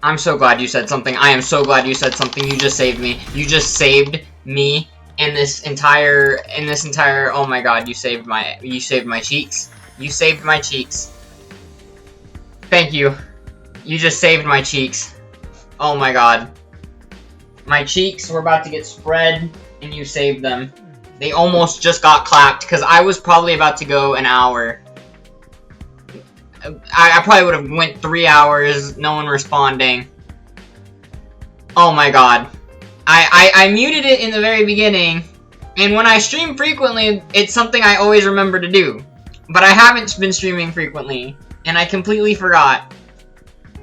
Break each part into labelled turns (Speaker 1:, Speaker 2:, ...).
Speaker 1: I'm so glad you said something. I am so glad you said something. You just saved me. You just saved me in this entire, oh my god, you saved my cheeks. You saved my cheeks. Thank you. You just saved my cheeks. Oh my god. My cheeks were about to get spread, and you saved them. They almost just got clapped, because I was probably about to go an hour. I probably would have went 3 hours, no one responding. Oh my god. I muted it in the very beginning, and when I stream frequently, it's something I always remember to do. But I haven't been streaming frequently, and I completely forgot.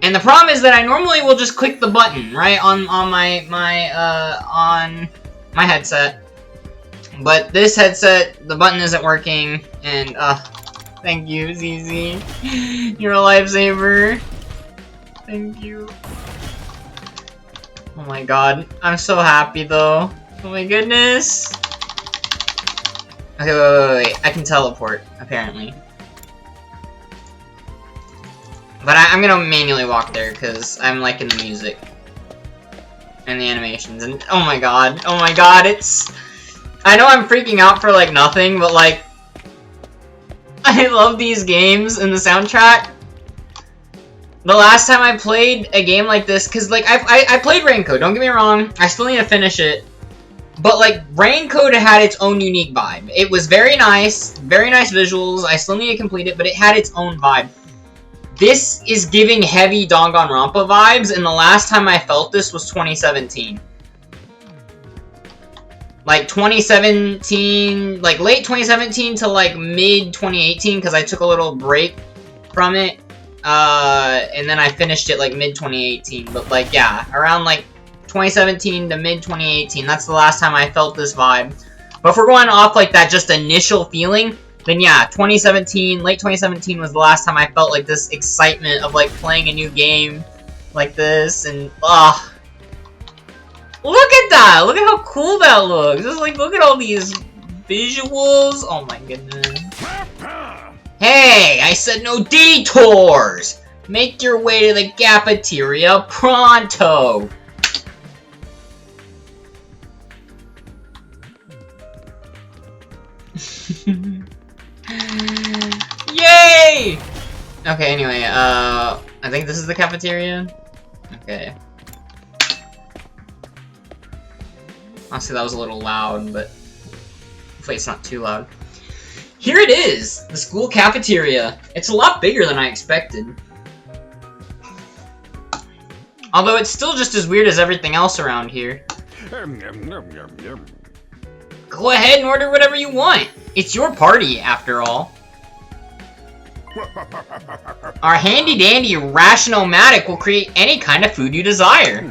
Speaker 1: And the problem is that I normally will just click the button, right, on my headset. But this headset, the button isn't working, and, thank you, ZZ. You're a lifesaver. Thank you. Oh my god. I'm so happy, though. Oh my goodness. Okay, wait. I can teleport, apparently. But I'm gonna manually walk there, because I'm liking the music. And the animations, and oh my god, it's... I know I'm freaking out for, like, nothing, but, like... I love these games and the soundtrack. The last time I played a game like this, because, like, I played Raincoat, don't get me wrong, I still need to finish it. But, like, Raincoat had its own unique vibe. It was very nice visuals, I still need to complete it, but it had its own vibe. This is giving heavy Danganronpa vibes, and the last time I felt this was 2017. Like, 2017, like, late 2017 to, like, mid-2018, because I took a little break from it. And then I finished it, like, mid-2018. But, like, yeah, around, like, 2017 to mid-2018, that's the last time I felt this vibe. But if we're going off, like, that just initial feeling, then yeah, 2017, late 2017 was the last time I felt, like, this excitement of, like, playing a new game like this, and, ugh. Look at that! Look at how cool that looks! Just, like, look at all these visuals! Oh my goodness. Hey! I said no detours! Make your way to the cafeteria pronto! Yay! Okay, anyway, I think this is the cafeteria. Okay. Honestly, that was a little loud, but hopefully it's not too loud. Here it is! The school cafeteria. It's a lot bigger than I expected. Although it's still just as weird as everything else around here. Go ahead and order whatever you want. It's your party, after all. Our handy-dandy Ration-O-Matic will create any kind of food you desire.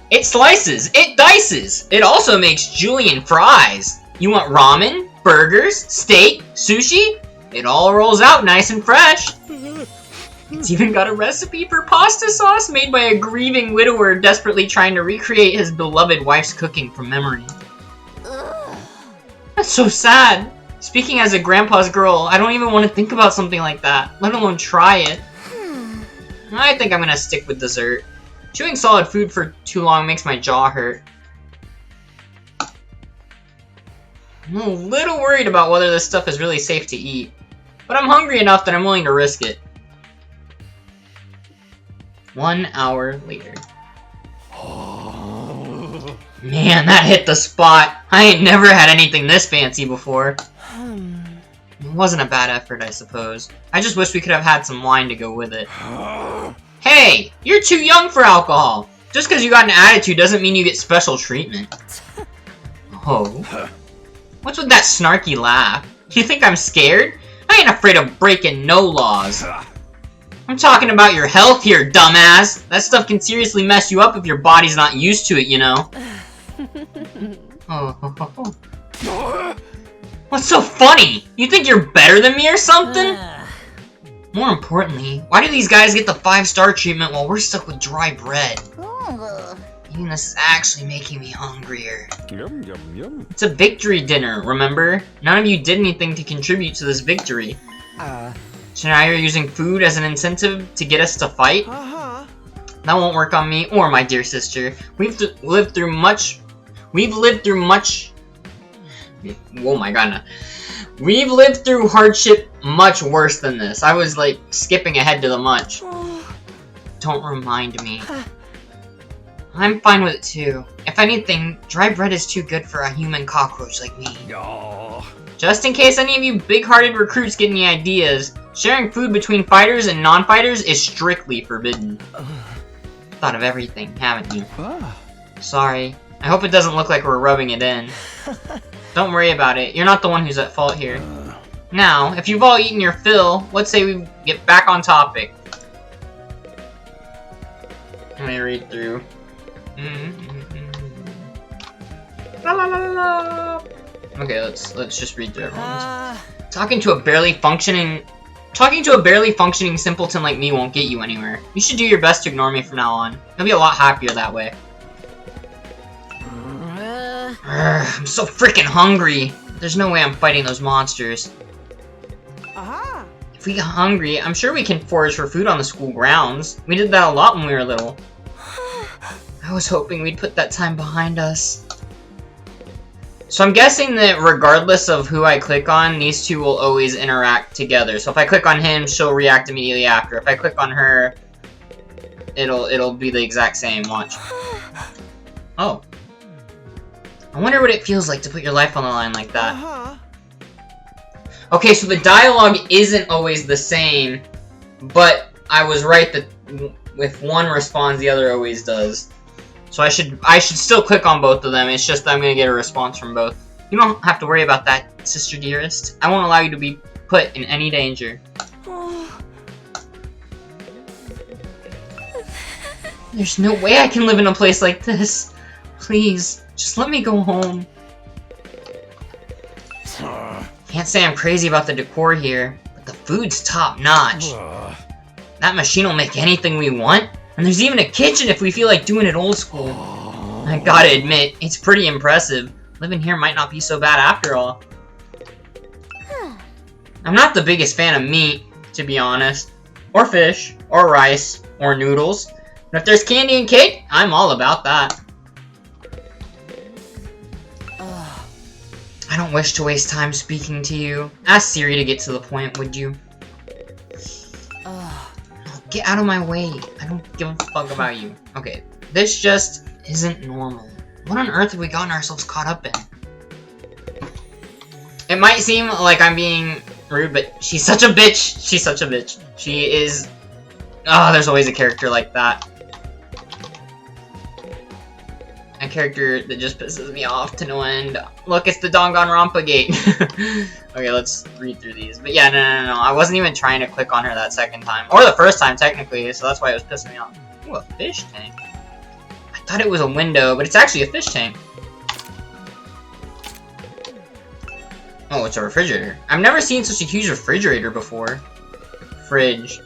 Speaker 1: It slices, it dices, it also makes julienne fries. You want ramen, burgers, steak, sushi? It all rolls out nice and fresh. It's even got a recipe for pasta sauce made by a grieving widower desperately trying to recreate his beloved wife's cooking from memory. That's so sad. Speaking as a grandpa's girl, I don't even want to think about something like that, let alone try it. I think I'm gonna stick with dessert. Chewing solid food for too long makes my jaw hurt. I'm a little worried about whether this stuff is really safe to eat, but I'm hungry enough that I'm willing to risk it. 1 hour later. Man, that hit the spot. I ain't never had anything this fancy before. It wasn't a bad effort, I suppose. I just wish we could have had some wine to go with it. Hey! You're too young for alcohol! Just because you got an attitude doesn't mean you get special treatment. Oh? What's with that snarky laugh? You think I'm scared? I ain't afraid of breaking no laws. I'm talking about your health here, dumbass! That stuff can seriously mess you up if your body's not used to it, you know? What's so funny? You think you're better than me or something? More importantly, why do these guys get the 5-star treatment while we're stuck with dry bread? Even this is actually making me hungrier. It's a victory dinner, remember? None of you did anything to contribute to this victory. So now you're using food as an incentive to get us to fight? That That won't work on me or my dear sister. We've lived through much. Oh my god. No. We've lived through hardship much worse than this. I was like skipping ahead to the much. Don't remind me. I'm fine with it too. If anything, dry bread is too good for a human cockroach like me. Just in case any of you big-hearted recruits get any ideas, sharing food between fighters and non-fighters is strictly forbidden. Thought of everything, haven't you? Sorry. I hope it doesn't look like we're rubbing it in. Don't worry about it. You're not the one who's at fault here. Now, if you've all eaten your fill, let's say we get back on topic. Let me read through. La la la la. Okay, let's just read through everyone's. Talking to a barely functioning simpleton like me won't get you anywhere. You should do your best to ignore me from now on. You'll be a lot happier that way. I'm so freaking hungry. There's no way I'm fighting those monsters. If we get hungry, I'm sure we can forage for food on the school grounds. We did that a lot when we were little. I was hoping we'd put that time behind us. So I'm guessing that regardless of who I click on, these two will always interact together. So if I click on him, she'll react immediately after. If I click on her, it'll be the exact same. Watch. Oh. I wonder what it feels like to put your life on the line like that. Okay, so the dialogue isn't always the same, but I was right that if one responds, the other always does. So I should still click on both of them. It's just that I'm gonna get a response from both. You don't have to worry about that, sister dearest. I won't allow you to be put in any danger. There's no way I can live in a place like this. Please, just let me go home. Can't say I'm crazy about the decor here, but the food's top-notch. That machine will make anything we want, and there's even a kitchen if we feel like doing it old school. I gotta admit, it's pretty impressive. Living here might not be so bad after all. I'm not the biggest fan of meat, to be honest. Or fish, or rice, or noodles. But if there's candy and cake, I'm all about that. I don't wish to waste time speaking to you. Ask Siri to get to the point, would you? Get out of my way. I don't give a fuck about you. Okay, this just isn't normal. What on earth have we gotten ourselves caught up in? It might seem like I'm being rude, but she's such a bitch. She's such a bitch. She is... Oh, there's always a character like that. A character that just pisses me off to no end. Look, it's the Danganronpa gate. Okay, let's read through these. But yeah, no. I wasn't even trying to click on her that second time. Or the first time, technically, so that's why it was pissing me off. Ooh, a fish tank. I thought it was a window, but it's actually a fish tank. Oh, it's a refrigerator. I've never seen such a huge refrigerator before. Fridge.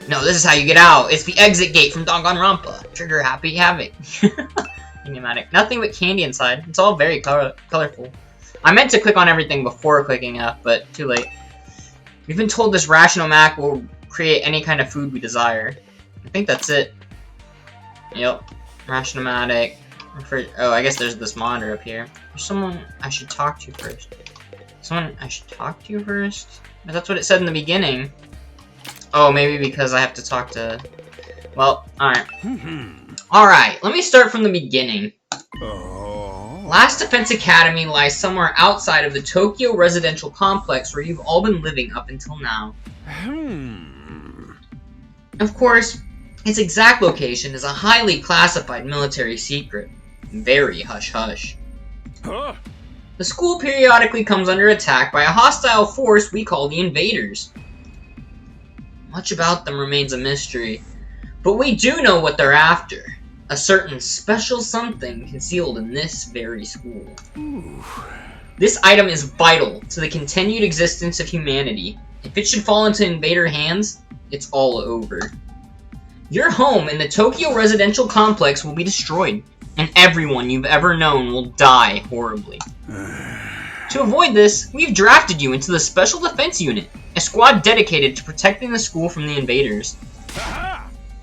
Speaker 1: No, this is how you get out. It's the exit gate from Danganronpa. Trigger happy havoc. Enigmatic. Nothing but candy inside. It's all very colorful. I meant to click on everything before clicking F, but too late. We've been told this Rationomac will create any kind of food we desire. I think that's it. Yep. Rationomatic. Oh, I guess there's this monitor up here. There's someone I should talk to first. Someone I should talk to first? But that's what it said in the beginning. Oh, maybe because I have to talk to... Well, alright. Alright, let me start from the beginning. Last Defense Academy lies somewhere outside of the Tokyo residential complex where you've all been living up until now. Of course, its exact location is a highly classified military secret. Very hush-hush. The school periodically comes under attack by a hostile force we call the Invaders. Much about them remains a mystery, but we do know what they're after. A certain special something concealed in this very school. This item is vital to the continued existence of humanity. If it should fall into invader hands, it's all over. Your home in the Tokyo residential complex will be destroyed, and everyone you've ever known will die horribly. To avoid this, we've drafted you into the Special Defense Unit, a squad dedicated to protecting the school from the invaders.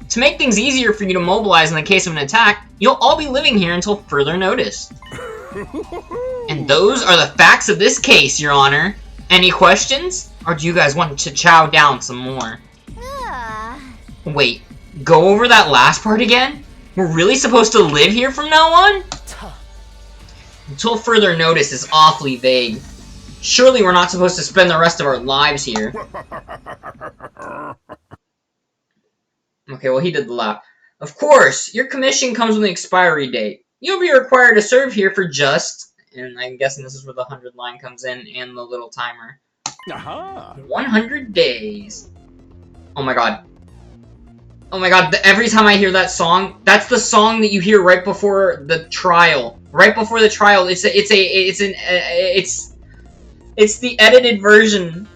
Speaker 1: To To make things easier for you to mobilize in the case of an attack, you'll all be living here until further notice. And those are the facts of this case, Your Honor. Any questions? Or do you guys want to chow down some more? Wait, go over that last part again? We're really supposed to live here from now on? Until further notice is awfully vague. Surely we're not supposed to spend the rest of our lives here. Okay, well, he did the laugh. Of course, your commission comes with an expiry date. You'll be required to serve here for just, and I'm guessing this is where the 100 line comes in, and the little timer. 100 days. Oh my god. Oh my god, every time I hear that song, that's the song that you hear right before the trial. Right before the trial, it's the edited version.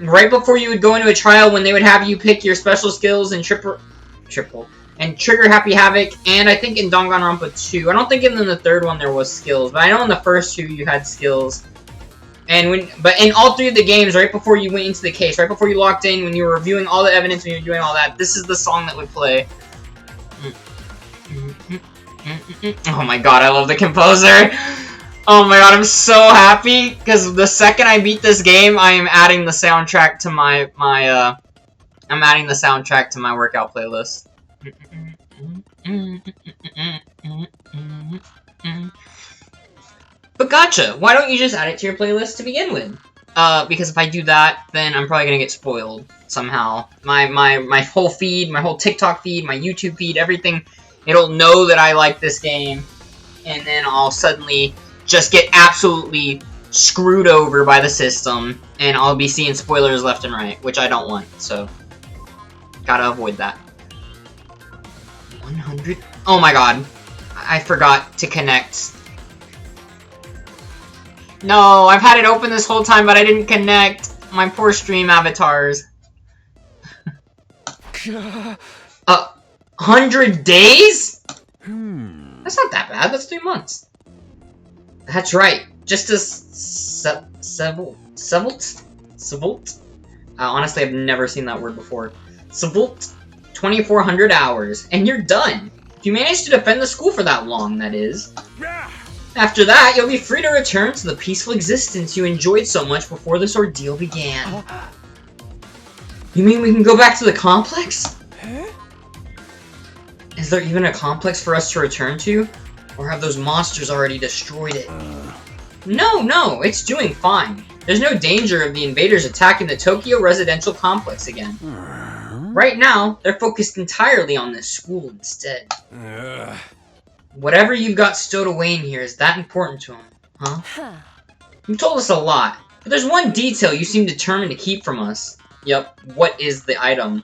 Speaker 1: Right before you would go into a trial, when they would have you pick your special skills and trigger Happy Havoc, and I think in Danganronpa 2. I don't think in the third one there was skills, but I know in the first two you had skills. But in all three of the games, right before you went into the case, right before you locked in, when you were reviewing all the evidence, when you were doing all that, this is the song that would play. Oh my god, I love the composer! Oh my god, I'm so happy, because the second I beat this game, I am adding the soundtrack to my workout playlist. But gotcha, why don't you just add it to your playlist to begin with? Because if I do that, then I'm probably gonna get spoiled somehow. My whole feed, my whole TikTok feed, my YouTube feed, everything, it'll know that I like this game, and then I'll suddenly just get absolutely screwed over by the system, and I'll be seeing spoilers left and right, which I don't want, so gotta avoid that. 100? Oh my god, I forgot to connect. No, I've had it open this whole time, but I didn't connect. My poor stream avatars. 100 days? That's not that bad, that's 3 months. That's right, just as Sevult? Honestly, I've never seen that word before. Sevult, 2,400 hours, and you're done. If you manage to defend the school for that long, that is. After that, you'll be free to return to the peaceful existence you enjoyed so much before this ordeal began. You mean we can go back to the complex? Is there even a complex for us to return to? Or have those monsters already destroyed it? No, it's doing fine. There's no danger of the invaders attacking the Tokyo residential complex again. Right now, they're focused entirely on this school instead. Whatever you've got stowed away in here, is that important to them, huh? You've told us a lot, but there's one detail you seem determined to keep from us. Yep, what is the item?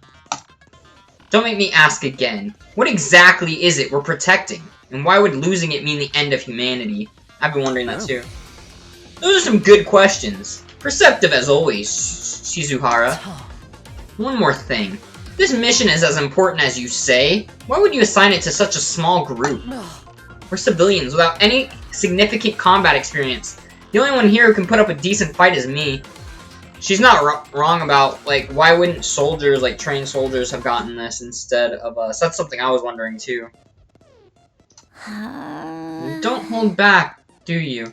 Speaker 1: Don't make me ask again. What exactly is it we're protecting? And why would losing it mean the end of humanity? I've been wondering that too. Those are some good questions. Perceptive as always, Shizuhara. One more thing. If this mission is as important as you say, why would you assign it to such a small group? We're civilians without any significant combat experience. The only one here who can put up a decent fight is me. She's not wrong about, like, why wouldn't soldiers, like, trained soldiers have gotten this instead of us? That's something I was wondering, too. Don't hold back, do you?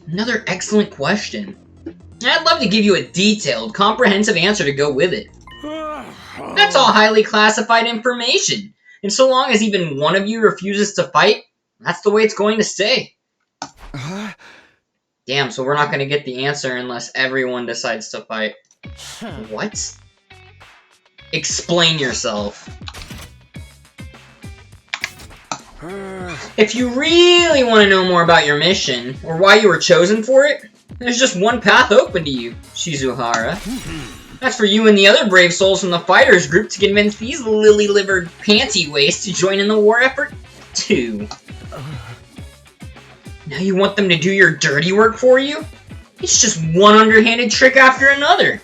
Speaker 1: Another excellent question. I'd love to give you a detailed, comprehensive answer to go with it. That's all highly classified information. And so long as even one of you refuses to fight, that's the way it's going to stay. Damn, so we're not going to get the answer unless everyone decides to fight. What? Explain yourself. If you really want to know more about your mission, or why you were chosen for it, there's just one path open to you, Shizuhara. That's for you and the other brave souls from the fighters group to convince these lily-livered panty-waists to join in the war effort, too. Now you want them to do your dirty work for you? It's just one underhanded trick after another.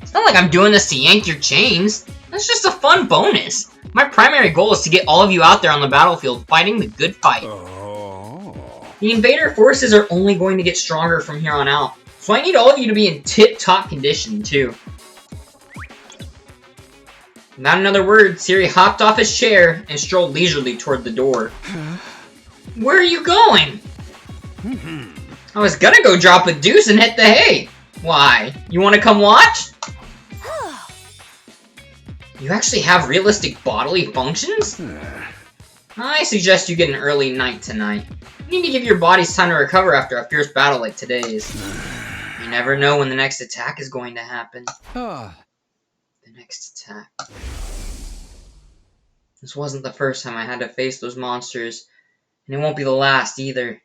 Speaker 1: It's not like I'm doing this to yank your chains. That's just a fun bonus. My primary goal is to get all of you out there on the battlefield fighting the good fight. The invader forces are only going to get stronger from here on out, so I need all of you to be in tip-top condition, too. Not another word, Siri hopped off his chair and strolled leisurely toward the door. Where are you going? I was gonna go drop a deuce and hit the hay. Why? You wanna come watch? You actually have realistic bodily functions? I suggest you get an early night tonight. You need to give your bodies time to recover after a fierce battle like today's. You never know when the next attack is going to happen. The next attack. This wasn't the first time I had to face those monsters, and it won't be the last either.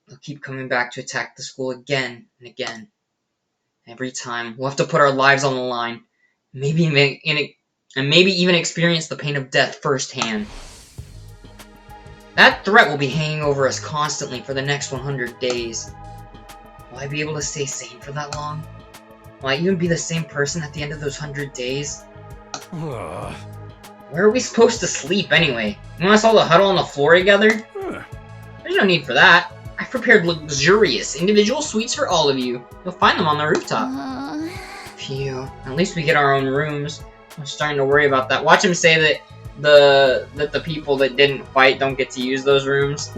Speaker 1: They'll keep coming back to attack the school again and again. Every time, we'll have to put our lives on the line, maybe even experience the pain of death firsthand. That threat will be hanging over us constantly for the next 100 days. Will I be able to stay sane for that long? Will I even be the same person at the end of those 100 days? Where are we supposed to sleep anyway? You want us all to huddle on the floor together? There's no need for that. I've prepared luxurious individual suites for all of you. You'll find them on the rooftop. Phew. At least we get our own rooms. I'm starting to worry about that. Watch him say that the people that didn't fight don't get to use those rooms.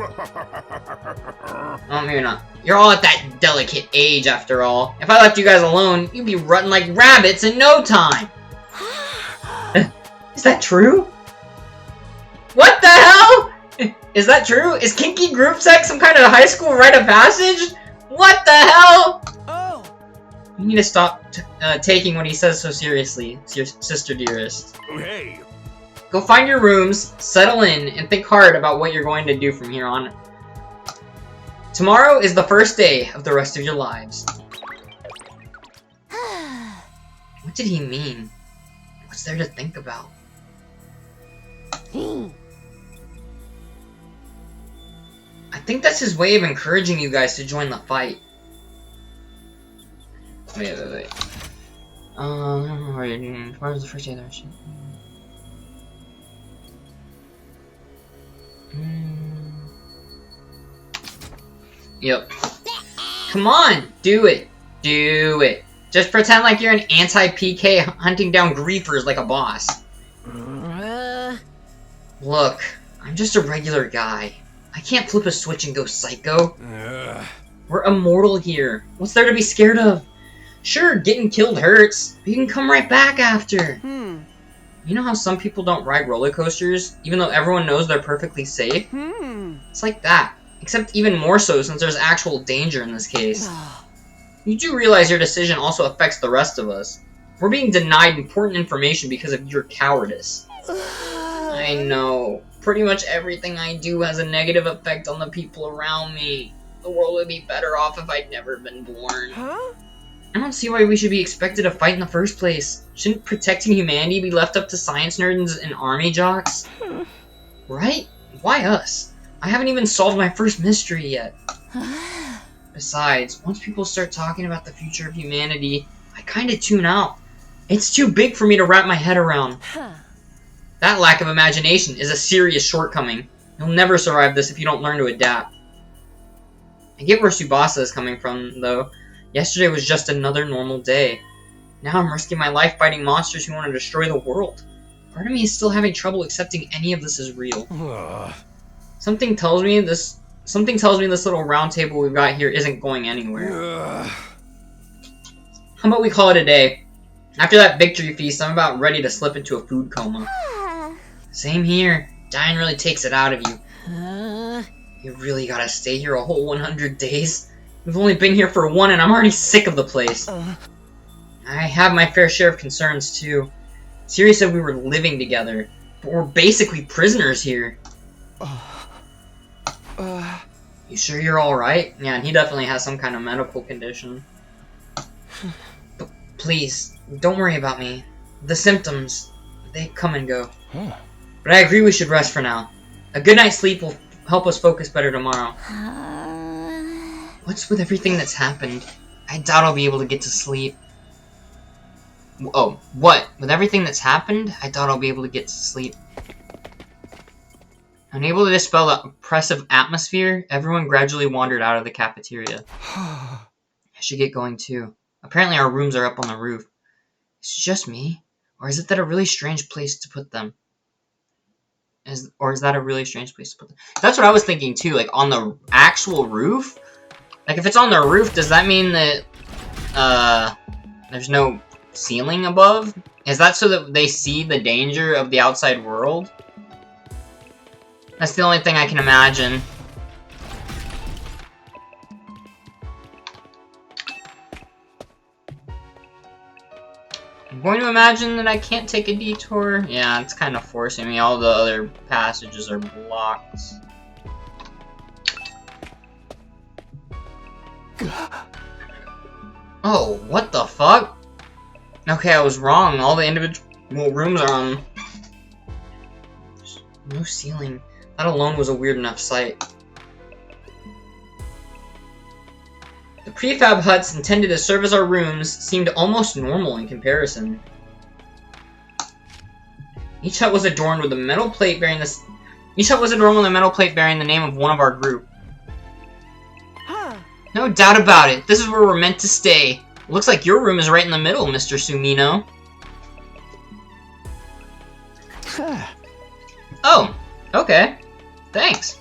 Speaker 1: Oh, maybe not. You're all at that delicate age, after all. If I left you guys alone, you'd be rutting like rabbits in no time. Is that true? What the hell? Is that true? Is kinky group sex some kind of high school rite of passage? What the hell? Oh. You need to stop taking what he says so seriously. It's your sister dearest.
Speaker 2: Hey.
Speaker 1: Go find your rooms, settle in, and think hard about what you're going to do from here on. Tomorrow is the first day of the rest of your lives. What did he mean? What's there to think about? I think that's his way of encouraging you guys to join the fight. Wait. Where was the first day of the rest? Yep. Come on, do it. Do it. Just pretend like you're an anti-PK hunting down griefers like a boss. Look, I'm just a regular guy. I can't flip a switch and go psycho. We're immortal here. What's there to be scared of? Sure, getting killed hurts, but you can come right back after. You know how some people don't ride roller coasters, even though everyone knows they're perfectly safe? It's like that, except even more so since there's actual danger in this case. You do realize your decision also affects the rest of us. We're being denied important information because of your cowardice. I know. Pretty much everything I do has a negative effect on the people around me. The world would be better off if I'd never been born. I don't see why we should be expected to fight in the first place. Shouldn't protecting humanity be left up to science nerds and army jocks? Right? Why us? I haven't even solved my first mystery yet. Besides, once people start talking about the future of humanity, I kinda tune out. It's too big for me to wrap my head around. That lack of imagination is a serious shortcoming. You'll never survive this if you don't learn to adapt. I get where Tsubasa is coming from, though. Yesterday was just another normal day. Now I'm risking my life fighting monsters who want to destroy the world. Part of me is still having trouble accepting any of this is real. Something tells me this little round table we've got here isn't going anywhere. How about we call it a day? After that victory feast, I'm about ready to slip into a food coma. Same here. Dying really takes it out of you. You really gotta stay here a whole 100 days? We've only been here for one and I'm already sick of the place. I have my fair share of concerns too. Siri said we were living together, but we're basically prisoners here. You sure you're alright? Yeah, and he definitely has some kind of medical condition. But please, don't worry about me. The symptoms, they come and go. But I agree we should rest for now. A good night's sleep will help us focus better tomorrow. What's with everything that's happened? I doubt I'll be able to get to sleep. Oh, what? With everything that's happened, I doubt I'll be able to get to sleep. Unable to dispel the oppressive atmosphere, everyone gradually wandered out of the cafeteria. I should get going too. Apparently our rooms are up on the roof. Is it just me? Or Or is it that a really strange place to put them? Or is that a really strange place to put them? That's what I was thinking too, like on the actual roof? Like if it's on the roof, does that mean that there's no ceiling above? Is that so that they see the danger of the outside world? That's the only thing I can imagine. I'm going to imagine that I can't take a detour. Yeah, it's kind of forcing me. All the other passages are blocked. Oh, what the fuck? Okay, I was wrong. All the individual rooms are on... There's no ceiling. That alone was a weird enough sight. The prefab huts intended to serve as our rooms seemed almost normal in comparison. Each hut was adorned with a metal plate bearing the name of one of our group. No doubt about it. This is where we're meant to stay. Looks like your room is right in the middle, Mr. Sumino. Oh, okay. Thanks.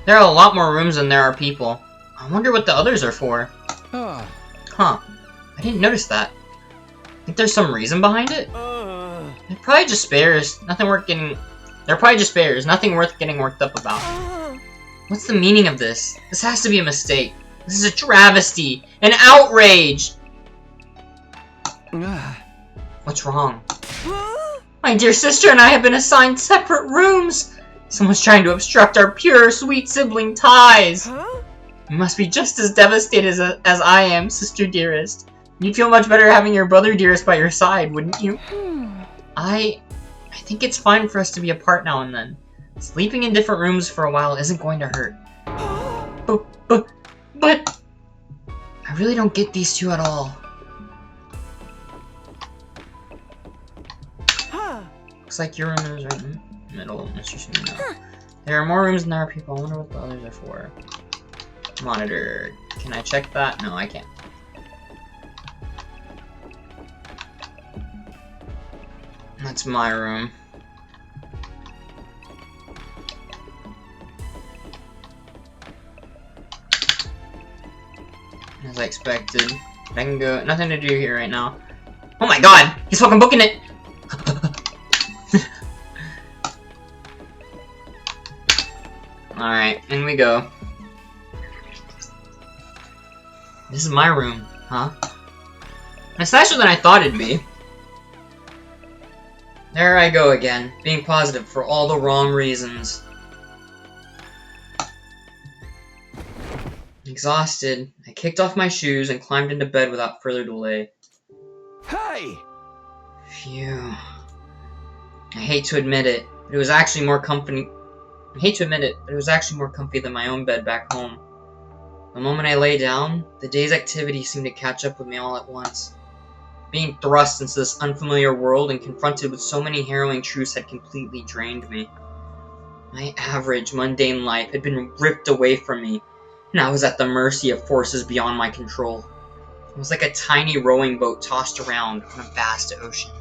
Speaker 1: There are a lot more rooms than there are people. I wonder what the others are for. Huh. I didn't notice that. Think there's some reason behind it? They're probably just spares. Nothing worth getting... They're probably just spares. Nothing worth getting worked up about. What's the meaning of this? This has to be a mistake. This is a travesty. An outrage! What's wrong? My dear sister and I have been assigned separate rooms! Someone's trying to obstruct our pure, sweet sibling ties! You must be just as devastated as I am, sister dearest. You'd feel much better having your brother dearest by your side, wouldn't you? I think it's fine for us to be apart now and then. Sleeping in different rooms for a while isn't going to hurt. But... I really don't get these two at all. Looks like your room is right in the middle, Mr. Sumino. There are more rooms than there are people. I wonder what the others are for. Monitor. Can I check that? No, I can't. That's my room. As I expected. I can go. Nothing to do here right now. Oh my god! He's fucking booking it! Alright, in we go. This is my room, huh? It's nicer than I thought it'd be. There I go again, being positive for all the wrong reasons. Exhausted, I kicked off my shoes and climbed into bed without further delay.
Speaker 2: Hey!
Speaker 1: Phew. I hate to admit it, but it was actually more comfy. I hate to admit it, but it was actually more comfy than my own bed back home. The moment I lay down, the day's activity seemed to catch up with me all at once. Being thrust into this unfamiliar world and confronted with so many harrowing truths had completely drained me. My average, mundane life had been ripped away from me, and I was at the mercy of forces beyond my control. It was like a tiny rowing boat tossed around on a vast ocean.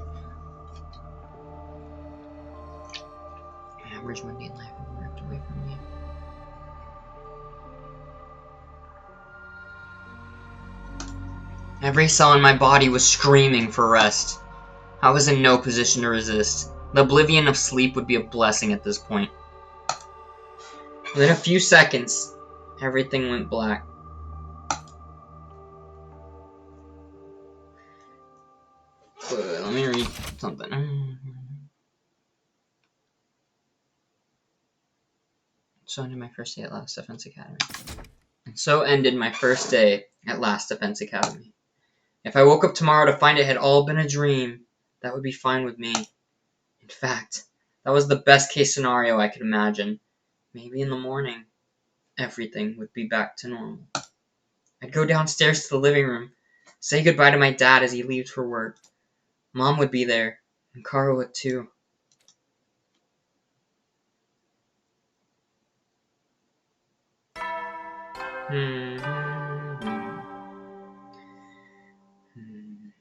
Speaker 1: My average, mundane life had been ripped away from me. Every cell in my body was screaming for rest. I was in no position to resist. The oblivion of sleep would be a blessing at this point. Within a few seconds, everything went black. Let me read something. So ended my first day at Last Defense Academy. And so ended my first day at Last Defense Academy. If I woke up tomorrow to find it had all been a dream, that would be fine with me. In fact, that was the best case scenario I could imagine. Maybe in the morning, everything would be back to normal. I'd go downstairs to the living room, say goodbye to my dad as he leaves for work. Mom would be there, and Kara would too.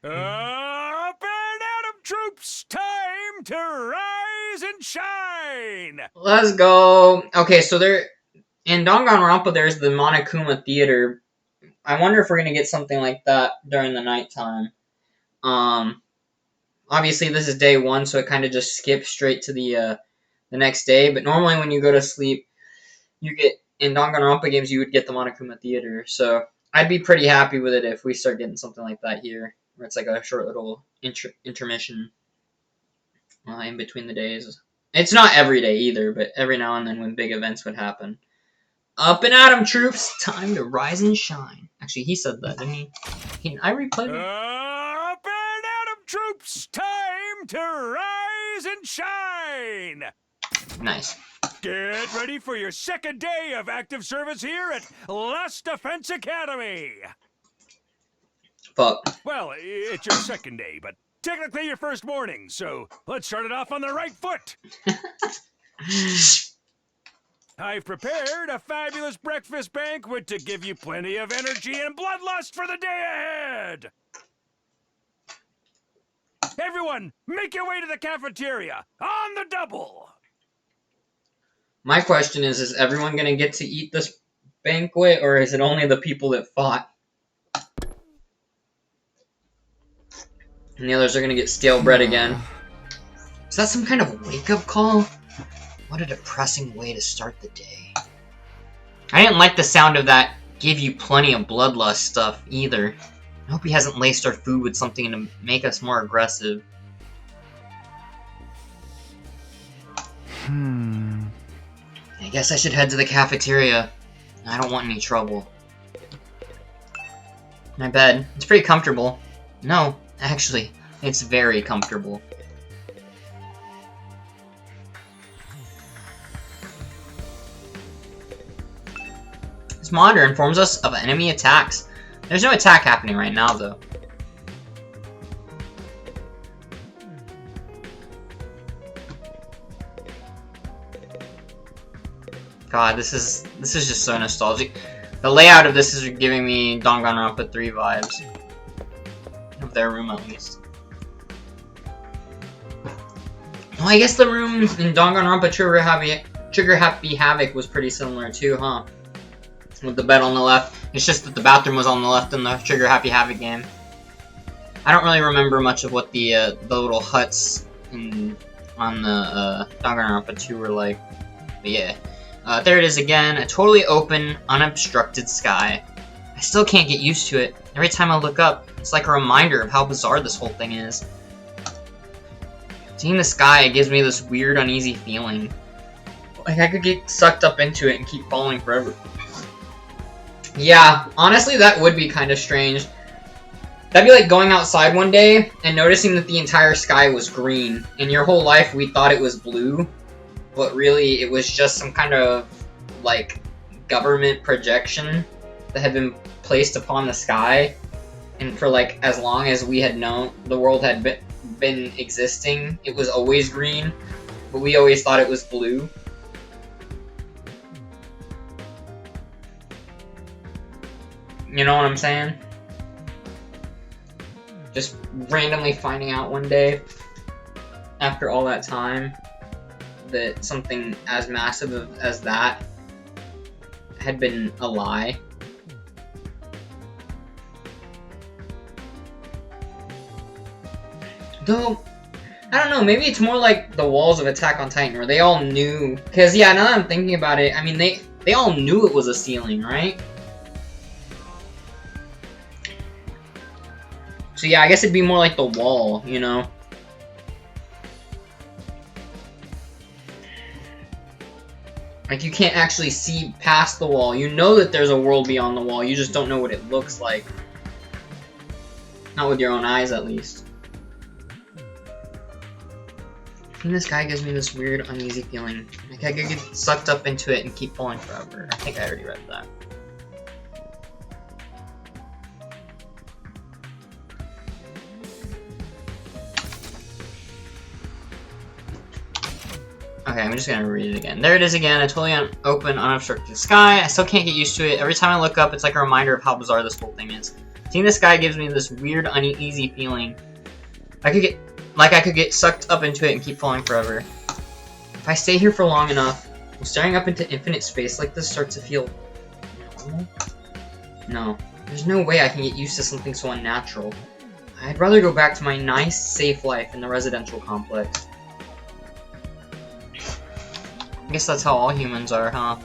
Speaker 2: Up and at 'em, troops! troops, time to rise and shine!
Speaker 1: Let's go. Okay, so there in Danganronpa, there's the Monokuma Theater. I wonder if we're gonna get something like that during the nighttime. Obviously this is day 1, so it kind of just skips straight to the next day. But normally when you go to sleep, you get in Danganronpa games you would get the Monokuma Theater. So I'd be pretty happy with it if we start getting something like that here, where it's like a short little intermission in between the days. It's not every day either, but every now and then when big events would happen. Up and at 'em, troops! Time to rise and shine. Actually, he said that, didn't he? I replayed it.
Speaker 2: Up and at 'em, troops! Time to rise and shine!
Speaker 1: Nice.
Speaker 2: Get ready for your second day of active service here at Last Defense Academy!
Speaker 1: Fuck.
Speaker 2: Well, it's your second day, but technically your first morning, so let's start it off on the right foot! I've prepared a fabulous breakfast banquet to give you plenty of energy and bloodlust for the day ahead! Everyone, make your way to the cafeteria, on the double!
Speaker 1: My question is everyone going to get to eat this banquet, or is it only the people that fought? And the others are going to get stale bread again. Is that some kind of wake-up call? What a depressing way to start the day. I didn't like the sound of that give you plenty of bloodlust stuff either. I hope he hasn't laced our food with something to make us more aggressive. I guess I should head to the cafeteria. I don't want any trouble. My bed. It's pretty comfortable. No, actually, it's very comfortable. This monitor informs us of enemy attacks. There's no attack happening right now, though. God, this is just so nostalgic. The layout of this is giving me Danganronpa 3 vibes. Of their room, at least. Well, I guess the room in Danganronpa Trigger Happy Havoc was pretty similar too, huh? With the bed on the left. It's just that the bathroom was on the left in the Trigger Happy Havoc game. I don't really remember much of what the little huts on the Danganronpa 2 were like. But yeah. There it is again. A totally open, unobstructed sky. I still can't get used to it. Every time I look up, it's like a reminder of how bizarre this whole thing is. Seeing the sky gives me this weird, uneasy feeling. Like I could get sucked up into it and keep falling forever. Yeah, honestly, that would be kind of strange. That'd be like going outside one day and noticing that the entire sky was green, and your whole life we thought it was blue, but really it was just some kind of, like, government projection that had been placed upon the sky, and for, like, as long as we had known the world had been existing, it was always green, but we always thought it was blue. You know what I'm saying? Just randomly finding out one day, after all that time, that something as massive as that had been a lie. Though, I don't know, maybe it's more like the walls of Attack on Titan, where they all knew, because yeah, now that I'm thinking about it, I mean, they all knew it was a ceiling, right? So yeah, I guess it'd be more like the wall, you know? Like, you can't actually see past the wall. You know that there's a world beyond the wall, you just don't know what it looks like. Not with your own eyes, at least. And this guy gives me this weird, uneasy feeling. Like I could get sucked up into it and keep falling forever. I think I already read that. Okay, I'm just gonna read it again. There it is again, a totally open, unobstructed sky. I still can't get used to it. Every time I look up, it's like a reminder of how bizarre this whole thing is. Seeing the sky gives me this weird, uneasy feeling. I could get like I could get sucked up into it and keep falling forever. If I stay here for long enough, will staring up into infinite space like this start to feel normal? No, there's no way I can get used to something so unnatural. I'd rather go back to my nice, safe life in the residential complex. I guess that's how all humans are, huh?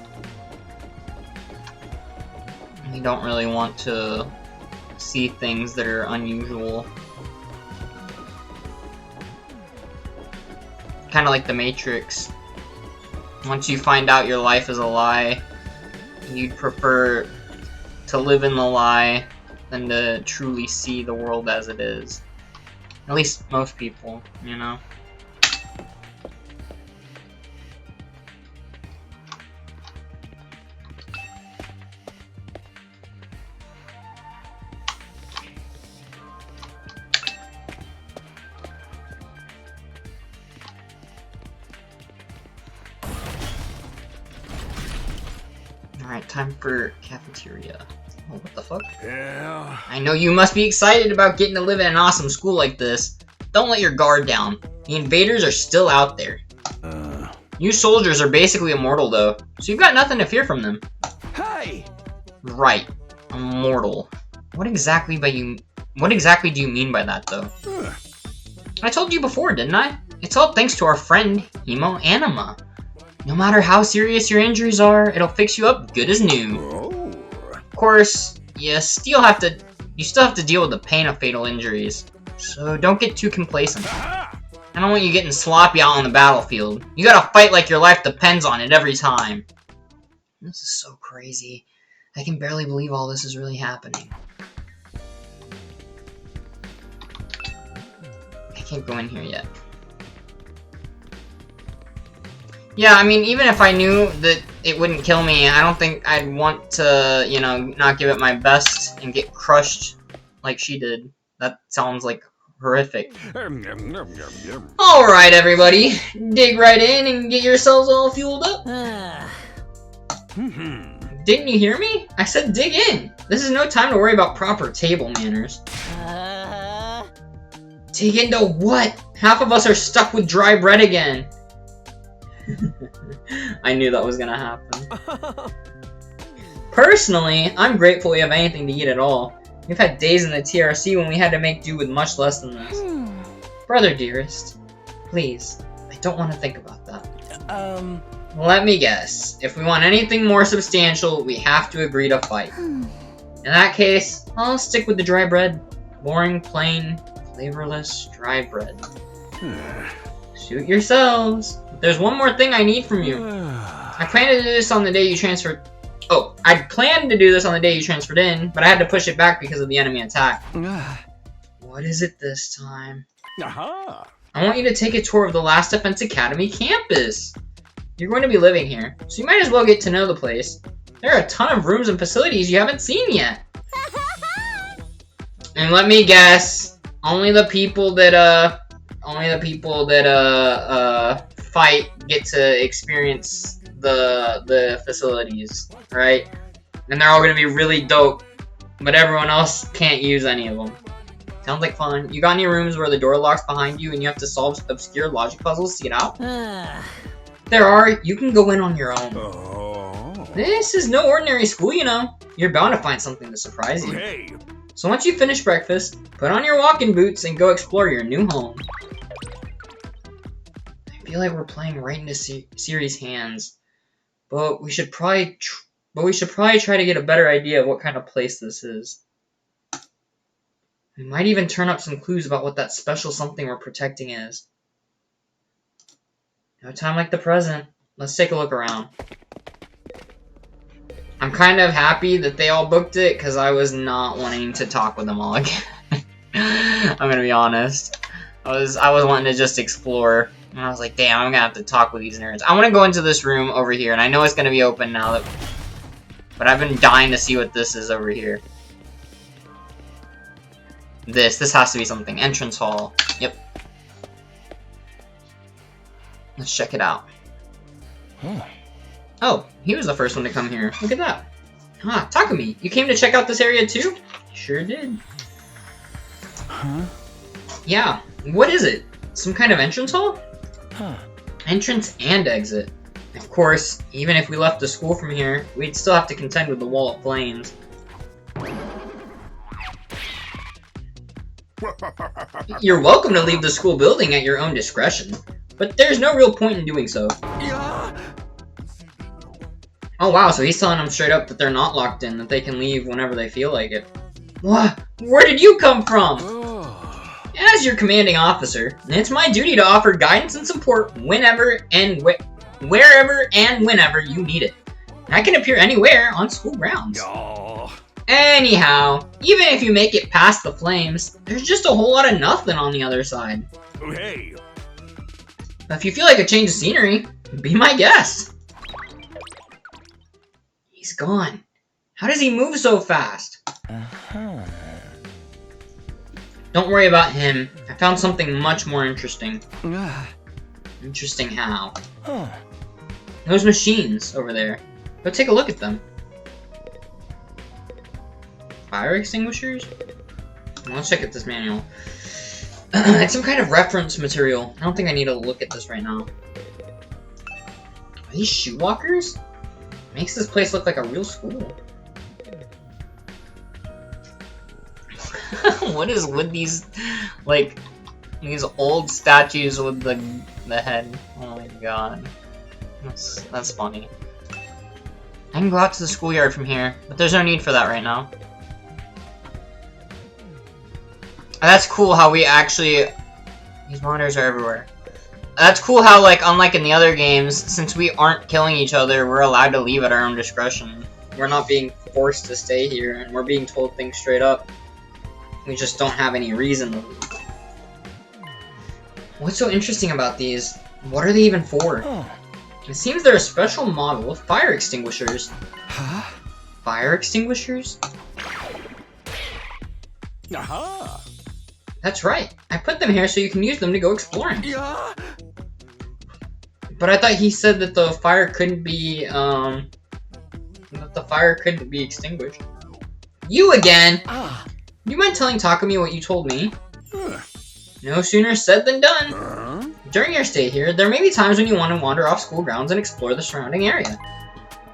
Speaker 1: You don't really want to see things that are unusual. Kind of like the Matrix. Once you find out your life is a lie, you'd prefer to live in the lie than to truly see the world as it is. At least most people, you know? Alright, time for cafeteria. Oh, what the fuck?
Speaker 2: Yeah.
Speaker 1: I know you must be excited about getting to live in an awesome school like this. Don't let your guard down. The invaders are still out there. You soldiers are basically immortal though, so you've got nothing to fear from them.
Speaker 2: Hey!
Speaker 1: Right. Immortal. What exactly do you mean by that though? I told you before, didn't I? It's all thanks to our friend, Hemo Anima. No matter how serious your injuries are, it'll fix you up good as new. Of course, you still have to deal with the pain of fatal injuries. So don't get too complacent. I don't want you getting sloppy out on the battlefield. You gotta fight like your life depends on it every time. This is so crazy. I can barely believe all this is really happening. I can't go in here yet. Yeah, I mean, even if I knew that it wouldn't kill me, I don't think I'd want to, you know, not give it my best and get crushed like she did. That sounds like horrific. Alright, everybody. Dig right in and get yourselves all fueled up. Didn't you hear me? I said dig in. This is no time to worry about proper table manners. Dig into what? Half of us are stuck with dry bread again. I knew that was gonna happen. Personally, I'm grateful we have anything to eat at all. We've had days in the TRC when we had to make do with much less than this. Brother dearest, please, I don't want to think about that. Let me guess. If we want anything more substantial, we have to agree to fight. In that case, I'll stick with the dry bread. Boring, plain, flavorless, dry bread. Suit yourselves. There's one more thing I need from you. I planned to do this on the day you transferred... Oh, I planned to do this on the day you transferred in, but I had to push it back because of the enemy attack. What is it this time? I want you to take a tour of the Last Defense Academy campus. You're going to be living here, so you might as well get to know the place. There are a ton of rooms and facilities you haven't seen yet. And let me guess, only the people that fight get to experience the facilities, right? And they're all gonna be really dope, but everyone else can't use any of them. Sounds like fun. You got any rooms where the door locks behind you and you have to solve obscure logic puzzles to get out? There are. You can go in on your own. This is no ordinary school, you know. You're bound to find something to surprise you.
Speaker 2: Hey.
Speaker 1: So once you finish breakfast, put on your walking boots and go explore your new home. I feel like we're playing right into Siri's hands, but we should probably try to get a better idea of what kind of place this is. We might even turn up some clues about what that special something we're protecting is. No time like the present. Let's take a look around. I'm kind of happy that they all booked it, because I was not wanting to talk with them all again. I'm gonna be honest. I was wanting to just explore. And I was like, damn, I'm gonna have to talk with these nerds. I want to go into this room over here, and I know it's gonna be open now. But I've been dying to see what this is over here. This has to be something. Entrance hall. Yep. Let's check it out. Oh, he was the first one to come here. Look at that. Ah, Takumi, you came to check out this area too? Sure did. Yeah, what is it? Some kind of entrance hall?
Speaker 3: Huh.
Speaker 1: Entrance and exit. Of course, even if we left the school from here, we'd still have to contend with the wall of flames. You're welcome to leave the school building at your own discretion, but there's no real point in doing so. Oh wow, so he's telling them straight up that they're not locked in, that they can leave whenever they feel like it. What? Where did you come from? As your commanding officer, it's my duty to offer guidance and support whenever and wherever and whenever you need it. I can appear anywhere on school grounds. Anyhow, even if you make it past the flames, there's just a whole lot of nothing on the other side.
Speaker 2: Hey.
Speaker 1: If you feel like a change of scenery, be my guest. He's gone. How does he move so fast? Don't worry about him. I found something much more interesting. Interesting how? Those machines over there. Go take a look at them. Fire extinguishers? Let's check out this manual. It's some kind of reference material. I don't think I need to look at this right now. Are these shoe walkers? Makes this place look like a real school. What is with these, like, these old statues with the head? Oh my god. That's funny. I can go out to the schoolyard from here, but there's no need for that right now. That's cool how we actually... These monitors are everywhere. That's cool how, like, unlike in the other games, since we aren't killing each other, we're allowed to leave at our own discretion. We're not being forced to stay here, and we're being told things straight up. We just don't have any reason to leave. What's so interesting about these? What are they even for? It seems they're a special model of fire extinguishers.
Speaker 3: Huh?
Speaker 1: Fire extinguishers?
Speaker 2: Aha.
Speaker 1: That's right. I put them here so you can use them to go exploring.
Speaker 3: Yeah.
Speaker 1: But I thought he said that the fire couldn't be, extinguished. You again! You mind telling Takumi what you told me? No sooner said than done. During your stay here, there may be times when you want to wander off school grounds and explore the surrounding area.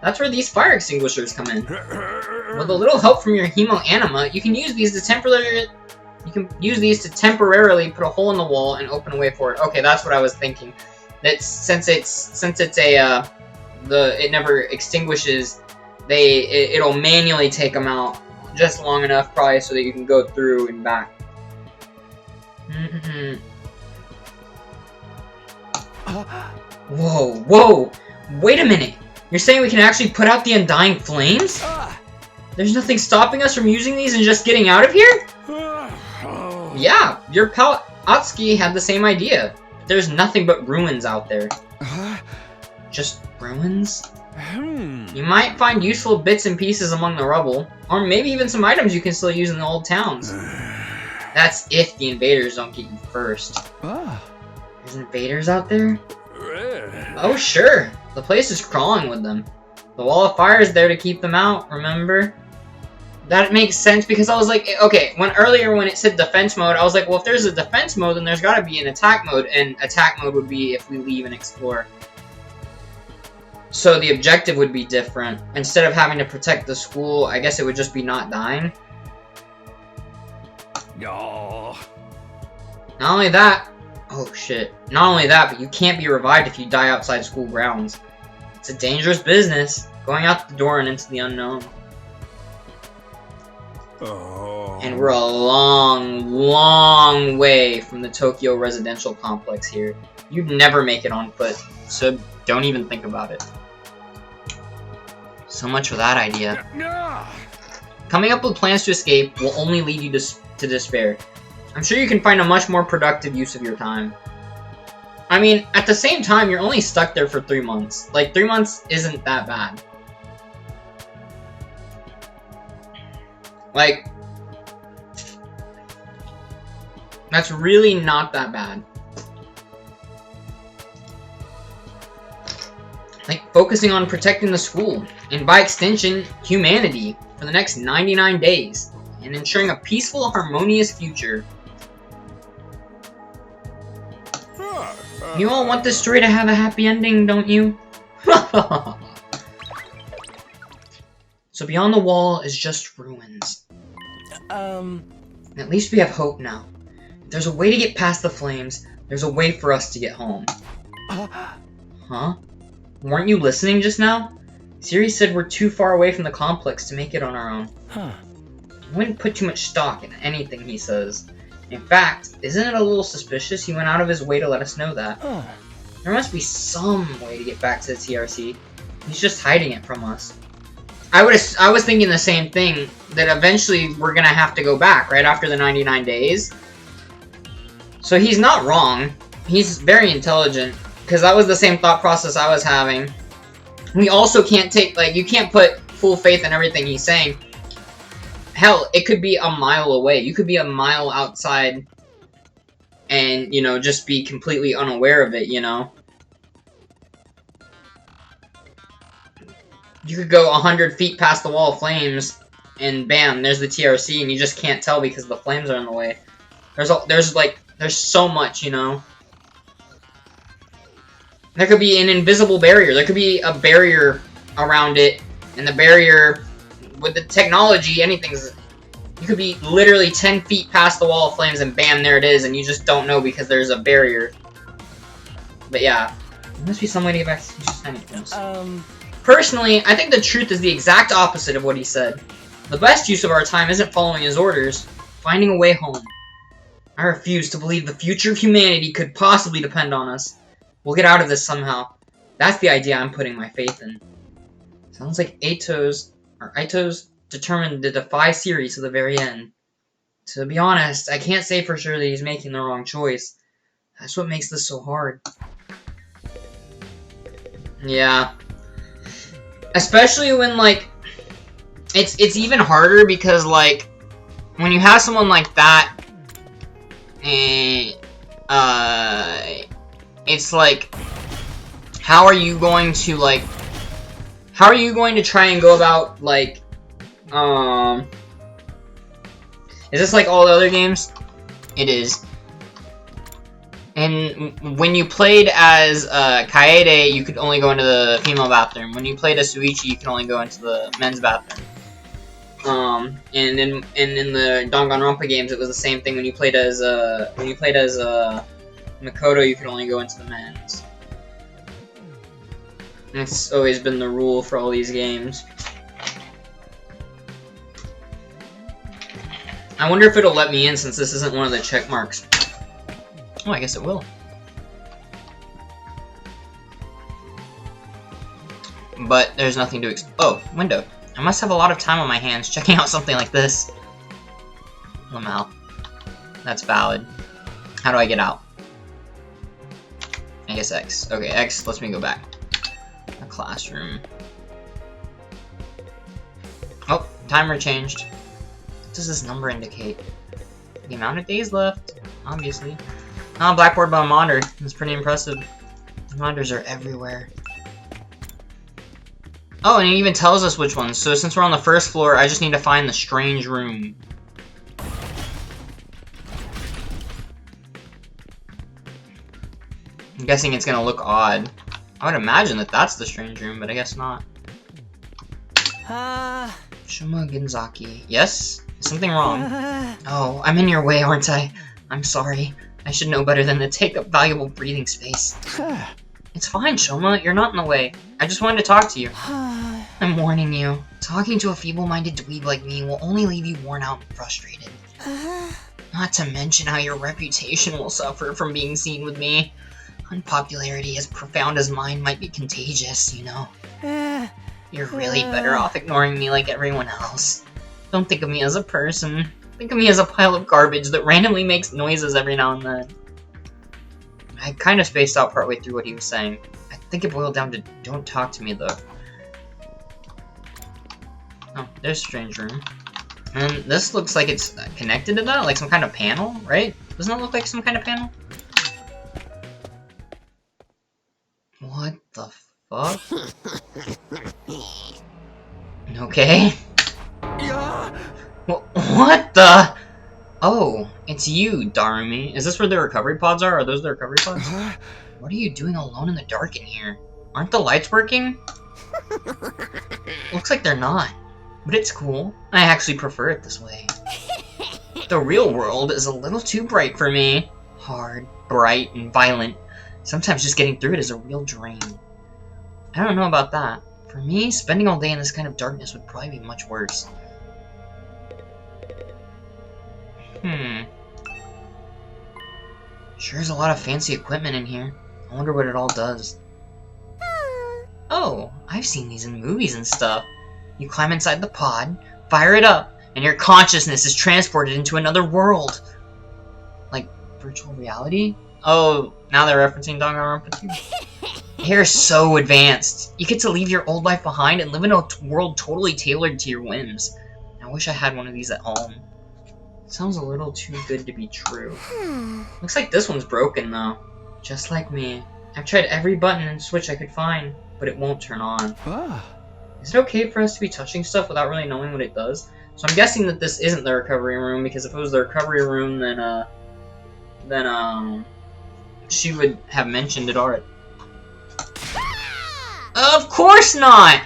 Speaker 1: That's where these fire extinguishers come in. With a little help from your Hemo Anima, you can use these to temporarily put a hole in the wall and open a way for it. Okay, that's what I was thinking. That since it never extinguishes, it'll manually take them out just long enough, probably, so that you can go through and back. Whoa! Wait a minute! You're saying we can actually put out the undying flames? There's nothing stopping us from using these and just getting out of here? Yeah, your pal Atsuki had the same idea. There's nothing but ruins out there. Just ruins? You might find useful bits and pieces among the rubble, or maybe even some items you can still use in the old towns. That's if the invaders don't get you first. There's invaders out there? Oh sure, the place is crawling with them. The wall of fire is there to keep them out, remember? That makes sense because I was like, okay, earlier when it said defense mode, I was like, well, if there's a defense mode, then there's gotta be an attack mode, and attack mode would be if we leave and explore. So the objective would be different. Instead of having to protect the school, I guess it would just be not dying.
Speaker 2: No.
Speaker 1: Not only that, oh shit, not only that, but you can't be revived if you die outside school grounds. It's a dangerous business, going out the door and into the unknown. And we're a long way from the Tokyo residential complex here. You'd never make it on foot, so don't even think about it. So much for that idea. Coming up with plans to escape will only lead you to despair. I'm sure you can find a much more productive use of your time. I mean, at the same time, you're only stuck there for 3 months. Like, 3 months isn't that bad. Like, that's really not that bad. Like, focusing on protecting the school, and by extension, humanity, for the next 99 days, and ensuring a peaceful, harmonious future. You all want this story to have a happy ending, don't you? So beyond the wall is just ruins. At least we have hope now. If there's a way to get past the flames, there's a way for us to get home. Huh? Weren't you listening just now? Siri said we're too far away from the complex to make it on our own. I wouldn't put too much stock in anything he says. In fact, isn't it a little suspicious he went out of his way to let us know that? There must be some way to get back to the TRC. He's just hiding it from us. I was thinking the same thing, that eventually we're gonna have to go back, right after the 99 days. So he's not wrong. He's very intelligent, because that was the same thought process I was having. We also can't take, like, you can't put full faith in everything he's saying. Hell, it could be a mile away. You could be a mile outside and, you know, just be completely unaware of it, you know? You could go 100 feet past the wall of flames, and bam, there's the TRC, and you just can't tell because the flames are in the way. There's so much, you know? There could be an invisible barrier. There could be a barrier around it, and the barrier, with the technology, anything's... You could be literally 10 feet past the wall of flames, and bam, there it is, and you just don't know because there's a barrier. But yeah, there must be some way to get back to anything. Personally, I think the truth is the exact opposite of what he said. The best use of our time isn't following his orders, finding a way home. I refuse to believe the future of humanity could possibly depend on us. We'll get out of this somehow. That's the idea I'm putting my faith in. Sounds like Aito's determined to defy Siri to the very end. To be honest, I can't say for sure that he's making the wrong choice. That's what makes this so hard. Yeah. Especially when, like, it's even harder because, like, when you have someone like that, it's like, how are you going to try and go about, like, is this like all the other games? It is. And when you played as Kaede, you could only go into the female bathroom. When you played as Suichi, you could only go into the men's bathroom. And in the Danganronpa games, it was the same thing. When you played as Makoto, you could only go into the men's. And it's always been the rule for all these games. I wonder if it'll let me in since this isn't one of the check marks. Oh, I guess it will. But there's nothing to oh, window. I must have a lot of time on my hands checking out something like this. Lamau. That's valid. How do I get out? I guess X. Okay, X lets me go back. A classroom. Oh, timer changed. What does this number indicate? The amount of days left, obviously. Oh, blackboard by a monitor. That's pretty impressive. The monitors are everywhere. Oh, and it even tells us which ones. So since we're on the first floor, I just need to find the strange room. I'm guessing it's gonna look odd. I would imagine that that's the strange room, but I guess not. Shuma Genzaki. Yes? Is something wrong? Oh, I'm in your way, aren't I? I'm sorry. I should know better than to take up valuable breathing space. It's fine, Shoma. You're not in the way. I just wanted to talk to you. I'm warning you. Talking to a feeble-minded dweeb like me will only leave you worn out and frustrated. Not to mention how your reputation will suffer from being seen with me. Unpopularity as profound as mine might be contagious, you know. You're really better off ignoring me like everyone else. Don't think of me as a person. Think of me as a pile of garbage that randomly makes noises every now and then. I kind of spaced out partway through what he was saying. I think it boiled down to don't talk to me, though. Oh, there's a strange room. And this looks like it's connected to that, like some kind of panel, right? Doesn't it look like some kind of panel? What the fuck? Okay. What the? Oh, it's you, Darumi. Is this where the recovery pods are? Are those the recovery pods? What are you doing alone in the dark in here? Aren't the lights working? Looks like they're not. But it's cool. I actually prefer it this way. The real world is a little too bright for me. Hard, bright, and violent. Sometimes just getting through it is a real drain. I don't know about that. For me, spending all day in this kind of darkness would probably be much worse. Sure is a lot of fancy equipment in here. I wonder what it all does. Oh, I've seen these in movies and stuff. You climb inside the pod, fire it up, and your consciousness is transported into another world. Like, virtual reality? Oh, now they're referencing Danganronpa 2. They're so advanced. You get to leave your old life behind and live in a world totally tailored to your whims. I wish I had one of these at home. Sounds a little too good to be true. Looks like this one's broken, though. Just like me. I've tried every button and switch I could find, but it won't turn on. Is it okay for us to be touching stuff without really knowing what it does? So I'm guessing that this isn't the recovery room, because if it was the recovery room, then she would have mentioned it already. Of course not!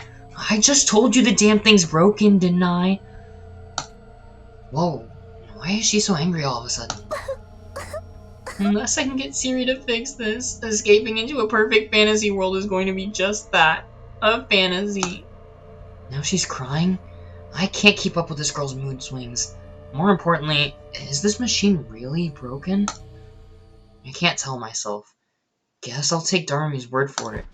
Speaker 1: I just told you the damn thing's broken, didn't I? Whoa. Why is she so angry all of a sudden? Unless I can get Siri to fix this, escaping into a perfect fantasy world is going to be just that. A fantasy. Now she's crying? I can't keep up with this girl's mood swings. More importantly, is this machine really broken? I can't tell myself. Guess I'll take Darumi's word for it.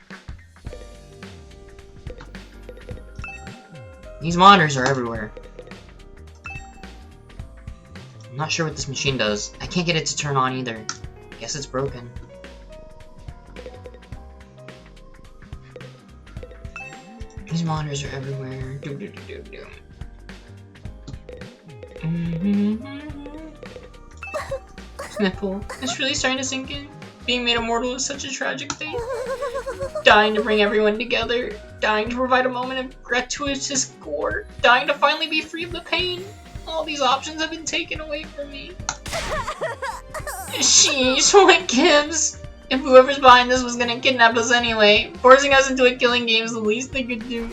Speaker 1: These monitors are everywhere. I'm not sure what this machine does. I can't get it to turn on either. Guess it's broken. These monitors are everywhere. Sniffle. It's really starting to sink in. Being made immortal is such a tragic thing. Dying to bring everyone together. Dying to provide a moment of gratuitous gore. Dying to finally be free of the pain. All these options have been taken away from me. Sheesh, what gives? If whoever's behind this was gonna kidnap us anyway, forcing us into a killing game is the least they could do.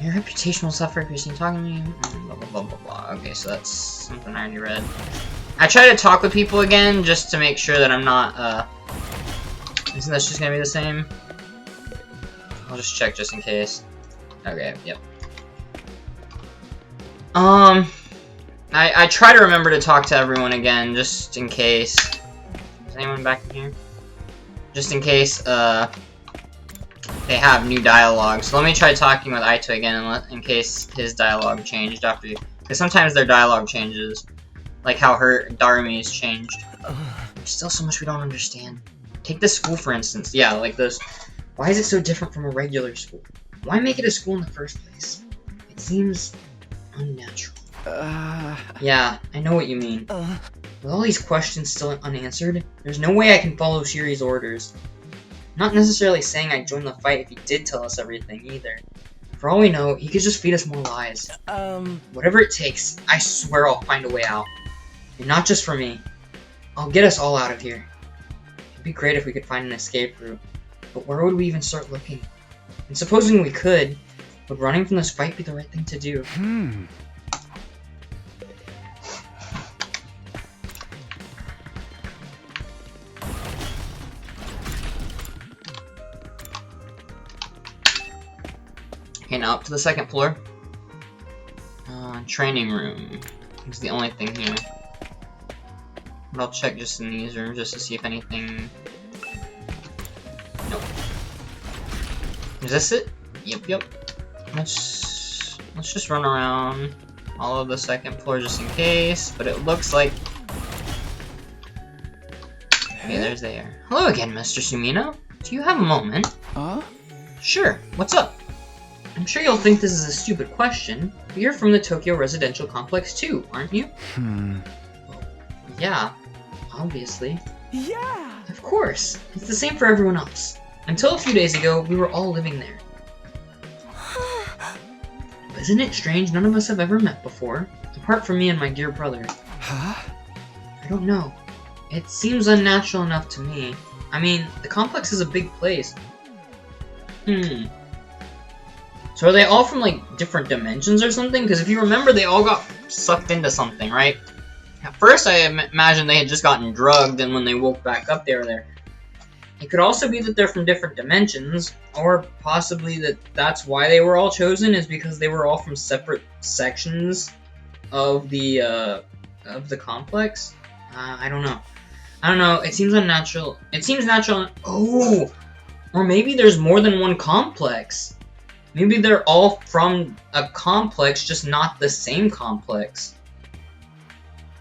Speaker 1: Your reputation will suffer if you're seen talking to me. Blah, blah, blah, blah, blah. Okay, so that's something I already read. I try to talk with people again just to make sure that I'm not, isn't this just gonna be the same? I'll just check just in case. Okay, yep. I try to remember to talk to everyone again just in case. Is anyone back in here? Just in case, they have new dialogue. So let me try talking with Aito again in case his dialogue changed after you. Because sometimes their dialogue changes. Like how Darumi's changed. There's still so much we don't understand. Take this school for instance. Yeah, like this. Why is it so different from a regular school? Why make it a school in the first place? It seems unnatural. Yeah, I know what you mean. With all these questions still unanswered, there's no way I can follow Shiri's orders. Not necessarily saying I'd join the fight if he did tell us everything either. For all we know, he could just feed us more lies. Whatever it takes, I swear I'll find a way out. And not just for me. I'll get us all out of here. It'd be great if we could find an escape route. But where would we even start looking? And supposing we could, would running from this fight be the right thing to do? Okay, now up to the second floor. Training room is the only thing here. But I'll check just in these rooms just to see if anything... Nope. Is this it? Yep. Let's just run around all of the second floor just in case, but it looks like... Okay, there's there. Hello again, Mr. Sumino. Do you have a moment? Sure, what's up? I'm sure you'll think this is a stupid question, but you're from the Tokyo Residential Complex too, aren't you? Well, yeah, obviously.
Speaker 3: Yeah!
Speaker 1: Of course, it's the same for everyone else. Until a few days ago, we were all living there. Isn't it strange none of us have ever met before? Apart from me and my dear brother.
Speaker 2: Huh?
Speaker 1: I don't know. It seems unnatural enough to me. I mean, the complex is a big place. So are they all from, like, different dimensions or something? Because if you remember, they all got sucked into something, right? At first, I imagined they had just gotten drugged, and when they woke back up, they were there. It could also be that they're from different dimensions, or possibly that that's why they were all chosen, is because they were all from separate sections of the complex. I don't know. I don't know. It seems unnatural. It seems natural. Oh! Or maybe there's more than one complex. Maybe they're all from a complex, just not the same complex.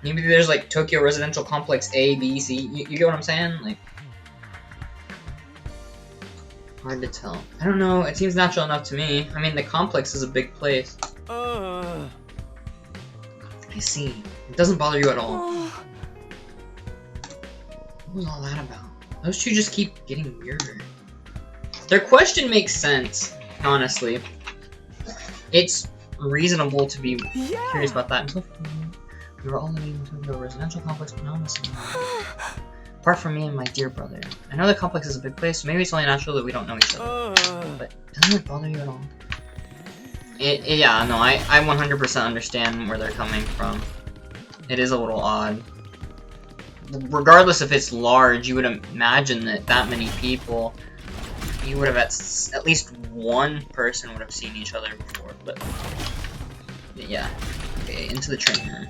Speaker 1: Maybe there's, like, Tokyo Residential Complex A, B, C. You get what I'm saying? Like, hard to tell. I don't know. It seems natural enough to me. I mean, the complex is a big place. I see. It doesn't bother you at all. What was all that about? Those two just keep getting weirder. Their question makes sense, honestly. It's reasonable to be curious about that. We were all living in a residential complex, but not listening. Apart from me and my dear brother. I know the complex is a big place, so maybe it's only natural that we don't know each other. But doesn't it bother you at all? Yeah, no, I 100% understand where they're coming from. It is a little odd. Regardless if it's large, you would imagine that that many people, you would have at least one person would have seen each other before, but yeah. Okay, into the training room.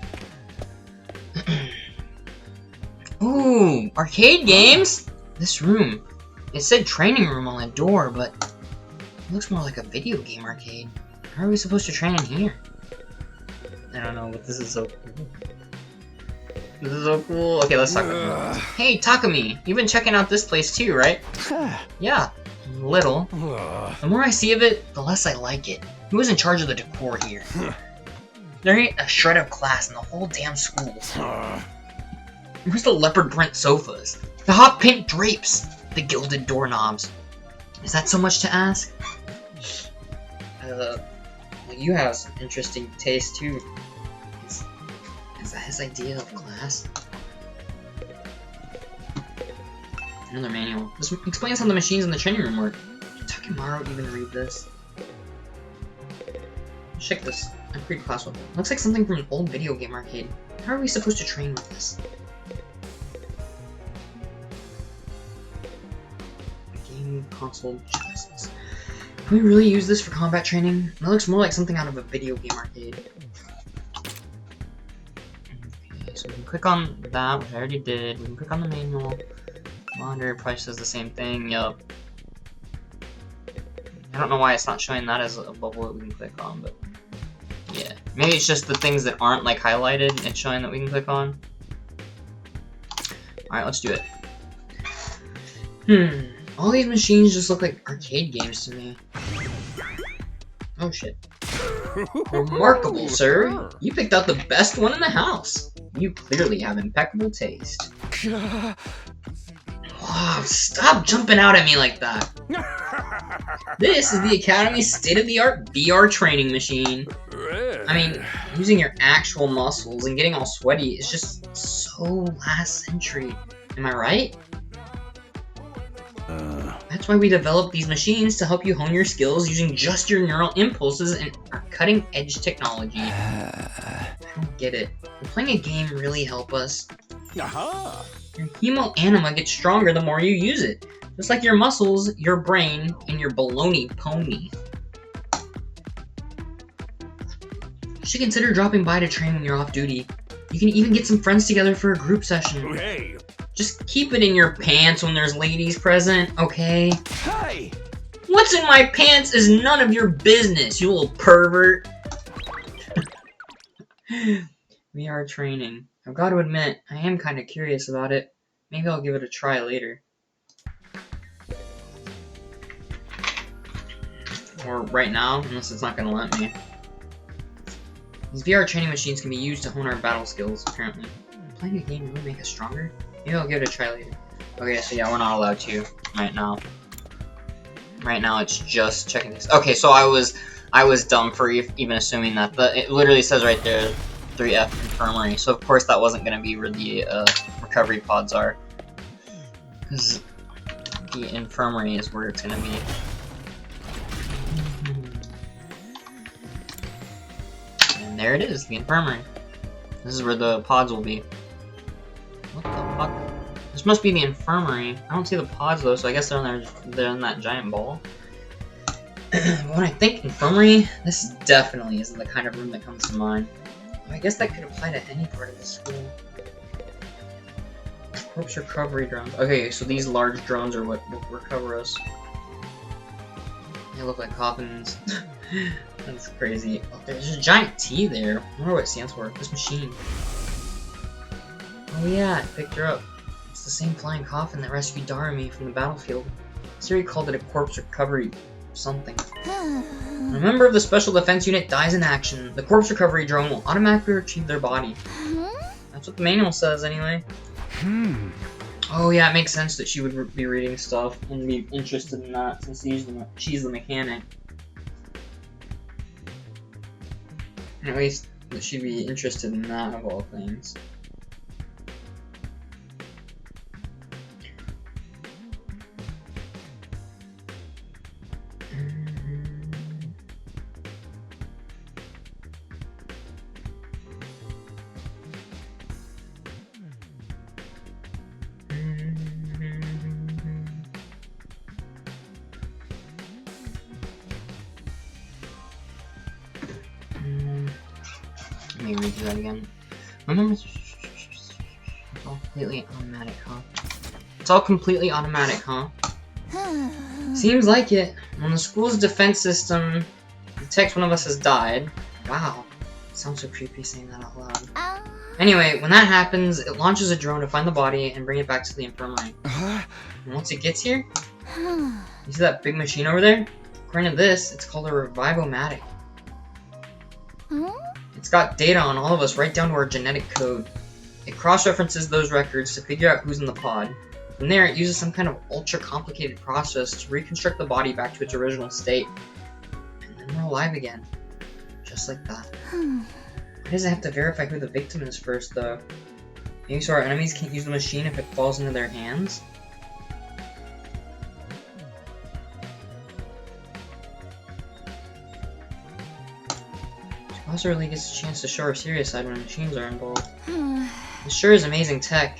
Speaker 1: Ooh, arcade games? This room. It said training room on the door, but it looks more like a video game arcade. How are we supposed to train in here? I don't know, but this is so cool. This is so cool. Okay, let's talk about it. Hey, Takumi, you've been checking out this place too, right? Yeah, a little. The more I see of it, the less I like it. Who is in charge of the decor here? There ain't a shred of class in the whole damn school. Where's the leopard print sofas? The hot pink drapes? The gilded doorknobs? Is that so much to ask? Well, you have some interesting taste too. Is that his idea of class? Another manual. This explains how the machines in the training room work. Did Takimaru even read this? Check this. Upgrade class weapon. Looks like something from an old video game arcade. How are we supposed to train with this? Game console chests. Can we really use this for combat training? It looks more like something out of a video game arcade. Okay, so we can click on that, which I already did. We can click on the manual. Monitor probably says the same thing. Yup. I don't know why it's not showing that as a bubble that we can click on, but yeah. Maybe it's just the things that aren't like highlighted and showing that we can click on. Alright, let's do it. All these machines just look like arcade games to me. Oh shit. Remarkable, sir. You picked out the best one in the house. You clearly have impeccable taste. Oh, stop jumping out at me like that. This is the Academy's state-of-the-art VR training machine. I mean, using your actual muscles and getting all sweaty is just so last century. Am I right? That's why we developed these machines, to help you hone your skills using just your neural impulses and our cutting-edge technology. I don't get it. Will playing a game really help us? Your hemoanima gets stronger the more you use it. Just like your muscles, your brain, and your baloney pony. You should consider dropping by to train when you're off duty. You can even get some friends together for a group session.
Speaker 2: Hey.
Speaker 1: Just keep it in your pants when there's ladies present, okay?
Speaker 2: Hey.
Speaker 1: What's in my pants is none of your business, you little pervert. VR training. I've got to admit, I am kind of curious about it. Maybe I'll give it a try later. Or right now, unless it's not going to let me. These VR training machines can be used to hone our battle skills, apparently. Playing a game really make us stronger? Maybe I'll give it a try later. Okay, so yeah, we're not allowed to right now. Right now, it's just checking this. Okay, so I was I was dumb for even assuming that. It literally says right there, 3F Infirmary. So of course that wasn't gonna be where the recovery pods are. Because the Infirmary is where it's gonna be. And there it is, the Infirmary. This is where the pods will be. What the fuck? This must be the Infirmary. I don't see the pods though, so I guess they're in that giant ball. When I think Infirmary, this definitely isn't the kind of room that comes to mind. I guess that could apply to any part of the school. Corpse recovery drones. Okay, so these large drones are what will recover us. They look like coffins. That's crazy. Oh, there's a giant T there. I wonder what it stands for. This machine. Oh yeah, I picked her up. It's the same flying coffin that rescued Darumi from the battlefield. Siri called it a corpse recovery something. When a member of the Special Defense Unit dies in action, the corpse recovery drone will automatically retrieve their body. That's what the manual says anyway. Oh yeah, it makes sense that she would be reading stuff and be interested in that since she's the mechanic. At least that she'd be interested in that of all things. Let me read that again. It's all completely automatic, huh? It's all completely automatic, huh? Seems like it. When the school's defense system detects one of us has died. Wow. Sounds so creepy saying that out loud. Anyway, when that happens, it launches a drone to find the body and bring it back to the infirmary. And once it gets here, you see that big machine over there? According to this, it's called a Revivomatic. It's got data on all of us right down to our genetic code. It cross-references those records to figure out who's in the pod. From there, it uses some kind of ultra-complicated process to reconstruct the body back to its original state. And then we're alive again. Just like that. Why does it have to verify who the victim is first, though? Maybe so our enemies can't use the machine if it falls into their hands? Bowser really gets a chance to show our serious side when machines are involved. It sure is amazing tech.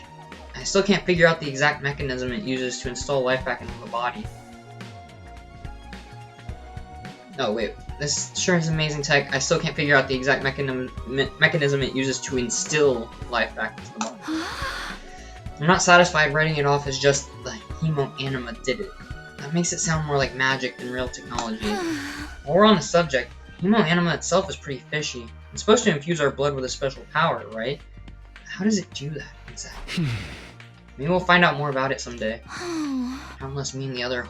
Speaker 1: I still can't figure out the exact mechanism it uses to install life back into the body. Oh wait, this sure is amazing tech. I still can't figure out the exact mechanism it uses to instill life back into the body. I'm not satisfied writing it off as just the Hemoanima did it. That makes it sound more like magic than real technology. While we're on the subject, Hemoanima itself is pretty fishy. It's supposed to infuse our blood with a special power, right? How does it do that, exactly? Maybe we'll find out more about it someday. Not unless me and the other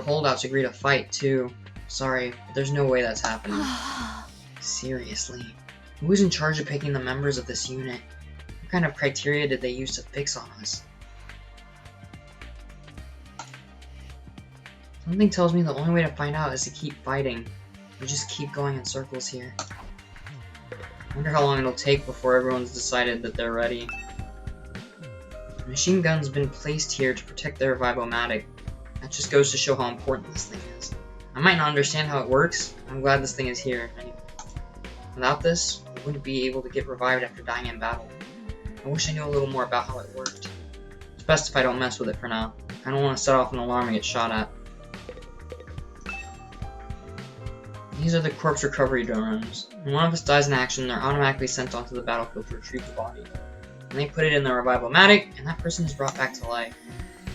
Speaker 1: holdouts agree to fight, too. Sorry, but there's no way that's happening. Seriously. Who is in charge of picking the members of this unit? What kind of criteria did they use to fix on us? Something tells me the only way to find out is to keep fighting. We just keep going in circles here. I wonder how long it'll take before everyone's decided that they're ready. The machine gun's been placed here to protect their Revivomatic. That just goes to show how important this thing is. I might not understand how it works, but I'm glad this thing is here. Without this, we wouldn't be able to get revived after dying in battle. I wish I knew a little more about how it worked. It's best if I don't mess with it for now. I don't want to set off an alarm and get shot at. These are the corpse recovery drones. When one of us dies in action, they're automatically sent onto the battlefield to retrieve the body. And they put it in the Revivomatic, and that person is brought back to life.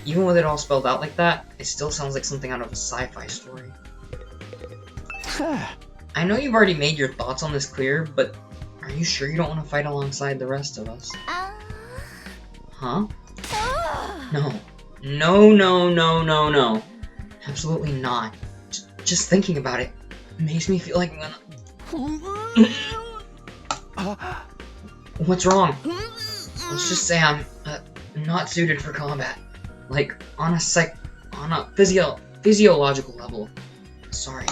Speaker 1: Even with it all spelled out like that, it still sounds like something out of a sci-fi story. I know you've already made your thoughts on this clear, but are you sure you don't want to fight alongside the rest of us? Huh? No. No. Absolutely not. Just thinking about it makes me feel like I'm gonna... What's wrong? Let's just say I'm not suited for combat. Like, on a physiological level. Sorry.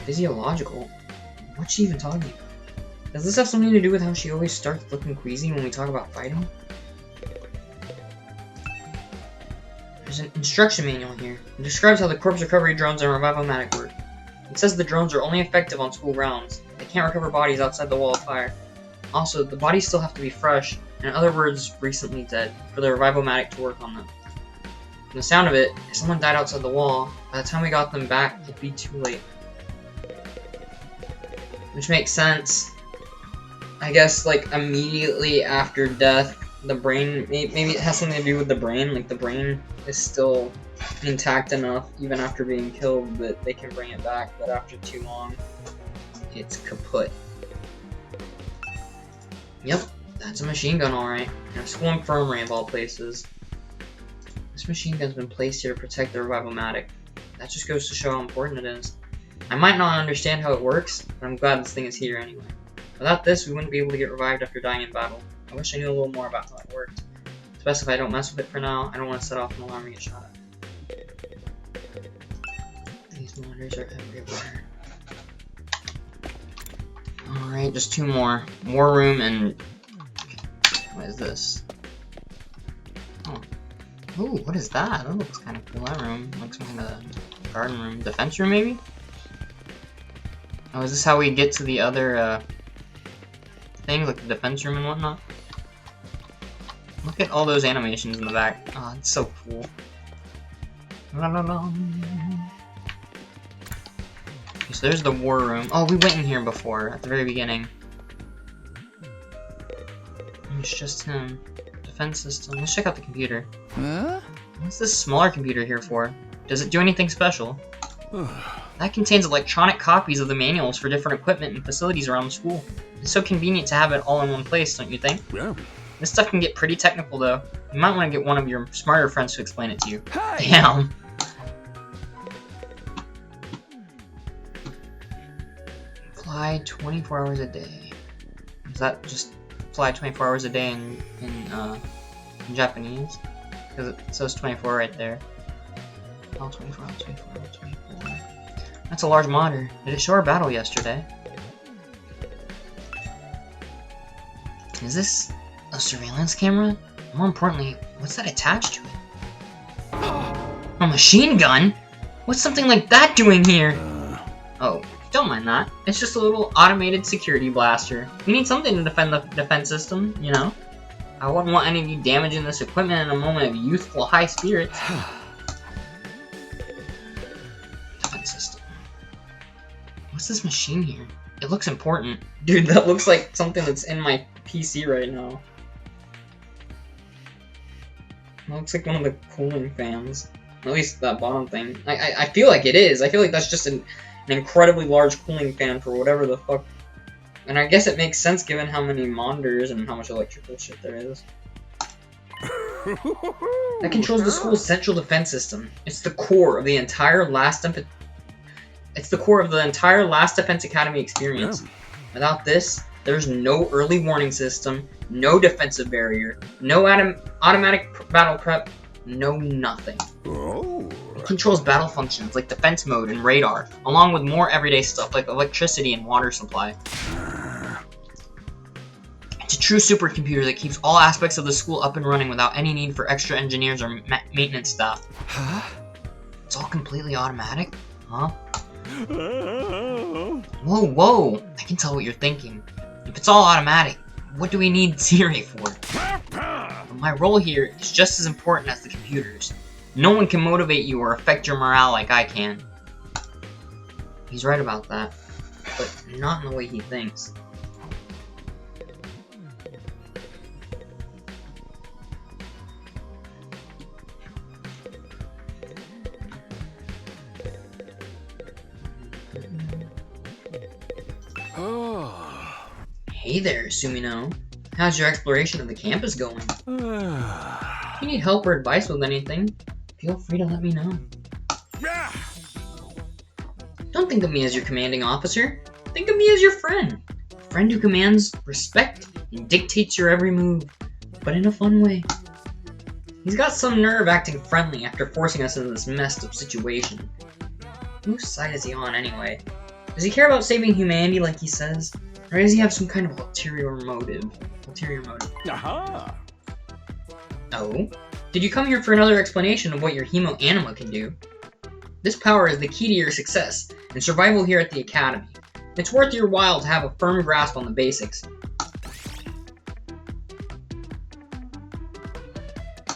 Speaker 1: Physiological? What's she even talking about? Does this have something to do with how she always starts looking queasy when we talk about fighting? There's an instruction manual here. It describes how the corpse recovery drones and Revivomatic work. It says the drones are only effective on school grounds. They can't recover bodies outside the wall of fire. Also, the bodies still have to be fresh, in other words, recently dead, for the Revivomatic to work on them. From the sound of it, if someone died outside the wall, by the time we got them back, it'd be too late. Which makes sense. I guess, like, immediately after death, the brain, maybe it has something to do with the brain, like the brain is still intact enough, even after being killed, that they can bring it back, but after too long, it's kaput. Yep, that's a machine gun alright, and a school infirmary of all places. This machine gun's been placed here to protect the Revivomatic. That just goes to show how important it is. I might not understand how it works, but I'm glad this thing is here anyway. Without this, we wouldn't be able to get revived after dying in battle. I wish I knew a little more about how it worked. It's best if I don't mess with it for now. I don't want to set off an alarm and get shot at. These monitors are everywhere. Alright, just two more. War room and... what is this? Oh. Ooh, what is that? That looks kind of cool, that room. Looks like a garden room. Defense room, maybe? Oh, is this how we get to the other, things, like the defense room and whatnot? Look at all those animations in the back. Oh, it's so cool. La la la. Okay, so there's the war room. Oh, we went in here before, at the very beginning. It's just him. Defense system. Let's check out the computer.
Speaker 3: Huh?
Speaker 1: What's this smaller computer here for? Does it do anything special? That contains electronic copies of the manuals for different equipment and facilities around the school. It's so convenient to have it all in one place, don't you think?
Speaker 2: Yeah.
Speaker 1: This stuff can get pretty technical, though. You might want to get one of your smarter friends to explain it to you.
Speaker 2: Hey!
Speaker 1: Damn. Fly 24 hours a day. Is that just fly 24 hours a day in Japanese? Because it says 24 right there. Oh, 24 hours, 24 hours, 24. That's a large monitor. Did it show our battle yesterday? Is this a surveillance camera? More importantly, what's that attached to it? A machine gun? What's something like that doing here? Oh, don't mind that. It's just a little automated security blaster. We need something to defend the defense system, you know? I wouldn't want any of you damaging this equipment in a moment of youthful high spirits. Defense system. What's this machine here? It looks important. Dude, that looks like something that's in my PC right now. It looks like one of the cooling fans. At least that bottom thing. I feel like it is. I feel like that's just an incredibly large cooling fan for whatever the fuck. And I guess it makes sense given how many monitors and how much electrical shit there is. That controls the school's central defense system. It's the core of the entire Last Defense Academy experience.
Speaker 2: Yeah.
Speaker 1: Without this, there's no early warning system, no defensive barrier, no automatic battle prep, no nothing.
Speaker 2: Oh.
Speaker 1: It controls battle functions like defense mode and radar, along with more everyday stuff like electricity and water supply. It's a true supercomputer that keeps all aspects of the school up and running without any need for extra engineers or maintenance staff.
Speaker 3: Huh?
Speaker 1: It's all completely automatic? Huh? Whoa, whoa! I can tell what you're thinking. If it's all automatic, what do we need Siri for? But my role here is just as important as the computers. No one can motivate you or affect your morale like I can. He's right about that, but not in the way he thinks.
Speaker 3: Oh.
Speaker 1: Hey there, Sumino. How's your exploration of the campus going? If you need help or advice with anything, feel free to let me know.
Speaker 2: Yeah.
Speaker 1: Don't think of me as your commanding officer. Think of me as your friend. A friend who commands respect and dictates your every move, but in a fun way. He's got some nerve acting friendly after forcing us into this messed up situation. Whose side is he on anyway? Does he care about saving humanity like he says? Or does he have some kind of ulterior motive?
Speaker 2: Aha!
Speaker 1: Oh? Did you come here for another explanation of what your Hemo Anima can do? This power is the key to your success and survival here at the Academy. It's worth your while to have a firm grasp on the basics.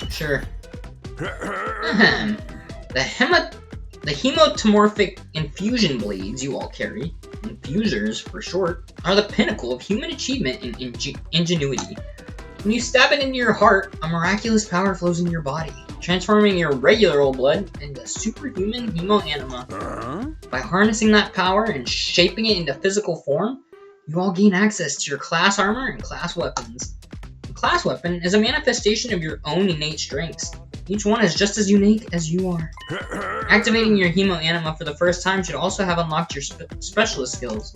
Speaker 1: Sure. Ahem. The hemotomorphic infusion blades you all carry, infusers for short, are the pinnacle of human achievement and ingenuity. When you stab it into your heart, a miraculous power flows into your body, transforming your regular old blood into superhuman Hemo Anima. By harnessing that power and shaping it into physical form, you all gain access to your class armor and class weapons. A class weapon is a manifestation of your own innate strengths. Each one is just as unique as you are. Activating your Hemo Anima for the first time should also have unlocked your specialist skills.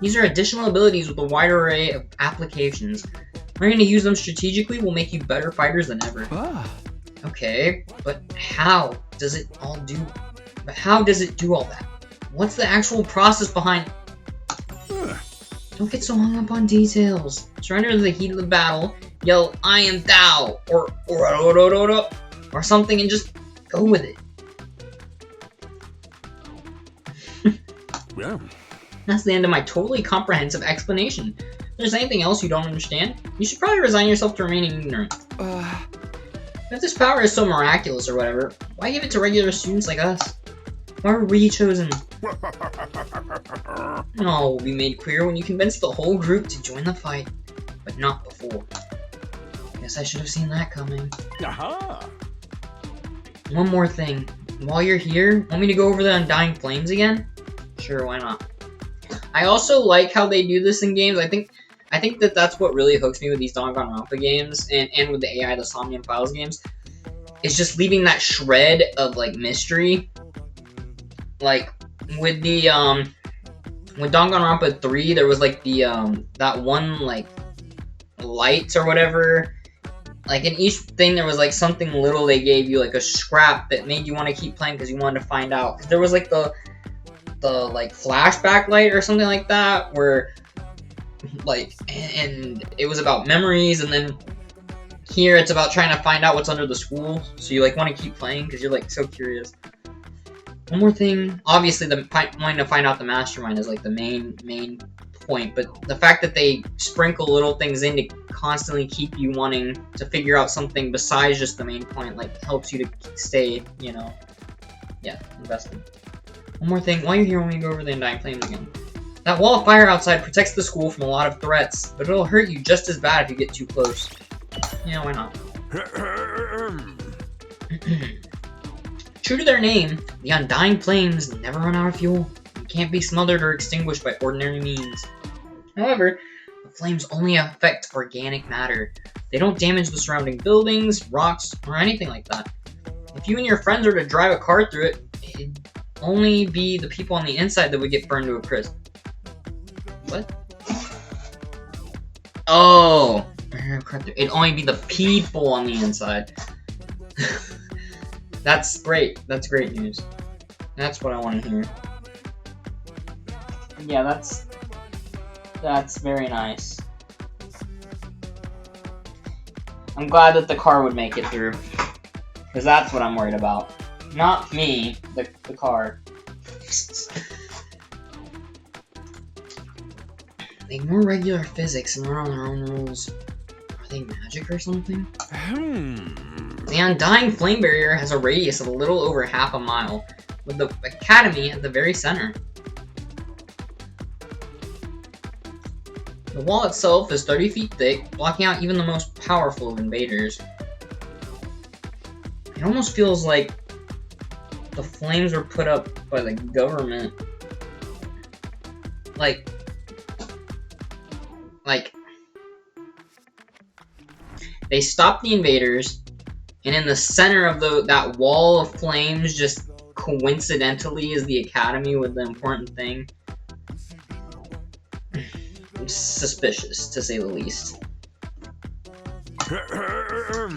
Speaker 1: These are additional abilities with a wide array of applications. Learning to use them strategically will make you better fighters than ever. Okay, but how does it do all that? What's the actual process behind... Don't get so hung up on details. Surrender to the heat of the battle, yell, "I am thou," or something, and just go with it.
Speaker 2: Yeah.
Speaker 1: That's the end of my totally comprehensive explanation. If there's anything else you don't understand, you should probably resign yourself to remaining ignorant. If this power is so miraculous or whatever, why give it to regular students like us? Why were we chosen? All will be made clear when you convince the whole group to join the fight, but not before. Guess I should have seen that coming.
Speaker 2: Aha!
Speaker 1: One more thing. While you're here, want me to go over the Undying Flames again? Sure, why not? I also like how they do this in games. I think that that's what really hooks me with these Danganronpa games and with the AI, the Somnium Files games. It's just leaving that shred of like mystery. Like with the with Danganronpa 3, there was like the that one like lights or whatever. Like in each thing there was like something little they gave you, like a scrap that made you want to keep playing because you wanted to find out. 'Cause there was like the like flashback light or something like that where like and it was about memories, and then here it's about trying to find out what's under the school, so you like want to keep playing because you're like so curious. One more thing, obviously wanting to find out the mastermind is like the main point, but the fact that they sprinkle little things in to constantly keep you wanting to figure out something besides just the main point, like helps you to stay, you know, invested. One more thing, while you're here, when we go over the Undying Flames again. That wall of fire outside protects the school from a lot of threats, but it'll hurt you just as bad if you get too close. Yeah, why not? True to their name, the Undying Flames never run out of fuel. You can't be smothered or extinguished by ordinary means. However, the flames only affect organic matter. They don't damage the surrounding buildings, rocks, or anything like that. If you and your friends were to drive a car through it, it'd only be the people on the inside that would get burned to a crisp. What? Oh! It'd only be the people on the inside. That's great. That's great news. That's what I want to hear. Yeah, that's very nice. I'm glad that the car would make it through, because that's what I'm worried about. Not me, the car. They ignore regular physics and run on their own rules. Are they magic or something? The Undying Flame Barrier has a radius of a little over half a mile, with the Academy at the very center. The wall itself is 30 feet thick, blocking out even the most powerful of invaders. It almost feels like the flames were put up by the government. Like they stopped the invaders, and in the center of that wall of flames, just coincidentally, is the Academy with the important thing. Suspicious, to say the least. Or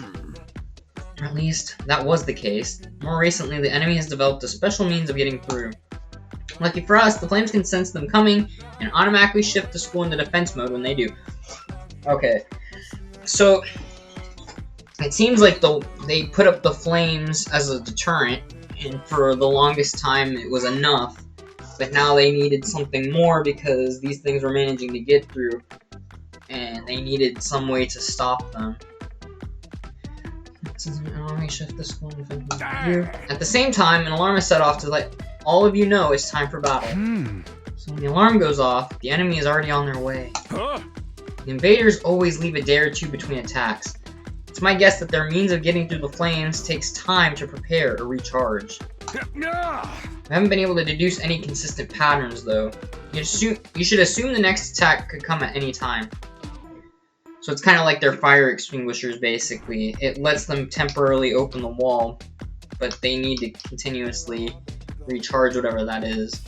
Speaker 1: at least, that was the case. More recently, the enemy has developed a special means of getting through. Lucky for us, the flames can sense them coming and automatically shift the school into defense mode when they do. Okay, so it seems like they put up the flames as a deterrent, and for the longest time it was enough. But now they needed something more because these things were managing to get through, and they needed some way to stop them. Shift the school into defense mode here. At the same time, an alarm is set off to let all of you know it's time for battle. So when the alarm goes off, the enemy is already on their way. The invaders always leave a day or two between attacks. It's my guess that their means of getting through the flames takes time to prepare or recharge. I haven't been able to deduce any consistent patterns though. You should assume the next attack could come at any time. So it's kind of like their fire extinguishers basically. It lets them temporarily open the wall, but they need to continuously recharge whatever that is.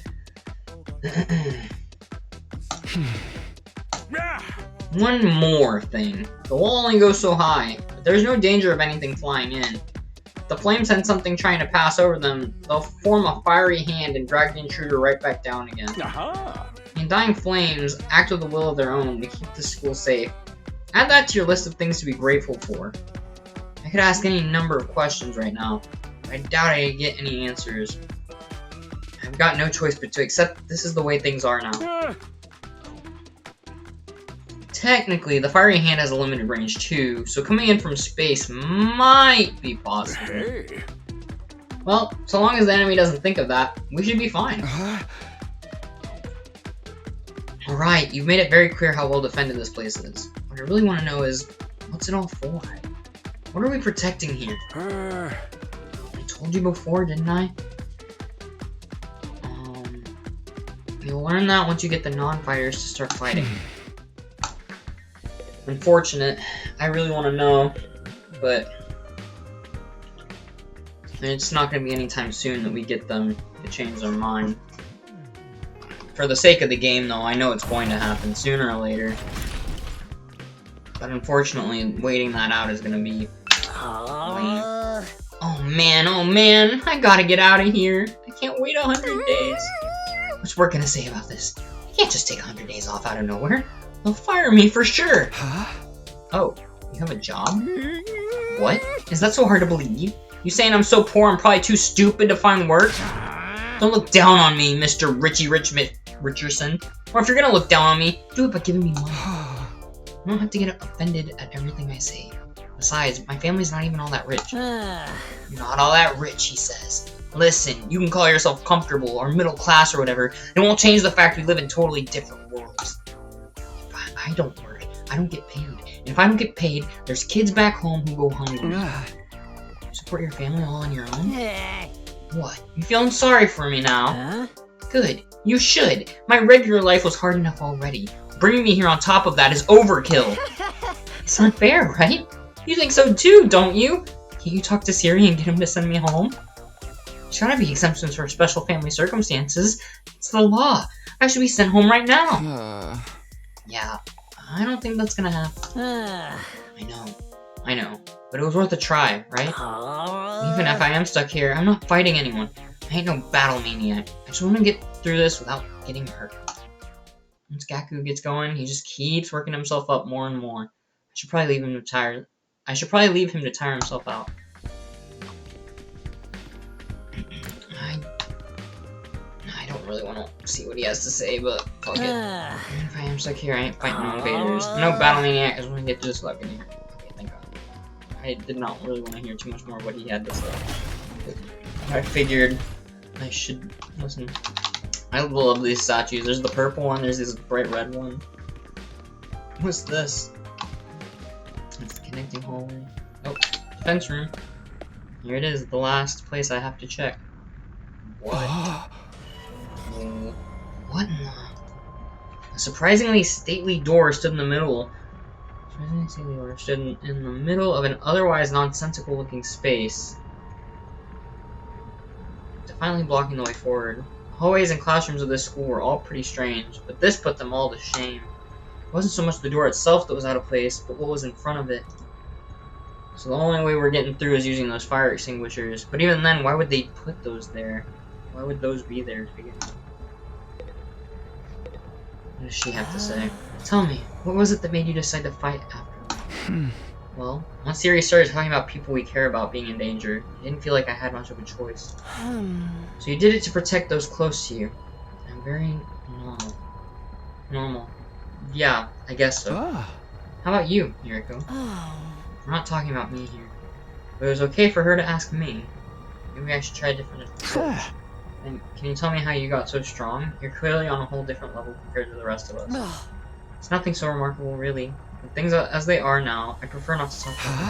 Speaker 1: One more thing. The wall only goes so high, but there's no danger of anything flying in. If the flames sense something trying to pass over them, they'll form a fiery hand and drag the intruder right back down again. The Undying Flames act with a will of their own to keep the school safe. Add that to your list of things to be grateful for. I could ask any number of questions right now, but I doubt I'd get any answers. I've got no choice but to accept this is the way things are now. Technically, the fiery hand has a limited range too, so coming in from space might be possible. Well, so long as the enemy doesn't think of that, we should be fine. Alright, you've made it very clear how well defended this place is. What I really want to know is, what's it all for? What are we protecting here? I told you before, didn't I? You'll learn that once you get the non-fighters to start fighting. Unfortunate. I really want to know, but it's not going to be anytime soon that we get them to change their mind. For the sake of the game, though, I know it's going to happen sooner or later. But unfortunately, waiting that out is going to be lame. Oh man, I gotta get out of here. I can't wait 100 days. What's work gonna say about this? I can't just take 100 days off out of nowhere. They'll fire me for sure. Oh, you have a job? What? Is that so hard to believe? You saying I'm so poor I'm probably too stupid to find work? Don't look down on me, Mr. Richardson. Or if you're gonna look down on me, do it by giving me money. You don't have to get offended at everything I say. Besides, my family's not even all that rich. Not all that rich, he says. Listen, you can call yourself comfortable or middle class or whatever. It won't change the fact we live in totally different worlds. I don't work. I don't get paid. And if I don't get paid, there's kids back home who go hungry. You support your family all on your own? What? You feeling sorry for me now? Good. You should. My regular life was hard enough already. Bringing me here on top of that is overkill. It's unfair, right? You think so too, don't you? Can't you talk to Siri and get him to send me home? There's gotta be exemptions for special family circumstances. It's the law. I should be sent home right now. Yeah, I don't think that's gonna happen. I know. But it was worth a try, right? Even if I am stuck here, I'm not fighting anyone. I ain't no battle maniac. I just want to get through this without getting hurt. Once Gaku gets going, he just keeps working himself up more and more. I should probably leave him to tire himself out. I don't really want to see what he has to say, but fuck it. Even if I am stuck here, I ain't fighting no invaders. No battle maniac. I just want to get through this without getting hurt. Okay, thank God. I did not really want to hear too much more of what he had to say. I figured I should listen. I love these statues. There's the purple one, there's this bright red one. What's this? It's the connecting hallway. Oh, defense room. Here it is, the last place I have to check. What? What in the... A surprisingly stately door stood in the middle. In the middle of an otherwise nonsensical looking space, defiantly blocking the way forward. Hallways and classrooms of this school were all pretty strange, but this put them all to shame. It wasn't so much the door itself that was out of place, but what was in front of it. So the only way we're getting through is using those fire extinguishers. But even then, why would they put those there? Why would those be there to begin with? What does she have to say? Tell me, what was it that made you decide to fight after? Well, once Siri started talking about people we care about being in danger, I didn't feel like I had much of a choice. So you did it to protect those close to you. I'm very normal. Yeah, I guess so. How about you, Yuriko? We're not talking about me here. But it was okay for her to ask me. Maybe I should try a different approach. And can you tell me how you got so strong? You're clearly on a whole different level compared to the rest of us. It's nothing so remarkable, really. With things as they are now, I prefer not to talk about them.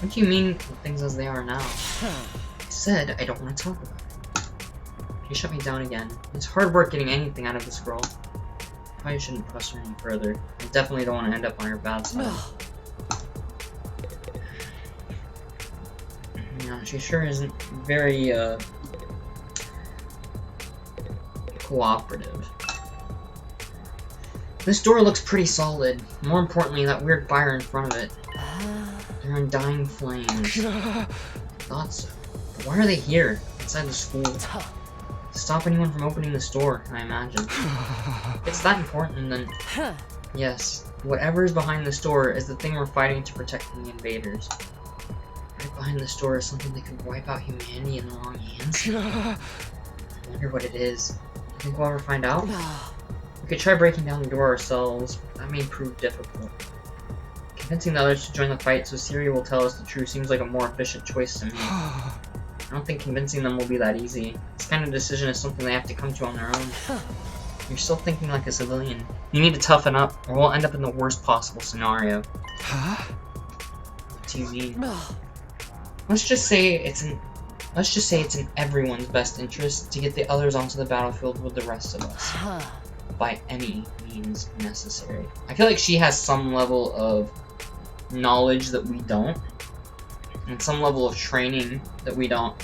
Speaker 1: What do you mean, with things as they are now? I said I don't want to talk about it. She shut me down again. It's hard work getting anything out of this girl. Probably shouldn't press her any further. I definitely don't want to end up on her bad side. Yeah, she sure isn't very, cooperative. This door looks pretty solid. More importantly, that weird fire in front of it. They're in dying flames. I thought so. But why are they here, inside the school? To stop anyone from opening this door, I imagine. If it's that important, then... Yes, whatever is behind this door is the thing we're fighting to protect from the invaders. Right behind this door is something that could wipe out humanity in the wrong hands. I wonder what it is. You think we'll ever find out? We could try breaking down the door ourselves, but that may prove difficult. Convincing the others to join the fight so Siri will tell us the truth seems like a more efficient choice to me. I don't think convincing them will be that easy. This kind of decision is something they have to come to on their own. You're still thinking like a civilian. You need to toughen up, or we'll end up in the worst possible scenario. What do you mean? Let's just say it's in everyone's best interest to get the others onto the battlefield with the rest of us. By any means necessary. I feel like she has some level of knowledge that we don't, and some level of training that we don't.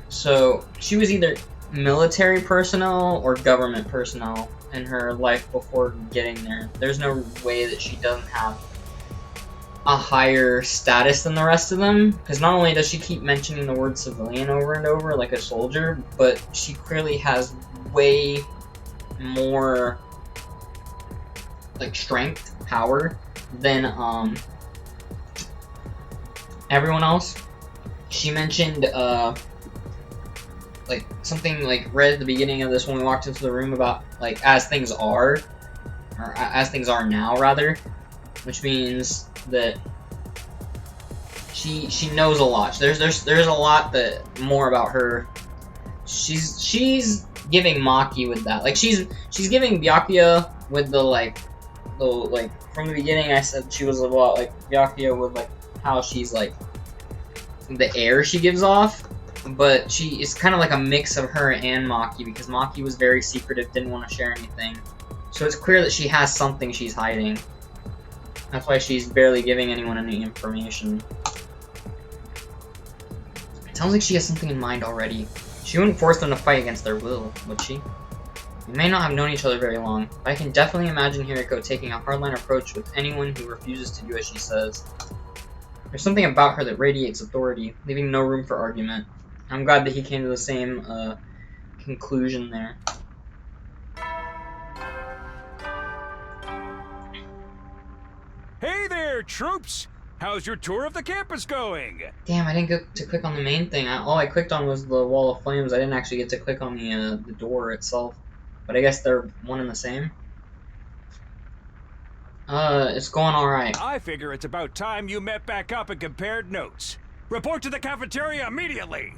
Speaker 1: So she was either military personnel or government personnel in her life before getting there. There's no way that she doesn't have a higher status than the rest of them, because not only does she keep mentioning the word civilian over and over like a soldier, but she clearly has way more like strength, power than everyone else. She mentioned like something like right at the beginning of this when we walked into the room about like as things are, or as things are now rather, which means that she knows a lot. There's a lot that more about her. She's giving Maki with that. Like she's giving Byakuya with the like from the beginning I said she was a lot like Byakuya with like how she's like the air she gives off, but she is kind of like a mix of her and Maki because Maki was very secretive, didn't want to share anything. So it's clear that she has something she's hiding. That's why she's barely giving anyone any information. It sounds like she has something in mind already. She wouldn't force them to fight against their will, would she? We may not have known each other very long, but I can definitely imagine Hiriko taking a hardline approach with anyone who refuses to do as she says. There's something about her that radiates authority, leaving no room for argument. I'm glad that he came to the same conclusion there.
Speaker 2: Hey there, troops! How's your tour of the campus going?
Speaker 1: Damn, I didn't get to click on the main thing. All I clicked on was the wall of flames. I didn't actually get to click on the door itself. But I guess they're one and the same. It's going alright.
Speaker 2: I figure it's about time you met back up and compared notes. Report to the cafeteria immediately!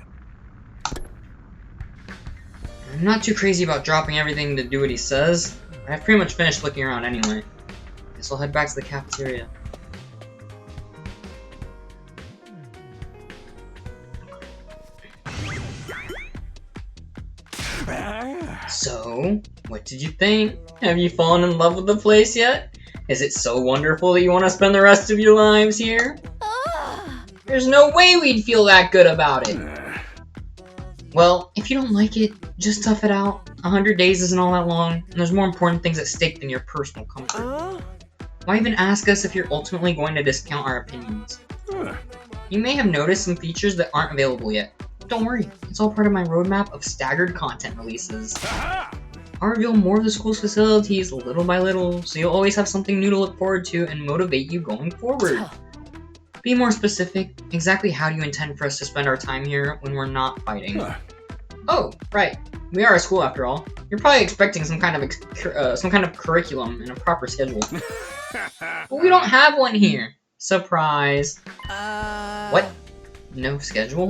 Speaker 1: I'm not too crazy about dropping everything to do what he says. But I've pretty much finished looking around anyway. Guess I'll head back to the cafeteria. So, what did you think? Have you fallen in love with the place yet? Is it so wonderful that you want to spend the rest of your lives here? There's no way we'd feel that good about it. Well, if you don't like it, just tough it out. 100 days isn't all that long, and there's more important things at stake than your personal comfort. Why even ask us if you're ultimately going to discount our opinions? You may have noticed some features that aren't available yet. Don't worry, it's all part of my roadmap of staggered content releases. I'll reveal more of the school's facilities little by little, so you'll always have something new to look forward to and motivate you going forward. Be more specific. Exactly how do you intend for us to spend our time here when we're not fighting? Oh, right. We are a school after all. You're probably expecting some kind of curriculum and a proper schedule. But we don't have one here. Surprise. What? No schedule?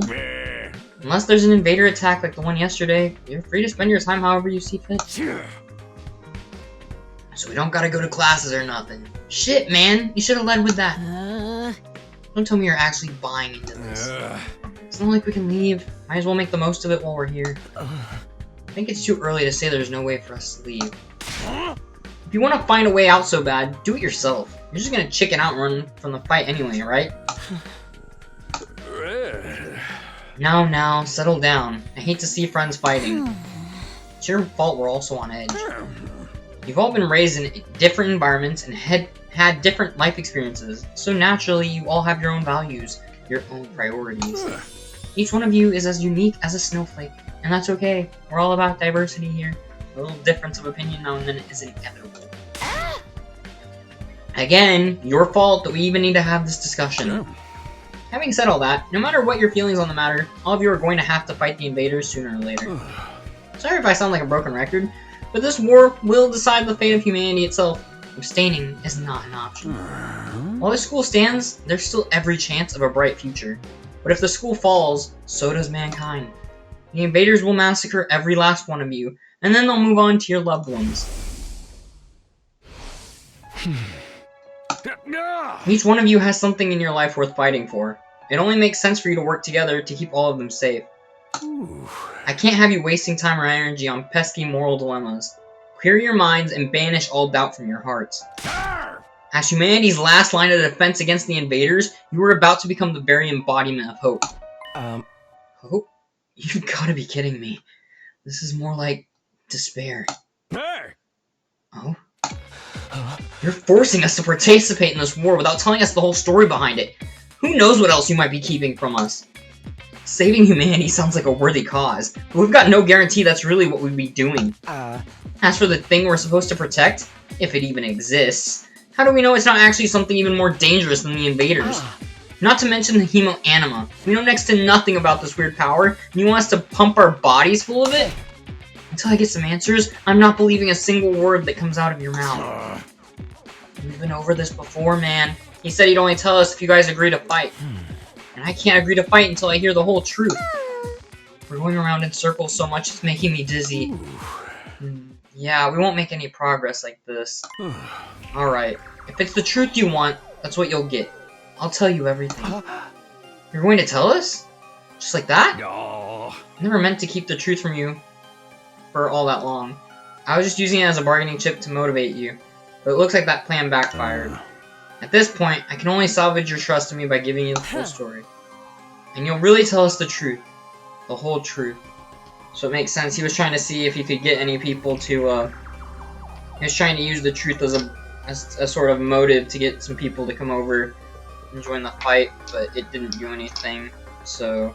Speaker 1: Unless there's an invader attack like the one yesterday, you're free to spend your time however you see fit. So we don't gotta go to classes or nothing. Shit, man. You should have led with that. Don't tell me you're actually buying into this. It's not like we can leave. Might as well make the most of it while we're here. I think it's too early to say there's no way for us to leave. If you want to find a way out so bad, do it yourself. You're just gonna chicken out and run from the fight anyway, right? Now, settle down. I hate to see friends fighting. It's your fault we're also on edge. You've all been raised in different environments and had different life experiences, so naturally you all have your own values, your own priorities. Each one of you is as unique as a snowflake, and that's okay. We're all about diversity here. A little difference of opinion now and then is inevitable. Again, your fault that we even need to have this discussion. Having said all that, no matter what your feelings on the matter, all of you are going to have to fight the invaders sooner or later. Sorry if I sound like a broken record, but this war will decide the fate of humanity itself. Abstaining is not an option. While the school stands, there's still every chance of a bright future. But if the school falls, so does mankind. The invaders will massacre every last one of you, and then they'll move on to your loved ones. Each one of you has something in your life worth fighting for. It only makes sense for you to work together to keep all of them safe. I can't have you wasting time or energy on pesky moral dilemmas. Clear your minds and banish all doubt from your hearts. As humanity's last line of defense against the invaders, you are about to become the very embodiment of hope. Hope? You've gotta be kidding me. This is more like despair. Oh? You're forcing us to participate in this war without telling us the whole story behind it. Who knows what else you might be keeping from us? Saving humanity sounds like a worthy cause, but we've got no guarantee that's really what we'd be doing. As for the thing we're supposed to protect, if it even exists, how do we know it's not actually something even more dangerous than the invaders? Not to mention the Hemoanima. We know next to nothing about this weird power, and you want us to pump our bodies full of it? Until I get some answers, I'm not believing a single word that comes out of your mouth. We've been over this before, man. He said he'd only tell us if you guys agree to fight. And I can't agree to fight until I hear the whole truth. We're going around in circles so much it's making me dizzy. Yeah, we won't make any progress like this. Alright, if it's the truth you want, that's what you'll get. I'll tell you everything. You're going to tell us? Just like that? I never meant to keep the truth from you for all that long. I was just using it as a bargaining chip to motivate you. But it looks like that plan backfired. At this point, I can only salvage your trust in me by giving you the full story. And you'll really tell us the truth. The whole truth. So it makes sense. He was trying to see if he could get any people to, he was trying to use the truth as a sort of motive to get some people to come over and join the fight, but it didn't do anything. So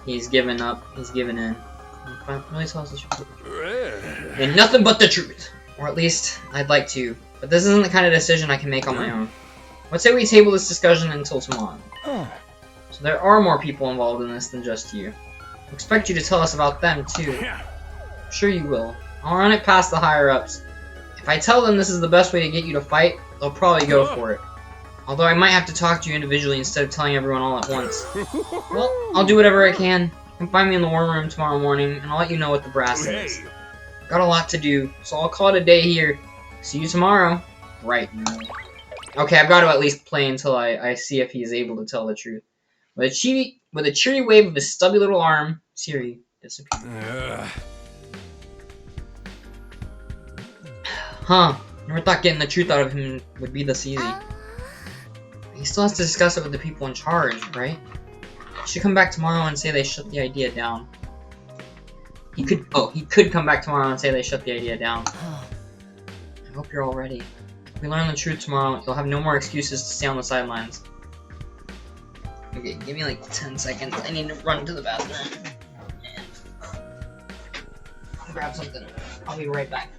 Speaker 1: he's given up. He's given in. Really tell us the truth. And nothing but the truth. Or at least, I'd like to. But this isn't the kind of decision I can make on my own. Let's say we table this discussion until tomorrow. So there are more people involved in this than just you. I expect you to tell us about them, too. I'm sure you will. I'll run it past the higher-ups. If I tell them this is the best way to get you to fight, they'll probably go for it. Although I might have to talk to you individually instead of telling everyone all at once. Well, I'll do whatever I can. You can find me in the war room tomorrow morning, and I'll let you know what the brass is. Got a lot to do, so I'll call it a day here. See you tomorrow. Right now. Okay, I've got to at least play until I see if he's able to tell the truth. With a cheery wave of his stubby little arm, Siri disappeared. Huh. Never thought getting the truth out of him would be this easy. He still has to discuss it with the people in charge, right? He should come back tomorrow and say they shut the idea down. He could come back tomorrow and say they shut the idea down. I hope you're all ready. If we learn the truth tomorrow, you'll have no more excuses to stay on the sidelines. Okay, give me like 10 seconds. I need to run to the bathroom and grab something. I'll be right back.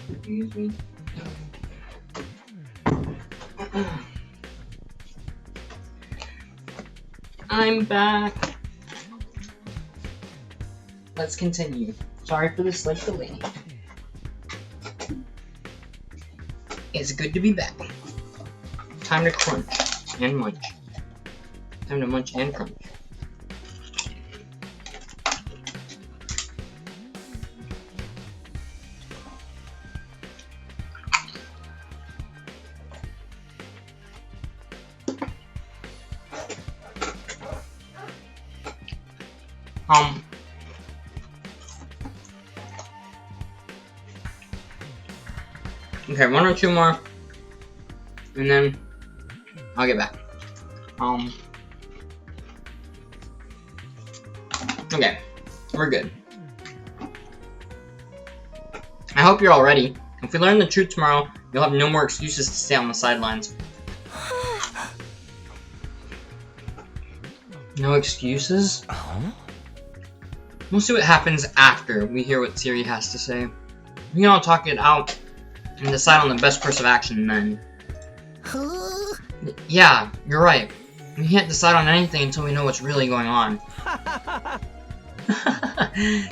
Speaker 1: Excuse me. I'm back. Let's continue. Sorry for the slight delay. It's good to be back. Time to crunch and munch. Time to munch and crunch. Okay, one or two more, and then I'll get back. Okay, we're good. I hope you're all ready. If we learn the truth tomorrow, you'll have no more excuses to stay on the sidelines. No excuses? We'll see what happens after we hear what Siri has to say. We can all talk it out and decide on the best course of action then. Yeah, you're right. We can't decide on anything until we know what's really going on.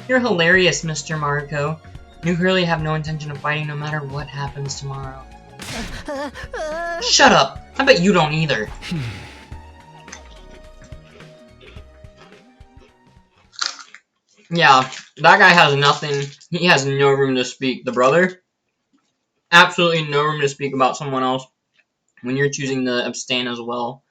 Speaker 1: You're hilarious, Mr. Mariko. You really have no intention of fighting no matter what happens tomorrow. Shut up! I bet you don't either. Yeah, that guy has nothing. He has no room to speak. The brother? Absolutely no room to speak about someone else when you're choosing to abstain as well.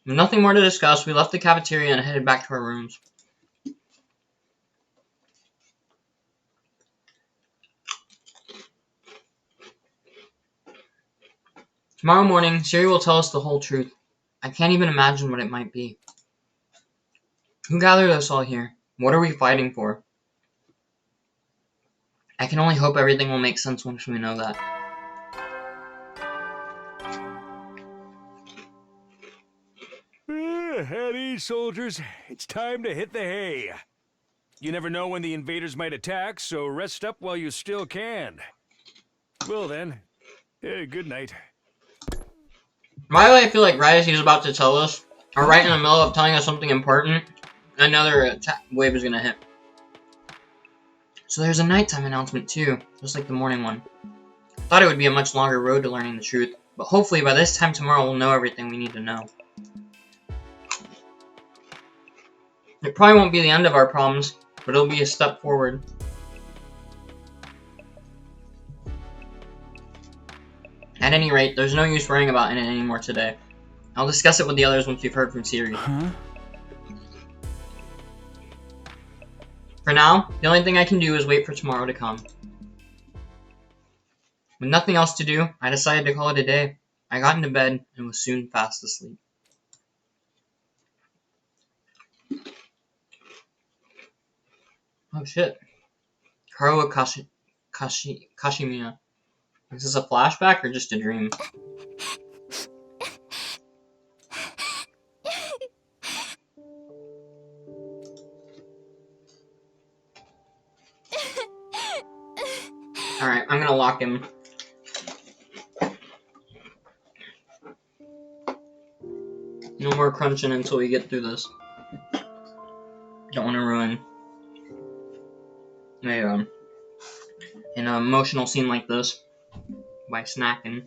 Speaker 1: Nothing more to discuss. We left the cafeteria and headed back to our rooms. Tomorrow morning, Siri will tell us the whole truth. I can't even imagine what it might be. Who gathered us all here? What are we fighting for? I can only hope everything will make sense once we know that.
Speaker 2: At ease, soldiers. It's time to hit the hay. You never know when the invaders might attack, so rest up while you still can. Well then, good night.
Speaker 1: Why do I feel like right as he's about to tell us, or right in the middle of telling us something important, another attack wave is gonna hit? So there's a nighttime announcement too, just like the morning one. Thought it would be a much longer road to learning the truth, but hopefully by this time tomorrow we'll know everything we need to know. It probably won't be the end of our problems, but it'll be a step forward. At any rate, there's no use worrying about it anymore today. I'll discuss it with the others once we've heard from Siri. For now, the only thing I can do is wait for tomorrow to come. With nothing else to do, I decided to call it a day. I got into bed and was soon fast asleep. Oh shit. Karuo Kashimiya. Is this a flashback or just a dream? Alright, I'm gonna lock him. No more crunching until we get through this. Don't want to ruin an emotional scene like this by snacking.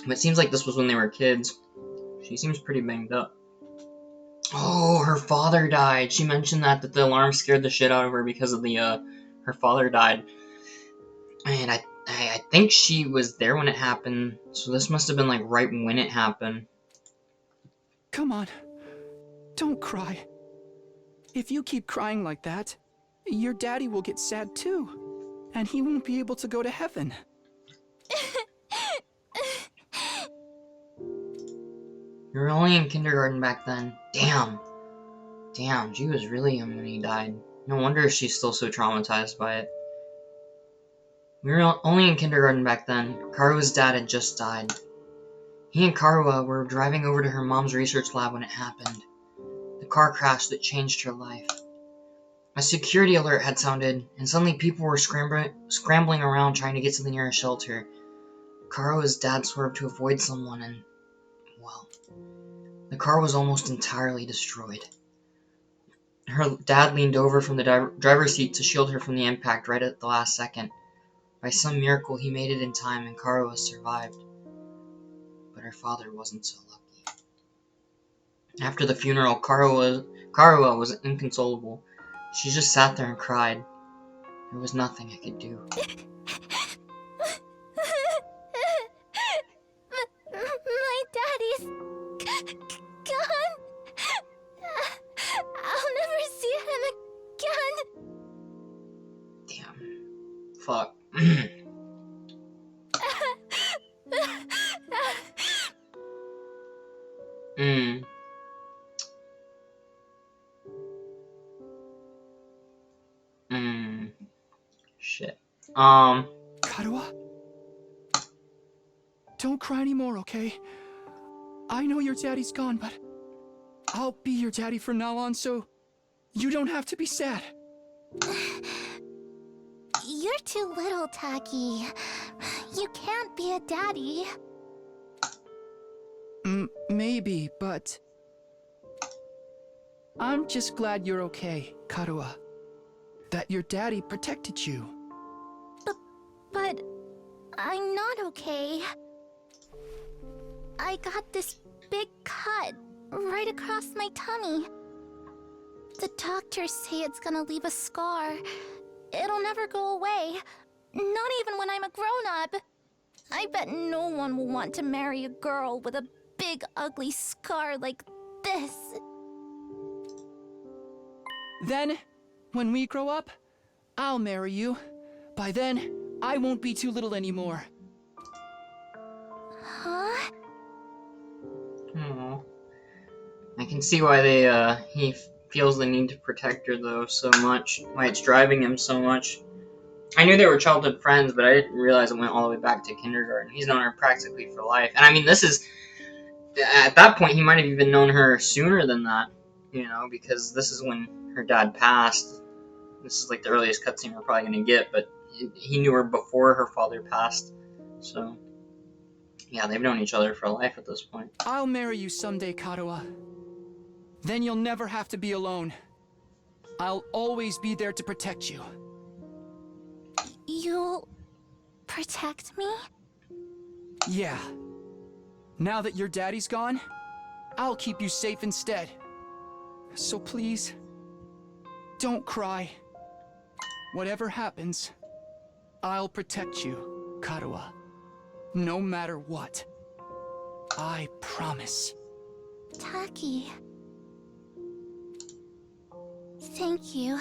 Speaker 1: But it seems like this was when they were kids. She seems pretty banged up. Oh, her father died. She mentioned that the alarm scared the shit out of her because of the her father died. And I think she was there when it happened. So this must have been like right when it happened.
Speaker 3: Come on. Don't cry. If you keep crying like that, your daddy will get sad too. And he won't be able to go to heaven.
Speaker 1: You were only in kindergarten back then. Damn. Damn, she was really young when he died. No wonder she's still so traumatized by it. We were only in kindergarten back then. Karua's dad had just died. He and Karua were driving over to her mom's research lab when it happened. car crash that changed her life. A security alert had sounded, and suddenly people were scrambling around trying to get to the nearest shelter. Karua's dad swerved to avoid someone and, well, the car was almost entirely destroyed. Her dad leaned over from the driver's seat to shield her from the impact right at the last second. By some miracle, he made it in time and Karua survived. But her father wasn't so lucky. After the funeral, Karua was inconsolable. She just sat there and cried. There was nothing I could do.
Speaker 4: My daddy's gone. I'll never see him again.
Speaker 1: Damn. Fuck. Shit.
Speaker 3: Karua? Don't cry anymore, okay? I know your daddy's gone, but I'll be your daddy from now on, so you don't have to be sad.
Speaker 4: You're too little, Taki. You can't be a daddy.
Speaker 3: Maybe, but I'm just glad you're okay, Karua. That your daddy protected you.
Speaker 4: But I'm not okay. I got this big cut right across my tummy. The doctors say it's gonna leave a scar. It'll never go away. Not even when I'm a grown-up. I bet no one will want to marry a girl with a big ugly scar like this.
Speaker 3: Then, when we grow up, I'll marry you. By then, I won't be too little anymore.
Speaker 4: Huh?
Speaker 1: Aww. I can see why he feels the need to protect her though so much. Why it's driving him so much. I knew they were childhood friends, but I didn't realize it went all the way back to kindergarten. He's known her practically for life. And I mean, this is... At that point, he might have even known her sooner than that. You know, because this is when her dad passed. This is like the earliest cutscene we're probably going to get, but he knew her before her father passed. So, yeah, they've known each other for life at this point.
Speaker 3: I'll marry you someday, Karua. Then you'll never have to be alone. I'll always be there to protect you.
Speaker 4: You'll protect me?
Speaker 3: Yeah. Now that your daddy's gone, I'll keep you safe instead. So please, don't cry. Whatever happens, I'll protect you, Karua. No matter what. I promise.
Speaker 4: Taki. Thank you.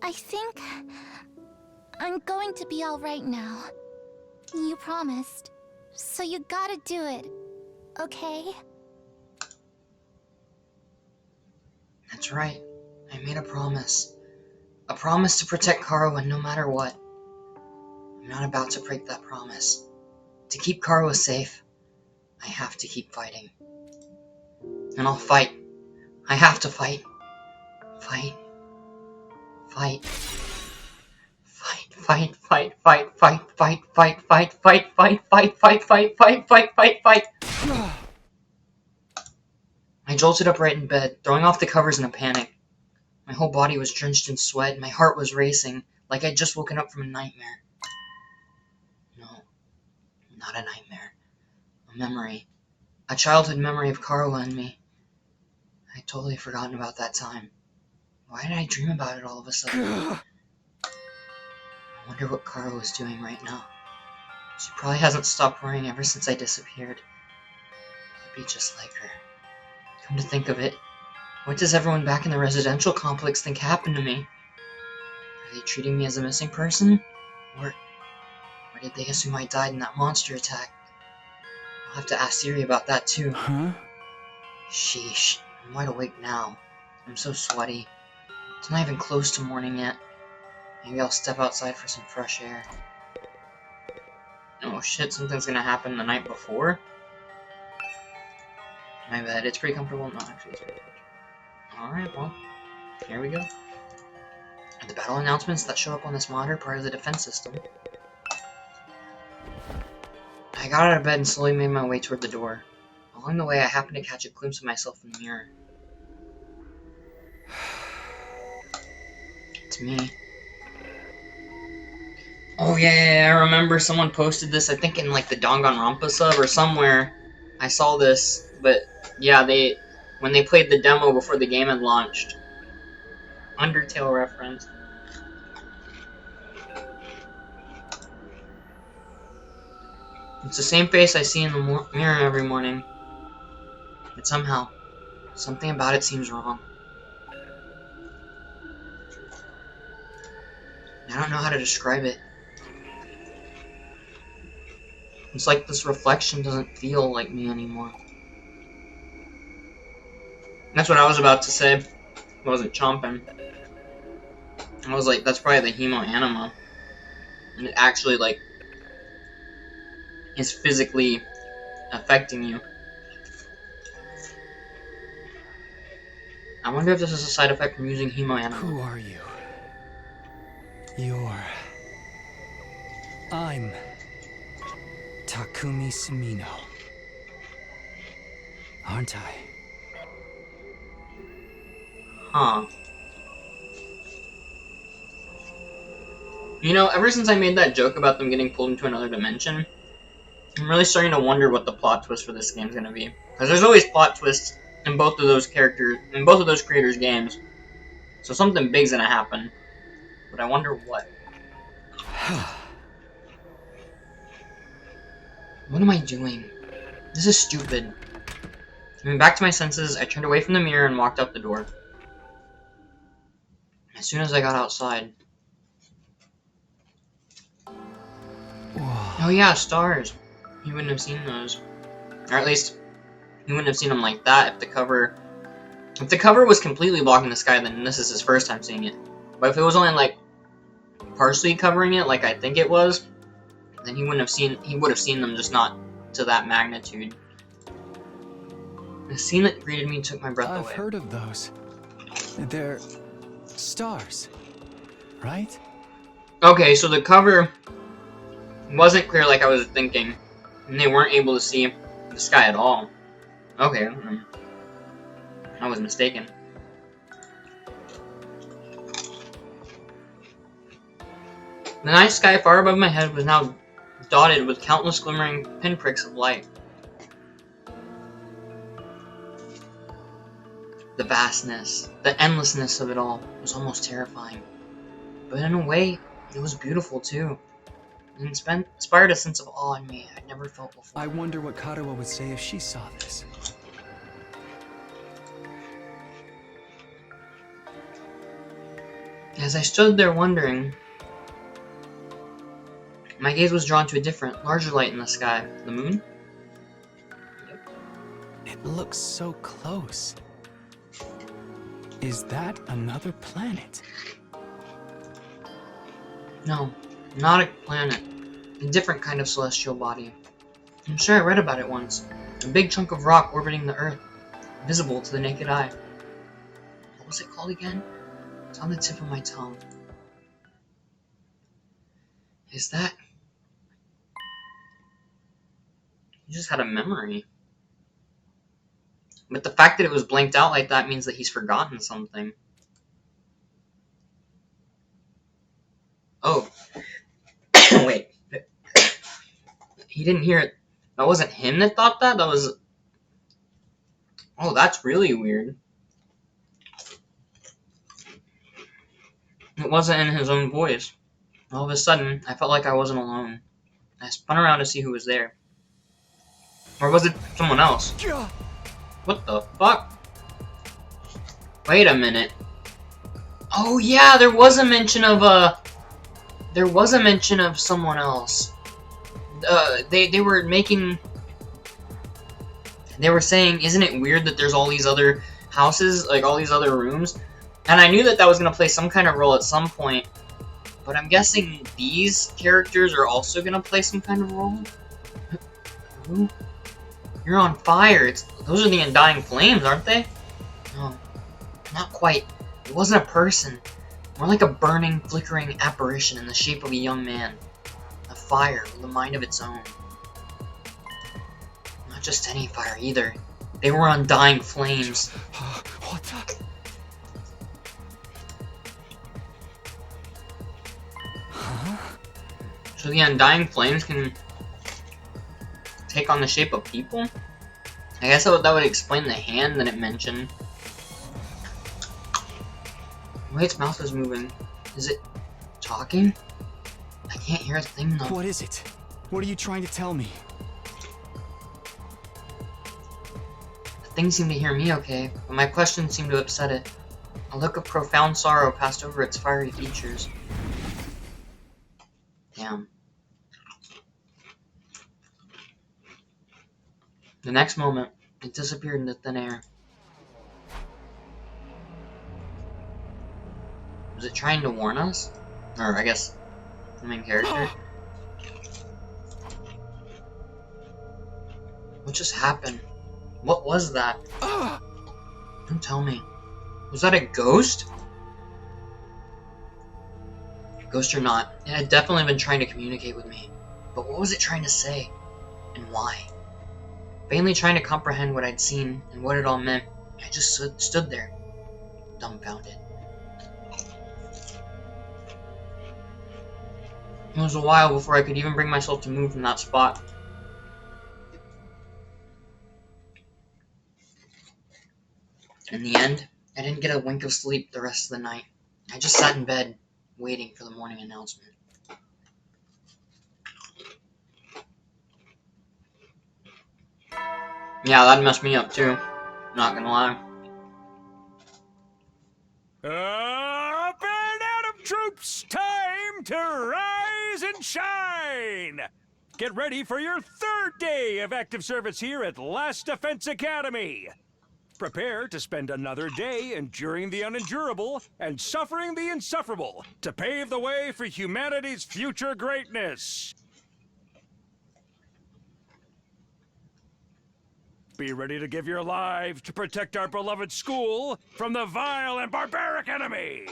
Speaker 4: I think I'm going to be all right now. You promised. So you gotta do it, okay?
Speaker 1: That's right. I made a promise. A promise to protect Karua no matter what. I'm not about to break that promise. To keep Karua safe, I have to keep fighting. And I'll fight. I have to fight. Fight. Fight. Fight, fight, fight, fight, fight, fight, fight, fight, fight, fight, fight, fight, fight, fight, fight, fight. I jolted upright in bed, throwing off the covers in a panic. My whole body was drenched in sweat, and my heart was racing, like I'd just woken up from a nightmare. No, not a nightmare. A memory. A childhood memory of Karua and me. I'd totally forgotten about that time. Why did I dream about it all of a sudden? I wonder what Karua is doing right now. She probably hasn't stopped worrying ever since I disappeared. I'd be just like her. Come to think of it, what does everyone back in the residential complex think happened to me? Are they treating me as a missing person? Or did they assume I died in that monster attack? I'll have to ask Siri about that too.
Speaker 3: Huh?
Speaker 1: Sheesh, I'm wide awake now. I'm so sweaty. It's not even close to morning yet. Maybe I'll step outside for some fresh air. Oh shit, something's gonna happen the night before? My bed, it's pretty comfortable. No, actually, it's pretty comfortable. Alright, well, here we go. The battle announcements that show up on this monitor, part of the defense system. I got out of bed and slowly made my way toward the door. Along the way, I happened to catch a glimpse of myself in the mirror. It's me. Oh yeah, I remember someone posted this, I think in like the Danganronpa sub or somewhere. I saw this, but yeah, when they played the demo before the game had launched. Undertale reference. It's the same face I see in the mirror every morning. But somehow, something about it seems wrong. I don't know how to describe it. It's like this reflection doesn't feel like me anymore. That's what I was about to say. I wasn't chomping. I was like, that's probably the hemo anima. And it actually, like, is physically affecting you. I wonder if this is a side effect from using hemo anima.
Speaker 3: Who are you? I'm Takumi Sumino. Aren't I?
Speaker 1: Huh. You know, ever since I made that joke about them getting pulled into another dimension, I'm really starting to wonder what the plot twist for this game's gonna be. Because there's always plot twists in both of those creators' games. So something big's gonna happen. But I wonder what. What am I doing? This is stupid. Coming back to my senses, I turned away from the mirror and walked out the door. As soon as I got outside...
Speaker 3: Whoa.
Speaker 1: Oh yeah, stars. You wouldn't have seen those. Or at least, you wouldn't have seen them like that if the cover... If the cover was completely blocking the sky, then this is his first time seeing it. But if it was only like partially covering it, like I think it was, then he would have seen them, just not to that magnitude. The scene that greeted me took my breath away.
Speaker 3: I've heard of those. They're stars, right?
Speaker 1: Okay, so the cover wasn't clear like I was thinking, and they weren't able to see the sky at all. Okay, I was mistaken. The night sky far above my head was now dotted with countless glimmering pinpricks of light. The vastness, the endlessness of it all was almost terrifying. But in a way, it was beautiful too. It inspired a sense of awe in me I'd never felt before.
Speaker 3: I wonder what Katawa would say if she saw this.
Speaker 1: As I stood there wondering, my gaze was drawn to a different, larger light in the sky. The moon?
Speaker 3: It looks so close. Is that another planet?
Speaker 1: No, not a planet. A different kind of celestial body. I'm sure I read about it once. A big chunk of rock orbiting the Earth, visible to the naked eye. What was it called again? It's on the tip of my tongue. Is that... He just had a memory. But the fact that it was blanked out like that means that he's forgotten something. Oh. Wait. He didn't hear it. That wasn't him that thought that? That was... Oh, that's really weird. It wasn't in his own voice. All of a sudden, I felt like I wasn't alone. I spun around to see who was there. Or was it someone else? What the fuck? Wait a minute. Oh yeah, there was a mention of someone else. They were making... They were saying, isn't it weird that there's all these other houses, like all these other rooms? And I knew that that was going to play some kind of role at some point. But I'm guessing these characters are also going to play some kind of role? Ooh. You're on fire. Those are the Undying Flames, aren't they? Oh. Not quite. It wasn't a person. More like a burning, flickering apparition in the shape of a young man. A fire with a mind of its own. Not just any fire either. They were undying flames.
Speaker 3: What the?
Speaker 1: So the undying flames can take on the shape of people? I guess that would explain the hand that it mentioned. The way its mouth is moving. Is it talking? I can't hear a thing though.
Speaker 3: What is it? What are you trying to tell me?
Speaker 1: The thing seemed to hear me okay, but my questions seemed to upset it. A look of profound sorrow passed over its fiery features. Damn. The next moment, it disappeared into thin air. Was it trying to warn us? Or, I guess, the main character? What just happened? What was that? Don't tell me. Was that a ghost? Ghost or not, it had definitely been trying to communicate with me. But what was it trying to say? And why? Vainly trying to comprehend what I'd seen and what it all meant, I just stood there, dumbfounded. It was a while before I could even bring myself to move from that spot. In the end, I didn't get a wink of sleep the rest of the night. I just sat in bed, waiting for the morning announcement. Yeah, that messed me up too. Not gonna lie.
Speaker 2: Up and Adam troops, time to rise and shine! Get ready for your third day of active service here at Last Defense Academy. Prepare to spend another day enduring the unendurable and suffering the insufferable to pave the way for humanity's future greatness. Be ready to give your lives to protect our beloved school from the vile and barbaric enemy.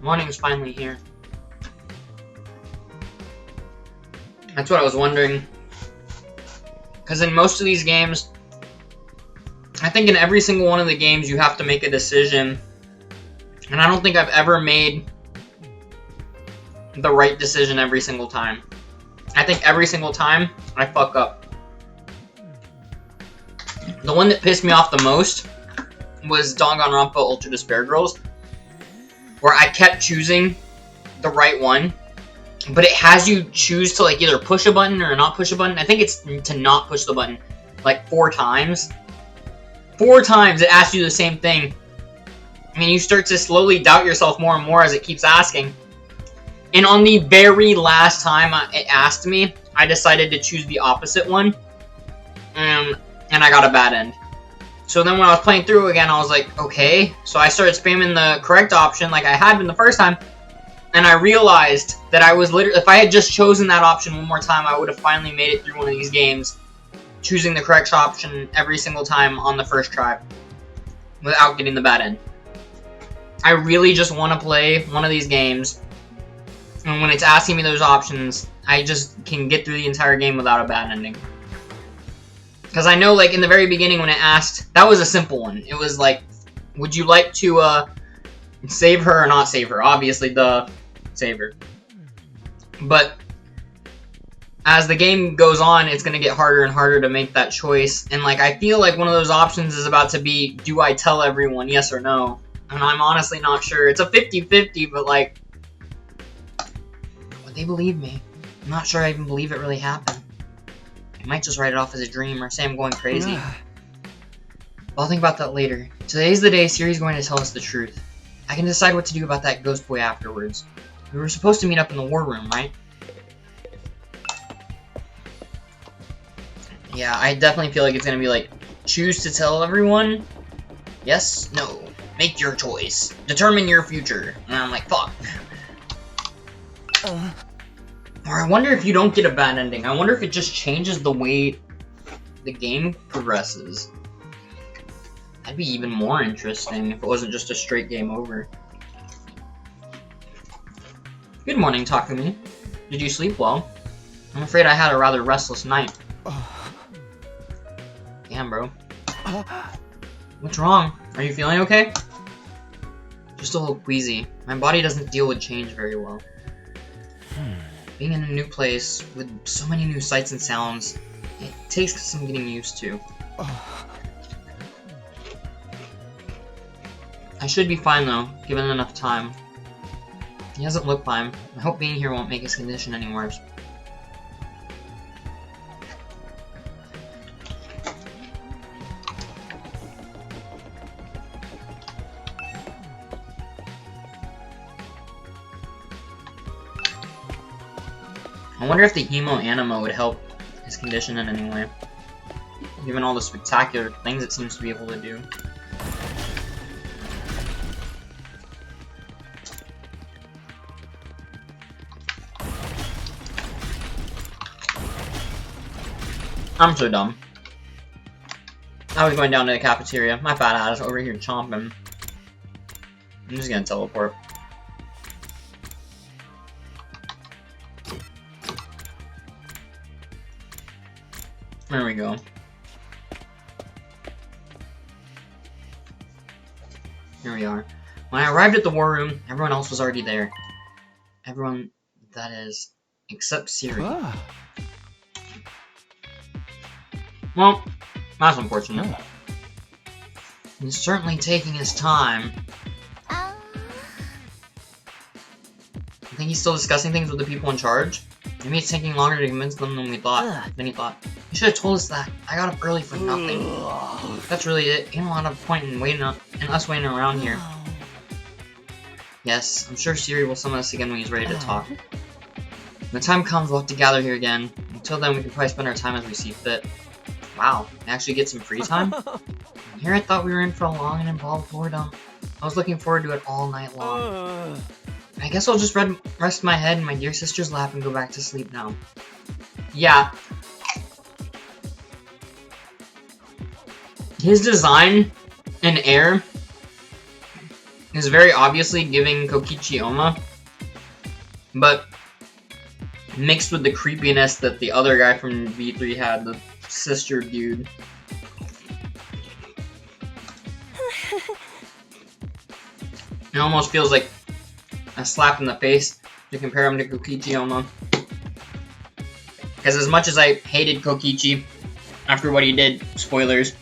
Speaker 1: Morning's finally here. That's what I was wondering. Because in most of these games, I think in every single one of the games you have to make a decision. And I don't think I've ever made the right decision every single time. I think every single time, I fuck up. The one that pissed me off the most was Danganronpa Ultra Despair Girls, where I kept choosing the right one, but it has you choose to like either push a button or not push a button. I think it's to not push the button like 4 times. 4 times it asks you the same thing. And you start to slowly doubt yourself more and more as it keeps asking. And on the very last time it asked me, I decided to choose the opposite one. And I got a bad end. So then when I was playing through again, I was like, okay. So I started spamming the correct option like I had been the first time. And I realized that I was literally, if I had just chosen that option one more time, I would have finally made it through one of these games, choosing the correct option every single time on the first try, without getting the bad end. I really just want to play one of these games, and when it's asking me those options, I just can get through the entire game without a bad ending. Because I know, like, in the very beginning when it asked, that was a simple one. It was like, would you like to, save her or not save her? Obviously, save her. But as the game goes on, it's going to get harder and harder to make that choice. And, like, I feel like one of those options is about to be, do I tell everyone yes or no? And I'm honestly not sure. It's a 50-50, but, like, would they believe me? I'm not sure I even believe it really happened. I might just write it off as a dream or say I'm going crazy. But I'll think about that later. Today's the day Siri's going to tell us the truth. I can decide what to do about that ghost boy afterwards. We were supposed to meet up in the war room, right? Yeah, I definitely feel like it's going to be like, choose to tell everyone? Yes? No. Make your choice. Determine your future. And I'm like, fuck. Or I wonder if you don't get a bad ending. I wonder if it just changes the way the game progresses. That'd be even more interesting if it wasn't just a straight game over. Good morning, Takumi. Did you sleep well? I'm afraid I had a rather restless night. Damn, bro. What's wrong? Are you feeling okay? Just a little queasy. My body doesn't deal with change very well. Being in a new place with so many new sights and sounds, it takes some getting used to. I should be fine though, given enough time. He doesn't look fine. I hope being here won't make his condition any worse. I wonder if the Hemo Anima would help his condition in any way, given all the spectacular things it seems to be able to do. I'm so dumb. I was going down to the cafeteria. My fat ass over here chomping. I'm just gonna teleport. There we go. Here we are. When I arrived at the war room, everyone else was already there. Everyone, that is, except Siri. Well, that's unfortunate. He's certainly taking his time. I think he's still discussing things with the people in charge. Maybe it's taking longer to convince them than he thought. You should have told us that. I got up early for nothing. That's really it. Ain't a lot of point in us waiting around here. Yes, I'm sure Siri will summon us again when he's ready to talk. When the time comes, we'll have to gather here again. Until then, we can probably spend our time as we see fit. Wow, I actually get some free time? Here I thought we were in for a long and involved boredom. I was looking forward to it all night long. I guess I'll just rest my head in my dear sister's lap and go back to sleep now. Yeah. His design and air is very obviously giving Kokichi Oma, but mixed with the creepiness that the other guy from V3 had, the sister dude. It almost feels like a slap in the face to compare him to Kokichi Oma. Because as much as I hated Kokichi after what he did, spoilers,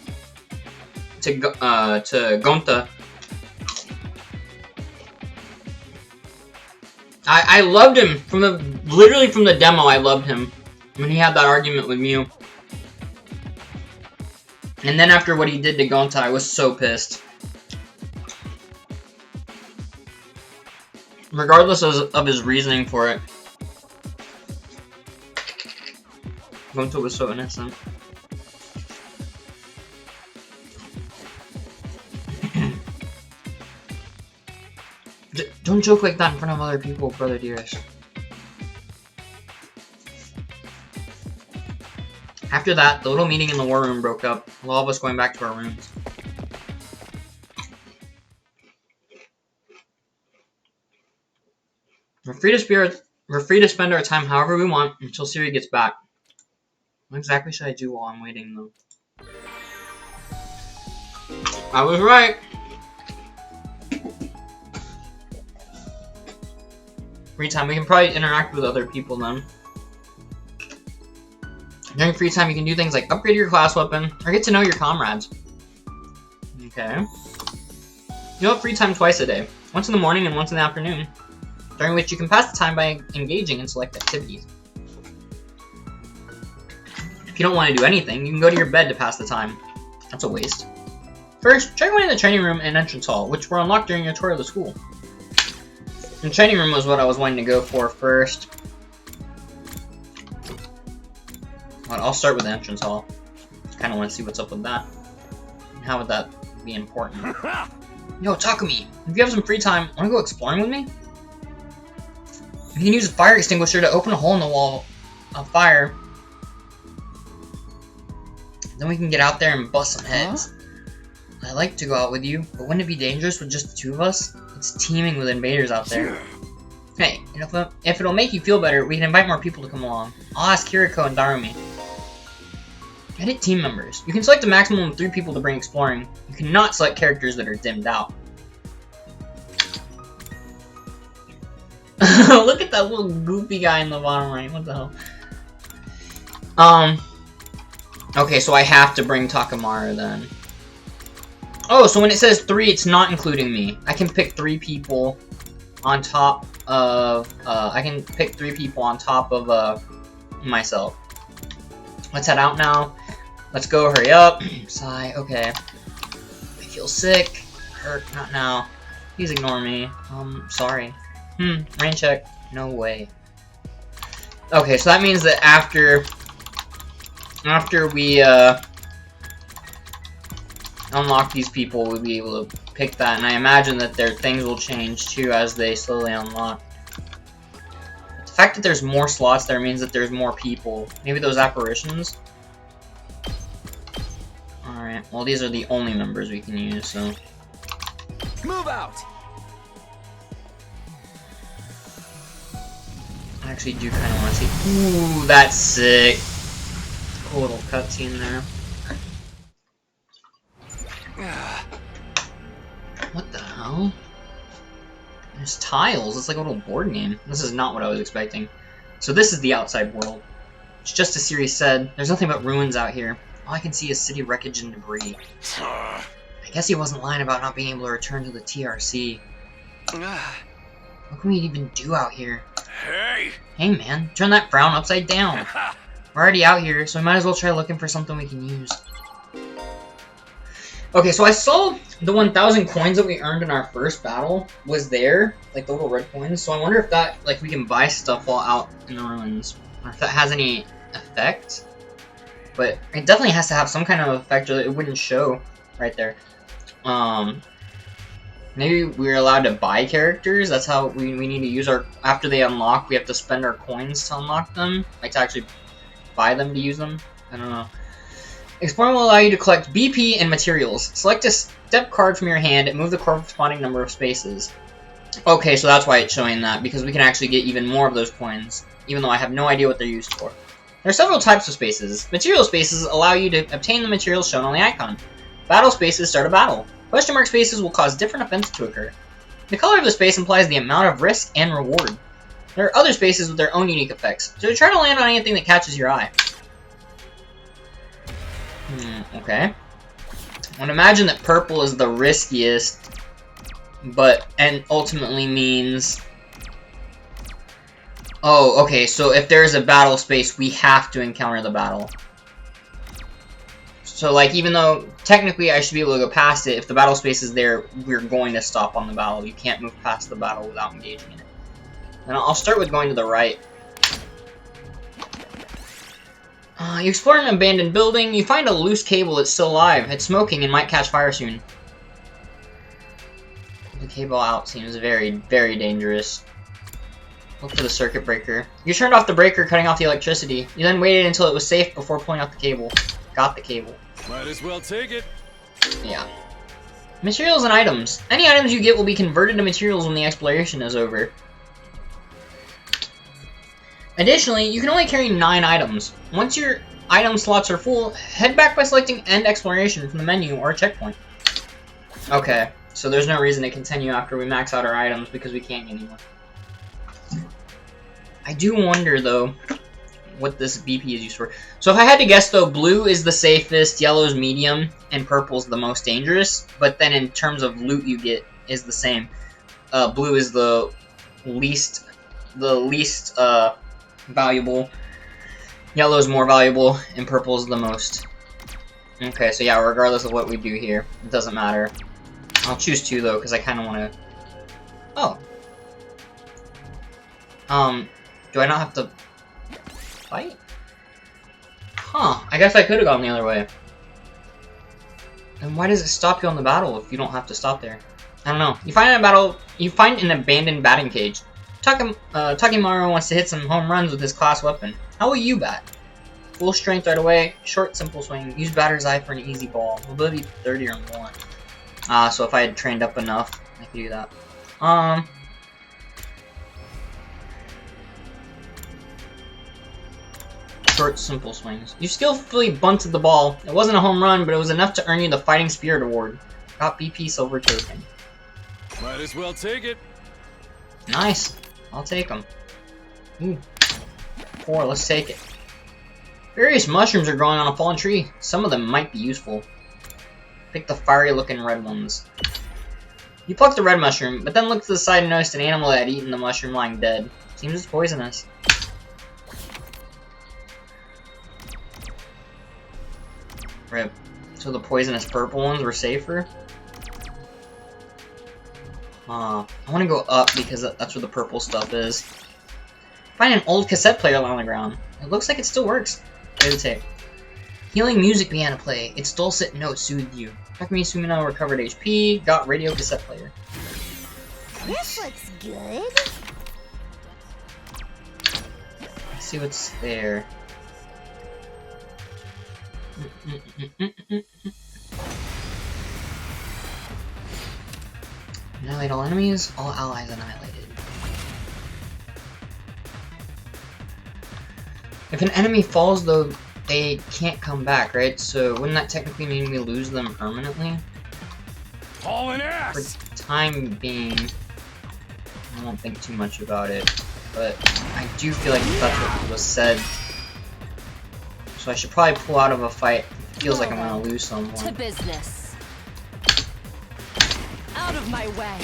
Speaker 1: to Gonta, I loved him literally from the demo. I loved him when he had that argument with Mew. And then after what he did to Gonta, I was so pissed. Regardless of his reasoning for it, Gonta was so innocent. Don't joke like that in front of other people, brother dearest. After that, the little meeting in the war room broke up, with all of us going back to our rooms. We're free to spend our time however we want until Siri gets back. What exactly should I do while I'm waiting, though? I was right. Free time, we can probably interact with other people then. During free time, you can do things like upgrade your class weapon, or get to know your comrades. Okay. You have free time twice a day, once in the morning and once in the afternoon, during which you can pass the time by engaging in select activities. If you don't want to do anything, you can go to your bed to pass the time. That's a waste. First, try going to the training room and entrance hall, which were unlocked during your tour of the school. The training room was what I was wanting to go for first. Well, I'll start with the entrance hall. Kind of want to see what's up with that. And how would that be important? Yo, Takumi, if you have some free time, want to go exploring with me? You can use a fire extinguisher to open a hole in the wall of fire. Then we can get out there and bust some heads. I'd like to go out with you, but wouldn't it be dangerous with just the two of us? It's teeming with invaders out there. Hey, if it'll make you feel better, we can invite more people to come along. I'll ask Kiriko and Darumi. Edit team members. You can select a maximum of 3 people to bring exploring. You cannot select characters that are dimmed out. Look at that little goofy guy in the bottom right. What the hell? Okay, so I have to bring Takamaru then. Oh, so when it says 3, it's not including me. I can pick 3 people on top of, myself. Let's head out now. Let's go, hurry up. Sigh, okay. I feel sick. Hurt, not now. Please ignore me. Sorry. Rain check. No way. Okay, so that means that after we, unlock these people, we'll be able to pick that, and I imagine that their things will change too as they slowly unlock. The fact that there's more slots there means that there's more people. Maybe those apparitions? Alright, well these are the only members we can use, so...
Speaker 3: Move out!
Speaker 1: I actually do kind of want to see... Ooh, that's sick! Cool little cutscene there. What the hell? There's tiles. It's like a little board game. This is not what I was expecting. So this is the outside world. It's just as Siri said. There's nothing but ruins out here. All I can see is city wreckage and debris. I guess he wasn't lying about not being able to return to the TRC. What can we even do out here? Hey man, turn that frown upside down. We're already out here, so we might as well try looking for something we can use. Okay, so I saw the 1,000 coins that we earned in our first battle was there, like the little red coins. So I wonder if that, like, we can buy stuff while out in the ruins, or if that has any effect. But it definitely has to have some kind of effect, or it wouldn't show right there. Maybe we're allowed to buy characters. That's how we need to use our. After they unlock, we have to spend our coins to unlock them, like to actually buy them to use them. I don't know. Exploring will allow you to collect BP and materials. Select a step card from your hand and move the corresponding number of spaces. Okay, so that's why it's showing that, because we can actually get even more of those coins, even though I have no idea what they're used for. There are several types of spaces. Material spaces allow you to obtain the materials shown on the icon. Battle spaces start a battle. Question mark spaces will cause different events to occur. The color of the space implies the amount of risk and reward. There are other spaces with their own unique effects, so try to land on anything that catches your eye. Okay. I would imagine that purple is the riskiest, and ultimately means... Oh, okay, so if there's a battle space, we have to encounter the battle. So, like, even though technically I should be able to go past it, if the battle space is there, we're going to stop on the battle. You can't move past the battle without engaging in it. And I'll start with going to the right. You explore an abandoned building, you find a loose cable that's still alive. It's smoking and might catch fire soon. The cable out seems very, very dangerous. Look for the circuit breaker. You turned off the breaker, cutting off the electricity. You then waited until it was safe before pulling out the cable. Got the cable.
Speaker 2: Might as well take it.
Speaker 1: Yeah. Materials and items. Any items you get will be converted to materials when the exploration is over. Additionally, you can only carry 9 items. Once your item slots are full, head back by selecting End Exploration from the menu or a checkpoint. Okay, so there's no reason to continue after we max out our items because we can't get any more. I do wonder, though, what this BP is used for. So if I had to guess, though, blue is the safest, yellow is medium, and purple is the most dangerous. But then in terms of loot you get is the same. Blue is the least valuable, yellow is more valuable, and purple is the most. Okay, so yeah, regardless of what we do here, it doesn't matter. I'll choose 2 though, because I kind of want to... Oh. Do I not have to fight? Huh, I guess I could have gone the other way. And why does it stop you on the battle if you don't have to stop there? I don't know. You find an abandoned batting cage. Takimaru wants to hit some home runs with his class weapon. How will you bat? Full strength right away, short simple swing, use batter's eye for an easy ball. Mobility 30 or more. So if I had trained up enough, I could do that. Short simple swings. You skillfully bunted the ball. It wasn't a home run, but it was enough to earn you the Fighting Spirit Award. Got BP Silver Token.
Speaker 2: Might as well take it.
Speaker 1: Nice. I'll take them. Ooh. 4, let's take it. Various mushrooms are growing on a fallen tree. Some of them might be useful. Pick the fiery looking red ones. You plucked the red mushroom, but then looked to the side and noticed an animal that had eaten the mushroom lying dead. Seems it's poisonous. Rip. So the poisonous purple ones were safer? I want to go up because that's where the purple stuff is. Find an old cassette player on the ground. It looks like it still works. Play the tape. Healing music began to play. Its dulcet notes soothed you. Takumi Sumino recovered HP. Got radio cassette player.
Speaker 4: This looks good.
Speaker 1: Let's see what's there. Annihilate all enemies, all allies annihilated. If an enemy falls, though, they can't come back, right? So wouldn't that technically mean we lose them permanently?
Speaker 2: Hauling ass!
Speaker 1: For time being, I won't think too much about it, but I do feel like that's what was said. So I should probably pull out of a fight. It feels like I'm gonna lose someone.
Speaker 5: To business. Out of my way.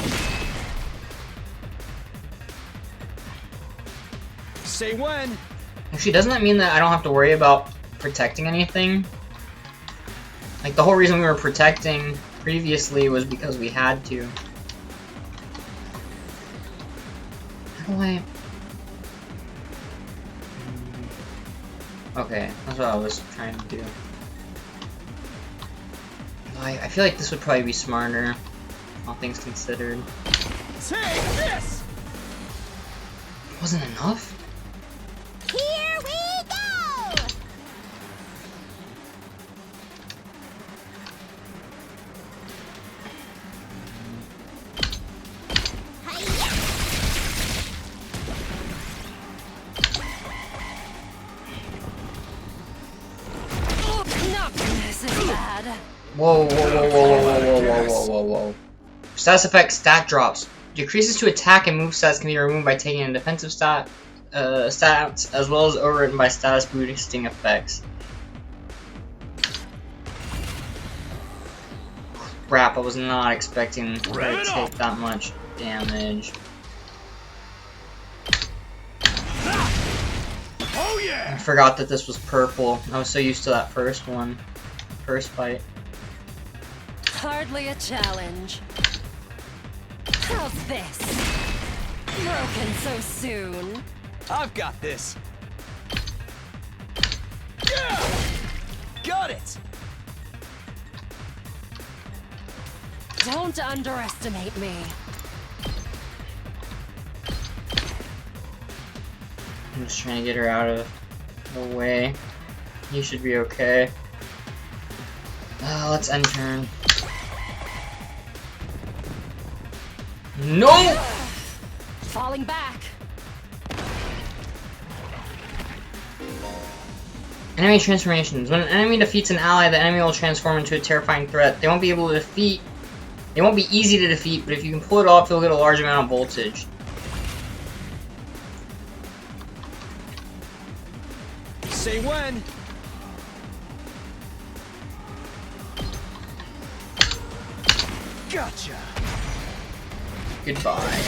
Speaker 2: Say when.
Speaker 1: Actually, doesn't that mean that I don't have to worry about protecting anything? Like, the whole reason we were protecting previously was because we had to. How do I... Okay, that's what I was trying to do. I feel like this would probably be smarter, all things considered.
Speaker 2: Take this!
Speaker 1: Wasn't enough?
Speaker 4: Here we go! Hi-ya!
Speaker 5: No, this is bad.
Speaker 1: Whoa, whoa, whoa, whoa, whoa, whoa, whoa, whoa, whoa, whoa. Status effect, stat drops. Decreases to attack and move stats can be removed by taking a defensive stats, as well as overwritten by status boosting effects. Crap, I was not expecting her to take that much damage.
Speaker 2: Oh yeah!
Speaker 1: I forgot that this was purple. I was so used to that first one. First fight.
Speaker 5: Hardly a challenge. How's this? Broken so soon.
Speaker 6: I've got this. Yeah! Got it.
Speaker 5: Don't underestimate me.
Speaker 1: I'm just trying to get her out of the way. You should be okay. Let's end turn. No!
Speaker 5: Falling back.
Speaker 1: Enemy transformations. When an enemy defeats an ally, the enemy will transform into a terrifying threat. They won't be able to defeat. They won't be easy to defeat, but if you can pull it off, you'll get a large amount of voltage.
Speaker 6: Say when. Gotcha.
Speaker 1: Goodbye.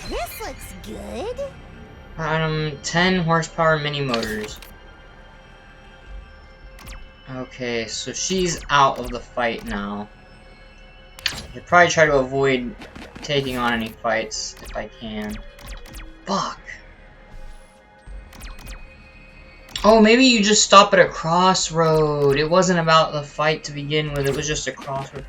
Speaker 4: This looks good.
Speaker 1: 10 horsepower mini motors. Okay, so she's out of the fight now. I should probably try to avoid taking on any fights if I can. Fuck. Oh, maybe you just stop at a crossroad. It wasn't about the fight to begin with. It was just a crossroad.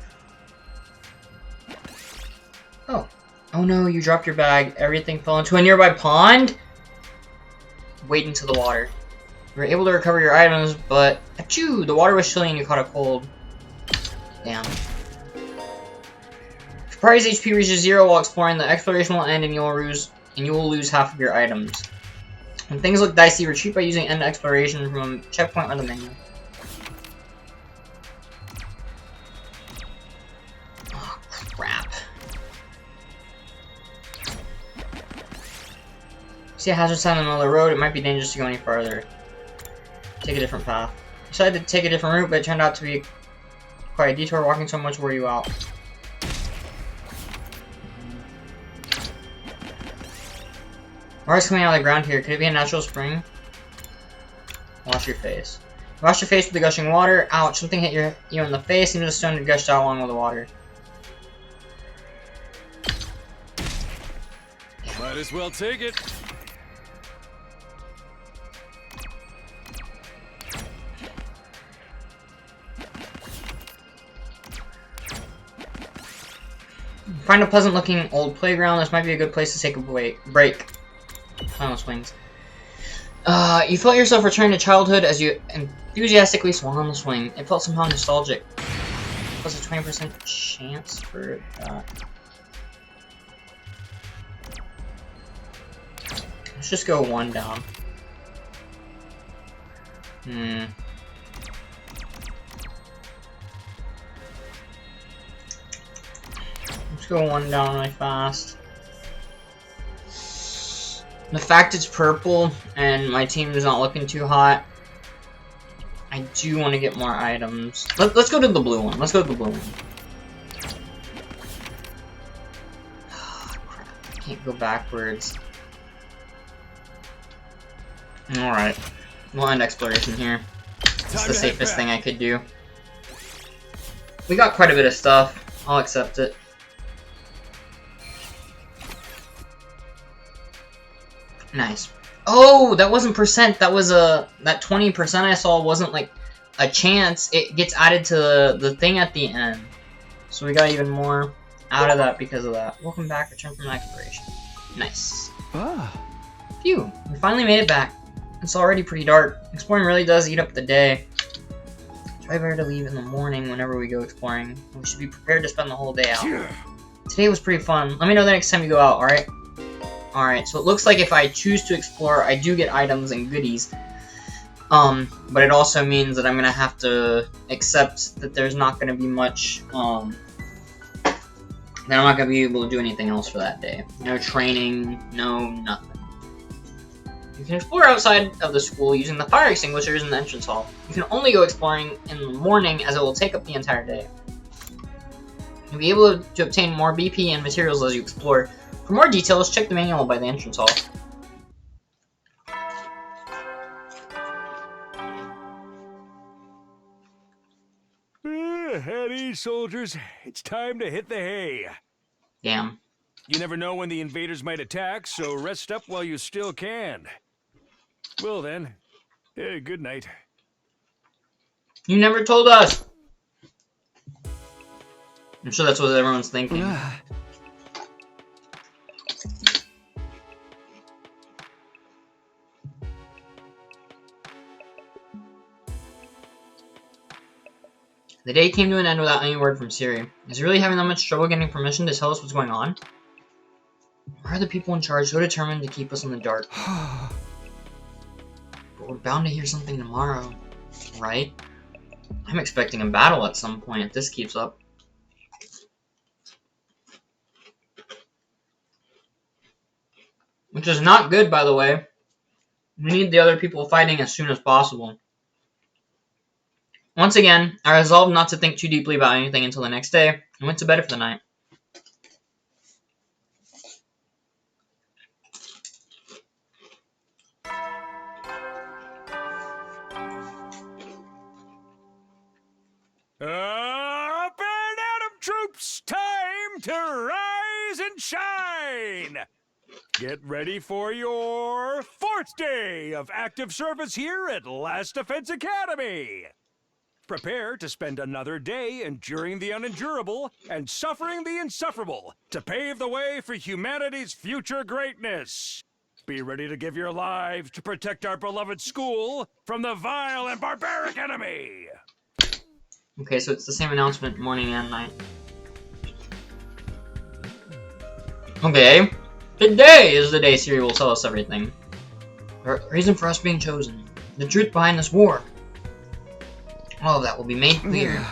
Speaker 1: Oh. Oh no, you dropped your bag. Everything fell into a nearby pond? Wade into the water. You were able to recover your items, but... Achoo! The water was chilly and you caught a cold. Damn. If prize HP reaches 0 while exploring, the exploration will end and you will lose half of your items. When things look dicey, retreat by using end exploration from checkpoint on the menu. Oh, crap. See a hazard sign on the middle of the road, it might be dangerous to go any farther. Take a different path. I decided to take a different route, but it turned out to be quite a detour. Walking so much wore you out. Water's coming out of the ground here. Could it be a natural spring? Wash your face. Wash your face with the gushing water. Ouch, something hit you in the face, and the stone had gushed out along with the water.
Speaker 2: Might as well take it.
Speaker 1: Find a pleasant looking old playground. This might be a good place to take a break. Final swings. You felt yourself return to childhood as you enthusiastically swung on the swing. It felt somehow nostalgic. Plus a 20% chance for that. Let's just go 1 down. Let's go 1 down really fast. The fact it's purple and my team is not looking too hot, I do want to get more items. Let's go to the blue one. Let's go to the blue one. Oh, crap. I can't go backwards. Alright. We'll end exploration here. It's the safest thing I could do. We got quite a bit of stuff. I'll accept it. Nice. Oh, that wasn't percent. That was that 20% I saw wasn't like a chance. It gets added to the thing at the end. So we got even more out of that because of that. Welcome back. Return from exploration. Nice. Phew. We finally made it back. It's already pretty dark. Exploring really does eat up the day. It's probably better to leave in the morning whenever we go exploring. We should be prepared to spend the whole day out. Today was pretty fun. Let me know the next time you go out, alright? Alright, so it looks like if I choose to explore, I do get items and goodies. But it also means that I'm gonna have to accept that there's not gonna be much, that I'm not gonna be able to do anything else for that day. No training, no nothing. You can explore outside of the school using the fire extinguishers in the entrance hall. You can only go exploring in the morning as it will take up the entire day. You'll be able to obtain more BP and materials as you explore. For more details, check the manual by the entrance hall.
Speaker 2: At ease, soldiers. It's time to hit the hay.
Speaker 1: Damn.
Speaker 2: You never know when the invaders might attack, so rest up while you still can. Well then, good night.
Speaker 1: You never told us! I'm sure that's what everyone's thinking. The day came to an end without any word from Siri. Is he really having that much trouble getting permission to tell us what's going on? Why are the people in charge so determined to keep us in the dark? But we're bound to hear something tomorrow, right? I'm expecting a battle at some point if this keeps up. Which is not good, by the way. We need the other people fighting as soon as possible. Once again, I resolved not to think too deeply about anything until the next day, and went to bed for the night.
Speaker 2: Up and Atom troops, time to rise and shine! Get ready for your 4th day of active service here at Last Defense Academy. Prepare to spend another day enduring the unendurable and suffering the insufferable to pave the way for humanity's future greatness. Be ready to give your lives to protect our beloved school from the vile and barbaric enemy.
Speaker 1: Okay, so it's the same announcement morning and night. Okay. Today is the day Siri will tell us everything. The reason for us being chosen. The truth behind this war. All of that will be made clear.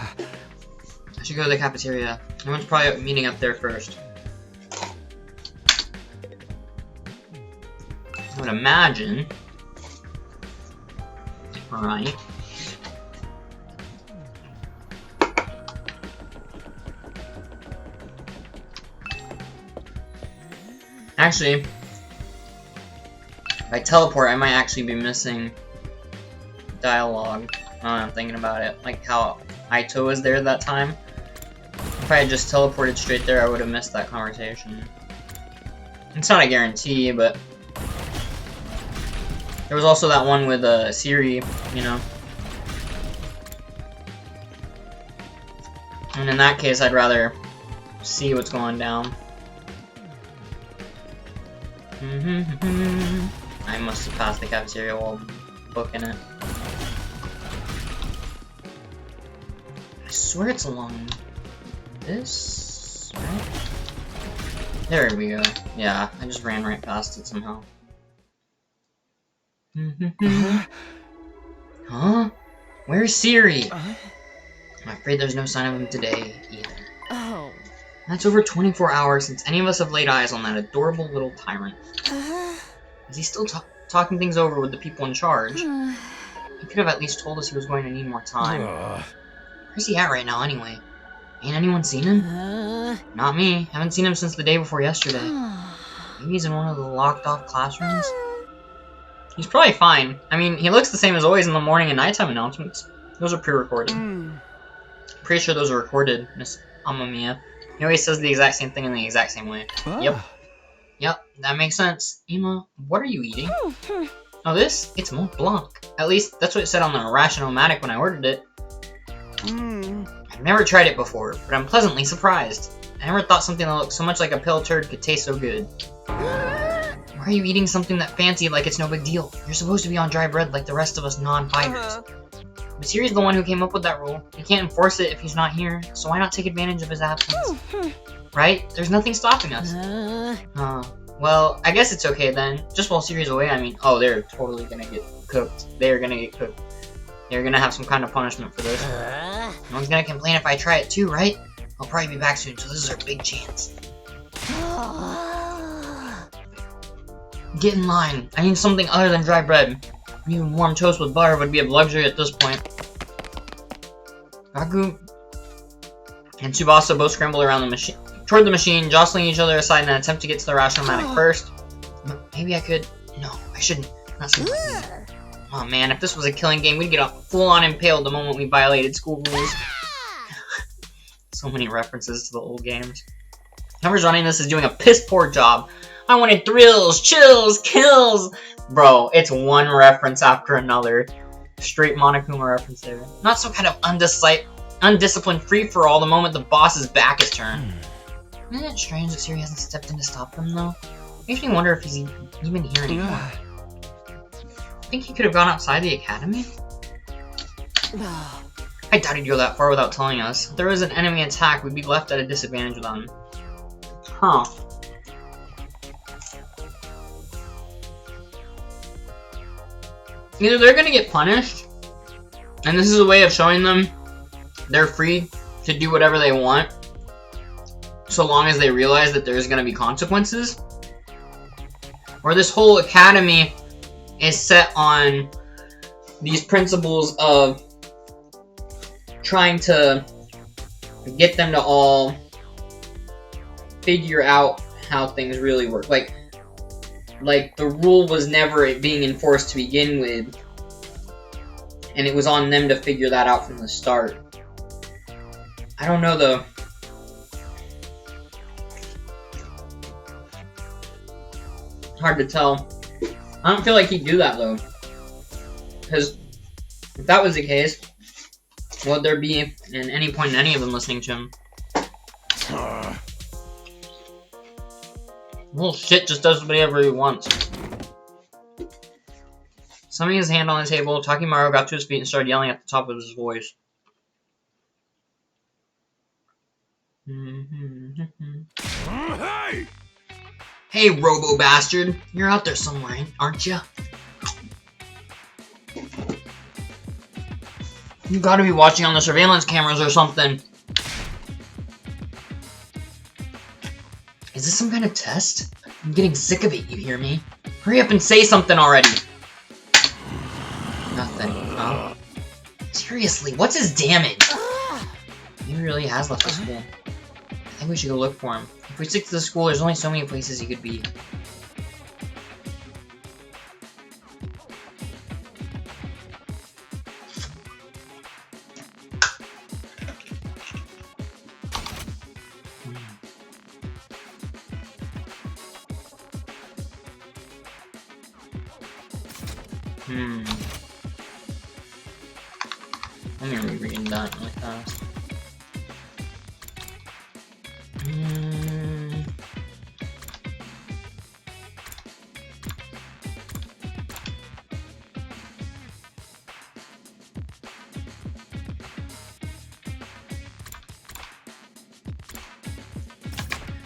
Speaker 1: I should go to the cafeteria. Everyone's probably meeting up there first. I would imagine. Alright. Actually, if I teleport, I might actually be missing dialogue. I'm thinking about it. Like how Aito was there that time. If I had just teleported straight there, I would have missed that conversation. It's not a guarantee, but there was also that one with Siri, you know. And in that case, I'd rather see what's going down. I must have passed the cafeteria while booking it. I swear it's along this, right? There we go. Yeah, I just ran right past it somehow. Huh? Where's Siri? I'm afraid there's no sign of him today, either.
Speaker 5: Oh.
Speaker 1: That's over 24 hours since any of us have laid eyes on that adorable little tyrant. Is he still talking things over with the people in charge? He could have at least told us he was going to need more time. Where's he at right now, anyway? Ain't anyone seen him? Not me. Haven't seen him since the day before yesterday. Maybe he's in one of the locked-off classrooms? He's probably fine. I mean, he looks the same as always in the morning and nighttime announcements. Those are pre-recorded. Pretty sure those are recorded, Miss Amamiya. He always says the exact same thing in the exact same way. Yep, that makes sense. Ima, what are you eating? Oh, this? It's Mont Blanc. At least, that's what it said on the Ration-O-Matic when I ordered it. I've never tried it before, but I'm pleasantly surprised. I never thought something that looked so much like a pale turd could taste so good. Why are you eating something that fancy like it's no big deal? You're supposed to be on dry bread like the rest of us non-fighters. But Siri's the one who came up with that rule. You can't enforce it if he's not here, so why not take advantage of his absence? Right? There's nothing stopping us. Well, I guess it's okay then. Just while Siri's away, I mean, oh, they're totally gonna get cooked. They're gonna get cooked. They're gonna have some kind of punishment for this. No one's gonna complain if I try it too, right? I'll probably be back soon, so this is our big chance. Get in line. I need something other than dry bread. Even warm toast with butter would be a luxury at this point. Gaku and Tsubasa both scramble around the machine, toward the machine, jostling each other aside in an attempt to get to the Ration-O-Matic first. Maybe I could. No, I shouldn't. Not so easy. Oh man, if this was a killing game, we'd get full-on impaled the moment we violated school rules. So many references to the old games. Whoever's running this is doing a piss-poor job. I wanted thrills, chills, kills. Bro, it's one reference after another. Straight Monokuma reference there. Not some kind of undisciplined free-for-all the moment the boss's back is turned. Isn't it strange that Siri hasn't stepped in to stop them, though? Makes me wonder if he's even here anymore. Think he could have gone outside the academy? I doubt he'd go that far without telling us. If there was an enemy attack, we'd be left at a disadvantage without him. Huh. Either they're gonna get punished, and this is a way of showing them they're free to do whatever they want, so long as they realize that there's gonna be consequences, or this whole academy is set on these principles of trying to get them to all figure out how things really work. Like the rule was never being enforced to begin with, and it was on them to figure that out from the start. I don't know though. Hard to tell. I don't feel like he'd do that though. Because if that was the case, would there be in any point in any of them listening to him? Little shit just does whatever he wants. Slamming his hand on the table, Takimaru got to his feet and started yelling at the top of his voice.
Speaker 2: Hey!
Speaker 1: Hey, Robo Bastard! You're out there somewhere, aren't you? You gotta be watching on the surveillance cameras or something. Is this some kind of test? I'm getting sick of it, you hear me? Hurry up and say something already! Nothing. Oh. Seriously, what's his damage? He really has left the school. I think we should go look for him. If we stick to the school, there's only so many places he could be. Let me reread that really fast.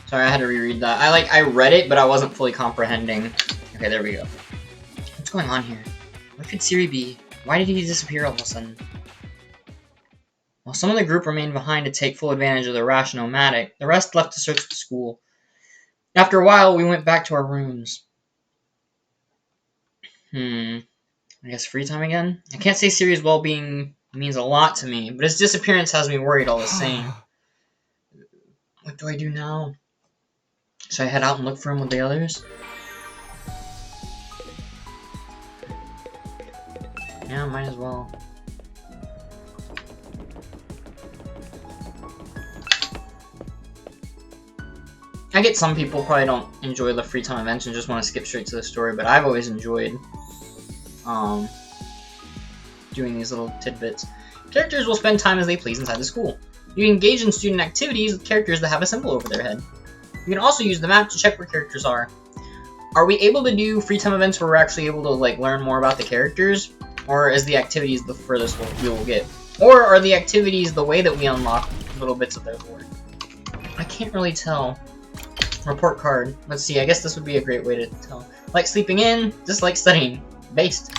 Speaker 1: Sorry, I had to reread that. I read it, but I wasn't fully comprehending. Okay, there we go. What's going on here? Where could Siri be? Why did he disappear all of a sudden? While some of the group remained behind to take full advantage of the rash nomadic, the rest left to search the school. After a while, we went back to our rooms. I guess free time again? I can't say Siri's well-being means a lot to me, but his disappearance has me worried all the same. What do I do now? Should I head out and look for him with the others? Yeah, might as well. I get some people probably don't enjoy the free time events and just want to skip straight to the story, but I've always enjoyed doing these little tidbits. Characters will spend time as they please inside the school. You can engage in student activities with characters that have a symbol over their head. You can also use the map to check where characters are. Are we able to do free time events where we're actually able to learn more about the characters? Or is the activities the furthest we will get? Or are the activities the way that we unlock little bits of their lore? I can't really tell. Report card. Let's see, I guess this would be a great way to tell. Like sleeping in, dislike studying. Based.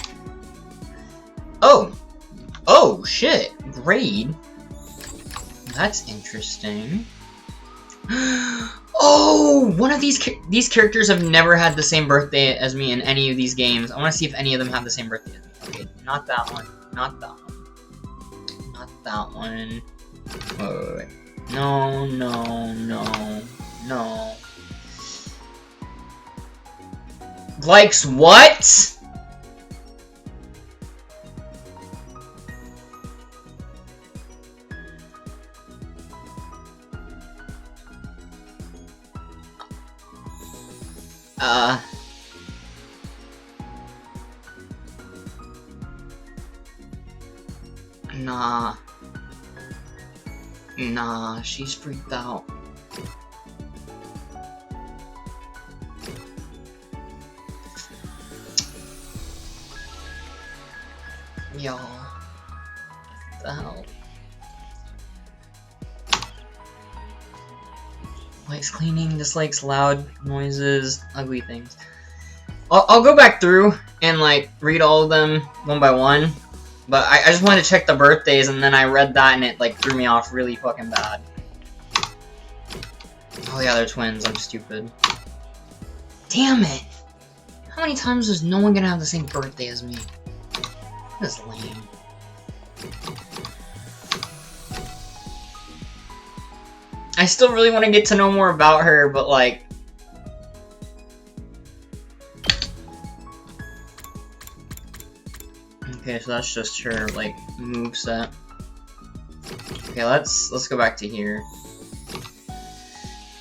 Speaker 1: Oh! Oh, shit! Grade? That's interesting. Oh! One of these characters have never had the same birthday as me in any of these games. I want to see if any of them have the same birthday as me. Okay, not that one. Not that one. Not that one. Wait. No, no, no, no. Likes what? Nah. Nah, she's freaked out. Yo. What the hell? Likes cleaning, dislikes loud noises, ugly things. I'll go back through and read all of them one by one. But I just wanted to check the birthdays, and then I read that and it threw me off really fucking bad. Oh yeah, they're twins. I'm stupid. Damn it! How many times is no one gonna have the same birthday as me? That's lame. I still really want to get to know more about her, but okay, so that's just her moveset. Okay, let's go back to here.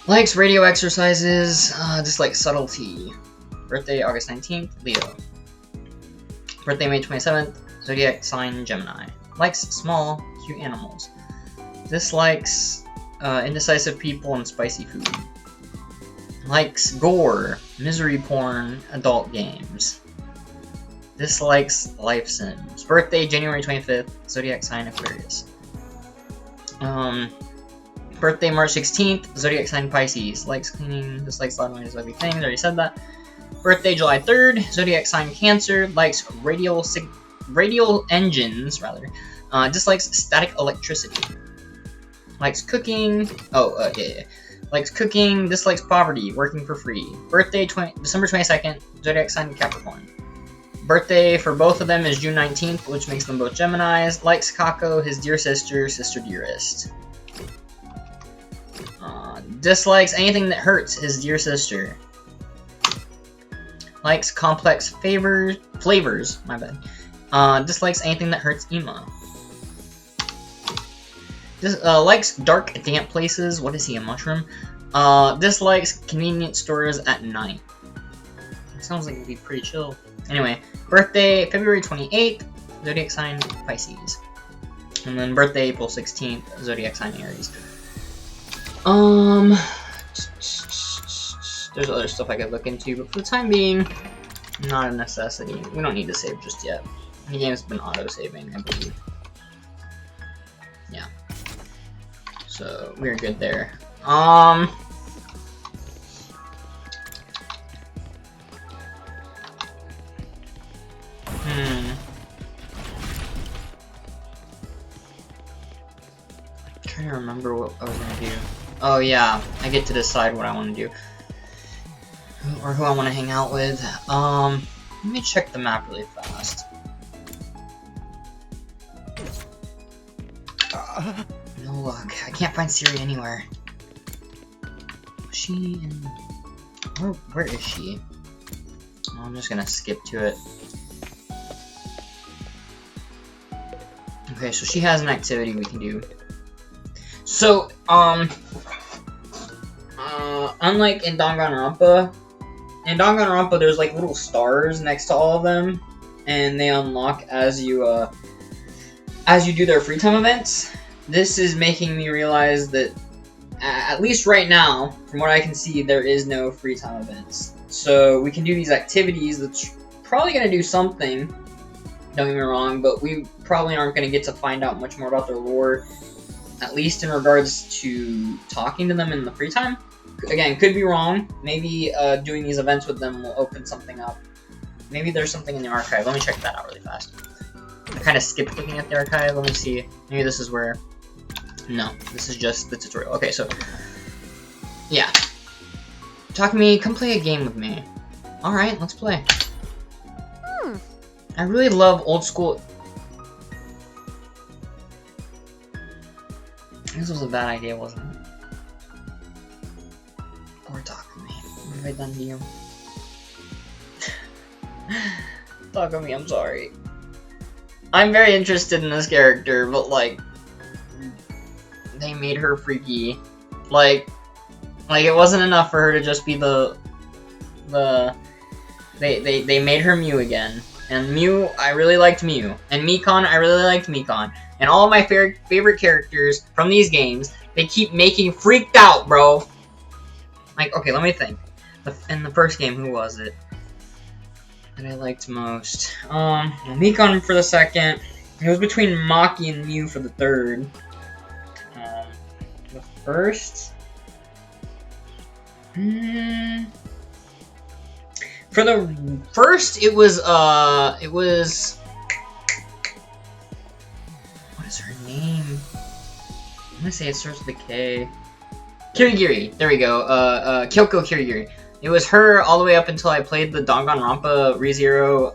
Speaker 1: Likes radio exercises, dislikes subtlety. Birthday August 19th, Leo. Birthday May 27th, zodiac sign Gemini. Likes small, cute animals. Dislikes indecisive people and spicy food. Likes gore, misery porn, adult games. Dislikes life sims. Birthday January 25th, zodiac sign Aquarius. Birthday March 16th, zodiac sign Pisces. Likes cleaning, dislikes loud noise, ugly things. Already said that. Birthday July 3rd, zodiac sign Cancer. Likes radial engines, rather. Dislikes static electricity. Likes cooking. Yeah. Likes cooking. Dislikes poverty. Working for free. Birthday December 22nd, zodiac sign Capricorn. Birthday for both of them is June 19th, which makes them both Geminis. Likes Kako, his dear sister, sister dearest. Dislikes anything that hurts his dear sister. Likes complex flavors, my bad. Dislikes anything that hurts Ema. Likes dark, damp places. What is he, a mushroom? Dislikes convenience stores at night. It sounds like it'd be pretty chill. Anyway, birthday February 28th, zodiac sign Pisces. And then birthday April 16th, zodiac sign Aries. There's other stuff I could look into, but for the time being, not a necessity. We don't need to save just yet. The game's been auto-saving, I believe. Yeah. So, we're good there. Trying to remember what I was gonna do. Oh yeah, I get to decide what I want to do. Or who I want to hang out with. Let me check the map really fast. No luck. I can't find Siri anywhere. Is she in... Where is she? Oh, I'm just gonna skip to it. Okay, so she has an activity we can do. So, unlike in Danganronpa, there's like little stars next to all of them, and they unlock as you do their free time events. This is making me realize that, at least right now, from what I can see, there is no free time events. So we can do these activities that's probably going to do something, don't get me wrong, but we probably aren't going to get to find out much more about their lore, at least in regards to talking to them in the free time. Again, could be wrong. Maybe doing these events with them will open something up. Maybe there's something in the archive. Let me check that out really fast. I kind of skipped looking at the archive. Let me see. Maybe this is where... No, this is just the tutorial. Okay, so... Yeah. Talk to me. Come play a game with me. Alright, let's play. I really love old school... This was a bad idea, wasn't it? Poor Takumi. What have I done to you? Takumi, I'm sorry. I'm very interested in this character, but like... They made her freaky. Like it wasn't enough for her to just be they made her Mew again. And Mew, I really liked Mew. And Mikan, I really liked Mikan. And all of my favorite characters from these games, they keep making freaked out, bro. Like, okay, let me think. In the first game, who was it that I liked most? Mikan for the second. It was between Maki and Mew for the third. The first... For the first, it was... What is her name? I'm gonna say it starts with a K. Kirigiri. There we go. Kyoko Kirigiri. It was her all the way up until I played the Danganronpa ReZero,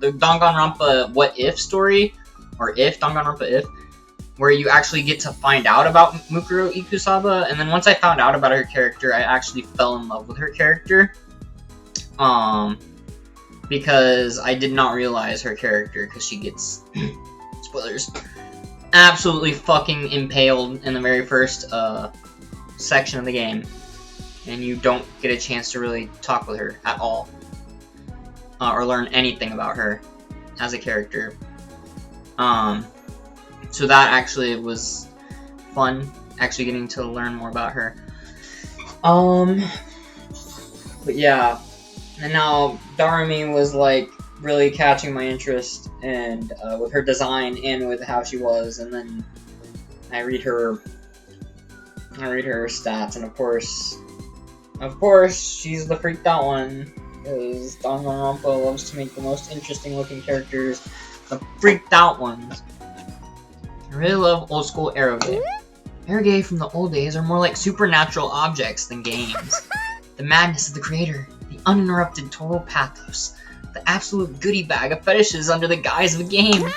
Speaker 1: the Danganronpa What If story, or Danganronpa If, where you actually get to find out about Mukuro Ikusaba, and then once I found out about her character, I actually fell in love with her character, because I did not realize her character, because she gets, spoilers, absolutely fucking impaled in the very first, section of the game. and you don't get a chance to really talk with her at all, or learn anything about her as a character. So that actually was fun, actually getting to learn more about her. But yeah, and now Darumi was like really catching my interest, and with her design and with how she was, and then I read her stats, and of course, she's the freaked out one, because Danganronpa loves to make the most interesting looking characters the freaked out ones. I really love old school eroge. Eroge from the old days are more like supernatural objects than games. The madness of the creator, the uninterrupted total pathos, the absolute goodie bag of fetishes under the guise of a game.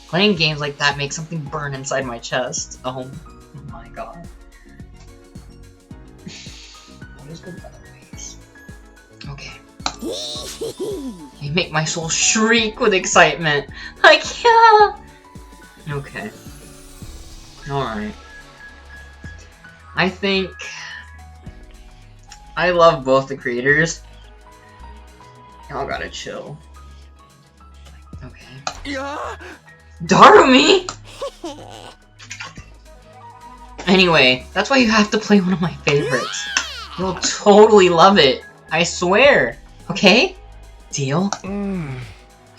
Speaker 1: Playing games like that makes something burn inside my chest. Oh my god. I'll just go better ways. Okay. They make my soul shriek with excitement. Like, yeah! Okay. Alright. I think I love both the creators. Y'all gotta chill. Okay.
Speaker 6: Yeah.
Speaker 1: Darumi! Anyway, that's why you have to play one of my favorites. You'll totally love it. I swear. Okay? Deal? We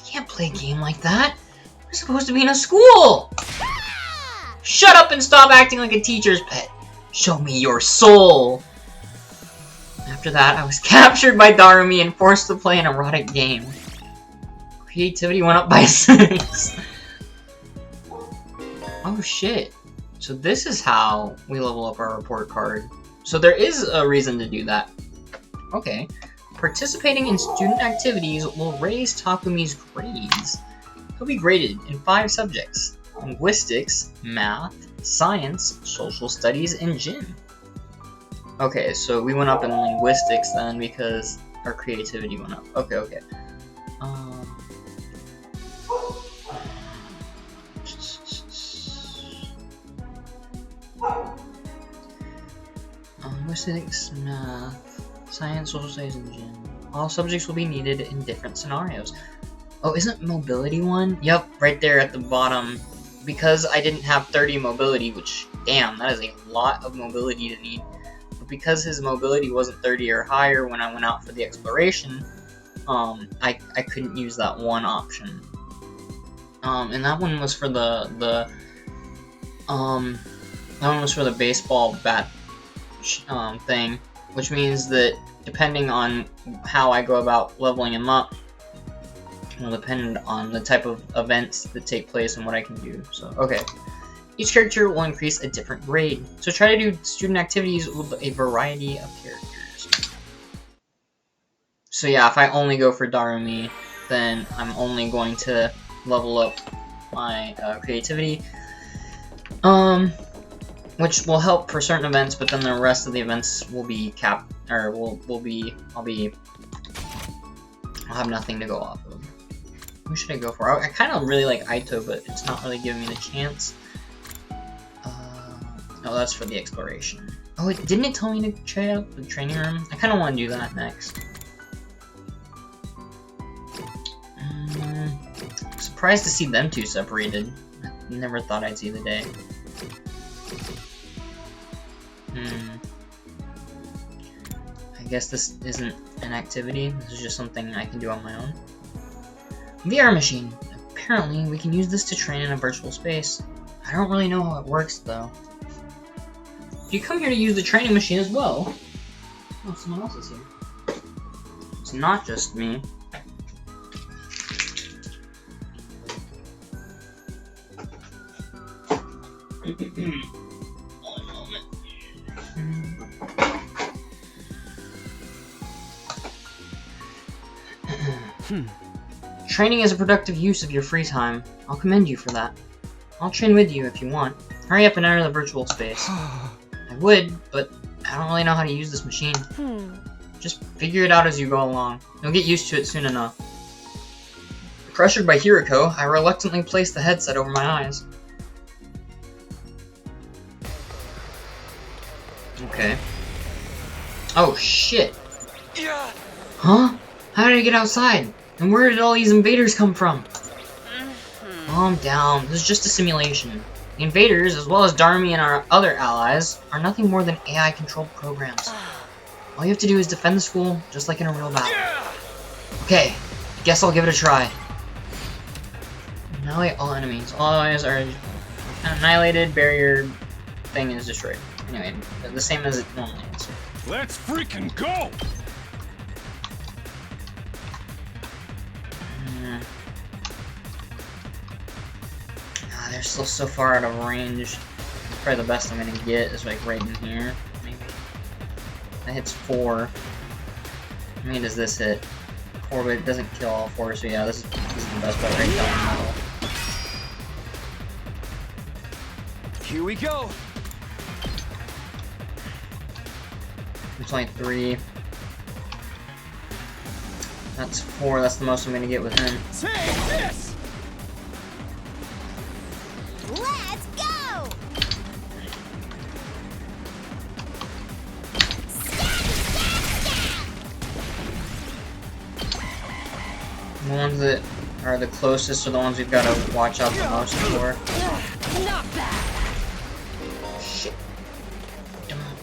Speaker 1: can't play a game like that. We're supposed to be in a school! Shut up and stop acting like a teacher's pet. Show me your soul! After that, I was captured by Darumi and forced to play an erotic game. Creativity went up by 6. Oh shit. So this is how we level up our report card. So there is a reason to do that. Okay. Participating in student activities will raise Takumi's grades. He'll be graded in 5 subjects: linguistics, math, science, social studies, and gym. Okay, so we went up in linguistics then because our creativity went up. Okay. Linguistics, math, science, social studies, and gym. All subjects will be needed in different scenarios. Oh, isn't mobility one? Yep, right there at the bottom. Because I didn't have 30 mobility, which, damn, that is a lot of mobility to need. But because his mobility wasn't 30 or higher when I went out for the exploration, I couldn't use that one option. And that one was for the baseball bat thing, which means that depending on how I go about leveling him up, will depend on the type of events that take place and what I can do. So, okay. Each character will increase a different grade. So try to do student activities with a variety of characters. So yeah, if I only go for Darumi, then I'm only going to level up my creativity. Which will help for certain events, but then the rest of the events will be I'll have nothing to go off of. Who should I go for? I kind of really like Aito, but it's not really giving me the chance. Oh, that's for the exploration. Oh, didn't it tell me to try out the training room? I kind of want to do that next. Surprised to see them two separated. I never thought I'd see the day. I guess this isn't an activity. This is just something I can do on my own. VR machine. Apparently, we can use this to train in a virtual space. I don't really know how it works, though. You come here to use the training machine as well. Oh, someone else is here. It's not just me. One moment. Training is a productive use of your free time. I'll commend you for that. I'll train with you if you want. Hurry up and enter the virtual space. I would, but I don't really know how to use this machine. Just figure it out as you go along. You'll get used to it soon enough. Pressured by Hiriko, I reluctantly placed the headset over my eyes. Okay. Oh shit.
Speaker 6: Yeah.
Speaker 1: Huh? How did I get outside? And where did all these invaders come from? Calm down. This is just a simulation. The invaders, as well as Darmy and our other allies, are nothing more than AI-controlled programs. All you have to do is defend the school, just like in a real battle. Okay, guess I'll give it a try. Annihilate all enemies. All allies are annihilated, barrier thing is destroyed. Anyway, the same as it normally is.
Speaker 2: Let's freaking go!
Speaker 1: They're still so far out of range. Probably the best I'm gonna get is like right in here, maybe. That hits 4. How many does this hit? 4, but it doesn't kill all 4, so yeah, this is the best bet right down the middle.
Speaker 6: Here we go.
Speaker 1: It's only 3. That's 4, that's the most I'm gonna get with him.
Speaker 6: Take this.
Speaker 4: Let's go!
Speaker 1: The ones that are the closest are the ones we've got to watch out the most for.
Speaker 5: Not bad.
Speaker 1: Shit.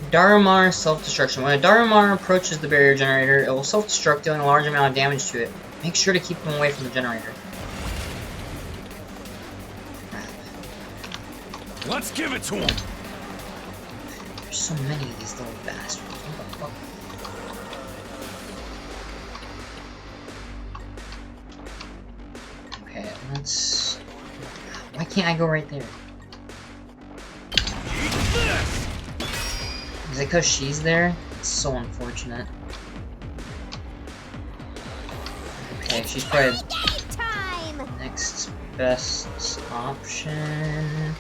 Speaker 1: Daramar self-destruction. When a Daramar approaches the barrier generator, it will self-destruct, dealing a large amount of damage to it. Make sure to keep them away from the generator.
Speaker 2: Let's give it to him!
Speaker 1: There's so many of these little bastards. What the fuck? Okay, let's... Why can't I go right there? Is it because she's there? It's so unfortunate. Okay, she's probably the next best option.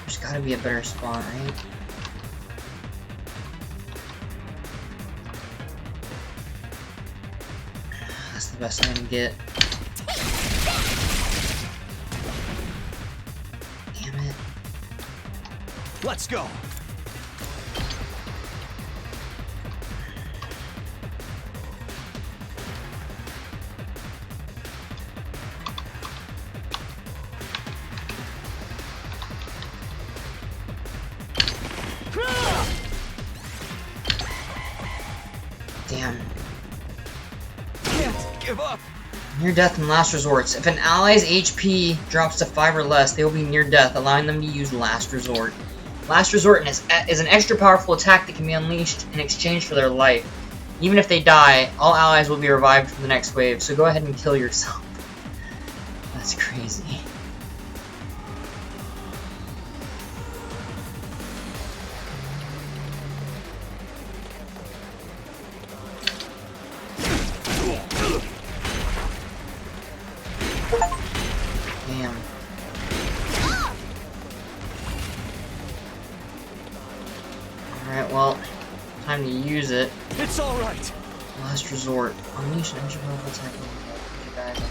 Speaker 1: There's gotta be a better spot, right? That's the best I'm gonna get. Damn it.
Speaker 6: Let's go.
Speaker 1: Damn.
Speaker 6: Can't give up.
Speaker 1: Near death and last resorts. If an ally's HP drops to 5 or less, they will be near death, allowing them to use last resort. Last resort is an extra powerful attack that can be unleashed in exchange for their life. Even if they die, all allies will be revived for the next wave, so go ahead and kill yourself. That's crazy. Damn. Alright, well, time to use it.
Speaker 6: It's all right.
Speaker 1: Last resort. Unleash an extra powerful attack on the guys.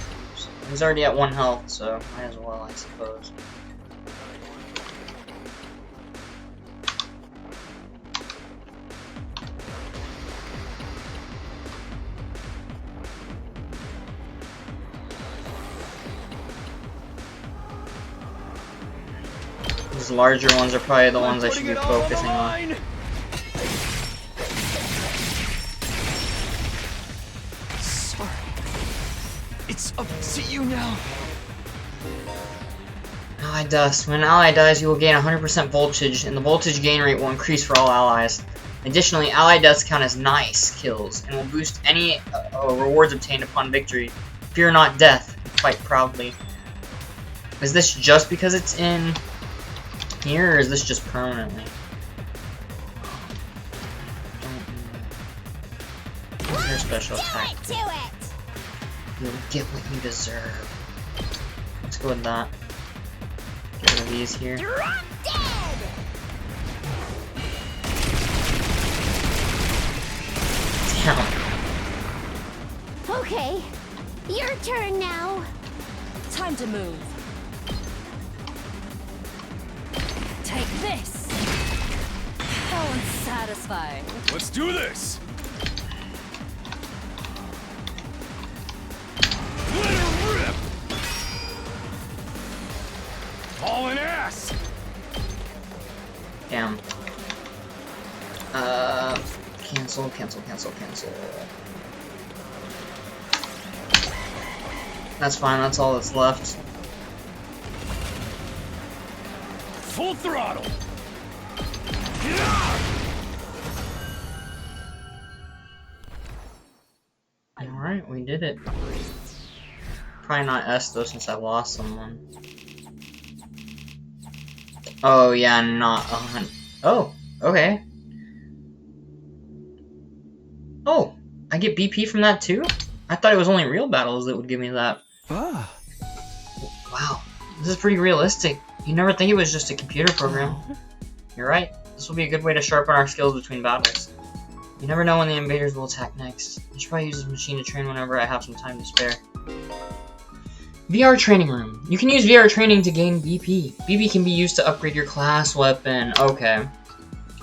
Speaker 1: He's already at 1 health, so might as well, I suppose. These larger ones are probably the ones I should be focusing on.
Speaker 6: Sorry. It's up to you now.
Speaker 1: Ally Dust. When an ally dies, you will gain 100% voltage, and the voltage gain rate will increase for all allies. Additionally, Ally Dust count as nice kills, and will boost any rewards obtained upon victory. Fear not death. Fight proudly. Is this just because it's in here, or is this just permanently? What's your special attack? You'll get what you deserve. Let's go with that. Get rid of these here.
Speaker 4: Drop dead!
Speaker 1: Damn.
Speaker 4: Okay, your turn now.
Speaker 5: Time to move. Take this. How unsatisfying.
Speaker 6: Let's do this! Let her rip! Hauling ass!
Speaker 1: Damn. Cancel. That's fine, that's all that's left.
Speaker 6: Full throttle!
Speaker 1: Alright, we did it. Probably not S though, since I lost someone. Oh, yeah, not oh, okay. Oh, I get BP from that too? I thought it was only real battles that would give me that.
Speaker 3: Ah.
Speaker 1: Wow, this is pretty realistic. You never think it was just a computer program. You're right. This will be a good way to sharpen our skills between battles. You never know when the invaders will attack next. I should probably use this machine to train whenever I have some time to spare. VR training room. You can use VR training to gain BP. BP can be used to upgrade your class weapon. Okay.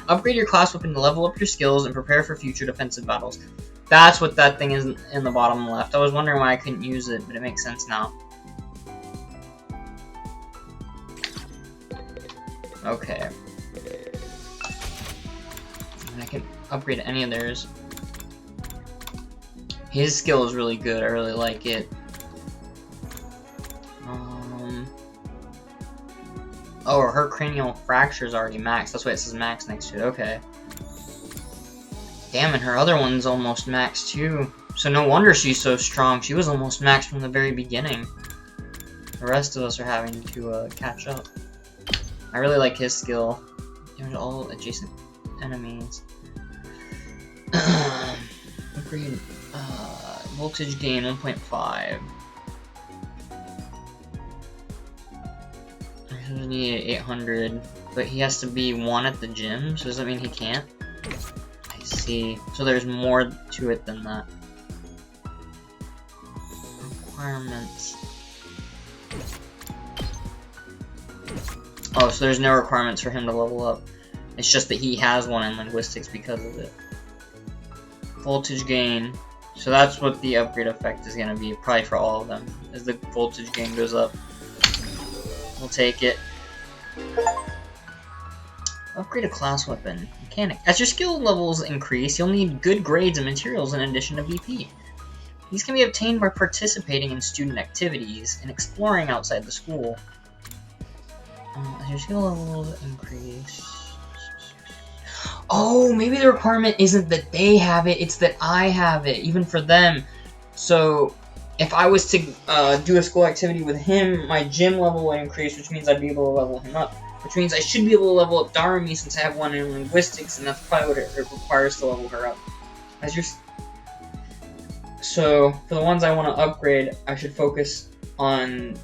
Speaker 1: Upgrade your class weapon to level up your skills and prepare for future defensive battles. That's what that thing is in the bottom left. I was wondering why I couldn't use it, but it makes sense now. Okay. And I can upgrade any of theirs. His skill is really good. I really like it. Oh, her cranial fracture is already maxed. That's why it says max next to it. Okay. Damn, and her other one's almost maxed too. So no wonder she's so strong. She was almost maxed from the very beginning. The rest of us are having to catch up. I really like his skill. There's all adjacent enemies. Upgrade voltage gain 1.5. I need 800, but he has to be 1 at the gym, so does that mean he can't? I see. So there's more to it than that. Requirements. Oh, so there's no requirements for him to level up. It's just that he has one in linguistics because of it. Voltage gain. So that's what the upgrade effect is going to be, probably for all of them, as the voltage gain goes up. We'll take it. Upgrade a class weapon. Mechanic. As your skill levels increase, you'll need good grades and materials in addition to BP. These can be obtained by participating in student activities and exploring outside the school. As your skill levels increase... Oh, maybe the requirement isn't that they have it, it's that I have it, even for them. So, if I was to do a school activity with him, my gym level would increase, which means I'd be able to level him up. Which means I should be able to level up Darumi since I have one in linguistics, and that's probably what it requires to level her up. So, for the ones I want to upgrade, I should focus on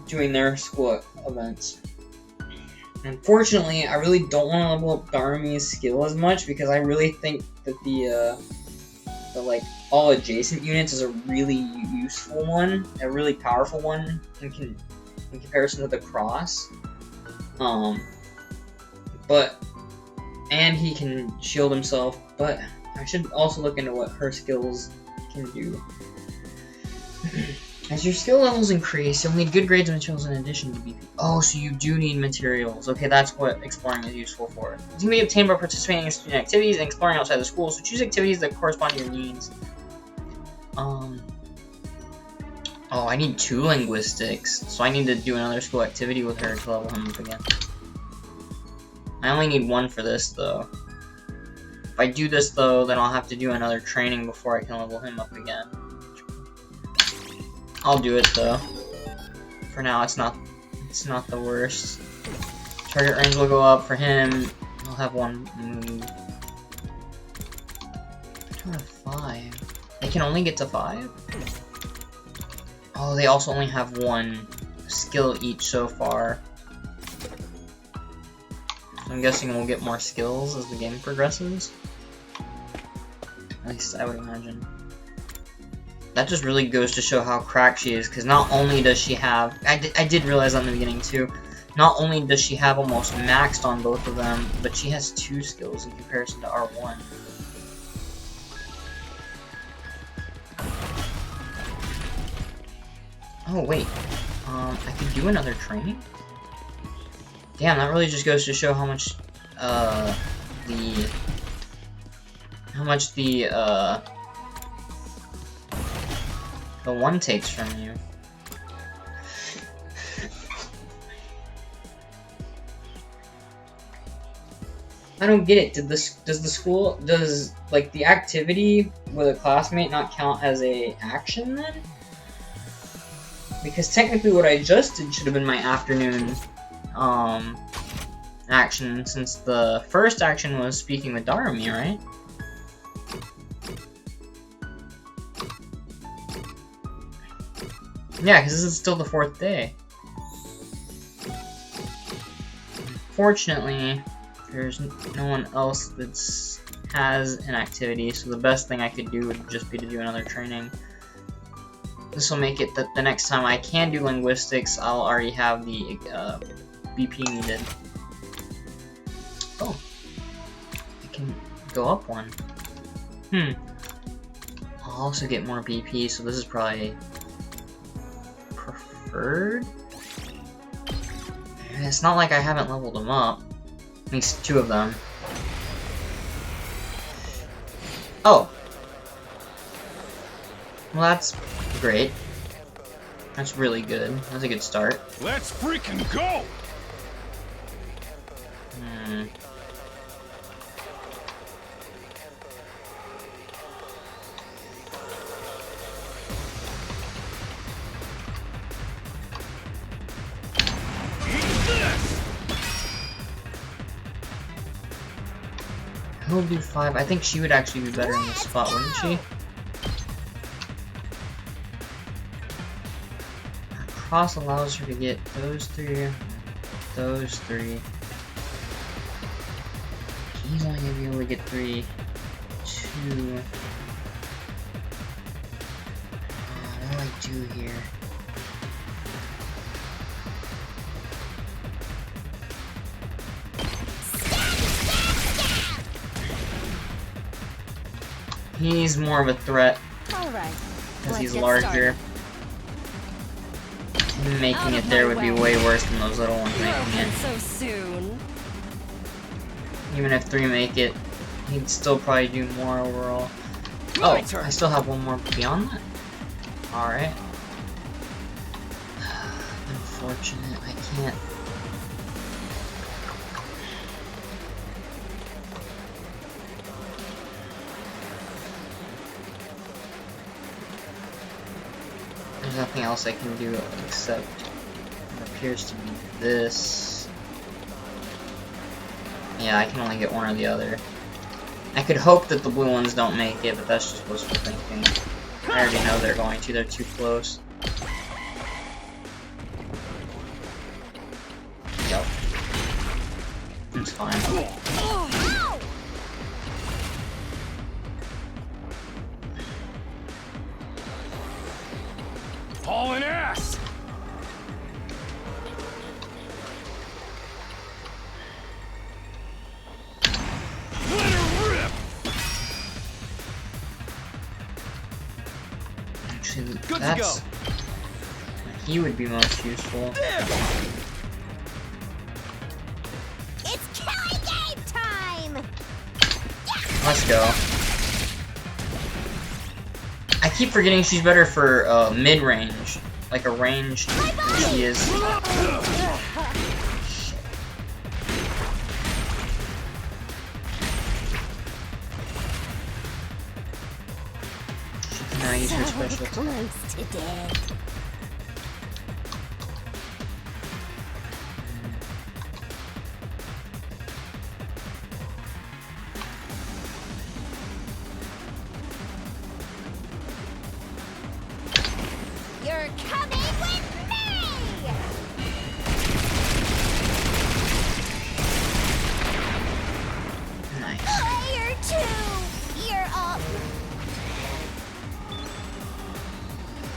Speaker 1: doing their school events. Unfortunately, I really don't want to level up Darumi's skill as much because I really think that the like all adjacent units is a really useful one, a really powerful one in comparison to the cross. And he can shield himself, but I should also look into what her skills can do. As your skill levels increase, you'll need good grades and materials in addition to BP. Oh, so you do need materials. Okay, that's what exploring is useful for. It can be obtained by participating in student activities and exploring outside the school, so choose activities that correspond to your needs. Oh, I need 2 linguistics, so I need to do another school activity with her to level him up again. I only need 1 for this, though. If I do this, though, then I'll have to do another training before I can level him up again. I'll do it, though. For now, it's not the worst. Target range will go up for him. I'll have 1 move. I don't have 5. They can only get to 5? Oh, they also only have 1 skill each so far. I'm guessing we'll get more skills as the game progresses. At least I would imagine. that just really goes to show how cracked she is, because not only does she have, I did realize that in the beginning too, not only does she have almost maxed on both of them, but she has 2 skills in comparison to R1. Oh wait, I could do another training? Damn, that really just goes to show how much, the one takes from you. I don't get it. Does like the activity with a classmate not count as a action then? Because technically what I just did should have been my afternoon action, since the first action was speaking with Darumi, right? Yeah, because this is still the 4th day. Fortunately, there's no one else that has an activity, so the best thing I could do would just be to do another training. This will make it that the next time I can do linguistics, I'll already have the BP needed. Oh, I can go up 1. I'll also get more BP, so this is probably preferred. It's not like I haven't leveled them up. At least 2 of them. Oh. Well, that's great. That's really good. That's a good start.
Speaker 6: Let's freaking go!
Speaker 1: He'll do 5. I think she would actually be better in this spot, wouldn't she? Cross allows her to get those 3, those 3. He's only gonna be able to get 3, 2. What do I do here? He's more of a threat
Speaker 5: Alright.
Speaker 1: because he's larger. Making it there would be way worse than those little ones making it.
Speaker 5: So soon.
Speaker 1: Even if 3 make it, he'd still probably do more overall. Oh, I still have 1 more beyond that? Alright. Unfortunate, I can't. There's nothing else I can do except it appears to be this. Yeah, I can only get one or the other. I could hope that the blue ones don't make it, but that's just wishful thinking. I already know they're going to, they're too close. Go. It's fine.
Speaker 6: Hauling ass! Let her rip!
Speaker 1: Actually,
Speaker 6: Good to go.
Speaker 1: He would be most useful.
Speaker 4: It's killing game time!
Speaker 1: Let's go. I keep forgetting she's better for mid-range, like a ranged than she is. She can now use her special.
Speaker 4: Close to dead. You're coming with me!
Speaker 1: Nice.
Speaker 4: Player 2, you're up.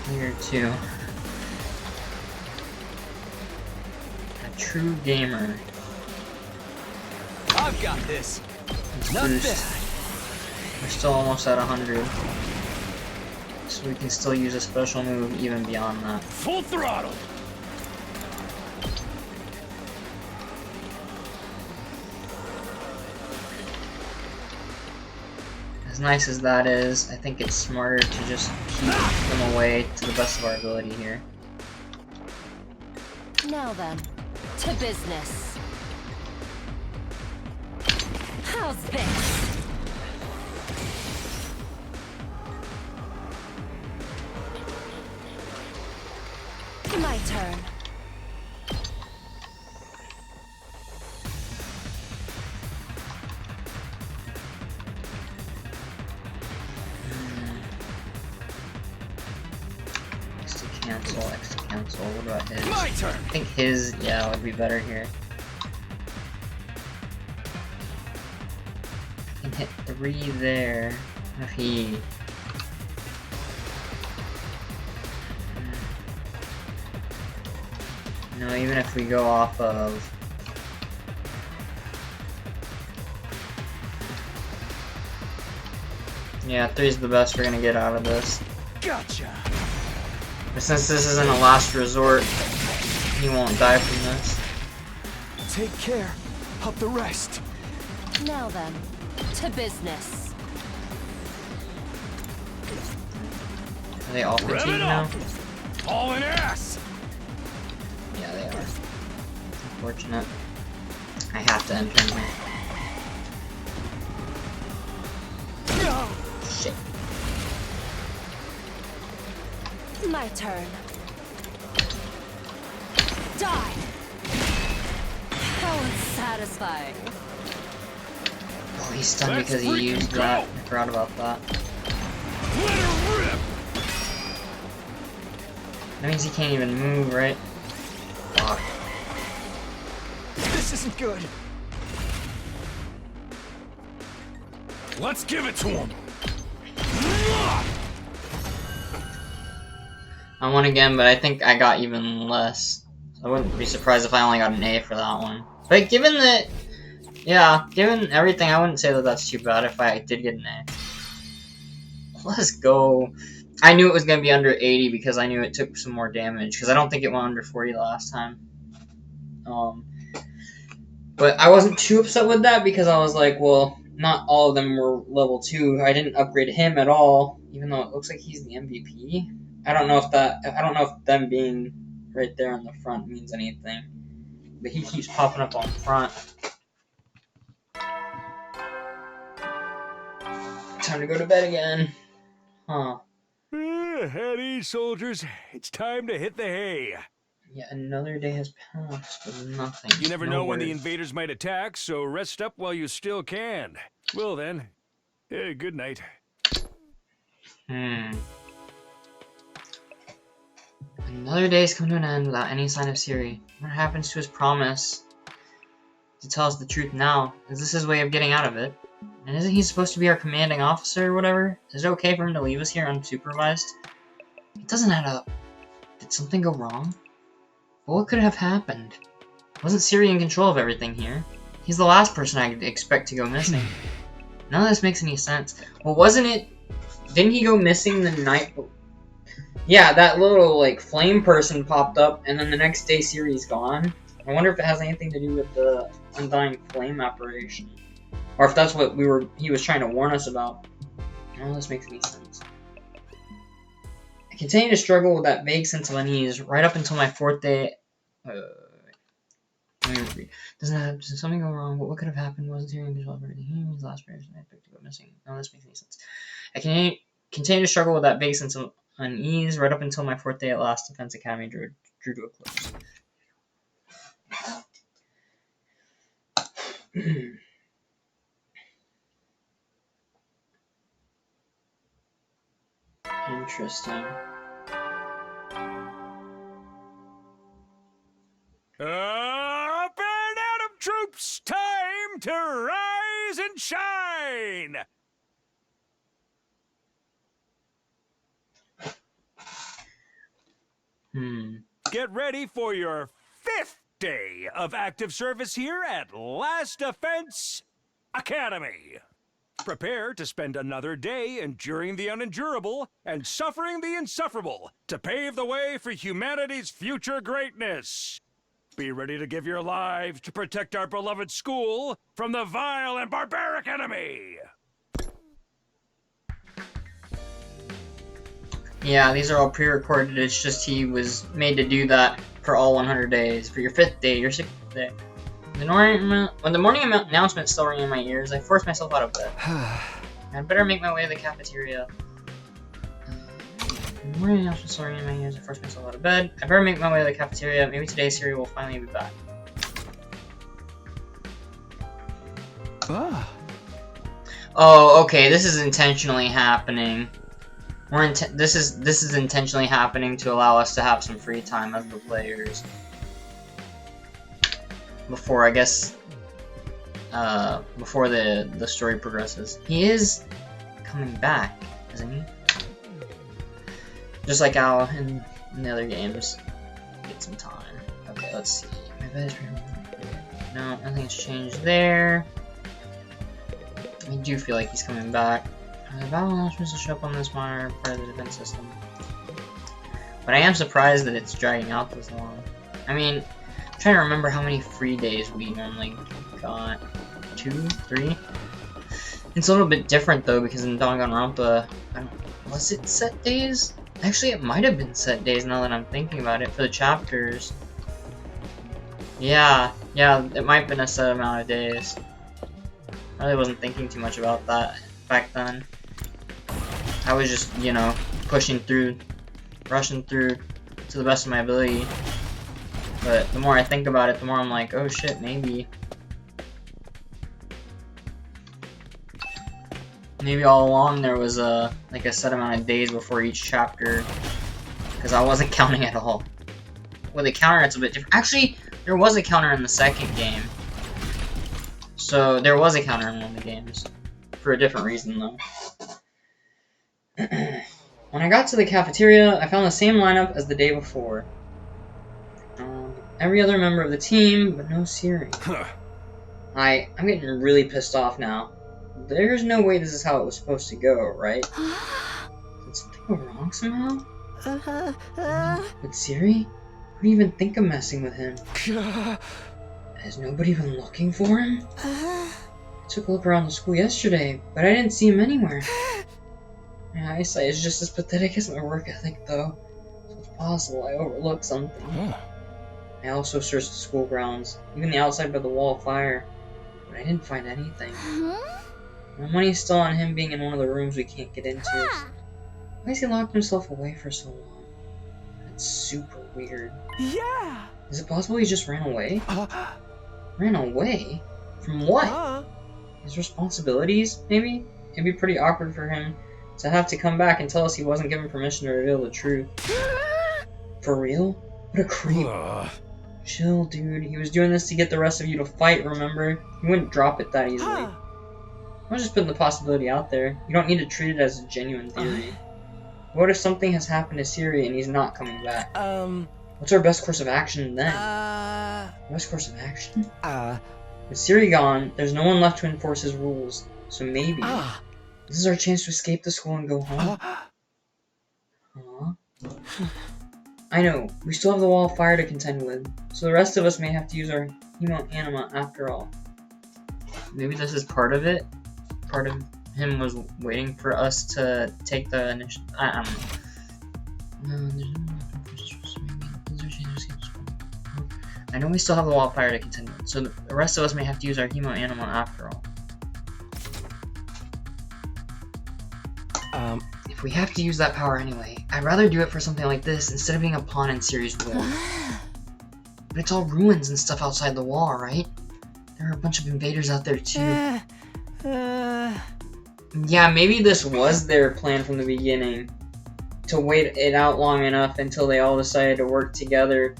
Speaker 1: Player 2. A true gamer.
Speaker 3: I've got this.
Speaker 1: Let's
Speaker 3: Not
Speaker 1: boost.
Speaker 3: bad.
Speaker 1: We're still almost at 100. So we can still use a special move even beyond that.
Speaker 6: Full throttle.
Speaker 1: As nice as that is, I think it's smarter to just keep them away to the best of our ability here.
Speaker 5: Now then, to business. How's this? My turn.
Speaker 1: X to cancel, X to cancel. What about his?
Speaker 6: My turn.
Speaker 1: I think his, yeah, would be better here. I can hit 3 there. What if he... No, even if we go off of... Yeah, 3's the best we're gonna get out of this.
Speaker 3: Gotcha.
Speaker 1: But since this isn't a last resort, he won't die from this.
Speaker 3: Take care of the rest.
Speaker 5: Now then, to business.
Speaker 1: Are they all
Speaker 6: Rev
Speaker 1: fatigued
Speaker 6: it
Speaker 1: now?
Speaker 6: up. Hauling ass.
Speaker 1: Yeah, they are. Unfortunate. I have to enter him here. Shit.
Speaker 5: My turn. Die! How unsatisfying.
Speaker 1: Oh, he's stunned
Speaker 6: Let's
Speaker 1: because he
Speaker 6: freaking
Speaker 1: used
Speaker 6: go.
Speaker 1: that. I forgot about that.
Speaker 6: Let her rip.
Speaker 1: That means he can't even move, right? Fuck.
Speaker 3: This isn't good.
Speaker 6: Let's give it to him.
Speaker 1: I won again, but I think I got even less. I wouldn't be surprised if I only got an A for that one. But given that, yeah, given everything, I wouldn't say that that's too bad if I did get an A. Let's go. I knew it was going to be under 80 because I knew it took some more damage, because I don't think it went under 40 last time. But I wasn't too upset with that because I was like, well, not all of them were level 2. I didn't upgrade him at all, even though it looks like he's the MVP. I don't know if them being right there on the front means anything. But he keeps popping up on front. Time to go to bed again. Huh.
Speaker 2: At ease, soldiers. It's time to hit the hay.
Speaker 1: Yeah, another day has passed with nothing.
Speaker 2: You never
Speaker 1: No
Speaker 2: know when the
Speaker 1: word.
Speaker 2: invaders might attack, so rest up while you still can. Well then, good night.
Speaker 1: Another day's come to an end without any sign of Siri. What happens to his promise to tell us the truth now? Is this his way of getting out of it? And isn't he supposed to be our commanding officer or whatever? Is it okay for him to leave us here unsupervised? It doesn't add up. Did something go wrong? But what could have happened? Wasn't Siri in control of everything here? He's the last person I'd expect to go missing. None of this makes any sense. Well, wasn't it... Didn't he go missing the night... Yeah, that little, like, flame person popped up, and then the next day Siri's gone. I wonder if it has anything to do with the Undying Flame apparition. Or if that's what he was trying to warn us about. None of this makes any sense. I continue to struggle with that vague sense of unease right up until my 4th day. Let me read. Did something go wrong? What could have happened? Wasn't Siri in control of everything? He was the last person I picked to go missing. None of this makes any sense. I continue to struggle with that vague sense of unease right up until my 4th day at Last Defense Academy drew to a close. Interesting.
Speaker 2: Up and Adam troops, time to rise and shine! Get ready for your 5th day of active service here at Last Defense Academy. Prepare to spend another day enduring the unendurable and suffering the insufferable to pave the way for humanity's future greatness. Be ready to give your lives to protect our beloved school from the vile and barbaric enemy.
Speaker 1: Yeah, these are all pre-recorded. It's just he was made to do that for all 100 days. For your 5th day, your 6th day. When the morning announcement still rang in my ears, I forced myself out of bed. I'd better make my way to the cafeteria. When the morning announcement still rang in my ears, I forced myself out of bed. I better make my way to the cafeteria. Maybe today Siri will finally be back. Oh, okay. This is intentionally happening. This is intentionally happening to allow us to have some free time as the players. Before, I guess, before the story progresses. He is coming back, isn't he? Just like Al in the other games. Get some time. Okay, let's see. My bed is pretty no, nothing's changed there. I do feel like he's coming back. The battle announcements will show up on this monitor part of the defense system. But I am surprised that it's dragging out this long. I mean, I'm trying to remember how many free days we normally got. 2? 3? It's a little bit different though, because in Danganronpa, was it set days? Actually, it might have been set days now that I'm thinking about it for the chapters. Yeah, it might have been a set amount of days. I really wasn't thinking too much about that back then. I was just, you know, pushing through, rushing through to the best of my ability. But the more I think about it, the more I'm like, oh shit, maybe all along there was like a set amount of days before each chapter, because I wasn't counting at all. With a counter, it's a bit different. Actually, there was a counter in the second game. So there was a counter in one of the games. For a different reason, though. When I got to the cafeteria, I found the same lineup as the day before. Every other member of the team, but no Siri. I'm getting really pissed off now. There's no way this is how it was supposed to go, right? Did something go wrong somehow? With Siri? Who would even think of messing with him? Has nobody been looking for him? I took a look around the school yesterday, but I didn't see him anywhere. My eyesight is just as pathetic as my work ethic, though. So it's possible I overlooked something. I also searched the school grounds, even the outside by the wall of fire, but I didn't find anything. My money's still on him being in one of the rooms we can't get into. Why has he locked himself away for so long? That's super weird.
Speaker 3: Yeah!
Speaker 1: Is it possible he just ran away? Ran away? From what? His responsibilities, maybe? It'd be pretty awkward for him to have to come back and tell us he wasn't given permission to reveal the truth. For real? What a creep. Chill, dude. He was doing this to get the rest of you to fight, remember? He wouldn't drop it that easily. I was just putting the possibility out there. You don't need to treat it as a genuine theory. What if something has happened to Siri and he's not coming back? What's our best course of action then? Best course of action? With Siri gone, there's no one left to enforce his rules. So maybe this is our chance to escape the school and go home. I know, we still have the wall of fire to contend with, so the rest of us may have to use our hemo anima after all. Maybe this is part of it? Part of him was waiting for us to take the initiative. I don't know. I know we still have the wall of fire to contend with, so the rest of us may have to use our hemo anima after all. If we have to use that power anyway, I'd rather do it for something like this instead of being a pawn in Siri's war. But it's all ruins and stuff outside the wall, right? There are a bunch of invaders out there too. Yeah, maybe this was their plan from the beginning. To wait it out long enough until they all decided to work together.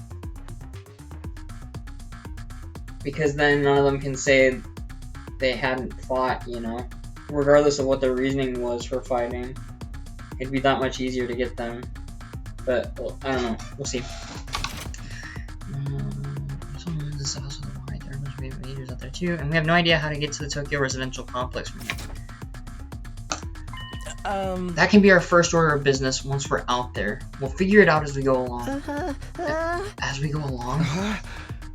Speaker 1: Because then none of them can say they hadn't fought, you know? Regardless of what their reasoning was for fighting. It'd be that much easier to get them but well, I don't know. We'll see. This house with the white. There must be invaders out there too, and we have no idea how to get to the Tokyo residential complex from here. That can be our first order of business once we're out there. We'll figure it out as we go along. As we go along? I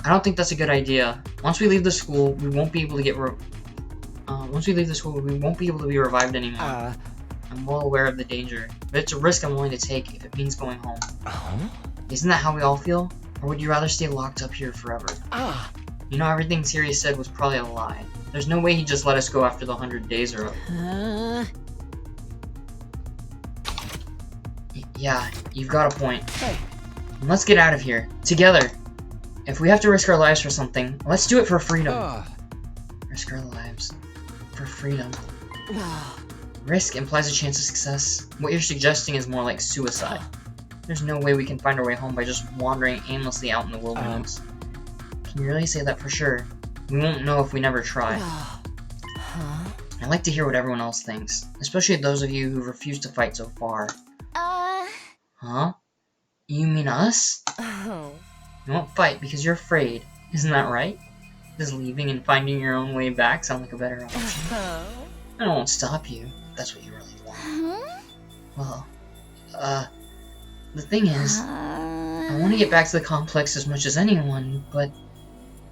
Speaker 1: don't think that's a good idea. Once we leave the school, we won't be able to get once we leave the school, we won't be able to be revived anymore. I'm well aware of the danger, but it's a risk I'm willing to take if it means going home. Isn't that how we all feel? Or would you rather stay locked up here forever? You know, everything Sirius said was probably a lie. There's no way he'd just let us go after the 100 days are up. Yeah, you've got a point.
Speaker 3: Hey.
Speaker 1: Let's get out of here. Together. If we have to risk our lives for something, let's do it for freedom. Risk our lives. For freedom. Risk implies a chance of success. What you're suggesting is more like suicide. There's no way we can find our way home by just wandering aimlessly out in the wilderness. Can you really say that for sure? We won't know if we never try. I'd like to hear what everyone else thinks, especially those of you who've refused to fight so far. Huh? You mean us? You won't fight because you're afraid. Isn't that right? Does leaving and finding your own way back sound like a better option? I won't stop you, if that's what you really want. Well, the thing is, I want to get back to the complex as much as anyone, but,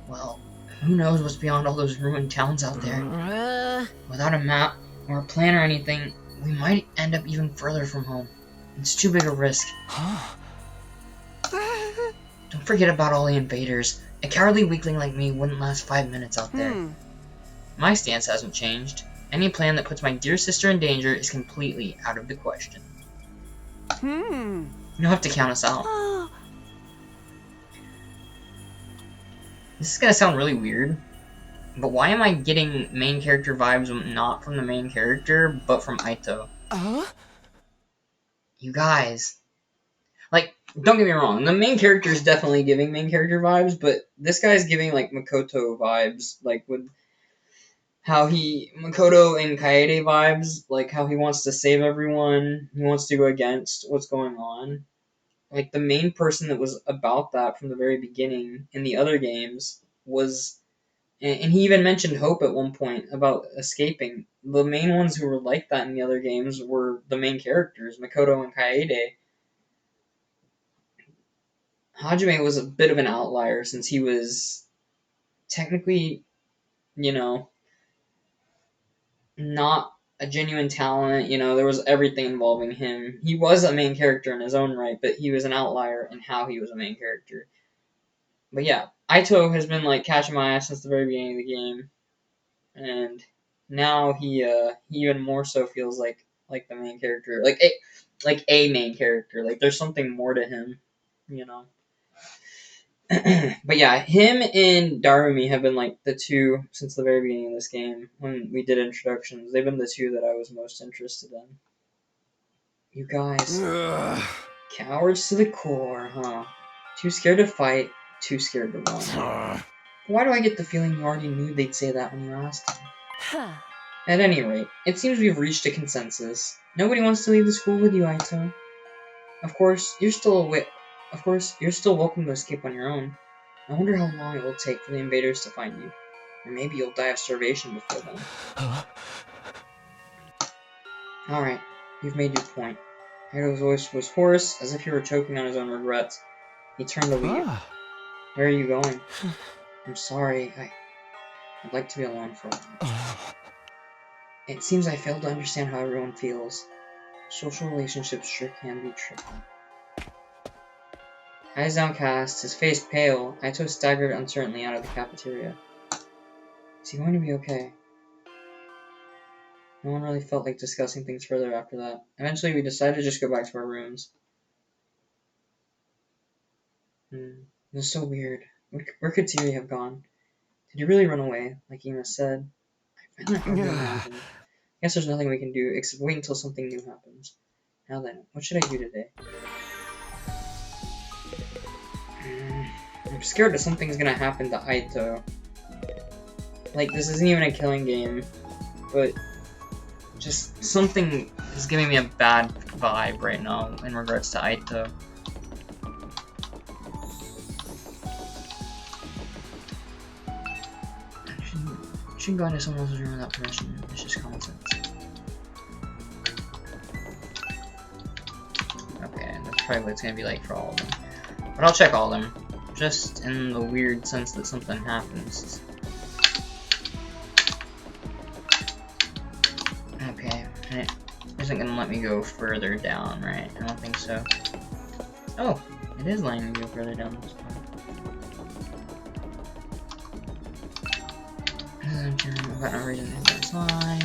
Speaker 1: well, who knows what's beyond all those ruined towns out there. Without a map, or a plan or anything, we might end up even further from home. It's too big a risk. Don't forget about all the invaders. A cowardly weakling like me wouldn't last 5 minutes out there. My stance hasn't changed. Any plan that puts my dear sister in danger is completely out of the question. You don't have to count us out. This is gonna sound really weird, but why am I getting main character vibes not from the main character, but from Aito? You guys. Like, don't get me wrong, the main character is definitely giving main character vibes, but this guy's giving, like, Makoto vibes, like, with how Makoto and Kaede vibes, like, how he wants to save everyone, he wants to go against what's going on. Like, the main person that was about that from the very beginning in the other games was, and he even mentioned Hope at one point about escaping. The main ones who were like that in the other games were the main characters, Makoto and Kaede. Hajime was a bit of an outlier since he was technically, you know, not a genuine talent. You know, there was everything involving him. He was a main character in his own right, but he was an outlier in how he was a main character. But yeah, Aito has been like catching my ass since the very beginning of the game, and now he even more so feels like the main character, like a main character. Like there's something more to him, you know. But yeah, him and Darumi have been like the two since the very beginning of this game when we did introductions. They've been the two that I was most interested in. You guys, cowards to the core, huh? Too scared to fight, too scared to run. Why do I get the feeling you already knew they'd say that when you asked them? At any rate, it seems we've reached a consensus. Nobody wants to leave the school with you, Aito. Of course, you're still welcome to escape on your own. I wonder how long it will take for the invaders to find you. Or maybe you'll die of starvation before then. Alright, you've made your point. Aito's voice was hoarse, as if he were choking on his own regrets. He turned to leave. Where are you going? I'm sorry, I'd like to be alone for a while. It seems I failed to understand how everyone feels. Social relationships sure can be tricky. Eyes downcast, his face pale, Aito staggered uncertainly out of the cafeteria. Is he going to be okay? No one really felt like discussing things further after that. Eventually, we decided to just go back to our rooms. It was so weird. Where could Siri have gone? Did he really run away, like Ema said? I find that hard to imagine. I guess there's nothing we can do except wait until something new happens. Now then, what should I do today? I'm scared that something's gonna happen to Aito. Like, this isn't even a killing game, but just something is giving me a bad vibe right now in regards to Aito. Shouldn't go into someone else's room without permission. It's just common sense. Okay, that's probably what it's gonna be like for all of them. But I'll check all of them. Just in the weird sense that something happens. Okay, and it isn't gonna let me go further down, right? I don't think so. Oh, it is letting me go further down this time. I've got no reason to hit that line.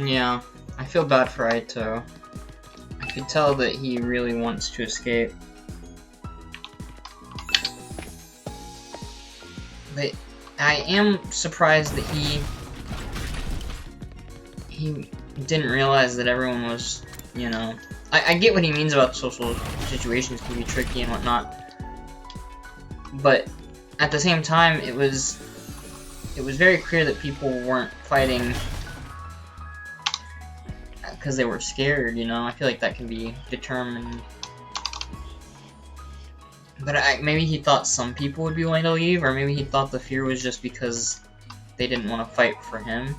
Speaker 1: Yeah, I feel bad for Aito. I could tell that he really wants to escape. But I am surprised that he didn't realize that everyone was, you know... I get what he means about social situations can be tricky and whatnot. But at the same time, it was very clear that people weren't fighting because they were scared, you know? I feel like that can be determined. But maybe he thought some people would be willing to leave, or maybe he thought the fear was just because they didn't want to fight for him.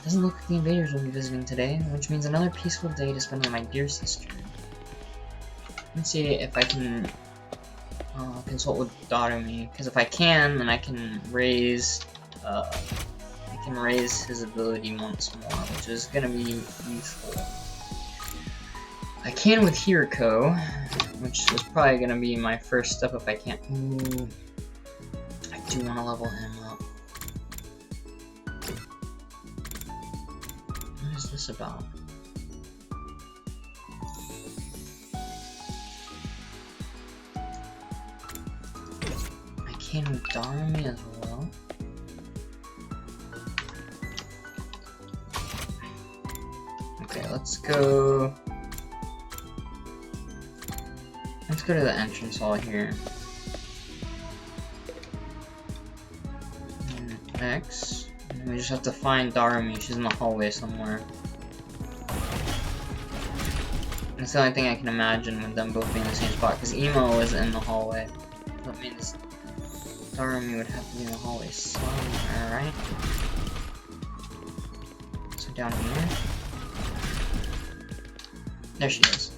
Speaker 1: Doesn't look like the invaders will be visiting today, which means another peaceful day to spend with my dear sister. Let me see if I can consult with Darumi, because if I can, then I can raise his ability once more, which is gonna be useful. I can with Hiriko, which is probably gonna be my first step if I can't. Ooh, I do want to level him up. What is this about? I can with Darumi as well. Okay, let's go to the entrance hall here. And X. And we just have to find Darumi. She's in the hallway somewhere. That's the only thing I can imagine with them both being in the same spot, because Emo is in the hallway. That means Darumi would have to be in the hallway somewhere, right? So down here. There she is.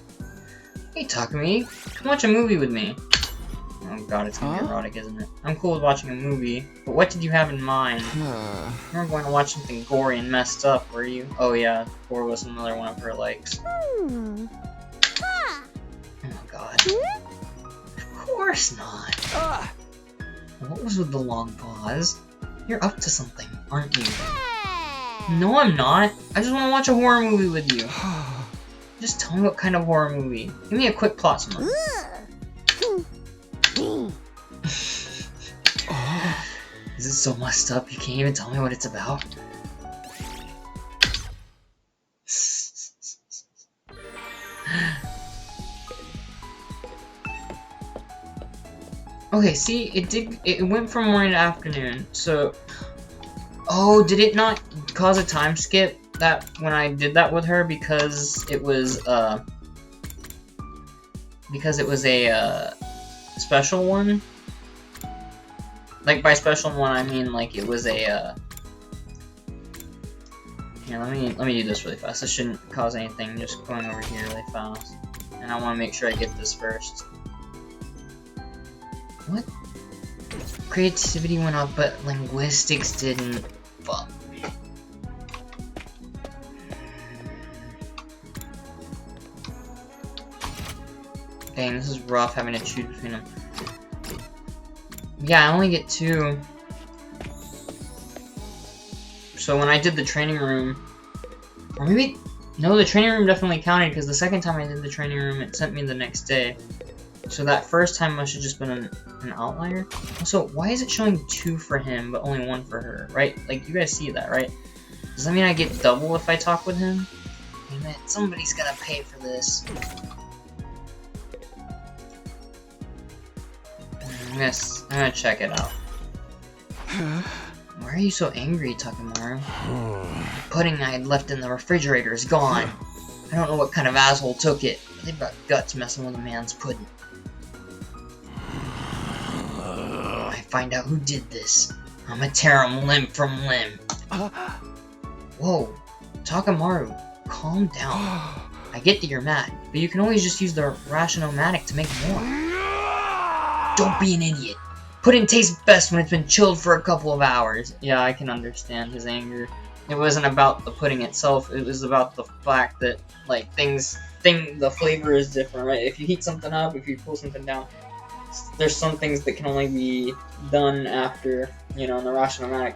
Speaker 1: Hey Takumi, come watch a movie with me. Oh god, it's gonna be erotic, isn't it? I'm cool with watching a movie, but what did you have in mind? You weren't going to watch something gory and messed up, were you? Oh yeah, gore was another one of her likes. Oh god. Of course not. What was with the long pause? You're up to something, aren't you? No, I'm not. I just want to watch a horror movie with you. Just tell me what kind of horror movie. Give me a quick plot summary. Is it so messed up you can't even tell me what it's about? Okay, see, it went from morning to afternoon, so... Oh, did it not cause a time skip that when I did that with her because it was a special one? Like by special one I mean like it was a Here, let me do this really fast. This shouldn't cause anything, just going over here really fast. And I want to make sure I get this first. What? Creativity went up, but linguistics didn't. Fuck. Dang, this is rough having to choose between them. Yeah, I only get 2. So when I did the training room, or maybe, no, the training room definitely counted because the second time I did the training room, it sent me the next day. So that first time must have just been an outlier. Also, why is it showing 2 for him, but only 1 for her, right? Like, you guys see that, right? Does that mean I get double if I talk with him? Damn it, somebody's gonna pay for this. I'm gonna check it out. Why are you so angry, Takemaru? The pudding I had left in the refrigerator is gone. I don't know what kind of asshole took it, but they've got guts messing with a man's pudding. I find out who did this. I'm gonna tear him limb from limb. Whoa, Takemaru, calm down. I get that you're mad, but you can always just use the Rashomanic to make more. Don't be an idiot. Pudding tastes best when it's been chilled for a couple of hours. Yeah, I can understand his anger. It wasn't about the pudding itself, it was about the fact that, like, the flavor is different, right? If you heat something up, if you cool something down, there's some things that can only be done after, you know, and the Rashomanic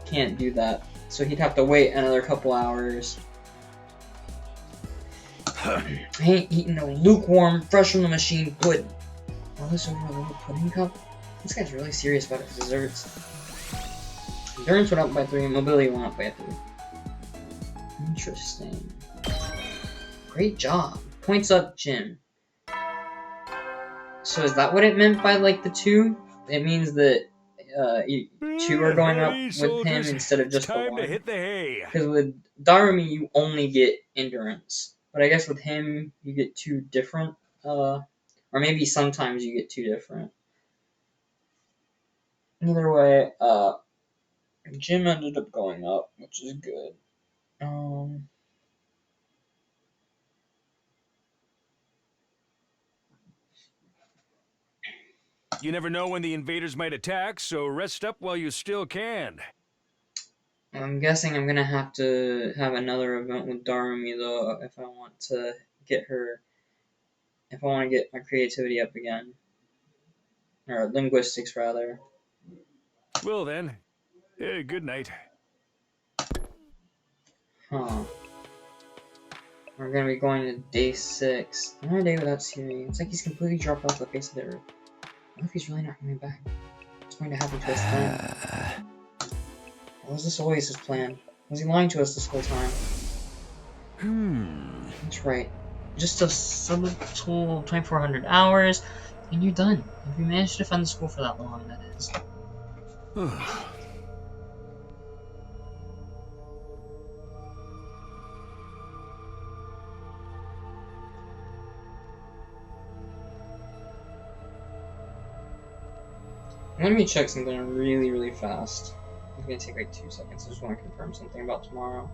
Speaker 1: can't do that. So he'd have to wait another couple hours. I ain't eating no lukewarm, fresh from the machine pudding. All this over a little pudding cup? This guy's really serious about his desserts. Endurance went up by 3, mobility went up by 3. Interesting. Great job. Points up, Jim. So is that what it meant by, like, the 2? It means that 2 are going up with him instead of just the 1.
Speaker 2: To hit the hay.
Speaker 1: Because with Darumi, you only get endurance. But I guess with him, you get 2 different, or maybe sometimes you get 2 different. Either way, Jim ended up going up, which is good.
Speaker 2: You never know when the invaders might attack, so rest up while you still can.
Speaker 1: I'm guessing I'm gonna have to have another event with Darumi though if I want to get her. If I want to get my creativity up again, or linguistics rather.
Speaker 2: Well then, good night.
Speaker 1: Huh. We're gonna be going to day 6. Another day without Siri. It's like he's completely dropped off the face of the earth. What if he's really not coming back? What's going to happen to his plan? Or was this always his plan? Was he lying to us this whole time? That's right. Just a subtle 2,400 hours, and you're done. If you managed to defend the school for that long, that is. Let me check something really, really fast. It's gonna take like 2 seconds. I just want to confirm something about tomorrow.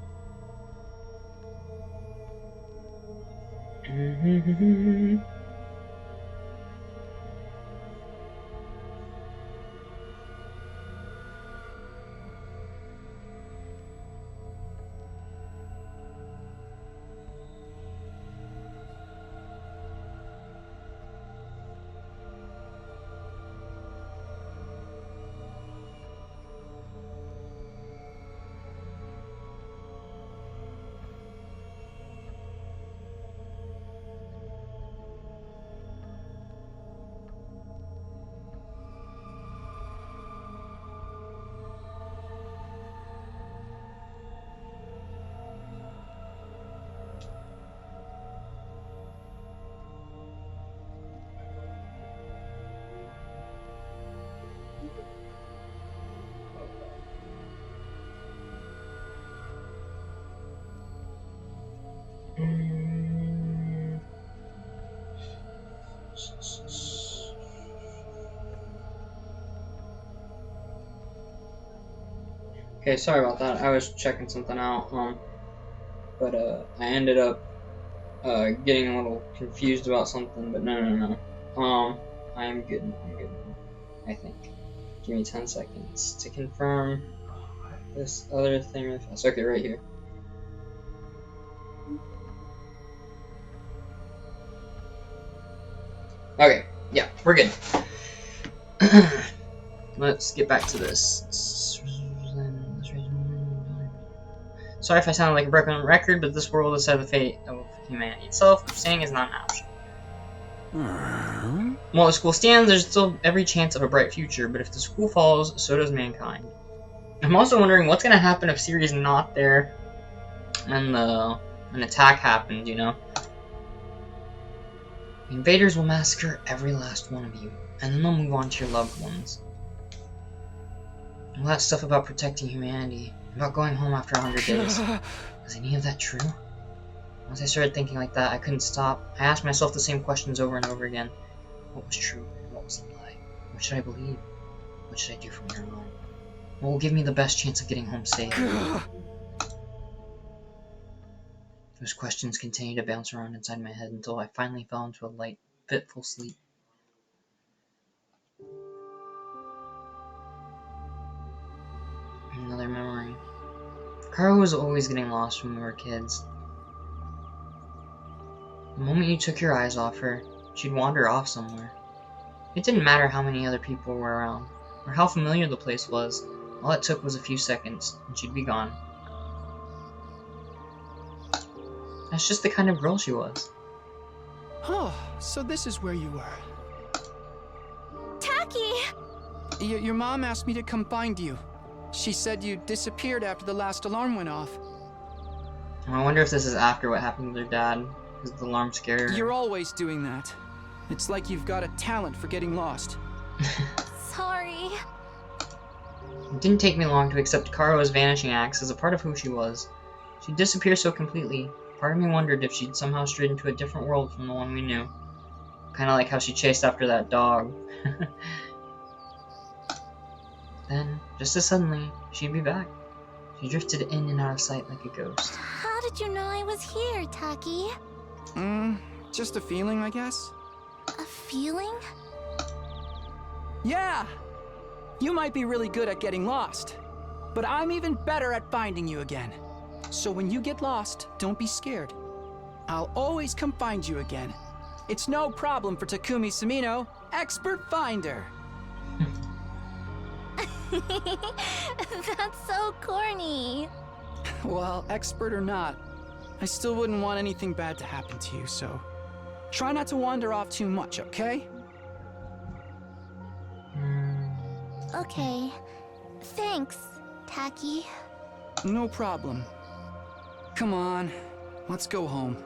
Speaker 1: Okay, sorry about that. I was checking something out, but I ended up getting a little confused about something. But no. I am good. I'm good now, I think. Give me 10 seconds to confirm this other thing really fast. Okay, right here. Okay, yeah, we're good. Let's get back to this. Sorry if I sound like a broken record, but this world is set of the fate of humanity itself. Abstaining is not an option. While the school stands, there's still every chance of a bright future, but if the school falls, so does mankind. I'm also wondering what's gonna happen if Ciri's not there and an attack happens, you know? The invaders will massacre every last one of you, and then they'll move on to your loved ones. All that stuff about protecting humanity, about going home after 100 days. Is any of that true? Once I started thinking like that, I couldn't stop. I asked myself the same questions over and over again. What was true and what was a lie? What should I believe? What should I do from here on? What will give me the best chance of getting home safe? Those questions continued to bounce around inside my head until I finally fell into a light, fitful sleep. Another memory. Karu was always getting lost when we were kids. The moment you took your eyes off her, she'd wander off somewhere. It didn't matter how many other people were around, or how familiar the place was. All it took was a few seconds, and she'd be gone. That's just the kind of girl she was.
Speaker 3: Oh, so this is where you were.
Speaker 4: Tacky!
Speaker 3: Your mom asked me to come find you. She said you disappeared after the last alarm went off.
Speaker 1: I wonder if this is after what happened with her dad, because the alarm scared her.
Speaker 3: You're always doing that. It's like you've got a talent for getting lost.
Speaker 4: Sorry.
Speaker 1: It didn't take me long to accept Karu's vanishing acts as a part of who she was. She'd disappear so completely. Part of me wondered if she'd somehow strayed into a different world from the one we knew. Kinda like how she chased after that dog. Then, just as suddenly, she'd be back. She drifted in and out of sight like a ghost.
Speaker 4: How did you know I was here, Tacky?
Speaker 3: Just a feeling, I guess.
Speaker 4: A feeling?
Speaker 3: Yeah! You might be really good at getting lost, but I'm even better at finding you again. So when you get lost, don't be scared. I'll always come find you again. It's no problem for Takumi Sumino, expert finder.
Speaker 4: That's so corny.
Speaker 3: Well, expert or not, I still wouldn't want anything bad to happen to you, so try not to wander off too much, okay?
Speaker 4: Okay. Thanks, Tacky.
Speaker 3: No problem. Come on, let's go home.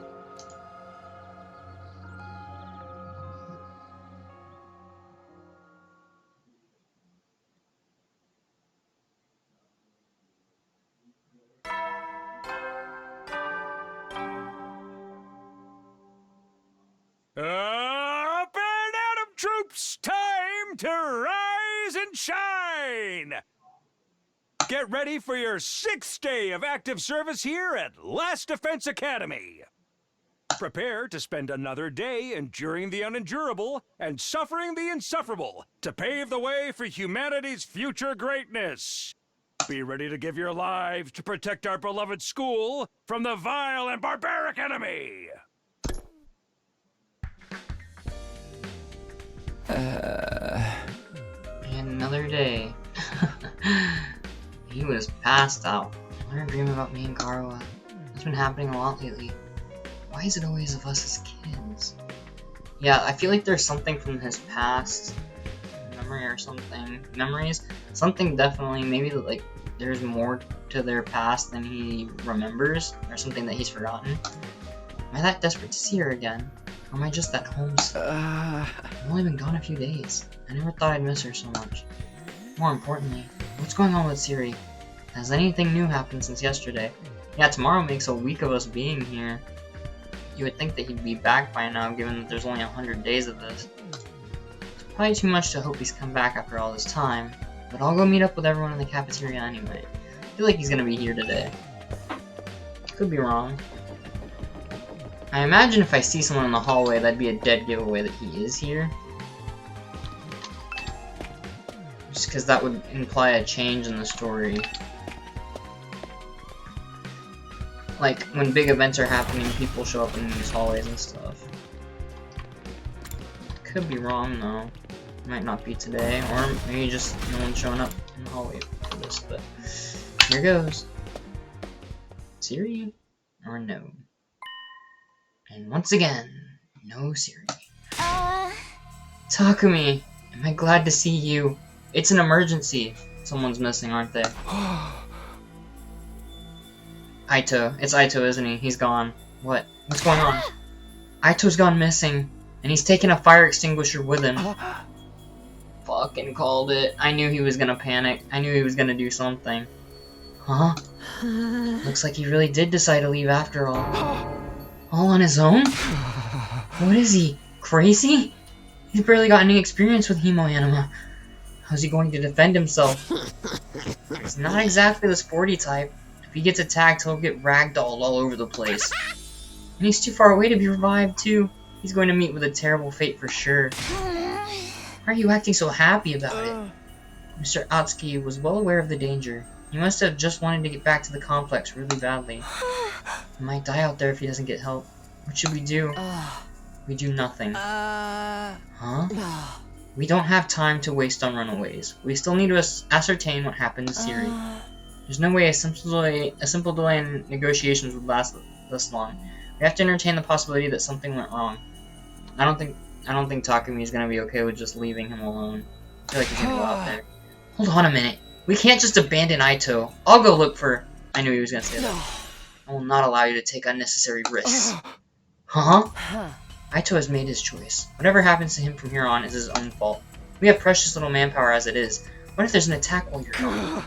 Speaker 2: Up and Atom troops, time to rise and shine! Get ready for your 6th day of active service here at Last Defense Academy. Prepare to spend another day enduring the unendurable and suffering the insufferable to pave the way for humanity's future greatness. Be ready to give your lives to protect our beloved school from the vile and barbaric enemy.
Speaker 1: And another day. He was passed out. I had a dream about me and Karu. It's been happening a lot lately. Why is it always of us as kids? Yeah, I feel like there's something from his past memory or something. Memories? Something definitely, maybe like there's more to their past than he remembers, or something that he's forgotten. Am I that desperate to see her again? Or am I just that homesick? I've only been gone a few days. I never thought I'd miss her so much. More importantly, what's going on with Ciri? Has anything new happened since yesterday? Yeah, tomorrow makes a week of us being here. You would think that he'd be back by now, given that there's only 100 days of this. It's probably too much to hope he's come back after all this time, but I'll go meet up with everyone in the cafeteria anyway. I feel like he's gonna be here today. Could be wrong. I imagine if I see someone in the hallway, that'd be a dead giveaway that he is here. Just because that would imply a change in the story. Like, when big events are happening, people show up in these hallways and stuff. Could be wrong, though. Might not be today, or maybe just no one's showing up in the hallway for this, but here goes. Ciri? Or no? And once again, no Ciri.
Speaker 4: Oh,
Speaker 1: Takumi, am I glad to see you? It's an emergency. Someone's missing, aren't they? Aito. It's Aito, isn't he? He's gone. What? What's going on? Aito's gone missing, and he's taken a fire extinguisher with him. Fucking called it. I knew he was gonna panic. I knew he was gonna do something. Huh? Looks like he really did decide to leave after all. All on his own? What is he? Crazy? He's barely got any experience with Hemo Anima. How's he going to defend himself? He's not exactly the sporty type. If he gets attacked, he'll get ragdolled all over the place. And he's too far away to be revived, too. He's going to meet with a terrible fate for sure. Why are you acting so happy about it? Mr. Atsuki was well aware of the danger. He must have just wanted to get back to the complex really badly. He might die out there if he doesn't get help. What should we do? We do nothing. Huh? We don't have time to waste on runaways. We still need to ascertain what happened to Siri. There's no way a simple delay in negotiations would last this long. We have to entertain the possibility that something went wrong. I don't think Takumi is gonna be okay with just leaving him alone. I feel like he's gonna go out there. Hold on a minute. We can't just abandon Aito. I'll go look for... I knew he was gonna say that. I will not allow you to take unnecessary risks. Huh? Aito has made his choice. Whatever happens to him from here on is his own fault. We have precious little manpower as it is. What if there's an attack while you're gone?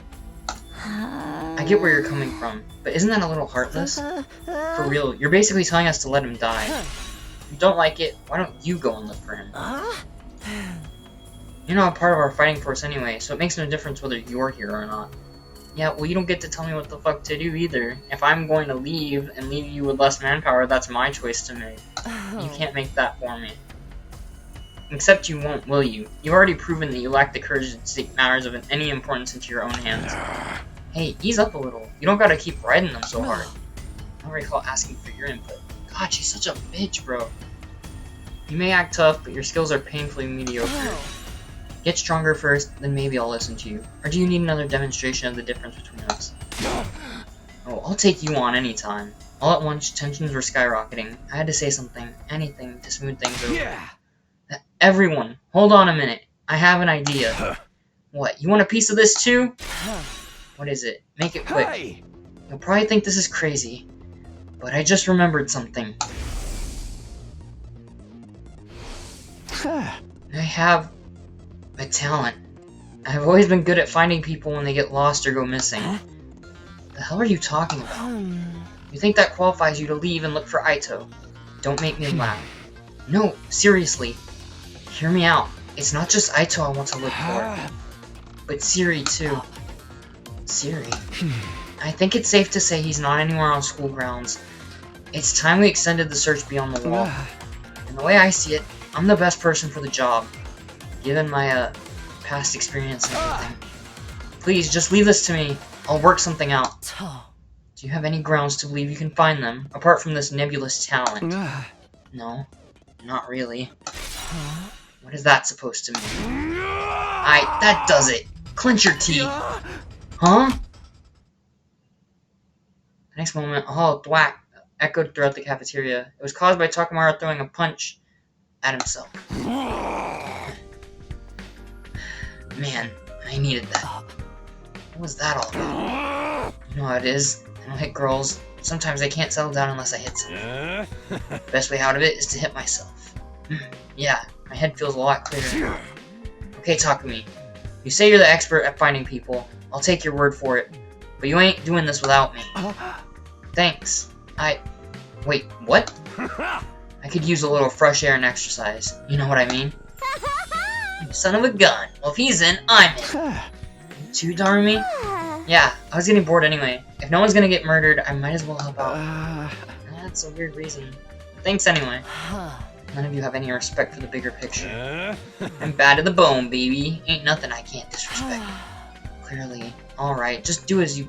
Speaker 1: I get where you're coming from, but isn't that a little heartless? For real, you're basically telling us to let him die. If you don't like it, why don't you go and look for him? You're not a part of our fighting force anyway, so it makes no difference whether you're here or not. Yeah, well, you don't get to tell me what the fuck to do either. If I'm going to leave and leave you with less manpower, that's my choice to make. You can't make that for me. Except you won't, will you? You've already proven that you lack the courage to take matters of any importance into your own hands. Hey, ease up a little. You don't gotta keep riding them so hard. I don't recall asking for your input. God, she's such a bitch, bro. You may act tough, but your skills are painfully mediocre. Get stronger first, then maybe I'll listen to you. Or do you need another demonstration of the difference between us? Oh, I'll take you on anytime. All at once, tensions were skyrocketing. I had to say something, anything, to smooth things over. Everyone, hold on a minute. I have an idea. What, you want a piece of this too? What is it? Make it quick. You'll probably think this is crazy, but I just remembered something. I have a talent. I've always been good at finding people when they get lost or go missing. The hell are you talking about? You think that qualifies you to leave and look for Aito? Don't make me laugh. No, seriously. Hear me out. It's not just Aito I want to look for, but Siri too. Siri. I think it's safe to say he's not anywhere on school grounds. It's time we extended the search beyond the wall. And the way I see it, I'm the best person for the job, given my past experience and everything. Please, just leave this to me. I'll work something out. Do you have any grounds to believe you can find them, apart from this nebulous talent? No, not really. What is that supposed to mean? That does it! Clench your teeth! Huh? The next moment, a hollow thwack echoed throughout the cafeteria. It was caused by Takamaru throwing a punch at himself. Man, I needed that. What was that all about? You know how it is. I don't hit girls. Sometimes I can't settle down unless I hit someone. The best way out of it is to hit myself. Yeah, my head feels a lot clearer. Okay, Takumi. You say you're the expert at finding people. I'll take your word for it. But you ain't doing this without me. Thanks. Wait, what? I could use a little fresh air and exercise. You know what I mean? You son of a gun. Well, if he's in, I'm in. You too, Darumi? Yeah, I was getting bored anyway. If no one's gonna get murdered, I might as well help out. That's a weird reason. Thanks anyway. None of you have any respect for the bigger picture. I'm bad to the bone, baby. Ain't nothing I can't disrespect. Clearly. Alright, just do as you,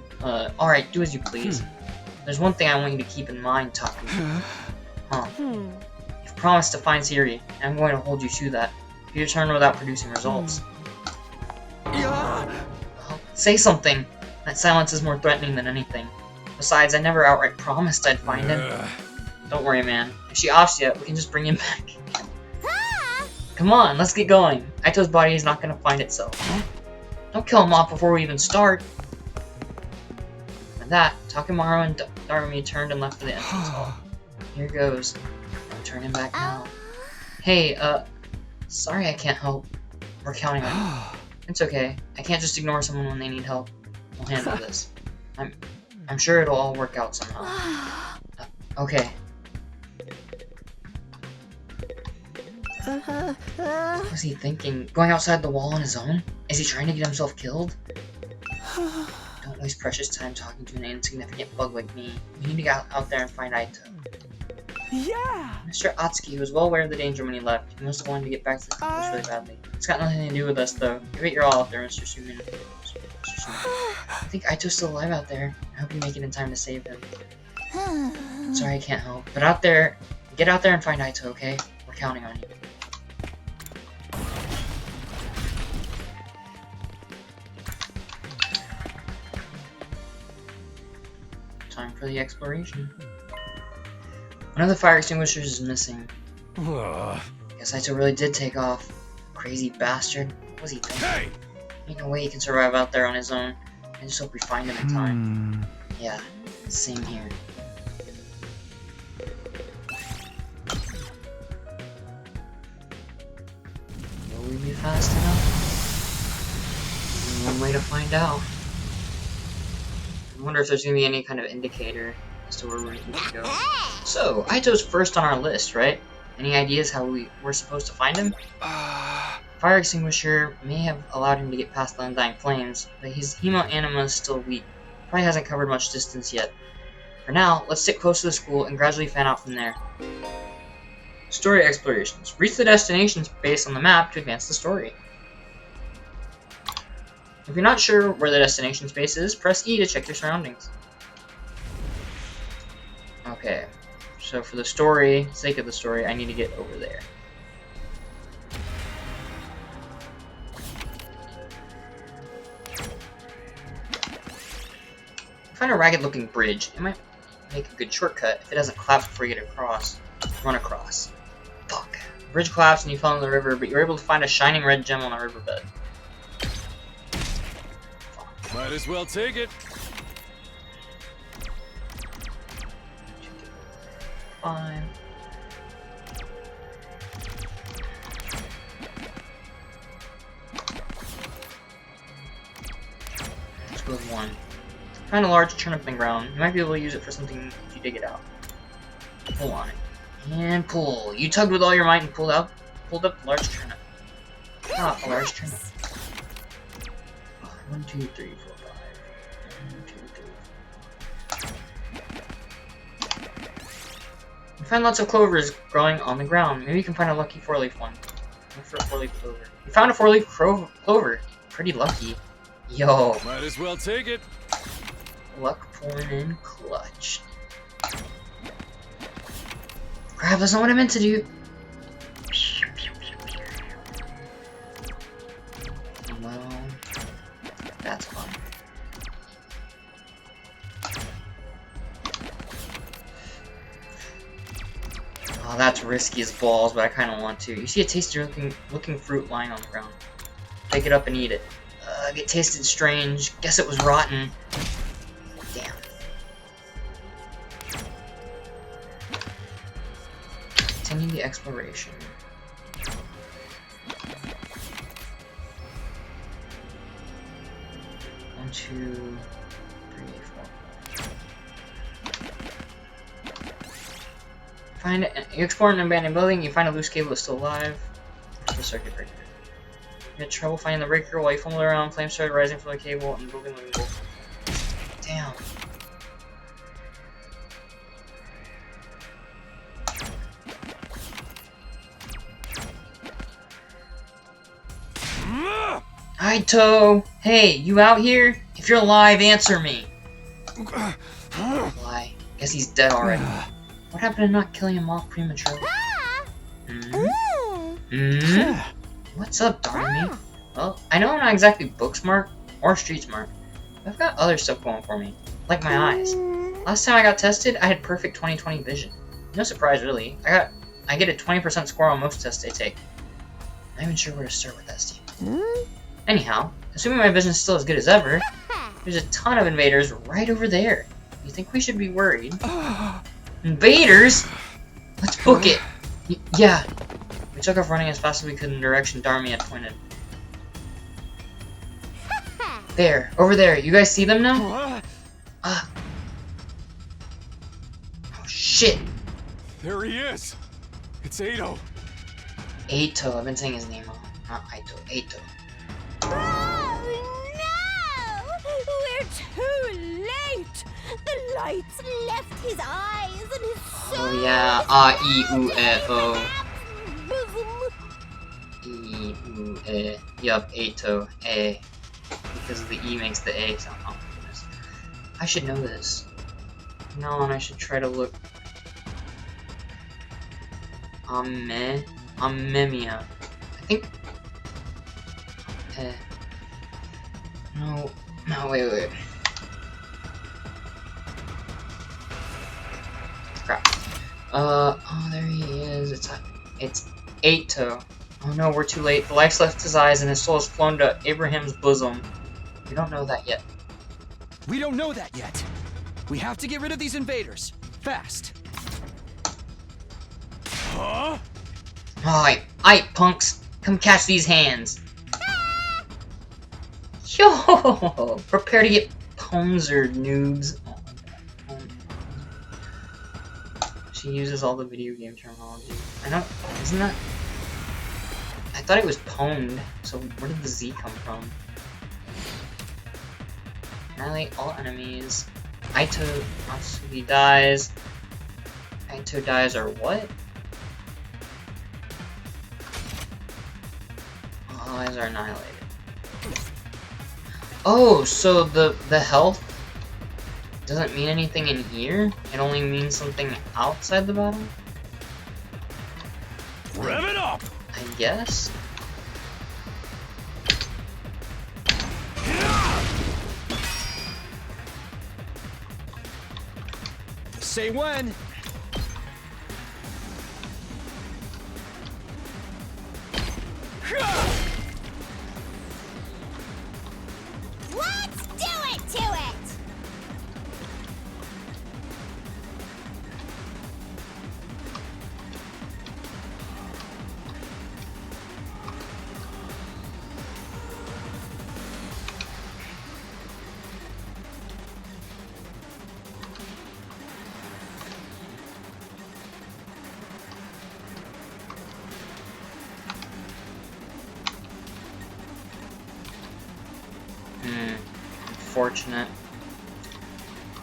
Speaker 1: do as you please. There's one thing I want you to keep in mind, Takumi. You've promised to find Siri, and I'm going to hold you to that. If you return without producing results. Well, say something. That silence is more threatening than anything. Besides, I never outright promised I'd find him. Don't worry, man. If she offs you, we can just bring him back. Come on, let's get going. Aito's body is not gonna find itself. Don't kill him off before we even start. With that, Takemaru and Darumi turned and left for the entrance hall. Here goes. I'm turning back now. Hey, sorry I can't help. We're counting on you. It's okay. I can't just ignore someone when they need help. We'll handle this. I'm sure it'll all work out somehow. Okay. What was he thinking? Going outside the wall on his own? Is he trying to get himself killed? Don't waste precious time talking to an insignificant bug like me. We need to get out there and find Aito.
Speaker 3: Yeah!
Speaker 1: Mr. Atsuki was well aware of the danger when he left. He must have wanted to get back to the campus really badly. It's got nothing to do with us, though. Give it your all out there, Mr. Sumin. I think Aito's still alive out there. I hope you make it in time to save him. Sorry I can't help. But out there, get out there and find Aito, okay? We're counting on you. Time for the exploration. One of the fire extinguishers is missing. Guess Aito really did take off. Crazy bastard. What was he thinking?
Speaker 6: Hey!
Speaker 1: Ain't no way he can survive out there on his own. I just hope we find him in time. Yeah, same here. Will we be fast enough? Only one way to find out. I wonder if there's gonna be any kind of indicator as to where we need to go. So, Aito's first on our list, right? Any ideas how we're supposed to find him? Fire extinguisher may have allowed him to get past the undying flames, but his hemo-anima is still weak. Probably hasn't covered much distance yet. For now, let's stick close to the school and gradually fan out from there. Story explorations. Reach the destinations based on the map to advance the story. If you're not sure where the destination space is, press E to check your surroundings. Okay, so for the story, sake of the story, I need to get over there. Find a ragged-looking bridge. It might make a good shortcut if it doesn't collapse before you get across. Run across. Fuck. The bridge collapsed and you fell in the river, but you were able to find a shining red gem on the riverbed.
Speaker 6: Might as well take it.
Speaker 1: Fine. Let's go with one. Find a large turnip in the ground. You might be able to use it for something if you dig it out. Pull on it. And pull. You tugged with all your might and pulled up the large turnip. Ah, a large turnip. 1, 2, 3, 4, 5. 1, 2, 3. You find lots of clovers growing on the ground. Maybe you can find a lucky 4-leaf one. Look for a 4-leaf clover. You found a 4-leaf clover. Pretty lucky. Yo.
Speaker 6: Might as well take it.
Speaker 1: Luck pulling in clutch. Crap, that's not what I meant to do. Well, that's fun. Oh, that's risky as balls, but I kind of want to. You see a tasty looking fruit lying on the ground. Pick it up and eat it. It tasted strange. Guess it was rotten. Damn. Continue the exploration. One, 2, 3, 4. You explore an abandoned building, you find a loose cable that's still alive. Where's the circuit breaker? You had trouble finding the breaker while you fumbled around, flames started rising from the cable and the building was engulfed. Damn. Aito! Hey, you out here? If you're alive, answer me! Lie. Guess he's dead already. What happened to not killing him off prematurely? What's up, Darumi? Well, I know I'm not exactly book smart or street smart, but I've got other stuff going for me, like my eyes. Last time I got tested, I had perfect 20/20 vision. No surprise, really. I get a 20% score on most tests I take. Not even sure where to start with that statement. Anyhow, assuming my vision's still as good as ever, there's a ton of invaders right over there. You think we should be worried? Invaders? Let's book it! Yeah. We took off running as fast as we could in the direction Darmy had pointed. There, over there. You guys see them now? Oh shit!
Speaker 6: There he is. It's Ado.
Speaker 1: Ato. I've been saying his name wrong. Not Aito. Ato.
Speaker 4: Oh no! We're too late! The lights left his eyes and his soul.
Speaker 1: Oh yeah. A-I-U-E-O. E-U-E. Yup, Ato. A. Because the E makes the A sound. Oh my goodness. I should know this. No, and I should try to look. Amemia. I think. No, wait. Crap. Oh, there he is. It's Ato. Oh no, we're too late. The lights left his eyes and his soul has flown to Abraham's bosom. We don't know that yet.
Speaker 3: We don't know that yet. We have to get rid of these invaders. Fast.
Speaker 6: Huh?
Speaker 1: Alright, punks. Come catch these hands. Yo! Prepare to get ponzered, noobs. She uses all the video game terminology. I know, isn't that? I thought it was pwned, so where did the Z come from? Annihilate all enemies. Aito Atsugi dies. Aito dies or what? All allies are annihilated. Oh, so the health doesn't mean anything in here? It only means something outside the battle?
Speaker 2: Rev it up!
Speaker 1: I guess?
Speaker 3: Say when.
Speaker 4: Let's do it to it!
Speaker 1: Unfortunate.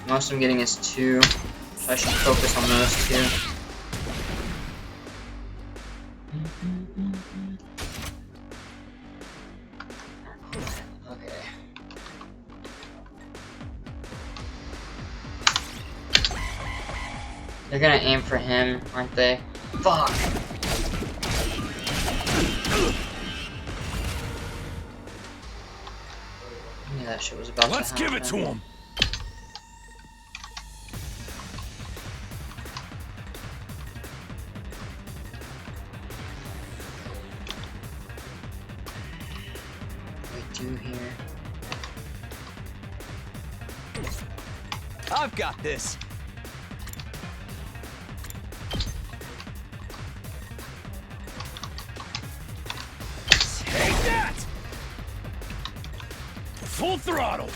Speaker 1: Most I'm getting is 2, so I should focus on those 2. Okay. They're gonna aim for him, aren't they? Fuck! I knew that shit was about
Speaker 2: Let's
Speaker 1: to
Speaker 2: give
Speaker 1: happen.
Speaker 2: it to him!
Speaker 1: What do we do here?
Speaker 3: I've got this.
Speaker 2: Take that! Full throttle!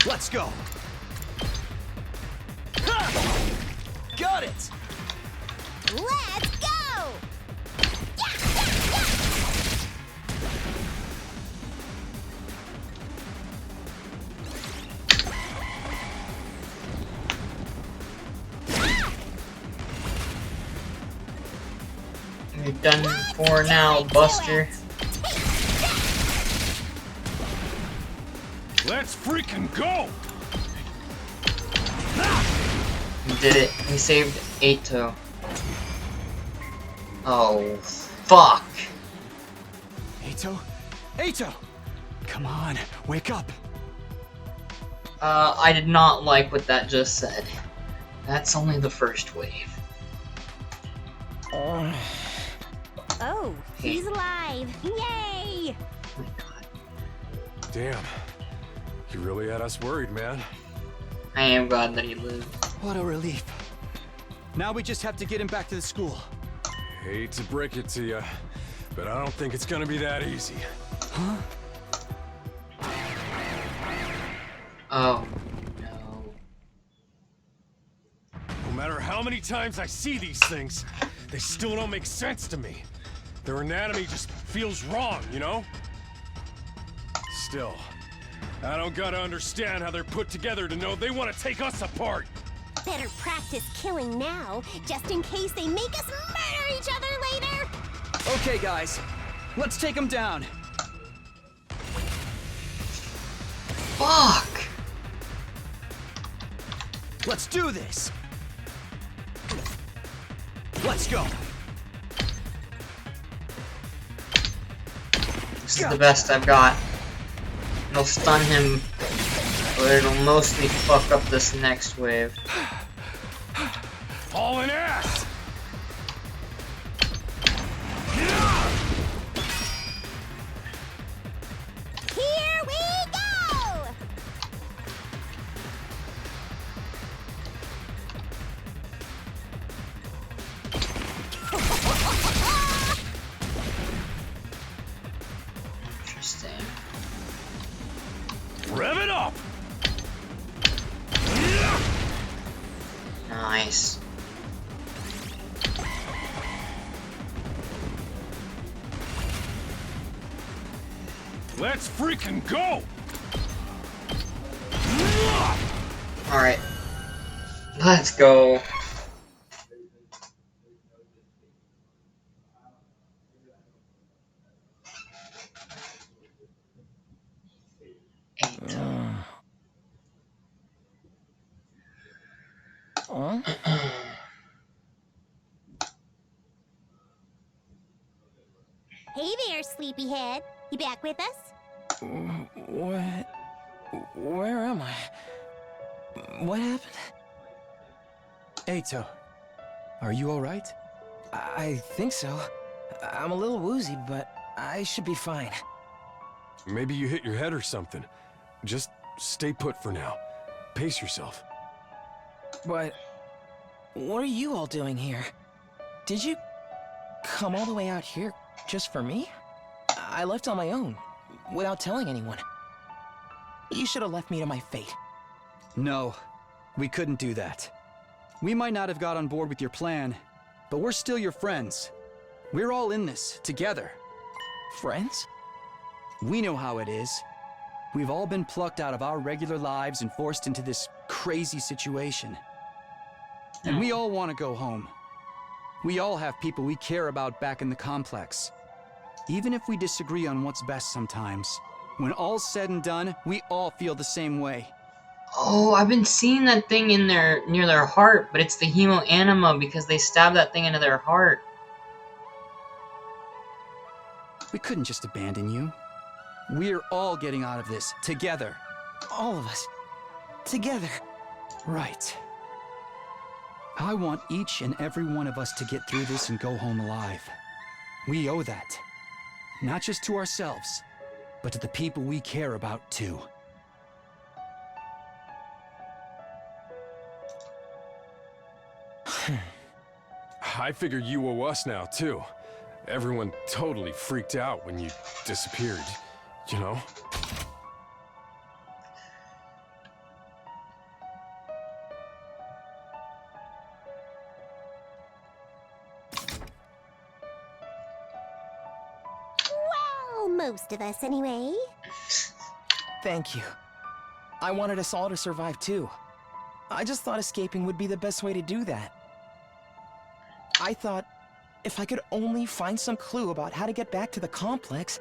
Speaker 3: Let's go. Got it.
Speaker 4: Let's go!
Speaker 1: You're done for now, Buster.
Speaker 2: Let's freaking go!
Speaker 1: We did it. We saved Ato. Oh, fuck.
Speaker 3: Ato? Ato! Come on, wake up.
Speaker 1: I did not like what that just said. That's only the first wave.
Speaker 7: Oh, he's alive! Yay!
Speaker 1: Oh my god.
Speaker 6: Damn. You really had us worried, man.
Speaker 1: I am glad that he lived.
Speaker 3: What a relief. Now we just have to get him back to the school.
Speaker 6: Hate to break it to you, but I don't think it's gonna be that easy.
Speaker 3: Huh?
Speaker 1: Oh, no.
Speaker 6: No matter how many times I see these things, they still don't make sense to me. Their anatomy just feels wrong, you know? Still, I don't gotta understand how they're put together to know they want to take us apart.
Speaker 7: Better practice killing now, just in case they make us murder each other later!
Speaker 3: Okay, guys. Let's take him down.
Speaker 1: Fuck!
Speaker 3: Let's do this. Let's go.
Speaker 1: This is the best I've got. It'll stun him, but it'll mostly fuck up this next wave.
Speaker 6: Hauling ass!
Speaker 7: Here we go!
Speaker 1: Interesting.
Speaker 6: Rev it up!
Speaker 1: Nice.
Speaker 6: Let's freaking go!
Speaker 1: Alright. Let's go.
Speaker 7: Hey there, sleepyhead. You back with us?
Speaker 8: What? Where am I? What happened?
Speaker 3: Eito, are you alright?
Speaker 8: I think so. I'm a little woozy, but I should be fine.
Speaker 6: Maybe you hit your head or something. Just stay put for now. Pace yourself.
Speaker 8: But what are you all doing here? Did you come all the way out here just for me? I left on my own, without telling anyone. You should have left me to my fate.
Speaker 3: No, we couldn't do that. We might not have got on board with your plan, but we're still your friends. We're all in this, together.
Speaker 8: Friends?
Speaker 3: We know how it is. We've all been plucked out of our regular lives and forced into this crazy situation. And we all want to go home. We all have people we care about back in the complex. Even if we disagree on what's best sometimes, when all's said and done, we all feel the same way.
Speaker 1: Oh, I've been seeing that thing in their near their heart, but it's the hemoanima because they stabbed that thing into their heart.
Speaker 3: We couldn't just abandon you. We're all getting out of this, together.
Speaker 8: All of us. Together.
Speaker 3: Right. I want each and every one of us to get through this and go home alive. We owe that. Not just to ourselves, but to the people we care about, too.
Speaker 6: I figure you owe us now, too. Everyone totally freaked out when you disappeared, you know?
Speaker 7: Well, most of us anyway.
Speaker 8: Thank you. I wanted us all to survive too. I just thought escaping would be the best way to do that. I thought if I could only find some clue about how to get back to the complex,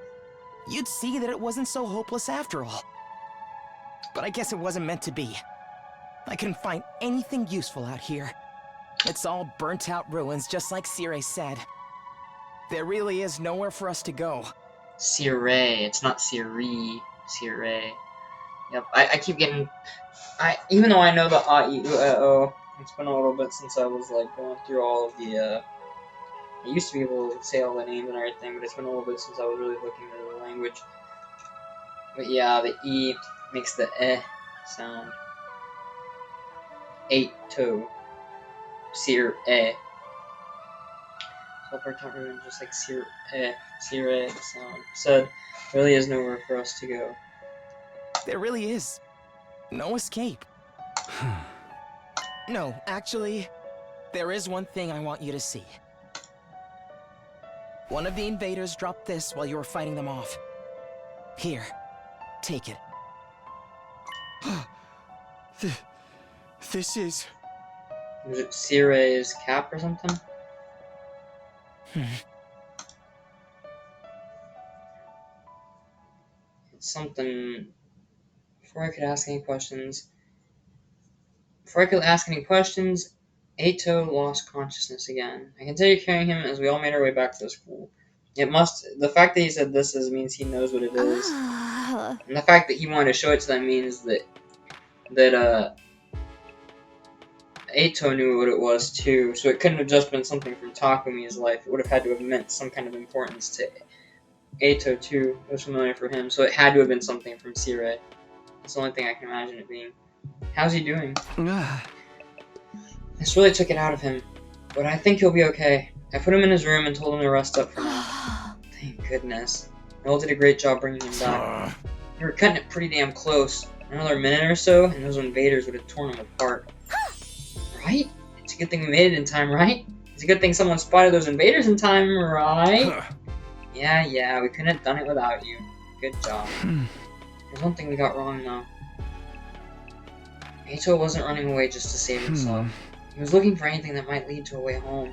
Speaker 8: you'd see that it wasn't so hopeless after all. But I guess it wasn't meant to be. I couldn't find anything useful out here. It's all burnt out ruins, just like Circe said. There really is nowhere for us to go.
Speaker 1: Circe, it's not Siri. Circe. Yep, I keep getting... even though I know the A-E-U-E-O, It's been a little bit since I was like going through all of the. I used to be able to say all the names and everything, but it's been a little bit since I was really looking at the language. But yeah, the E makes the eh sound. 8-2. Sir eh. So far, talking about just like sir eh sound. Said, there really is nowhere for us to go.
Speaker 8: There really is no escape. No, actually, there is one thing I want you to see. One of the invaders dropped this while you were fighting them off. Here, take it.
Speaker 3: This is...
Speaker 1: Was it Sire's cap or something? It's something... Before I could ask any questions, Eito lost consciousness again. I continued carrying him as we all made our way back to the school. The fact that he said this means he knows what it is. And the fact that he wanted to show it to them means that Eito knew what it was too, so it couldn't have just been something from Takumi's life. It would have had to have meant some kind of importance to Eito too. It was familiar for him, so it had to have been something from Sire. That's the only thing I can imagine it being. How's he doing? This really took it out of him, but I think he'll be okay. I put him in his room and told him to rest up for now. Thank goodness. Noel did a great job bringing him back. We were cutting it pretty damn close. Another minute or so, and those invaders would have torn him apart. Right? It's a good thing we made it in time, right? It's a good thing someone spotted those invaders in time, right? Yeah, we couldn't have done it without you. Good job. There's one thing we got wrong, though. Eito wasn't running away just to save himself. He was looking for anything that might lead to a way home,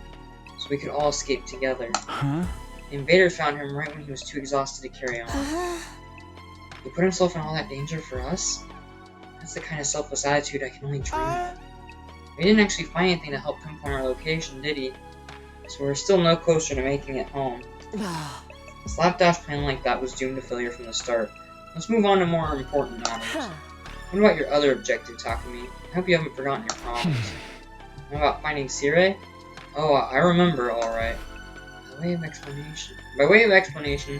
Speaker 1: so we could all escape together. The invaders found him right when he was too exhausted to carry on. He put himself in all that danger for us? That's the kind of selfless attitude I can only dream of. We didn't actually find anything to help pinpoint our location, did he? So we're still no closer to making it home. A slapdash plan like that was doomed to failure from the start. Let's move on to more important matters. What about your other objective, Takumi? I hope you haven't forgotten your promise. What about finding Sire? Oh, I remember, alright. By way of explanation,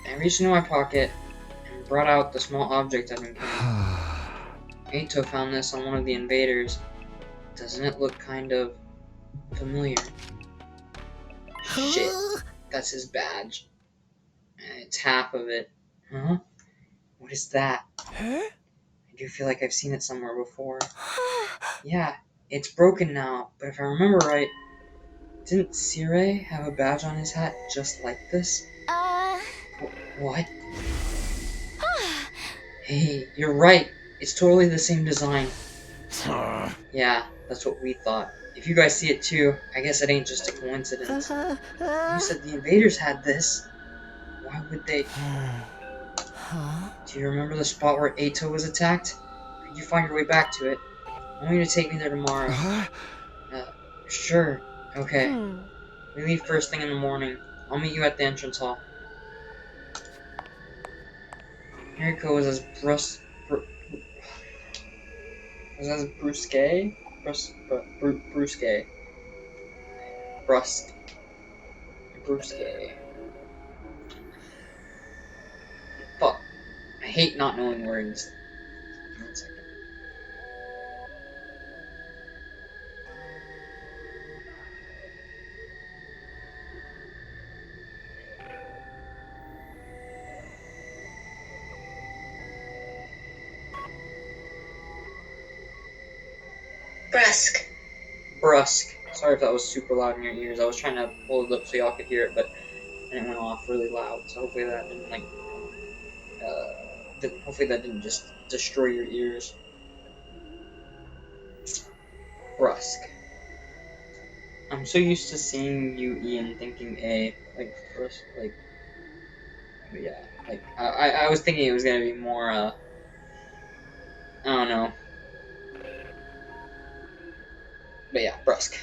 Speaker 1: I reached into my pocket and brought out the small object I've been carrying. Eito found this on one of the invaders. Doesn't it look kind of familiar? Shit, that's his badge. It's half of it. Huh? What is that? I do feel like I've seen it somewhere before. Yeah, it's broken now, but if I remember right, didn't Sire have a badge on his hat just like this? What? Hey, you're right. It's totally the same design. Yeah, that's what we thought. If you guys see it too, I guess it ain't just a coincidence. You said the invaders had this. Why would they... Do you remember the spot where Eito was attacked? Could you find your way back to it? I want you to take me there tomorrow. Sure. Okay. We leave first thing in the morning. I'll meet you at the entrance hall. Hiriko was as brusque. Fuck. I hate not knowing words. 1 second. Brusque. Sorry if that was super loud in your ears. I was trying to pull it up so y'all could hear it, but it went off really loud. So hopefully that didn't hopefully that didn't just destroy your ears. Brusque. I'm so used to seeing you, Ian, thinking A, like brusque, like yeah, like I was thinking it was gonna be more I don't know. But yeah, brusque.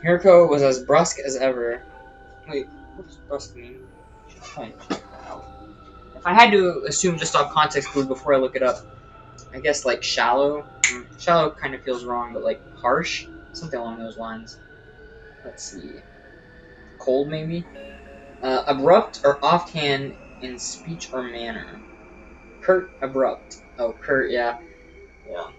Speaker 1: Hiriko was as brusque as ever. Wait, what does brusque mean? If I had to assume just off context clue before I look it up, I guess like shallow. Shallow kind of feels wrong, but like harsh, something along those lines. Let's see. Cold maybe. Abrupt or offhand in speech or manner. Curt, abrupt. Oh, curt, yeah. Yeah.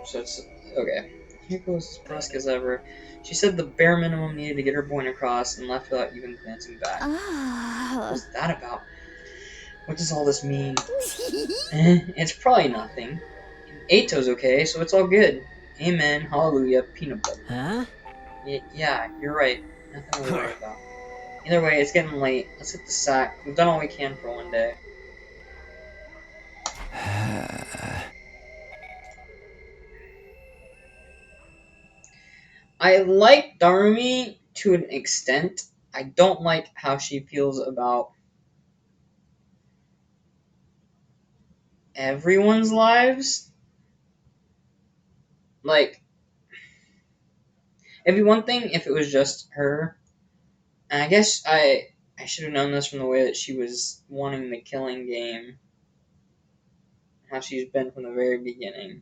Speaker 1: So it's okay. Here goes as brusque as ever. She said the bare minimum needed to get her point across and left without even glancing back. What was that about? What does all this mean? It's probably nothing. Eito's okay, so it's all good. Amen, hallelujah, peanut butter.
Speaker 5: Huh?
Speaker 1: Yeah, you're right. Nothing to worry about. Either way, it's getting late. Let's hit the sack. We've done all we can for one day. I like Darumi to an extent. I don't like how she feels about everyone's lives. Like, it'd be one thing if it was just her. And I guess I should have known this from the way that she was wanting the killing game. How she's been from the very beginning.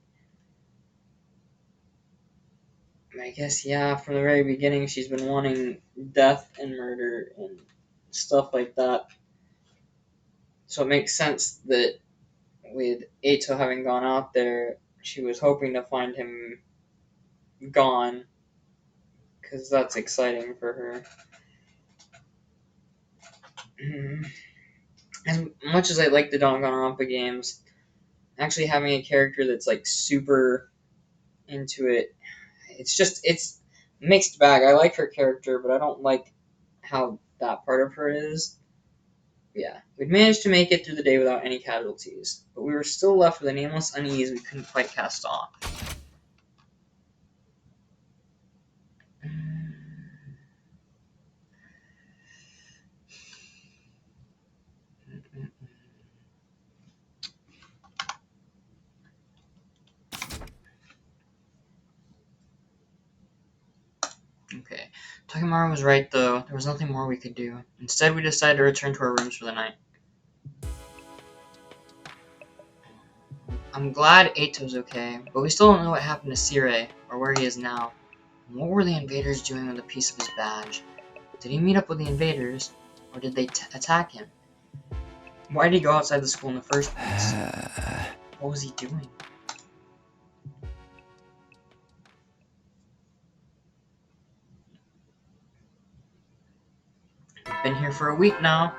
Speaker 1: I guess, yeah, from the very beginning she's been wanting death and murder and stuff like that. So it makes sense that with Eito having gone out there, she was hoping to find him gone. Because that's exciting for her. As much as I like the Danganronpa games, actually having a character that's like super into it, it's mixed bag. I like her character, but I don't like how that part of her is. Yeah, we'd managed to make it through the day without any casualties, but we were still left with a nameless unease we couldn't quite cast off. Okay, Takemaru was right though, there was nothing more we could do. Instead we decided to return to our rooms for the night. I'm glad Eito's okay, but we still don't know what happened to Sire, or where he is now. And what were the invaders doing with a piece of his badge? Did he meet up with the invaders, or did they attack him? Why did he go outside the school in the first place? What was he doing? We've been here for a week now.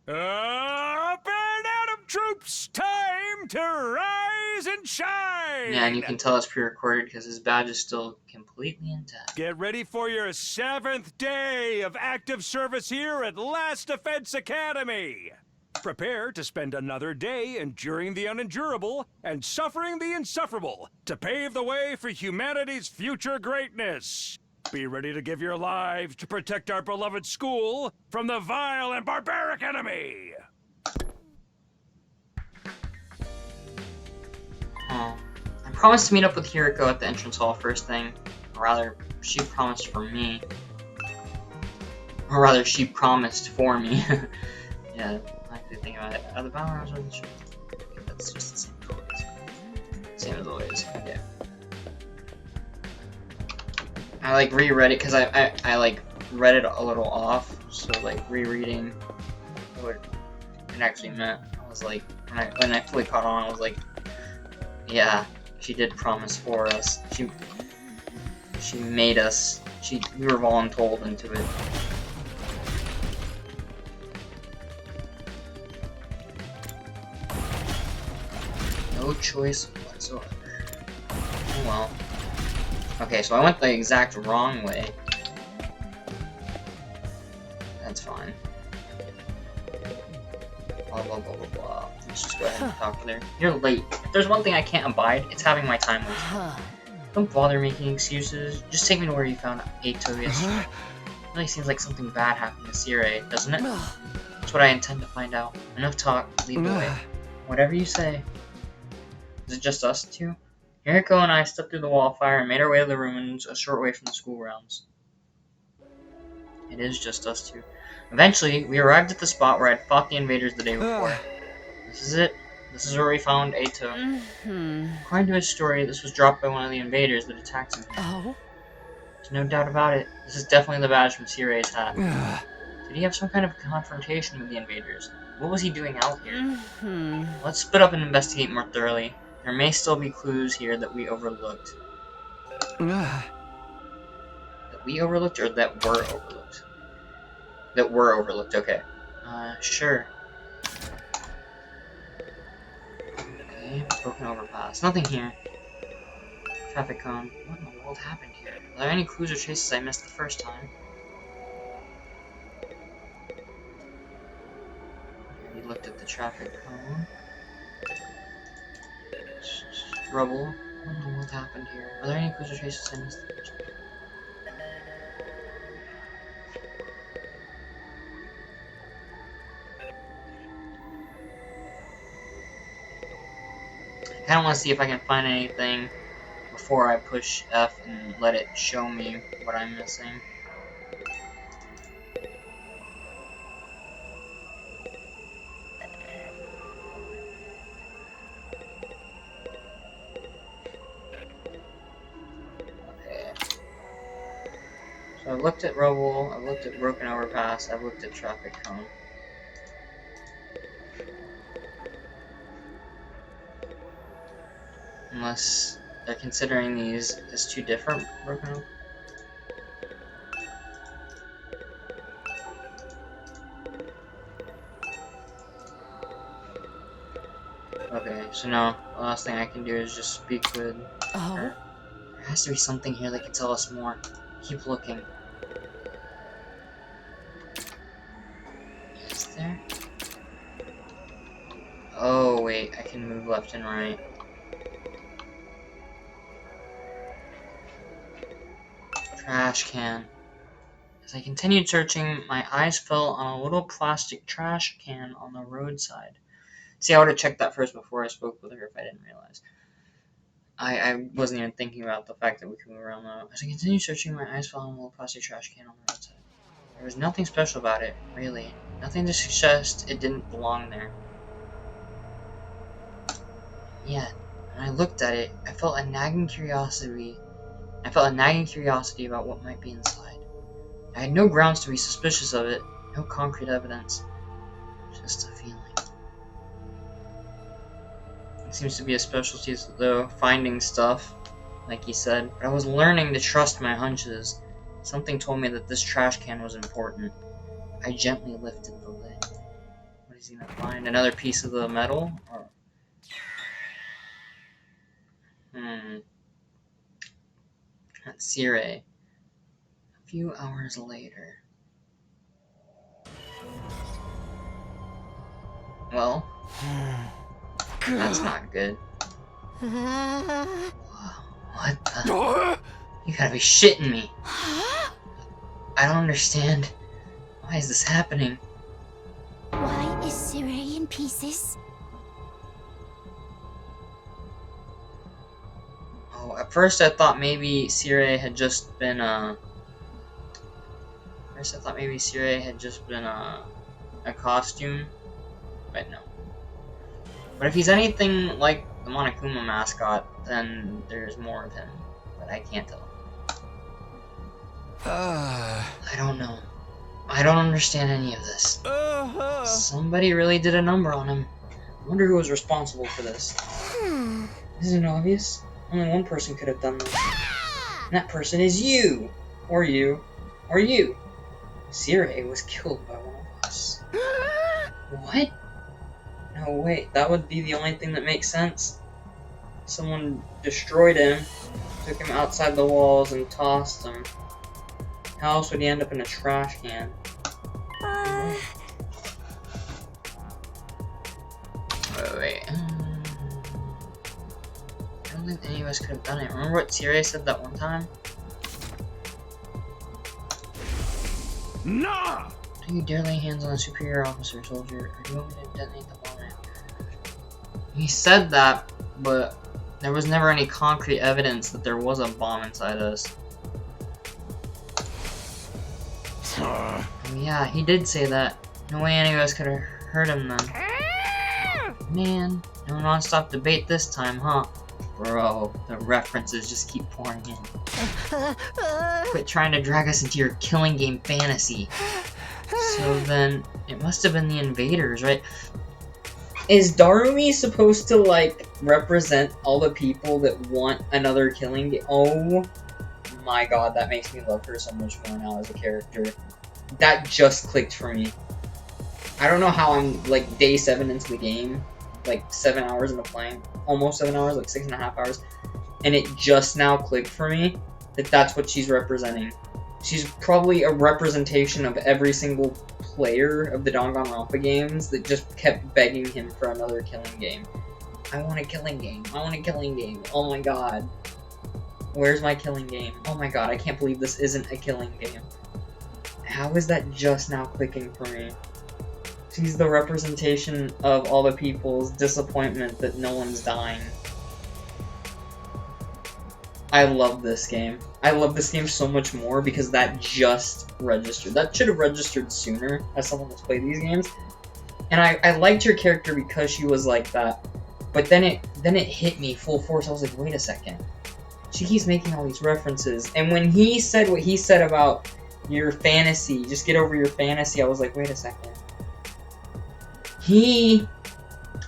Speaker 2: Up and Adam troops, time to rise and shine!
Speaker 1: Yeah, and you can tell it's pre-recorded because his badge is still completely intact.
Speaker 2: Get ready for your 7th day of active service here at Last Defense Academy. Prepare to spend another day enduring the unendurable and suffering the insufferable to pave the way for humanity's future greatness. Be ready to give your lives to protect our beloved school from the vile and barbaric enemy.
Speaker 1: Oh, I promised to meet up with Hiriko at the entrance hall first thing. Or rather, she promised for me. Or rather, she promised for me. Yeah, I have to think about it. Are the balance on the show? Okay, that's just the same as always. Same as always. Okay. I like reread it because I like read it a little off, so like rereading what it actually meant. I was like, when I fully caught on, I was like, yeah, she did promise for us. She made us. We were voluntold into it. No choice whatsoever. Oh well. Okay, so I went the exact wrong way. That's fine. Blah blah blah blah blah. Let's just go ahead and talk to her. You're late. If there's one thing I can't abide, it's having my time wasted. Don't bother making excuses. Just take me to where you found Eito yesterday. It really seems like something bad happened to Sire, doesn't it? That's what I intend to find out. Enough talk, lead the way. Whatever you say. Is it just us two? Hiriko and I stepped through the wall fire and made our way to the ruins a short way from the school grounds. It is just us two. Eventually, we arrived at the spot where I'd fought the invaders the day before. This is it. This is where we found Ato. According to his story, this was dropped by one of the invaders that attacked him.
Speaker 5: Oh?
Speaker 1: There's no doubt about it. This is definitely the badge from Sirei's hat. Did he have some kind of confrontation with the invaders? What was he doing out here? Let's split up and investigate more thoroughly. There may still be clues here that we overlooked. That we overlooked or that were overlooked? That were overlooked, okay. Sure. Okay, broken overpass. Nothing here. Traffic cone. What in the world happened here? Are there any clues or traces I missed the first time? We looked at the traffic cone. Rubble. What in the world happened here? Are there any clues or traces I missed the first time? I kinda wanna see if I can find anything before I push F and let it show me what I'm missing. Okay. So I've looked at rubble, I've looked at broken overpass, I've looked at traffic cone. Unless they're considering these as two different broken. Okay, so now the last thing I can do is just speak with her. There has to be something here that can tell us more. Keep looking. Is there? Oh wait, I can move left and right. Trash can. As I continued searching, my eyes fell on a little plastic trash can on the roadside. See, I would have checked that first before I spoke with her if I didn't realize. I wasn't even thinking about the fact that we could move around though. As I continued searching, my eyes fell on a little plastic trash can on the roadside. There was nothing special about it, really. Nothing to suggest it didn't belong there. Yet, when I looked at it, I felt a nagging curiosity about what might be inside. I had no grounds to be suspicious of it, no concrete evidence, just a feeling. It seems to be a specialty, though, finding stuff, like he said, but I was learning to trust my hunches. Something told me that this trash can was important. I gently lifted the lid. What is he gonna find? Another piece of the metal? Or... That's Sirei. A few hours later. Well, that's not good. What the? You gotta be shitting me. I don't understand. Why is this happening?
Speaker 4: Why is Sirei in pieces?
Speaker 1: Oh, at first I thought maybe Sirei had just been a costume, but no. But if he's anything like the Monokuma mascot, then there's more of him, but I can't tell. I don't know. I don't understand any of this. Somebody really did a number on him. I wonder who was responsible for this. Isn't it obvious? Only one person could have done this. And that person is you! Or you. Or you. Sirei was killed by one of us. What? No, wait, that would be the only thing that makes sense. Someone destroyed him, took him outside the walls, and tossed him. How else would he end up in a trash can? Wait. I don't think any of us could have done it. Remember what Sirei said that one time?
Speaker 2: Nah!
Speaker 1: Do you dare lay hands on a superior officer, soldier, or do you want me to detonate the bomb? He said that, but there was never any concrete evidence that there was a bomb inside us. Yeah, he did say that. No way any of us could have heard him then. Man, no non-stop debate this time, huh? Bro, the references just keep pouring in. Quit trying to drag us into your killing game fantasy. So then, it must have been the invaders, right? Is Darumi supposed to, like, represent all the people that want another killing game? Oh my god, that makes me love her so much more now as a character. That just clicked for me. I don't know how I'm, like, day 7 into the game. Like, 7 hours into playing. Almost 7 hours, like 6.5 hours. And it just now clicked for me that that's what she's representing. She's probably a representation of every single player of the Danganronpa games that just kept begging him for another killing game. I want a killing game. I want a killing game. Oh my god. Where's my killing game? Oh my god, I can't believe this isn't a killing game. How is that just now clicking for me? She's the representation of all the people's disappointment that no one's dying. I love this game. I love this game so much more because that just registered. That should have registered sooner as someone that's played these games. And I liked her character because she was like that. But then it hit me full force. I was like, wait a second. She keeps making all these references. And when he said what he said about your fantasy, just get over your fantasy, I was like, wait a second.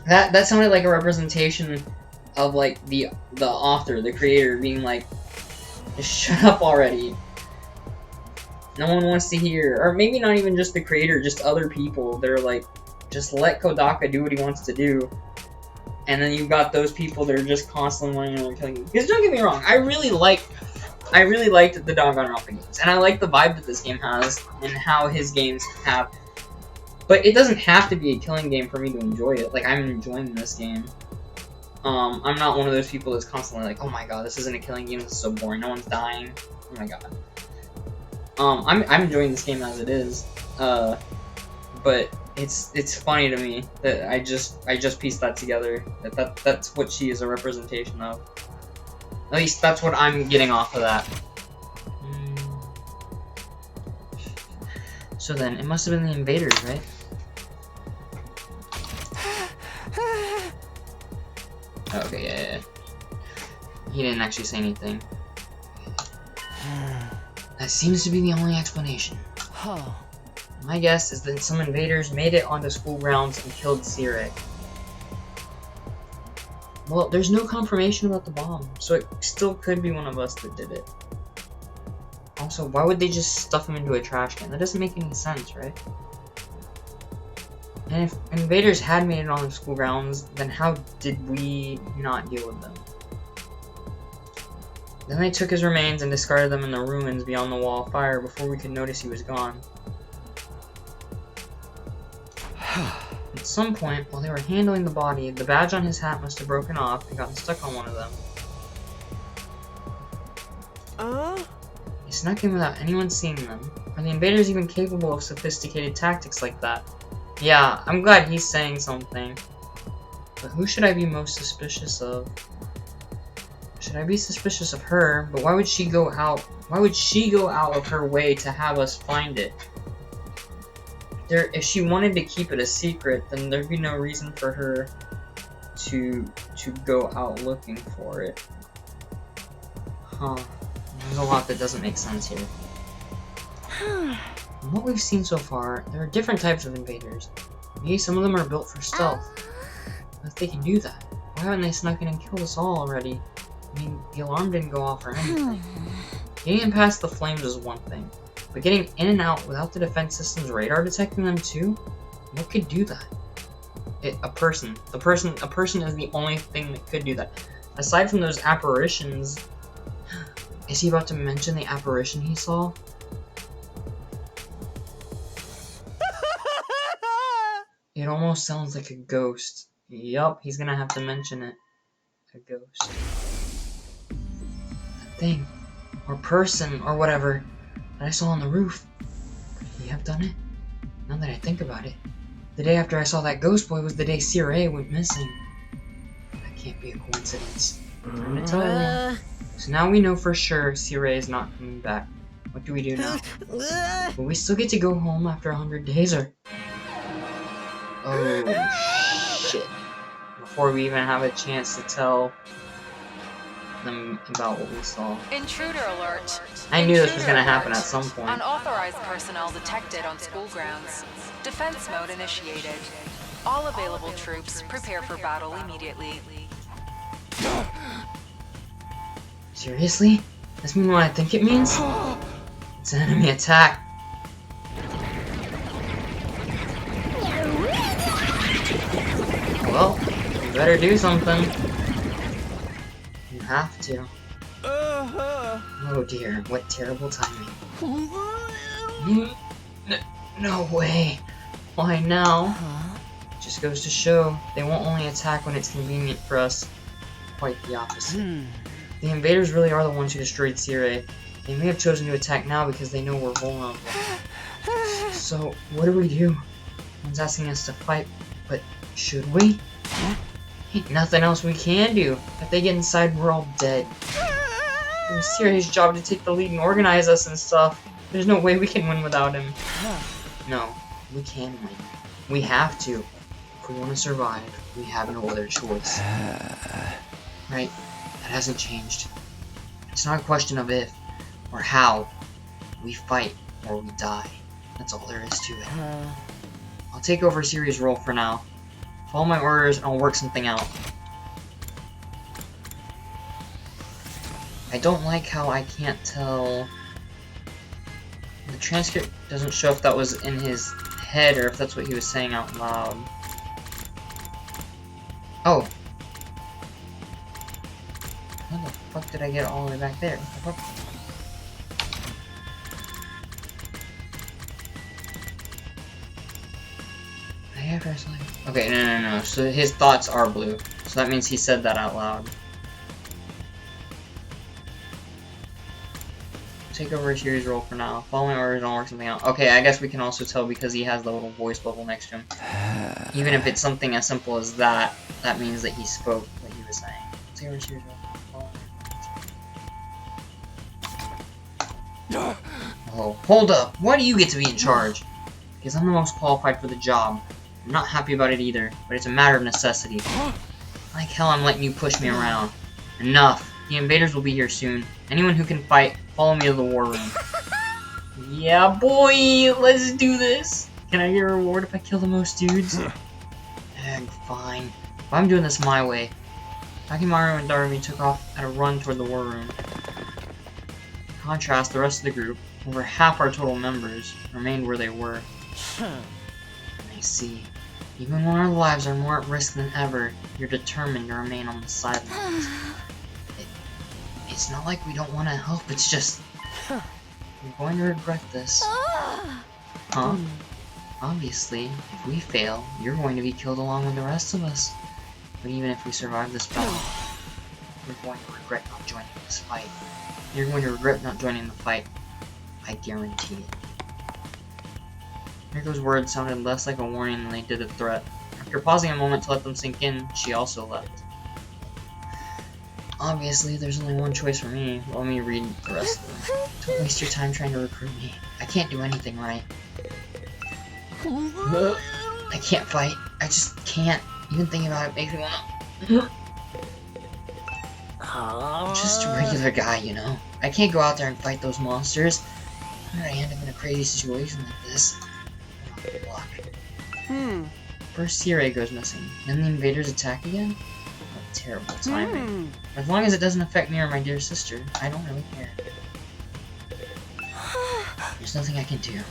Speaker 1: That sounded like a representation of, like, the author, the creator, being like, just shut up already. No one wants to hear. Or maybe not even just the creator, just other people. They're like, just let Kodaka do what he wants to do. And then you've got those people that are just constantly wanting to killing you. Because don't get me wrong, I really liked the Danganronpa games. And I like the vibe that this game has, and how his games have. But it doesn't have to be a killing game for me to enjoy it. Like, I'm enjoying this game. I'm not one of those people that's constantly like, oh my god, this isn't a killing game, this is so boring, no one's dying. Oh my god. I'm enjoying this game as it is. But it's funny to me that I just pieced that together. That's what she is a representation of. At least that's what I'm getting off of that. So then, it must have been the invaders, right? Okay, yeah. He didn't actually say anything. That seems to be the only explanation. My guess is that some invaders made it onto school grounds and killed Sirei. Well, there's no confirmation about the bomb, so it still could be one of us that did it. Also, why would they just stuff him into a trash can? That doesn't make any sense, right? And if invaders had made it on the school grounds, then how did we not deal with them? Then they took his remains and discarded them in the ruins beyond the wall of fire before we could notice he was gone. At some point, while they were handling the body, the badge on his hat must have broken off and gotten stuck on one of them. He snuck in without anyone seeing them. Are the invaders even capable of sophisticated tactics like that? Yeah, I'm glad he's saying something. But who should I be most suspicious of? Should I be suspicious of her? But why would she go out? Why would she go out of her way to have us find it? If she wanted to keep it a secret, then there'd be no reason for her to go out looking for it. Huh. There's a lot that doesn't make sense here. From what we've seen so far, there are different types of invaders. Maybe some of them are built for stealth. But if they can do that, why haven't they snuck in and killed us all already? I mean, the alarm didn't go off or anything. Getting in past the flames is one thing, but getting in and out without the defense system's radar detecting them too? What could do that? A person. A person is the only thing that could do that. Aside from those apparitions, is he about to mention the apparition he saw? It almost sounds like a ghost. Yup, he's gonna have to mention it. A ghost. That thing, or person, or whatever, that I saw on the roof. Could he have done it? Now that I think about it, the day after I saw that ghost boy was the day Sirei went missing. That can't be a coincidence. Time to tell everyone. So now we know for sure Sirei is not coming back. What do we do now? Will we still get to go home after 100 days, or... Oh, shit. Before we even have a chance to tell them about what we saw.
Speaker 9: Intruder alert.
Speaker 1: I knew this was
Speaker 9: Intruder
Speaker 1: gonna happen
Speaker 9: alert.
Speaker 1: at some point.
Speaker 9: Unauthorized personnel detected on school grounds. Defense mode initiated. All available troops prepare for battle immediately.
Speaker 1: Seriously? Does this mean what I think it means? It's an enemy attack. Well, you better do something. You have to. Oh dear, what terrible timing. No way. Why now? Just goes to show, they won't only attack when it's convenient for us. Quite the opposite. The invaders really are the ones who destroyed Circe. They may have chosen to attack now because they know we're vulnerable. So, what do we do? One's asking us to fight, but should we? Ain't nothing else we can do. If they get inside, we're all dead. It was Circe's job to take the lead and organize us and stuff. There's no way we can win without him. No, we can win. We have to. If we want to survive, we have no other choice. Right? That hasn't changed. It's not a question of if or how. We fight or we die. That's all there is to it. I'll take over Circe's role for now. Follow my orders and I'll work something out. I don't like how I can't tell... The transcript doesn't show if that was in his head or if that's what he was saying out loud. Oh. How the fuck did I get all the way back there? What the fuck? Okay, no. So his thoughts are blue. So that means he said that out loud. Take over Circe's role for now. Following orders, I'll work something out. Okay, I guess we can also tell because he has the little voice bubble next to him. Even if it's something as simple as that, that means that he spoke what he was saying. Take over Circe's role. Oh, hold up. Why do you get to be in charge? Because I'm the most qualified for the job. I'm not happy about it either, but it's a matter of necessity. Like hell I'm letting you push me around. Enough. The invaders will be here soon. Anyone who can fight, follow me to the war room. Yeah, boy! Let's do this! Can I get a reward if I kill the most dudes? Fine. But I'm doing this my way. Takimaru and Darumi took off at a run toward the war room. In contrast, the rest of the group, over half our total members, remained where they were. I see. Even when our lives are more at risk than ever, you're determined to remain on the sidelines. It's not like we don't want to help, it's just... You're going to regret this. Huh? Obviously, if we fail, you're going to be killed along with the rest of us. But even if we survive this battle, you're going to regret not joining this fight. You're going to regret not joining the fight. I guarantee it. Mirko's words sounded less like a warning than they did a threat. After pausing a moment to let them sink in, she also left. Obviously, there's only one choice for me. Let me read the rest of them. Don't waste your time trying to recruit me. I can't do anything right. I can't fight. I just can't. Even thinking about it makes me wanna... I'm just a regular guy, you know? I can't go out there and fight those monsters. How did I end up in a crazy situation like this? Luck. First Circe goes missing, then the invaders attack again? What terrible timing. As long as it doesn't affect me or my dear sister, I don't really care. There's nothing I can do.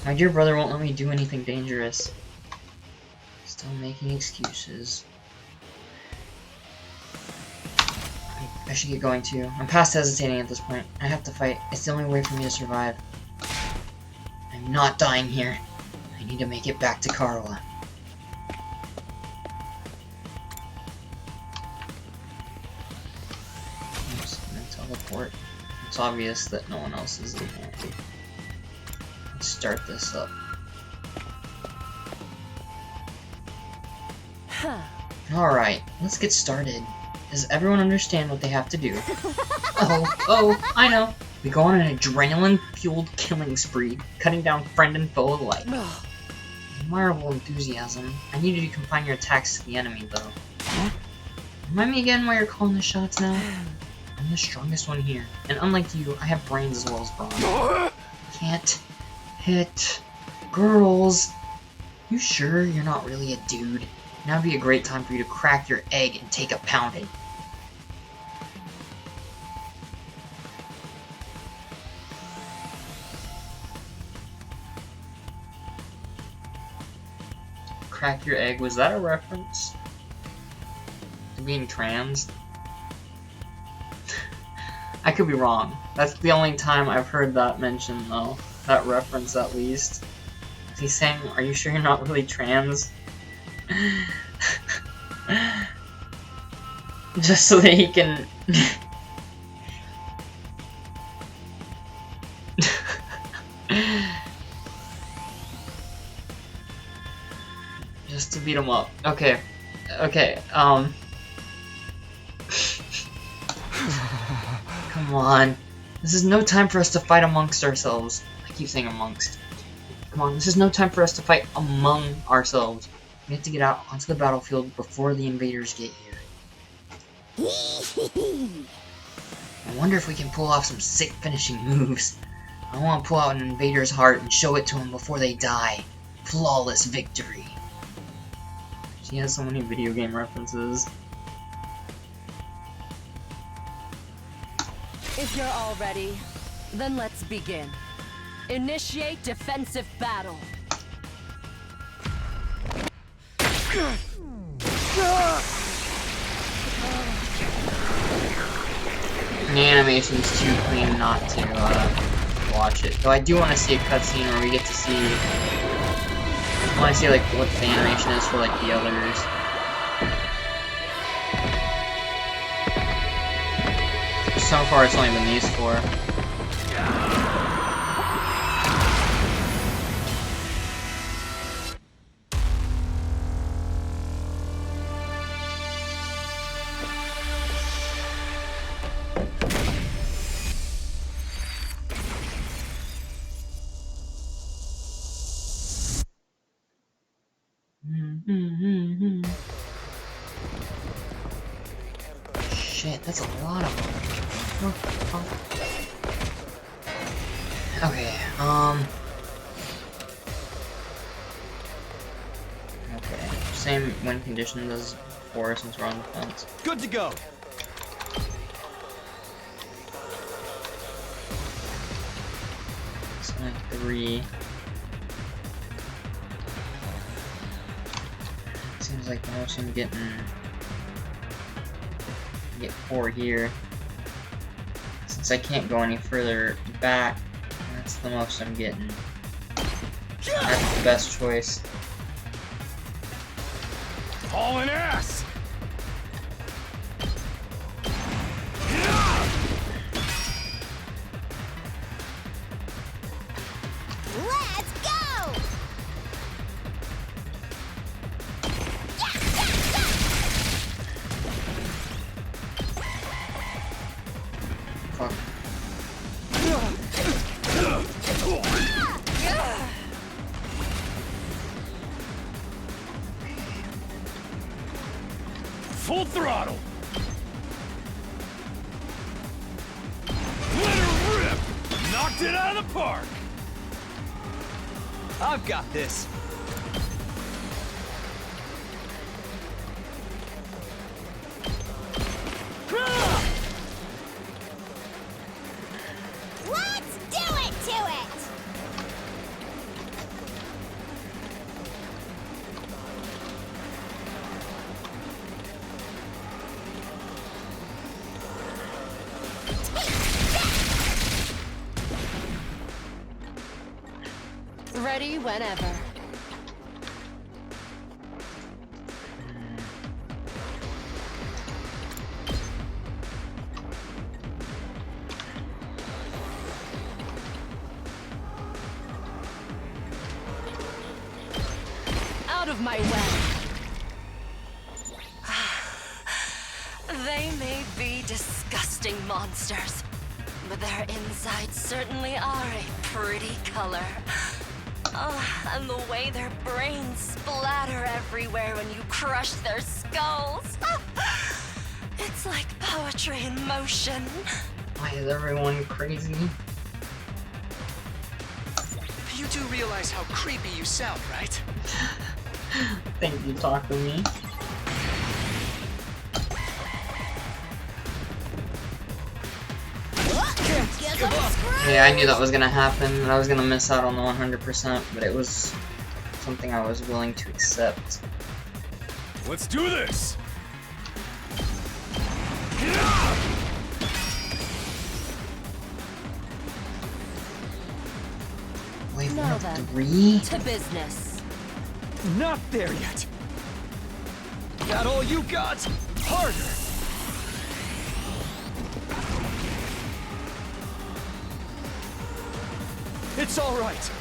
Speaker 1: My dear brother won't let me do anything dangerous. Still making excuses. I should get going too. I'm past hesitating at this point. I have to fight. It's the only way for me to survive. I'm not dying here. I need to make it back to Karawa. Oops, I'm gonna teleport. It's obvious that no one else is in there. Let's start this up. Alright, let's get started. Does everyone understand what they have to do? Oh, I know. We go on an adrenaline-fueled killing spree, cutting down friend and foe alike. Admirable enthusiasm. I need you to confine your attacks to the enemy, though. Remind me again why you're calling the shots now? I'm the strongest one here, and unlike you, I have brains as well as brawn. Can't hit girls. You sure you're not really a dude? Now would be a great time for you to crack your egg and take a pounding. Crack your egg, was that a reference to being trans? I could be wrong. That's the only time I've heard that mentioned, though. That reference, at least. Is he saying, are you sure you're not really trans? Just so that he can... Just to beat him up. Okay. Okay, Come on. This is no time for us to fight amongst ourselves. I keep saying amongst. Come on, this is no time for us to fight among ourselves. We have to get out onto the battlefield before the invaders get here. I wonder if we can pull off some sick finishing moves. I want to pull out an invader's heart and show it to them before they die. Flawless victory. She has so many video game references.
Speaker 5: If you're all ready, then let's begin. Initiate defensive battle.
Speaker 1: The animation's too clean not to watch it. Though I do want to see a cutscene where we get to see. I want to see like what the animation is for like the others. So far, it's only been these four. Shit, that's a lot of them. Okay, okay, same win conditions as before since we're on the fence.
Speaker 8: Good to go.
Speaker 1: It's only 3. Seems like the most I'm getting. Get 4 here. Since I can't go any further back, that's the most I'm getting. That's the best choice.
Speaker 2: Hauling ass!
Speaker 7: Let's go!
Speaker 1: Fuck.
Speaker 2: Full throttle! Let her rip! Knocked it out of the park!
Speaker 8: I've got this.
Speaker 7: Let's do it to it!
Speaker 5: Ready whenever. Out of my way. They may be disgusting monsters, but their insides certainly are a pretty color. Oh, and the way their brains splatter everywhere when you crush their skulls. It's like poetry in motion.
Speaker 1: Why is everyone crazy?
Speaker 10: You do realize how creepy you sound, right?
Speaker 1: Think you talk to me? Yeah, I knew that was gonna happen, and I was gonna miss out on the 100%, but it was something I was willing to accept.
Speaker 6: Let's do this!
Speaker 1: Wave
Speaker 5: Now
Speaker 1: 1
Speaker 5: then,
Speaker 1: of 3?
Speaker 5: to business.
Speaker 3: Not there yet. Got all you got? Harder. It's all right.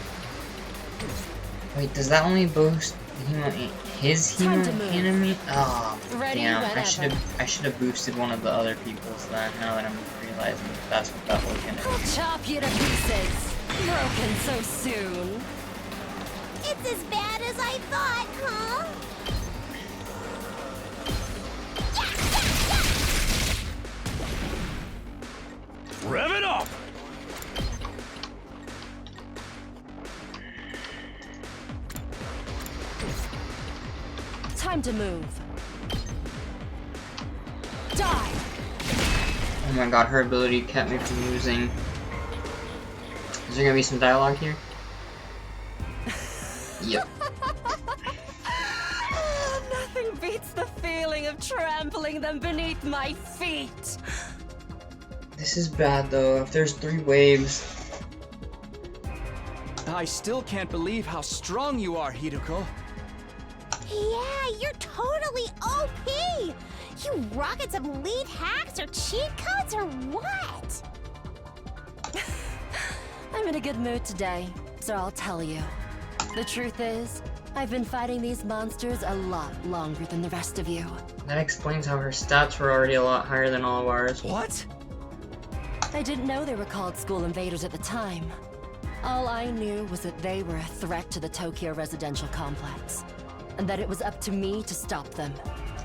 Speaker 1: Wait, does that only boost his
Speaker 5: Time to
Speaker 1: Hemo
Speaker 5: move.
Speaker 1: enemy? Oh,
Speaker 5: Ready
Speaker 1: damn!
Speaker 5: whenever.
Speaker 1: I should have boosted one of the other people's then. Now that I'm realizing that's what that was gonna
Speaker 5: I'll
Speaker 1: be.
Speaker 5: chop you to pieces. Broken so soon.
Speaker 7: It's as bad as I thought, huh?
Speaker 2: Rev it up!
Speaker 5: Time to move. Die!
Speaker 1: Oh my god, her ability kept me from losing. Is there gonna be some dialogue here? Yep.
Speaker 5: Nothing beats the feeling of trampling them beneath my feet.
Speaker 1: This is bad though. If there's 3 waves,
Speaker 3: I still can't believe how strong you are, Hideko.
Speaker 7: Yeah, you're totally OP! You rocket some lead hacks or cheat codes or what?
Speaker 5: I'm in a good mood today, so I'll tell you. The truth is, I've been fighting these monsters a lot longer than the rest of you.
Speaker 1: that explains how her stats were already a lot higher than all of ours.
Speaker 3: What?
Speaker 5: I didn't know they were called school invaders at the time. All I knew was that they were a threat to the Tokyo residential complex, and that it was up to me to stop them.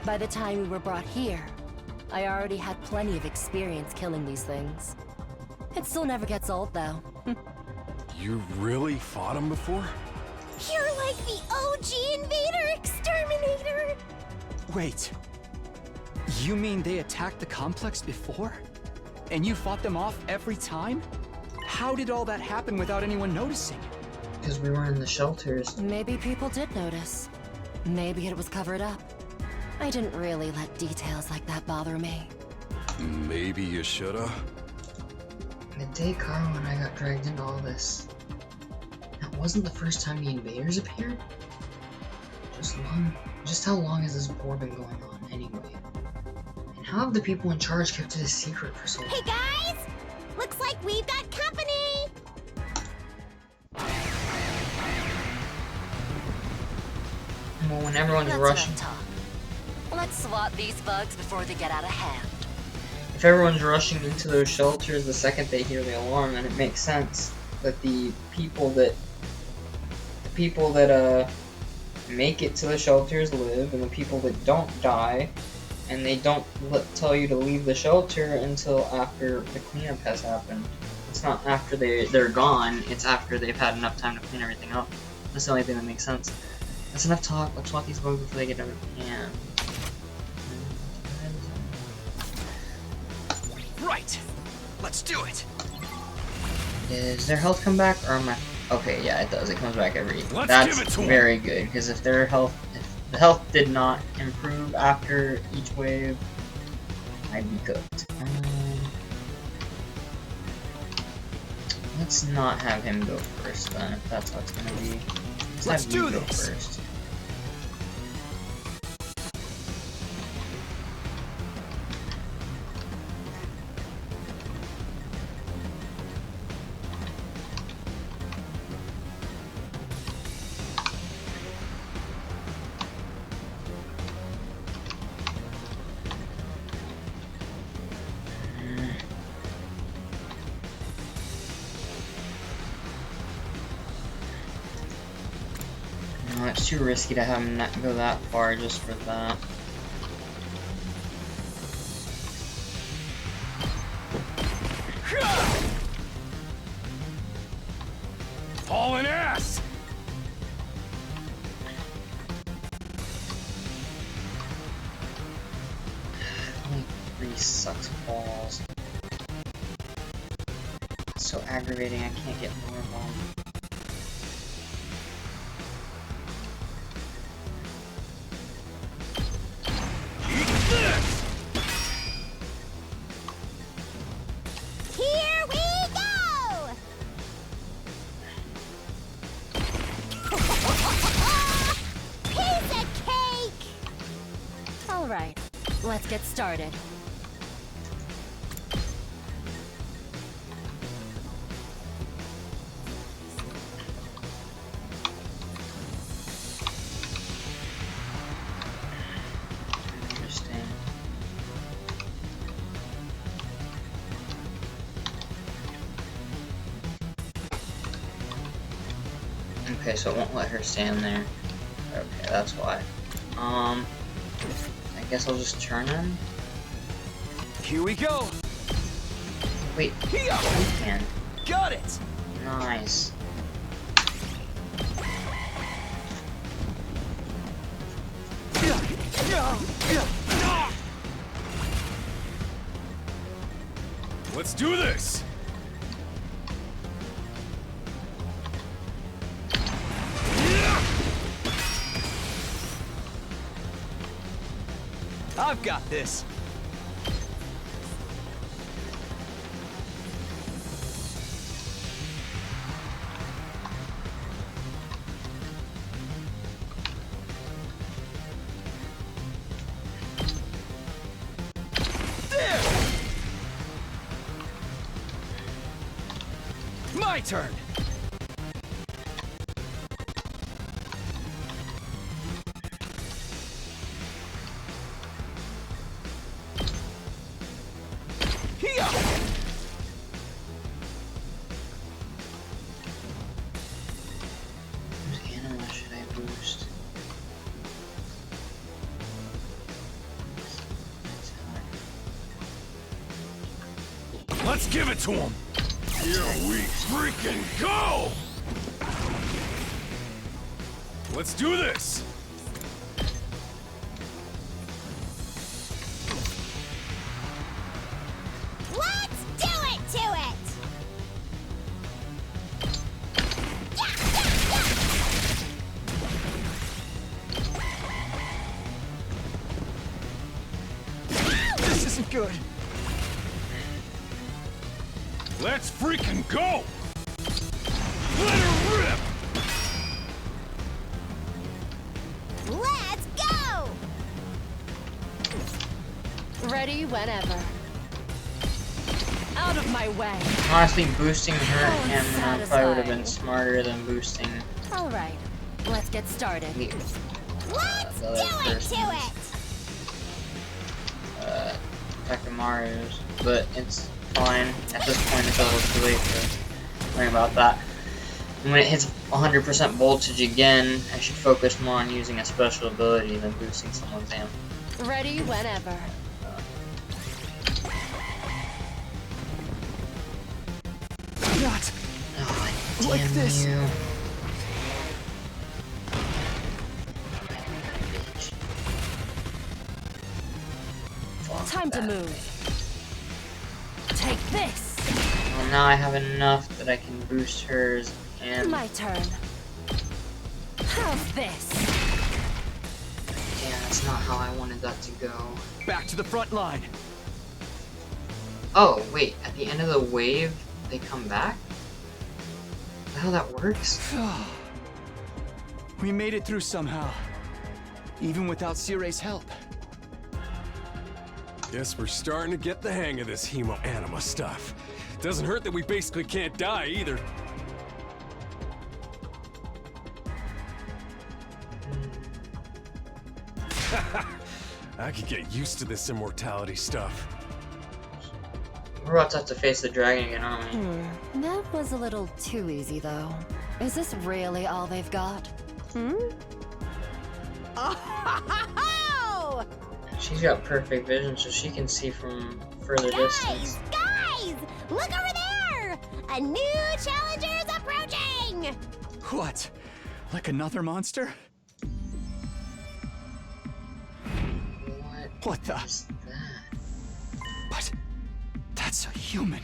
Speaker 5: By the time we were brought here, I already had plenty of experience killing these things. It still never gets old, though.
Speaker 6: You really fought him before?
Speaker 7: You're like the OG invader exterminator!
Speaker 3: Wait. You mean they attacked the complex before? And you fought them off every time? How did all that happen without anyone noticing?
Speaker 1: Because we were in the shelters.
Speaker 5: Maybe people did notice. Maybe it was covered up. I didn't really let details like that bother me.
Speaker 6: Maybe you shoulda.
Speaker 1: The day Carl and I got dragged into all this, that wasn't the first time the invaders appeared? Just how long has this war been going on anyway? And how have the people in charge kept it a secret for so long?
Speaker 7: Hey guys! Looks like we've got company!
Speaker 1: Well, when everyone's
Speaker 5: That's
Speaker 1: rushing,
Speaker 5: enough talk. Let's swat these bugs before they get out of hand.
Speaker 1: if everyone's rushing into those shelters the second they hear the alarm, then it makes sense that the people that make it to the shelters live, and the people that don't die, and they don't tell you to leave the shelter until after the cleanup has happened. It's not after they're gone, it's after they've had enough time to clean everything up. That's the only thing that makes sense. That's enough talk. Let's swat these bugs before they get out of hand.
Speaker 10: Right. Let's do it.
Speaker 1: Does their health come back, or am I? Okay, yeah, it does. It comes back every.
Speaker 2: Let's
Speaker 1: That's
Speaker 2: give it to 'em.
Speaker 1: very good, because if the health did not improve after each wave, I'd be cooked. Let's not have him go first then, if that's what it's gonna be.
Speaker 3: Let's
Speaker 1: have
Speaker 3: do
Speaker 1: you go
Speaker 3: this.
Speaker 1: first. It's too risky to have him not go that far just for that.
Speaker 6: Hauling ass!
Speaker 1: Only 3 sucks balls. It's so aggravating, I can't get more of them.
Speaker 7: Here we go! Piece of cake!
Speaker 5: All right, let's get started.
Speaker 1: Interesting. Okay, so it won't let her stand there. Okay, that's why. I guess I'll just turn him.
Speaker 8: Here we go.
Speaker 1: Wait,
Speaker 8: Here.
Speaker 1: you can.
Speaker 8: Got it.
Speaker 1: Nice.
Speaker 6: Let's do this!
Speaker 8: I've got this. There. My turn. Here.
Speaker 1: Whose animal should I boost?
Speaker 6: Let's give it to him! Here we freaking go! Let's do this!
Speaker 7: Let's do it to it!
Speaker 8: This isn't good.
Speaker 6: Let's freaking go! Let her rip!
Speaker 7: Let's go!
Speaker 5: Ready whenever. Out of my way.
Speaker 1: Honestly, boosting her
Speaker 5: Oh,
Speaker 1: and probably would have been
Speaker 5: satisfying.
Speaker 1: smarter than boosting
Speaker 5: All right, let's get started.
Speaker 1: the
Speaker 7: Let's
Speaker 1: the
Speaker 7: do
Speaker 1: other
Speaker 7: it
Speaker 1: person.
Speaker 7: to it!
Speaker 1: Takamaru's, but it's fine. At this point, it's a little too late to worry about that. And when it hits 100% voltage again, I should focus more on using a special ability than boosting someone's amp.
Speaker 5: Ready whenever.
Speaker 8: Not
Speaker 1: Oh,
Speaker 8: Like
Speaker 1: damn
Speaker 8: this.
Speaker 1: you. Fuck
Speaker 5: Time to
Speaker 1: that.
Speaker 5: move. Take this.
Speaker 1: Well, now I have enough that I can boost hers and
Speaker 5: My turn. How's this?
Speaker 1: yeah, that's not how I wanted that to go.
Speaker 8: back to the front line.
Speaker 1: Oh, wait, at the end of the wave, they come back? Is that how that works?
Speaker 3: We made it through somehow. Even without Sirei's help.
Speaker 6: Guess we're starting to get the hang of this Hemo Anima stuff. Doesn't hurt that we basically can't die either. I could get used to this immortality stuff.
Speaker 1: We're about to have to face the dragon again, aren't we?
Speaker 5: That was a little too easy, though. Is this really all they've got?
Speaker 7: Oh!
Speaker 1: She's got perfect vision, so she can see from further distance.
Speaker 7: Guys! Look over there! A new challenger's approaching!
Speaker 3: What? Like another monster? What the?
Speaker 1: Is that?
Speaker 3: But that's a human.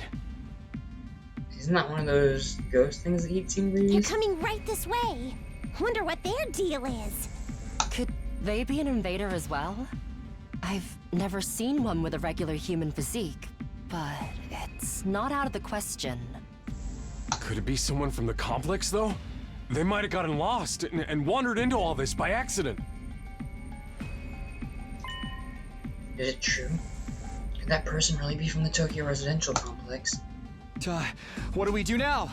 Speaker 1: Isn't that one of those ghost things that eat
Speaker 7: They're
Speaker 1: stingrays?
Speaker 7: coming right this way. Wonder what their deal is.
Speaker 5: Could they be an invader as well? I've never seen one with a regular human physique, but it's not out of the question.
Speaker 6: Could it be someone from the complex, though? They might have gotten lost and wandered into all this by accident.
Speaker 1: Is it true? Could that person really be from the Tokyo residential complex?
Speaker 3: What do we do now?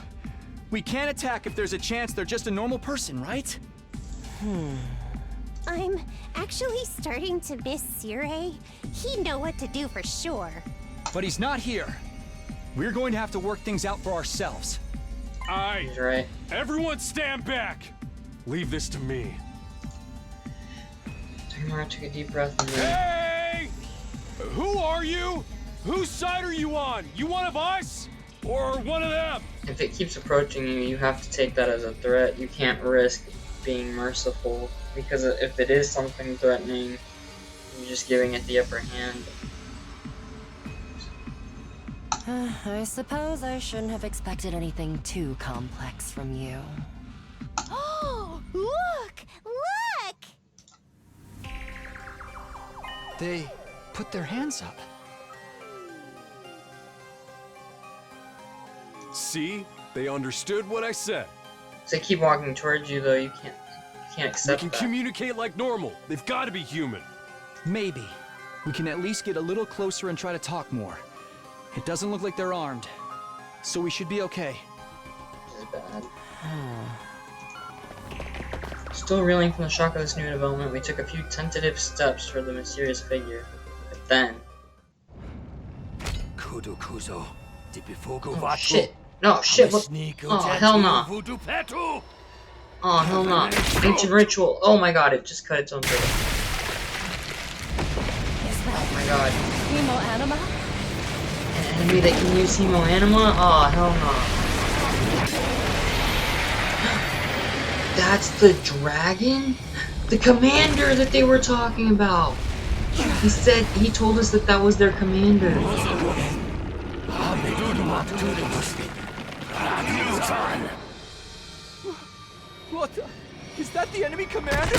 Speaker 3: We can't attack if there's a chance they're just a normal person, right?
Speaker 7: I'm actually starting to miss Sirei. He'd know what to do for sure.
Speaker 3: But he's not here. We're going to have to work things out for ourselves.
Speaker 6: Aye.
Speaker 1: He's right.
Speaker 6: Everyone stand back! Leave this to me.
Speaker 1: Takemura took a deep breath and then...
Speaker 6: Hey! Who are you? Whose side are you on? You one of us? Or one of them?
Speaker 1: If it keeps approaching you, you have to take that as a threat. You can't risk being merciful, because if it is something threatening, you're just giving it the upper hand.
Speaker 5: I suppose I shouldn't have expected anything too complex from you.
Speaker 7: Oh, look! Look!
Speaker 3: They put their hands up.
Speaker 6: See? They understood what I said.
Speaker 1: So they keep walking towards you, though. You can't
Speaker 6: We
Speaker 1: accept
Speaker 6: can
Speaker 1: that.
Speaker 6: communicate like normal. They've got to be human.
Speaker 3: Maybe. We can at least get a little closer and try to talk more. It doesn't look like they're armed, so we should be okay.
Speaker 1: This is bad. Still reeling from the shock of this new development, we took a few tentative steps toward the mysterious figure. But then... Oh shit! No, shit! What? Oh, hell no! Oh, hell no! Ancient ritual! Oh my god, it just cut its own throat. Oh my god.
Speaker 5: Hemo anima?
Speaker 1: An enemy that can use Hemo Anima? Oh, hell no. That's the dragon? The commander that they were talking about! He told us that that was their commander.
Speaker 3: What the? Is that the enemy commander?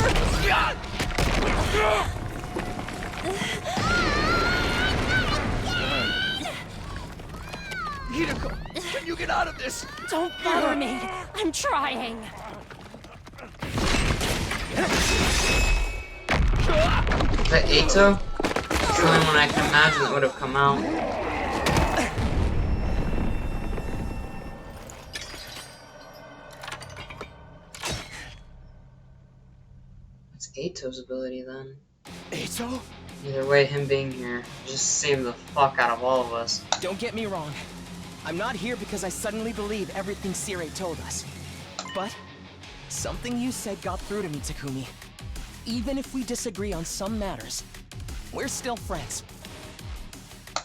Speaker 3: Hideko, can you get out of this?
Speaker 5: Don't bother me. I'm trying.
Speaker 1: Is that Eito? It's the only one I can imagine that would have come out. What's Eito's ability then?
Speaker 8: Eito?
Speaker 1: Either way, him being here just saved the fuck out of all of us.
Speaker 8: Don't get me wrong. I'm not here because I suddenly believe everything Sirei told us. But something you said got through to me, Takumi. Even if we disagree on some matters, we're still friends.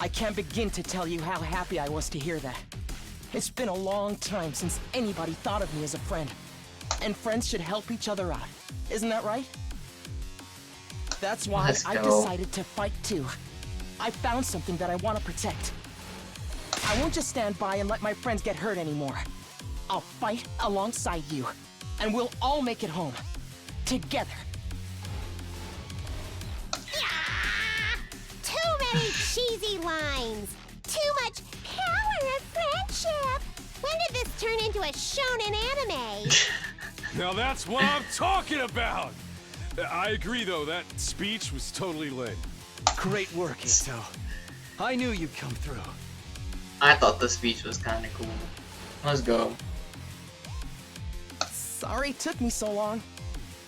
Speaker 8: I can't begin to tell you how happy I was to hear that. It's been a long time since anybody thought of me as a friend. And friends should help each other out. Isn't that right? That's why
Speaker 1: Let's
Speaker 8: I
Speaker 1: go.
Speaker 8: decided to fight too. I found something that I want to protect. I won't just stand by and let my friends get hurt anymore. I'll fight alongside you, and we'll all make it home. Together.
Speaker 7: Too many cheesy lines. Too much power of friendship. When did this turn into a shonen anime?
Speaker 6: Now that's what I'm talking about! I agree, though. That speech was totally lame.
Speaker 3: Great work, Eito. I knew you'd come through.
Speaker 1: I thought the speech was kinda cool. Let's go.
Speaker 8: Sorry it took me so long,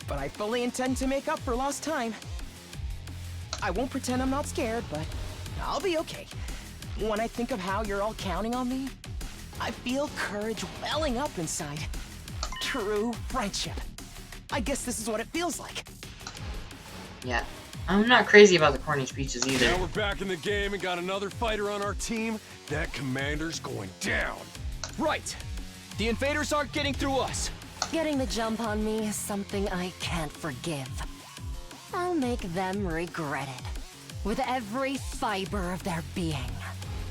Speaker 8: but I fully intend to make up for lost time. I won't pretend I'm not scared, but I'll be okay. When I think of how you're all counting on me, I feel courage welling up inside. True friendship. I guess this is what it feels like.
Speaker 1: Yeah. I'm not crazy about the corny speeches either.
Speaker 6: Now we're back in the game and got another fighter on our team. That commander's going down.
Speaker 3: Right. The invaders aren't getting through us.
Speaker 5: Getting the jump on me is something I can't forgive. I'll make them regret it. With every fiber of their being.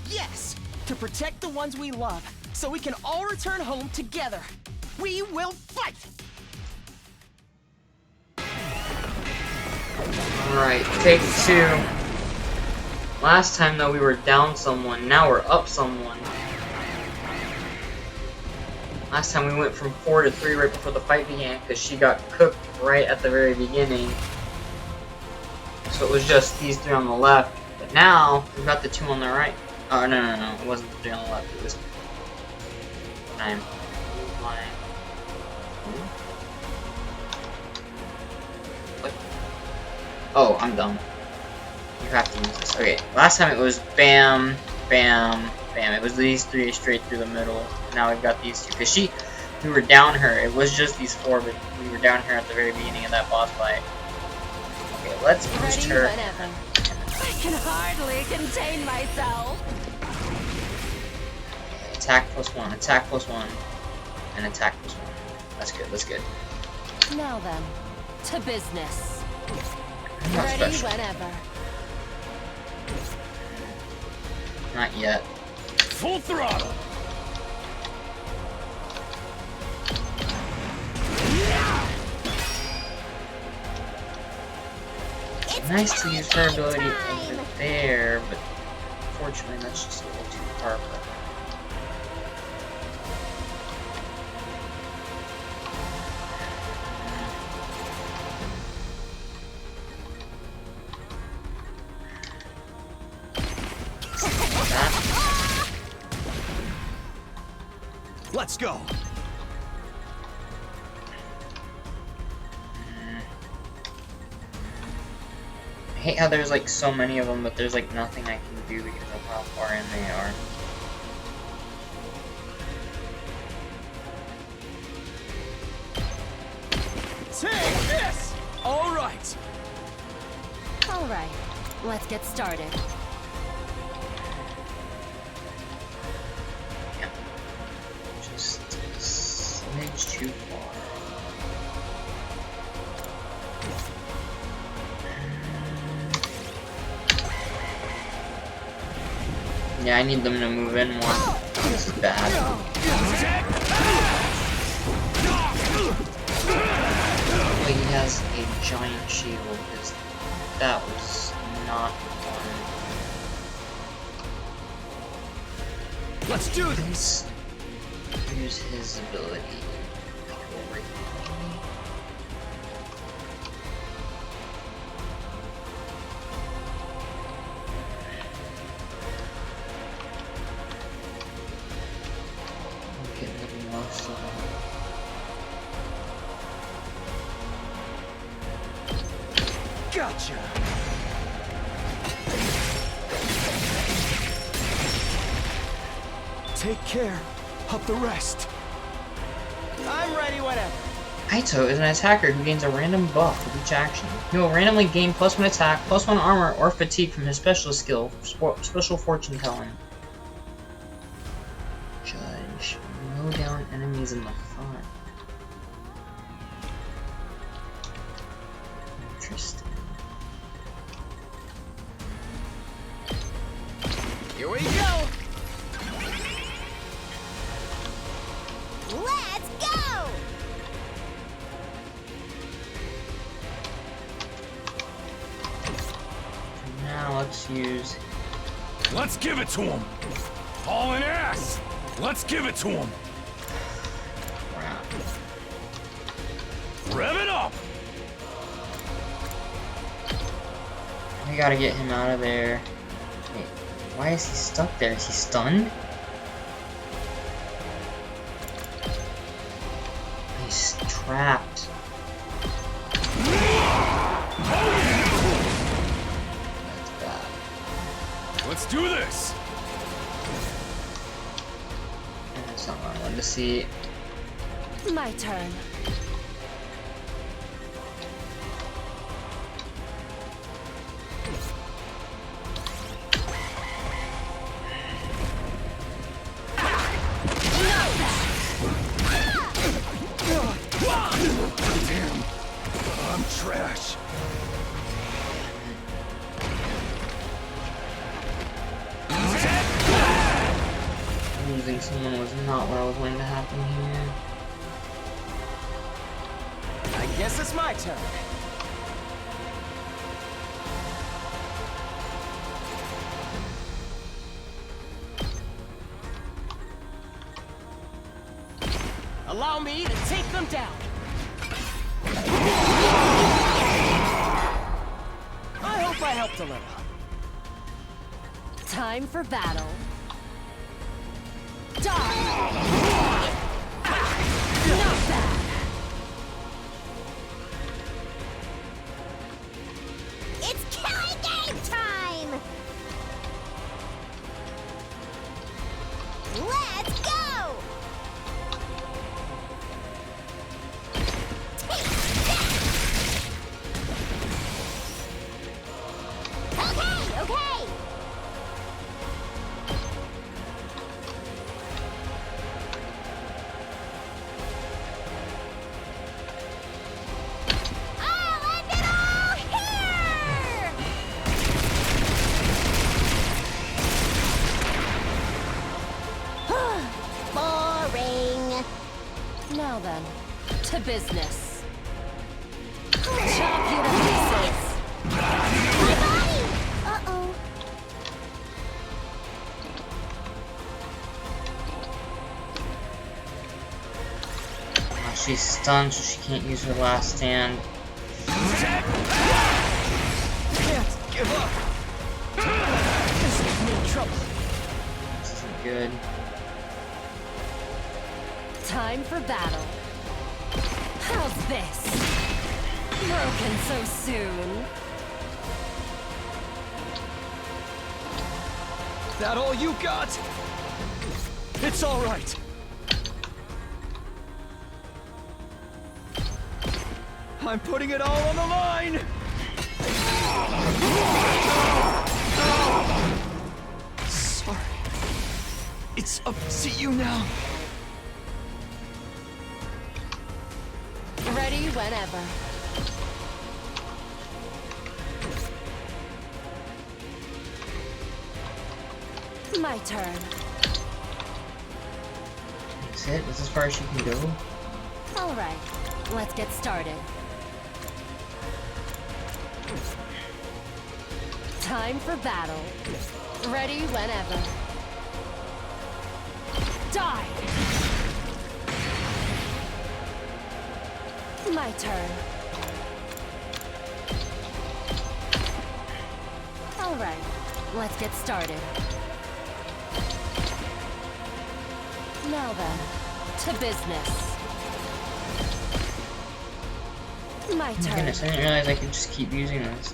Speaker 8: Yes! To protect the ones we love, so we can all return home together. We will fight!
Speaker 1: Alright, take 2. Last time though we were down someone, now we're up someone. Last time we went from 4 to 3 right before the fight began because she got cooked right at the very beginning. So it was just these 3 on the left. But now, we've got the 2 on the right. Oh, no. It wasn't the 3 on the left. It was... I'm... What? Oh, I'm dumb. You have to use this. Okay, last time it was bam, bam, bam. It was these 3 straight through the middle. Now we've got these 2. Because we were down her. It was just these 4, but we were down her at the very beginning of that boss fight. Okay, let's boost her.
Speaker 5: Whenever. I can hardly contain myself.
Speaker 1: Attack +1, attack +1, and attack +1. That's good, that's good.
Speaker 5: Now then, to business.
Speaker 1: Not
Speaker 5: Ready
Speaker 1: special.
Speaker 5: whenever.
Speaker 1: Not yet.
Speaker 2: Full throttle.
Speaker 1: Nice to use her ability over there, but unfortunately that's just a little too far.
Speaker 2: Let's go.
Speaker 1: I hate how there's like so many of them, but there's like nothing I can do because of how far in they are.
Speaker 3: Take this! All right.
Speaker 5: All right, let's get started.
Speaker 1: Yeah. Just a smidge too far. Yeah, I need them to move in more. This is bad. But he has a giant shield, because that was not fun.
Speaker 3: Let's do this.
Speaker 1: Use his ability.
Speaker 3: Gotcha. Take care of the rest.
Speaker 8: I'm ready whenever.
Speaker 1: Aito is an attacker who gains a random buff with each action. He will randomly gain +1 attack, +1 armor, or fatigue from his specialist skill, Special Fortune Telling. Judge. Mow down enemies in the front. Interesting.
Speaker 8: Here we go.
Speaker 7: Let's go!
Speaker 1: Now let's use...
Speaker 2: Let's give it to him. Hauling ass. Let's give it to him.
Speaker 1: Crap.
Speaker 2: Rev it up.
Speaker 1: We gotta get him out of there. Wait, why is he stuck there? Is he stunned? He's trapped. That's bad.
Speaker 2: Let's do this.
Speaker 1: That's not what I wanted to see.
Speaker 5: My turn.
Speaker 1: killing someone was not what I was wanting to happen here.
Speaker 8: I guess it's my turn. Allow me to take them down. I hope I helped a little.
Speaker 5: Time for battle. Die! Not bad!
Speaker 7: It's killing game time! Let's go! Okay, okay! I'll end it all here! Boring.
Speaker 5: Now then, to business. Chop you to pieces!
Speaker 7: My body! Uh-oh.
Speaker 1: Oh, she's stunned, so she can't use her last stand.
Speaker 8: Can't give up. This is me in trouble.
Speaker 1: This isn't good.
Speaker 5: Time for battle. How's this? Broken so soon?
Speaker 8: That all you got? It's all right. I'm putting it all on the line. Sorry. It's up to you now.
Speaker 5: Ready whenever. My turn.
Speaker 1: That's it? That's as far as she can go?
Speaker 5: Alright, let's get started. Time for battle. Ready whenever. Die! My turn. Alright, let's get started. Now then, to business. My
Speaker 1: Oh my
Speaker 5: turn.
Speaker 1: goodness, I didn't realize I could just keep using this.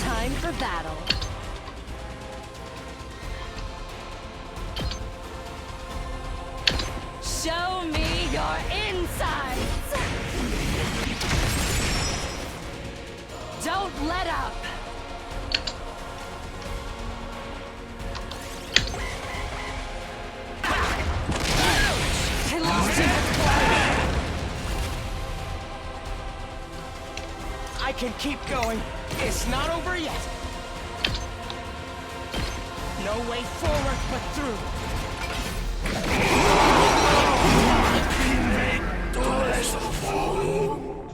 Speaker 5: Time for battle. Show me your insides! Don't let up! I lost him.
Speaker 8: I can keep going. It's not over yet. No way forward but through.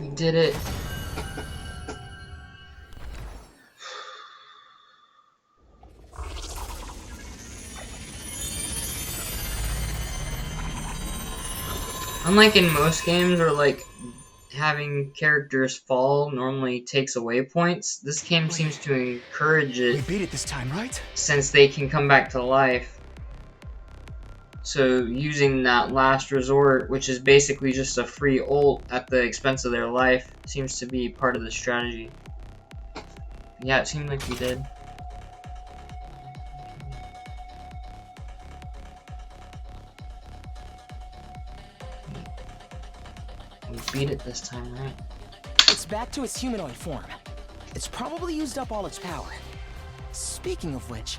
Speaker 1: We did it. Unlike in most games where like having characters fall normally takes away points, this game seems to encourage
Speaker 3: We
Speaker 1: it
Speaker 3: beat it this time, right?
Speaker 1: since they can come back to life. So using that last resort, which is basically just a free ult at the expense of their life, seems to be part of the strategy. Yeah, it seemed like we did. We beat it this time, right?
Speaker 8: It's back to its humanoid form. It's probably used up all its power. Speaking of which,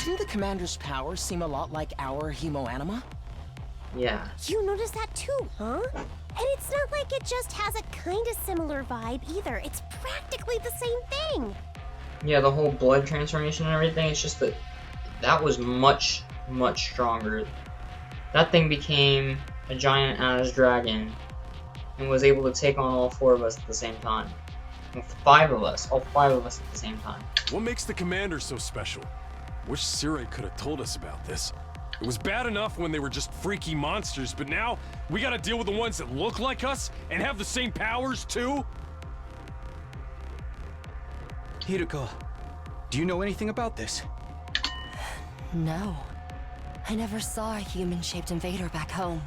Speaker 8: didn't the commander's powers seem a lot like our hemoanima?
Speaker 1: Yeah.
Speaker 7: You noticed that too, huh? And it's not like it just has a kind of similar vibe either. It's practically the same thing.
Speaker 1: Yeah, the whole blood transformation and everything, it's just that that was much, much stronger. That thing became a giant ass dragon and was able to take on all 4 of us at the same time. Well, 5 of us, all 5 of us at the same time.
Speaker 6: What makes the commander so special? Wish Sirei could have told us about this. It was bad enough when they were just freaky monsters, but now we gotta deal with the ones that look like us and have the same powers too?
Speaker 3: Hiruko, do you know anything about this?
Speaker 5: No. I never saw a human-shaped invader back home.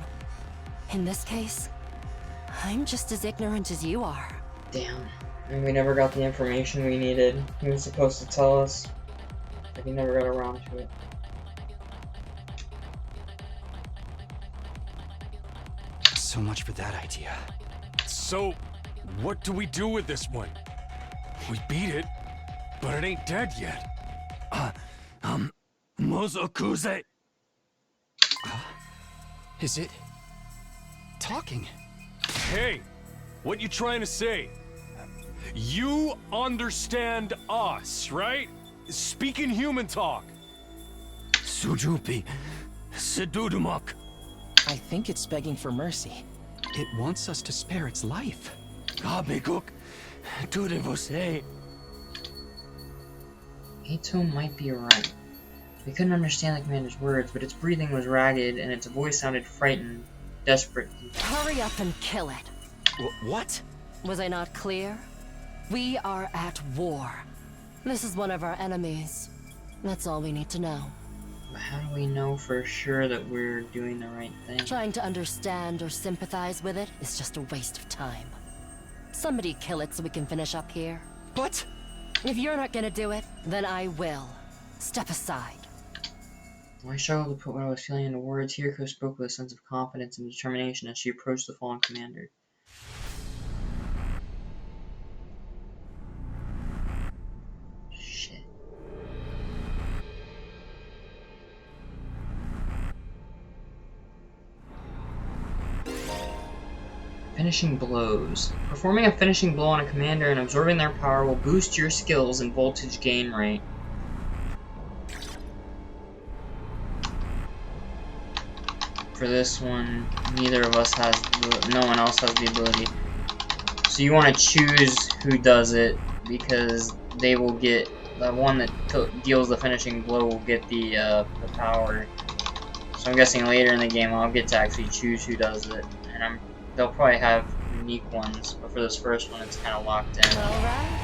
Speaker 5: In this case, I'm just as ignorant as you are.
Speaker 1: Damn. And we never got the information we needed. He was supposed to tell us, but he never got around to it.
Speaker 3: So much for that idea.
Speaker 6: So, what do we do with this one? We beat it, but it ain't dead yet. Mozokuze.
Speaker 3: Is it talking?
Speaker 6: Hey, what you trying to say? You understand us, right? Speaking human talk. Sujupi, Sedudumak.
Speaker 8: I think it's begging for mercy.
Speaker 3: It wants us to spare its life.
Speaker 6: Gabekuk, Tudevose.
Speaker 1: Ato might be right. We couldn't understand the commander's words, but its breathing was ragged and its voice sounded frightened, desperate.
Speaker 5: Hurry up and kill it.
Speaker 3: What?
Speaker 5: Was I not clear? We are at war. This is one of our enemies. That's all we need to know.
Speaker 1: But how do we know for sure that we're doing the right thing?
Speaker 5: Trying to understand or sympathize with it is just a waste of time. Somebody kill it so we can finish up here.
Speaker 3: But...
Speaker 5: If you're not gonna do it, then I will. Step aside.
Speaker 1: I struggled to put what I was feeling into words. Hiriko spoke with a sense of confidence and determination as she approached the fallen commander. Shit. Finishing blows. Performing a finishing blow on a commander and absorbing their power will boost your skills and voltage gain rate. For this one, neither of us has, no one else has the ability. So you want to choose who does it, because they will get, the one that deals the finishing blow will get the power. So I'm guessing later in the game I'll get to actually choose who does it, and they'll probably have unique ones, but for this first one it's kind of locked in.
Speaker 5: Alright,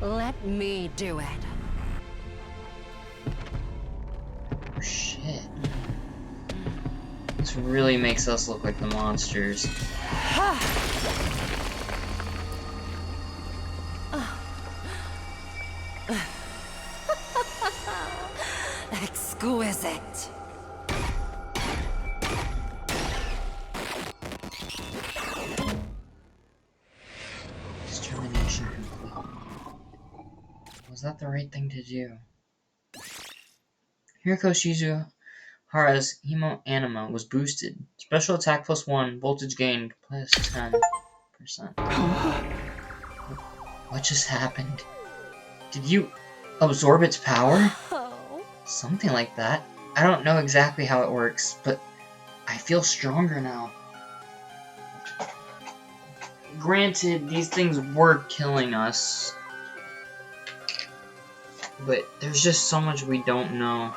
Speaker 5: let me do it.
Speaker 1: Oh shit. This really makes us look like the monsters.
Speaker 5: Exquisite.
Speaker 1: Determination complete. Was that the right thing to do? Hiriko Shizuhara's Hemo Anima was boosted. Special attack +1, voltage gain +10%. What just happened? Did you absorb its power? Something like that. I don't know exactly how it works, but I feel stronger now. Granted, these things were killing us, but there's just so much we don't know.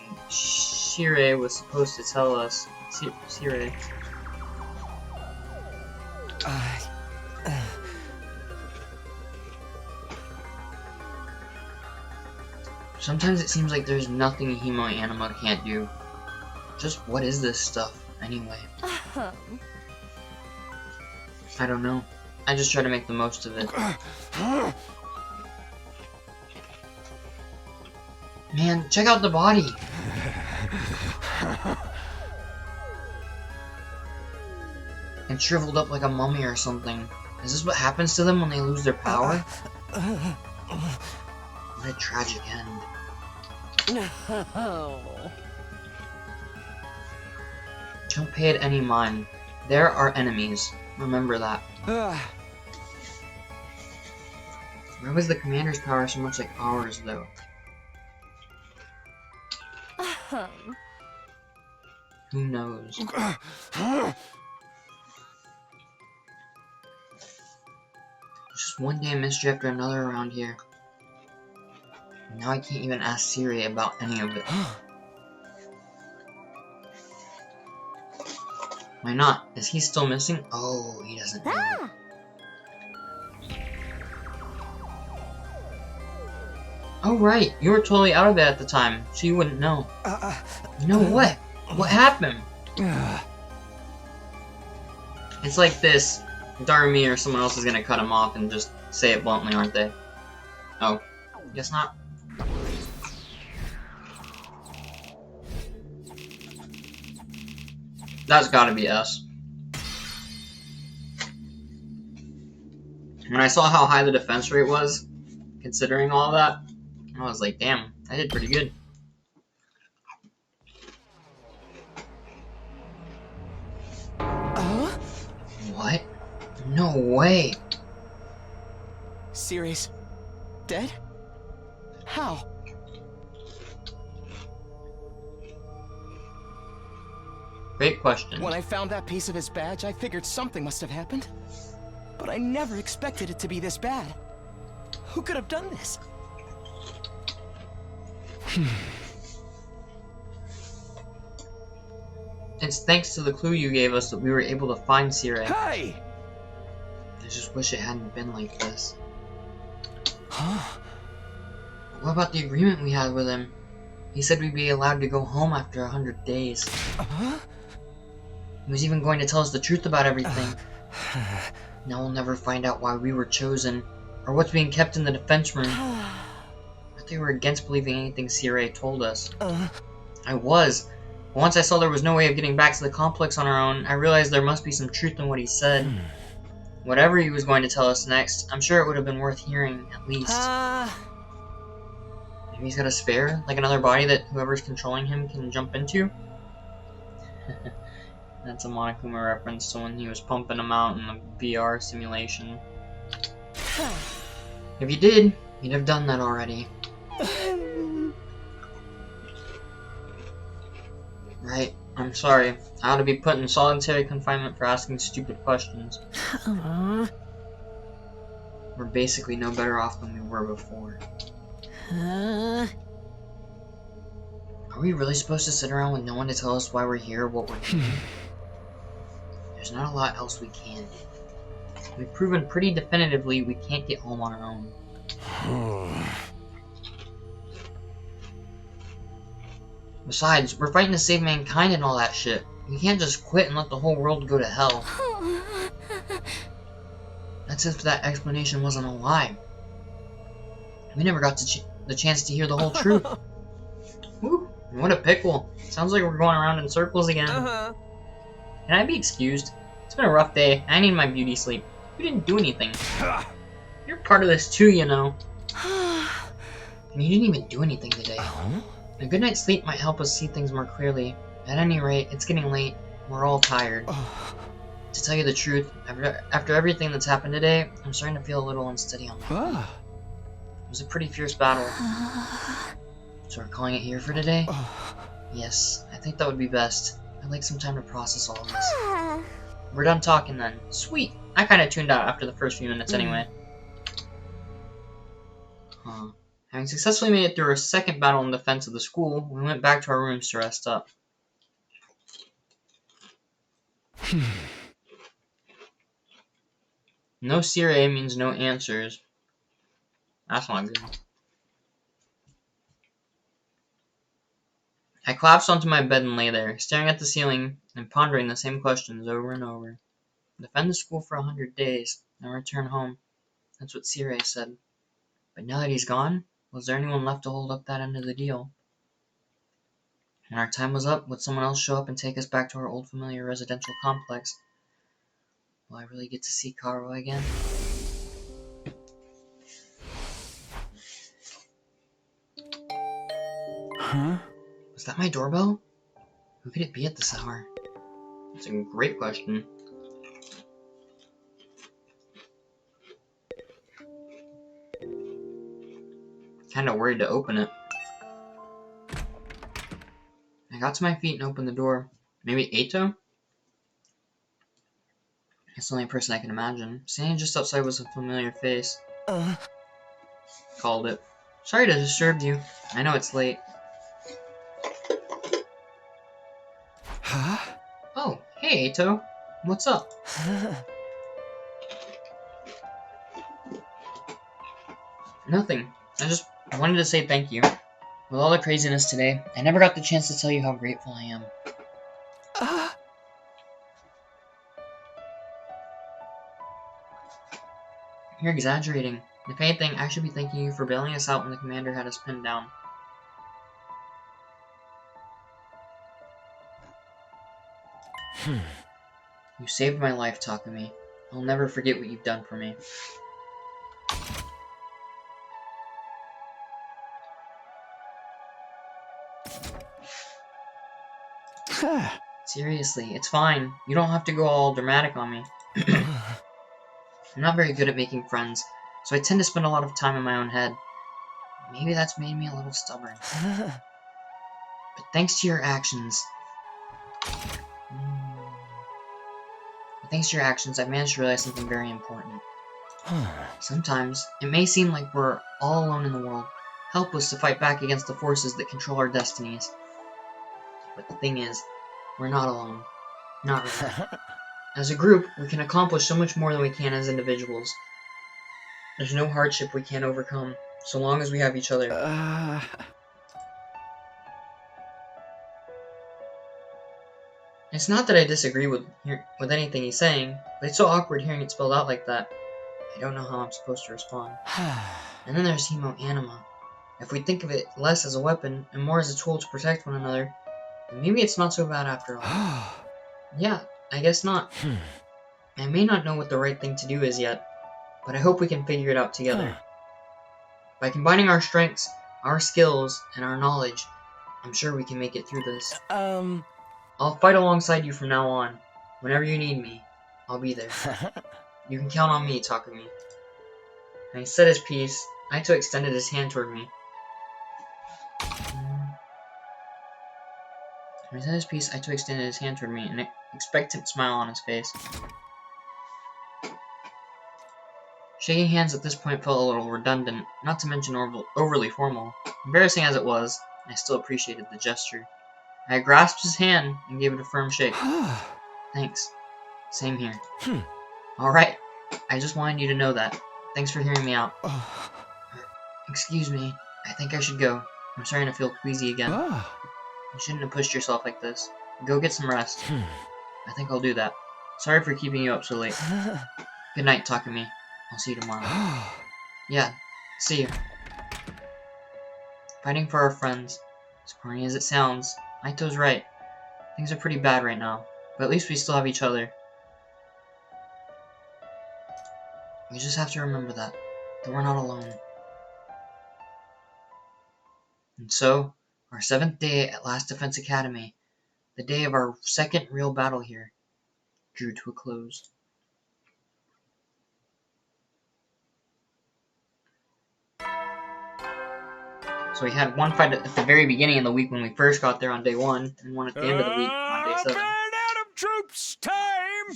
Speaker 1: And Shirei was supposed to tell us. Shirei. Sometimes it seems like there's nothing Hemo Anima can't do. Just what is this stuff, anyway? I don't know. I just try to make the most of it. Man, check out the body! And shriveled up like a mummy or something. Is this what happens to them when they lose their power? What a tragic end. Don't pay it any mind. There are enemies. Remember that. Why was the commander's power so much like ours, though? Who knows? Just one damn mystery after another around here. Now I can't even ask Siri about any of it. Why not? Is he still missing? Oh, he doesn't know. Oh right, you were totally out of it at the time, so you wouldn't know. No, what? What happened? It's like this. Darumi or someone else is gonna cut him off and just say it bluntly, aren't they? Oh, guess not. That's gotta be us. When I saw how high the defense rate was, considering all that, I was like, damn, I did pretty good. What? No way.
Speaker 8: Sirius dead? How?
Speaker 1: Great question.
Speaker 8: When I found that piece of his badge, I figured something must have happened. But I never expected it to be this bad. Who could have done this?
Speaker 1: It's thanks to the clue you gave us that we were able to find Sirei.
Speaker 8: Hey!
Speaker 1: I just wish it hadn't been like this.
Speaker 8: Huh?
Speaker 1: What about the agreement we had with him? He said we'd be allowed to go home after 100 days. He was even going to tell us the truth about everything. Now we'll never find out why we were chosen, or what's being kept in the defense room. I thought they were against believing anything Sirei told us. I was. But once I saw there was no way of getting back to the complex on our own, I realized there must be some truth in what he said. Whatever he was going to tell us next, I'm sure it would have been worth hearing, at least. Maybe he's got a spare? Like another body that whoever's controlling him can jump into? That's a Monokuma reference to when he was pumping him out in the VR simulation. If you did, you'd have done that already. Right, I'm sorry. I ought to be put in solitary confinement for asking stupid questions. We're basically no better off than we were before. Are we really supposed to sit around with no one to tell us why we're here or what we're doing? There's not a lot else we can do. We've proven pretty definitively we can't get home on our own. Besides, we're fighting to save mankind and all that shit. We can't just quit and let the whole world go to hell. That's if that explanation wasn't a lie. We never got the chance to hear the whole truth. Whew, what a pickle. Sounds like we're going around in circles again. Can I be excused? It's been a rough day. I need my beauty sleep. You didn't do anything. You're part of this too, you know. And you didn't even do anything today. A good night's sleep might help us see things more clearly. At any rate, it's getting late. We're all tired. To tell you the truth, after everything that's happened today, I'm starting to feel a little unsteady on my feet. It was a pretty fierce battle. So we're calling it here for today? Yes, I think that would be best. I'd like some time to process all of this. We're done talking then. Sweet! I kinda tuned out after the first few minutes anyway. Having successfully made it through our second battle in defense of the school, we went back to our rooms to rest up. No Sirei means no answers. That's not good. I collapsed onto my bed and lay there, staring at the ceiling and pondering the same questions over and over. Defend the school for 100 days, then return home. That's what Sirei said. But now that he's gone, was there anyone left to hold up that end of the deal? When our time was up, would someone else show up and take us back to our old familiar residential complex? Will I really get to see Karo again?
Speaker 8: Huh?
Speaker 1: Was that my doorbell? Who could it be at this hour? That's a great question. Kinda worried to open it. I got to my feet and opened the door. Maybe Eito? It's the only person I can imagine. Standing just outside was a familiar face. Called it. Sorry to disturb you. I know it's late.
Speaker 8: Huh?
Speaker 1: Oh, hey Eito. What's up? Nothing. I just wanted to say thank you. With all the craziness today, I never got the chance to tell you how grateful I am. You're exaggerating. If anything, I should be thanking you for bailing us out when the commander had us pinned down. You saved my life, Takumi. I'll never forget what you've done for me. Seriously, it's fine. You don't have to go all dramatic on me. I'm not very good at making friends, so I tend to spend a lot of time in my own head. Maybe that's made me a little stubborn. But thanks to your actions... Thanks to your actions, I've managed to realize something very important. Sometimes, it may seem like we're all alone in the world, helpless to fight back against the forces that control our destinies. But the thing is, we're not alone. Not really. As a group, we can accomplish so much more than we can as individuals. There's no hardship we can't overcome, so long as we have each other. It's not that I disagree with anything he's saying, but it's so awkward hearing it spelled out like that. I don't know how I'm supposed to respond. And then there's Hemo Anima. If we think of it less as a weapon and more as a tool to protect one another, then maybe it's not so bad after all. Yeah, I guess not. I may not know what the right thing to do is yet, but I hope we can figure it out together. By combining our strengths, our skills, and our knowledge, I'm sure we can make it through this. I'll fight alongside you from now on. Whenever you need me, I'll be there. You can count on me, Takumi. And he said his piece. Eito extended his hand toward me. When he said his piece, Eito extended his hand toward me, and an expectant smile on his face. Shaking hands at this point felt a little redundant, not to mention overly formal. Embarrassing as it was, I still appreciated the gesture. I grasped his hand and gave it a firm shake. Thanks. Same here. Alright, I just wanted you to know that. Thanks for hearing me out. Excuse me, I think I should go. I'm starting to feel queasy again. You shouldn't have pushed yourself like this. Go get some rest. I think I'll do that. Sorry for keeping you up so late. Good night, Takumi. I'll see you tomorrow. Yeah, see you. Fighting for our friends. As corny as it sounds, Aito's right. Things are pretty bad right now, but at least we still have each other. We just have to remember that we're not alone. And so, our 7th day at Last Defense Academy, the day of our second real battle here, drew to a close. So we had one fight at the very beginning of the week when we first got there on day 1, and one at the end of the week on day 7.
Speaker 2: Adam troops, time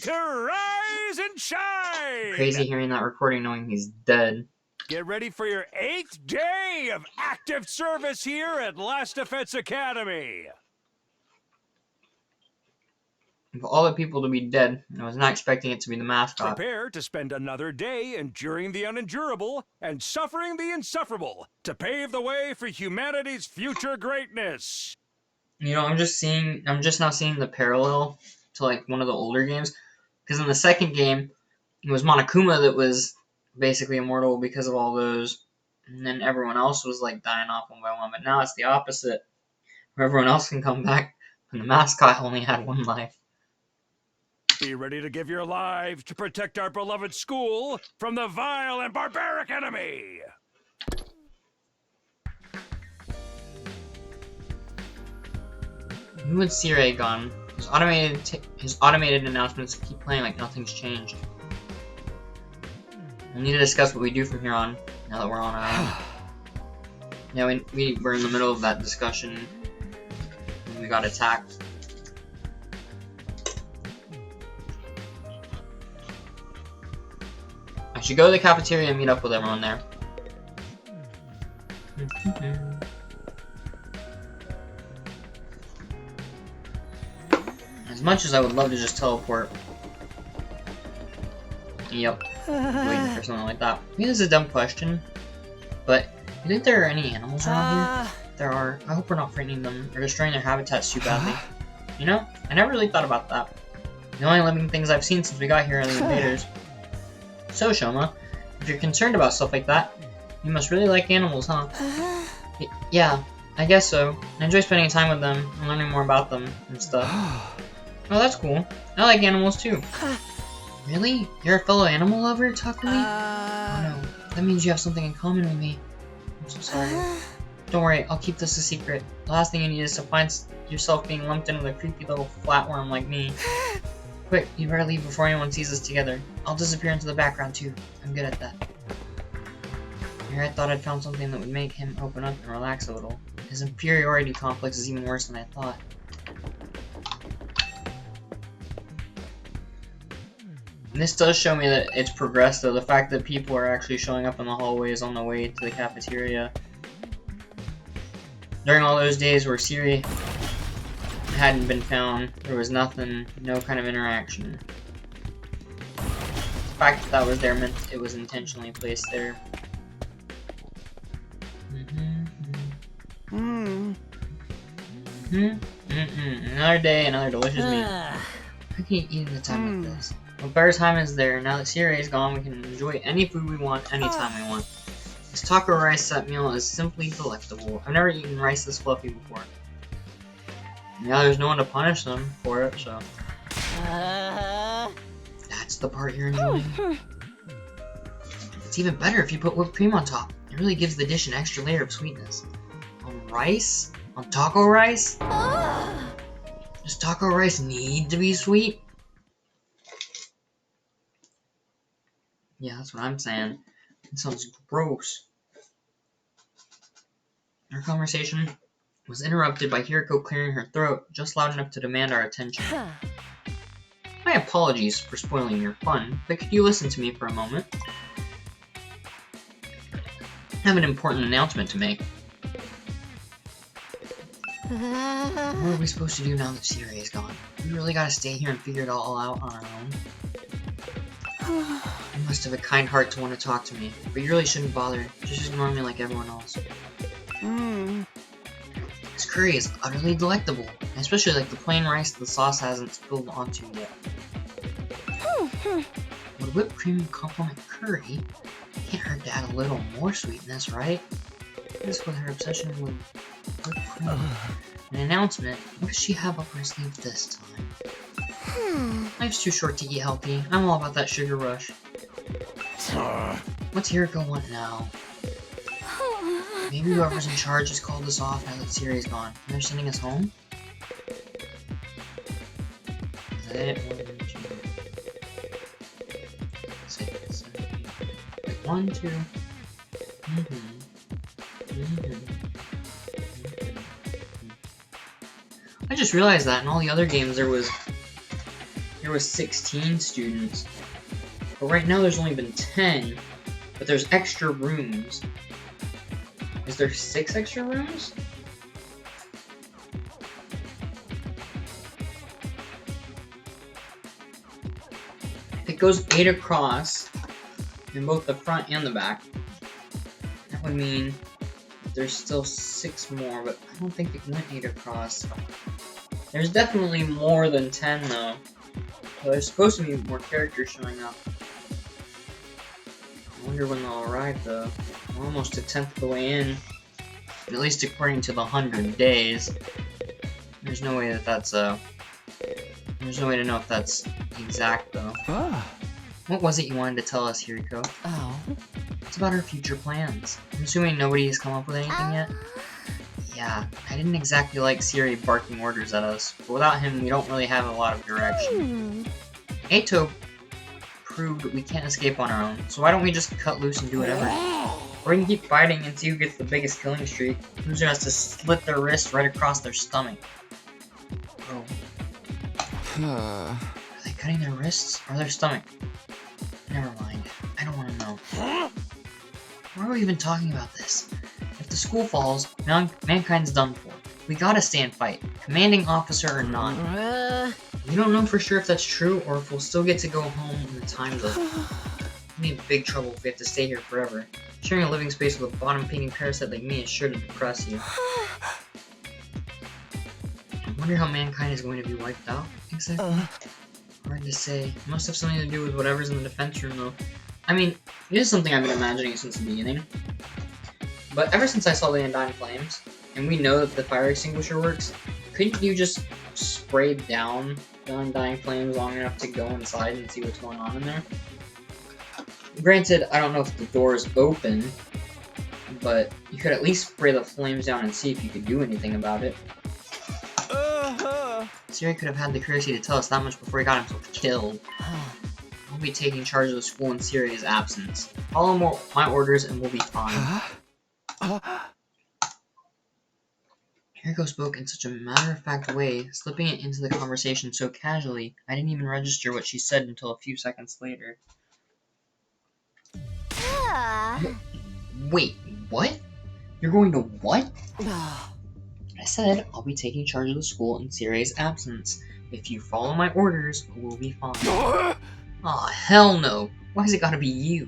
Speaker 2: to rise and shine!
Speaker 1: Crazy hearing that recording knowing he's dead.
Speaker 2: Get ready for your 8th day of active service here at Last Defense Academy.
Speaker 1: For all the people to be dead, I was not expecting it to be the mascot.
Speaker 2: Prepare to spend another day enduring the unendurable and suffering the insufferable to pave the way for humanity's future greatness.
Speaker 1: You know, I'm just now seeing the parallel to like one of the older games, because in the second game, it was Monokuma that was basically immortal because of all those, and then everyone else was like dying off one by one. But now it's the opposite, where everyone else can come back, and the mascot only had 1 life.
Speaker 2: Be ready to give your lives to protect our beloved school from the vile and barbaric enemy!
Speaker 1: Who would Sirei gone? His automated announcements keep playing like nothing's changed. We need to discuss what we do from here on, now that we're on our own. Yeah, we were in the middle of that discussion. We got attacked. I should go to the cafeteria and meet up with everyone there. As much as I would love to just teleport. Yep. Waiting for something like that. Maybe this is a dumb question, but you think there are any animals around here? There are. I hope we're not frightening them or destroying their habitats too badly. You know, I never really thought about that. The only living things I've seen since we got here are the invaders. So, Shoma, if you're concerned about stuff like that, you must really like animals, huh? Yeah, I guess so. I enjoy spending time with them and learning more about them and stuff. Oh, that's cool. I like animals too. Really? You're a fellow animal lover, Takumi? Oh no, that means you have something in common with me. I'm so sorry. Don't worry, I'll keep this a secret. The last thing you need is to find yourself being lumped in with a creepy little flatworm like me. Quick, you better leave before anyone sees us together. I'll disappear into the background too. I'm good at that. Here I thought I'd found something that would make him open up and relax a little. His inferiority complex is even worse than I thought. This does show me that it's progressed though, the fact that people are actually showing up in the hallways on the way to the cafeteria. During all those days where Siri hadn't been found, there was nothing, no kind of interaction. The fact that that was there meant it was intentionally placed there. Another day, another delicious meal. How can you eat at a time like this? Well, better time is there. Now that Siri is gone, we can enjoy any food we want, anytime we want. This taco rice set meal is simply delectable. I've never eaten rice this fluffy before. Now there's no one to punish them for it, so... That's the part you're enjoying? It's even better if you put whipped cream on top. It really gives the dish an extra layer of sweetness. On rice? On taco rice? Does taco rice need to be sweet? Yeah, that's what I'm saying. It sounds gross. Our conversation was interrupted by Hiriko clearing her throat just loud enough to demand our attention. My apologies for spoiling your fun, but could you listen to me for a moment? I have an important announcement to make. What are we supposed to do now that Siri is gone? We really gotta stay here and figure it all out on our own? You must have a kind heart to want to talk to me, but you really shouldn't bother. Just ignore me like everyone else. This curry is utterly delectable. I especially like the plain rice the sauce hasn't spilled onto yet. Would whipped cream complement curry? Can't hurt to add a little more sweetness, right? This with her obsession with whipped cream. An announcement. What does she have up her sleeve this time? Life's too short to eat healthy. I'm all about that sugar rush. What's Hiriko want now? Maybe whoever's in charge has called us off now that Siri's gone. And they're sending us home? Is that it? 1, 2, 6, 7, 8. Wait, 1, 2. I just realized that in all the other games there was 16 students. But right now there's only been 10. But there's extra rooms. Is there 6 extra rooms? It goes 8 across in both the front and the back. That would mean there's still 6 more, but I don't think it went 8 across. There's definitely more than 10 though. So there's supposed to be more characters showing up. I wonder when they'll arrive though. We're almost a 10th of the way in. At least according to the 100 days. There's no way that that's there's no way to know if that's exact though. What was it you wanted to tell us, Hiriko? It's about our future plans. I'm assuming nobody has come up with anything yet? Yeah, I didn't exactly like Siri barking orders at us, but without him we don't really have a lot of direction. Eito proved we can't escape on our own, so why don't we just cut loose and do whatever? Or we can keep fighting and see who gets the biggest killing streak. Loser has to slit their wrist right across their stomach. Bro. Are they cutting their wrists or their stomach? Never mind. I don't want to know. Why are we even talking about this? If the school falls, mankind's done for. We gotta stay and fight, commanding officer or not. We don't know for sure if that's true or if we'll still get to go home when the time's up. We'll be in big trouble if we have to stay here forever. Sharing a living space with a bottom-feeding parasite like me is sure to depress you. I wonder how mankind is going to be wiped out, exactly. Hard to say. It must have something to do with whatever's in the defense room, though. I mean, it is something I've been imagining since the beginning. But ever since I saw the Undying Flames, and we know that the fire extinguisher works, couldn't you just spray down the Undying Flames long enough to go inside and see what's going on in there? Granted, I don't know if the door is open, but you could at least spray the flames down and see if you could do anything about it. Siri could have had the courtesy to tell us that much before he got himself killed. I'll be taking charge of the school in Siri's absence. Follow my orders and we'll be fine. Hiriko spoke in such a matter-of-fact way, slipping it into the conversation so casually, I didn't even register what she said until a few seconds later. Wait, what? You're going to what? I said, I'll be taking charge of the school in Siri's absence. If you follow my orders, we'll be fine. Aw, hell no. Why has it gotta be you?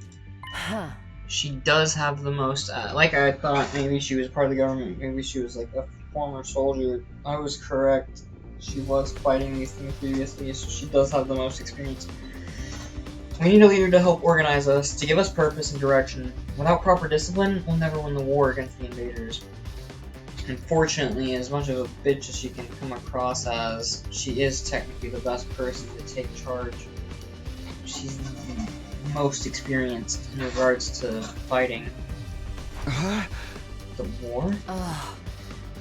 Speaker 1: She does have the most, like I thought maybe she was part of the government, maybe she was like a former soldier. I was correct. She was fighting these things previously, so she does have the most experience. We need a leader to help organize us, to give us purpose and direction. Without proper discipline, we'll never win the war against the invaders. Unfortunately, as much of a bitch as she can come across as, she is technically the best person to take charge. She's the most experienced in regards to fighting. The war?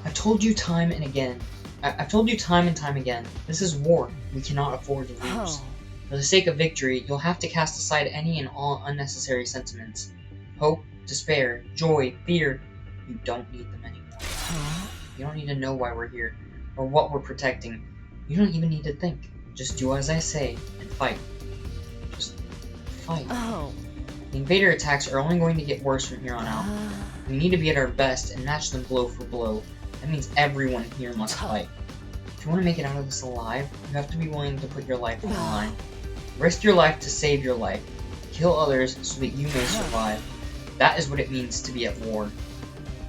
Speaker 1: I've told you time and again. I've told you time and time again. This is war. We cannot afford to lose. For the sake of victory, you'll have to cast aside any and all unnecessary sentiments. Hope, despair, joy, fear. You don't need them anymore. You don't need to know why we're here, or what we're protecting. You don't even need to think. Just do as I say, and fight. Just fight. The invader attacks are only going to get worse from here on out. We need to be at our best and match them blow for blow. That means everyone here must fight. If you want to make it out of this alive, you have to be willing to put your life on the line. Risk your life to save your life. Kill others so that you may survive. That is what it means to be at war.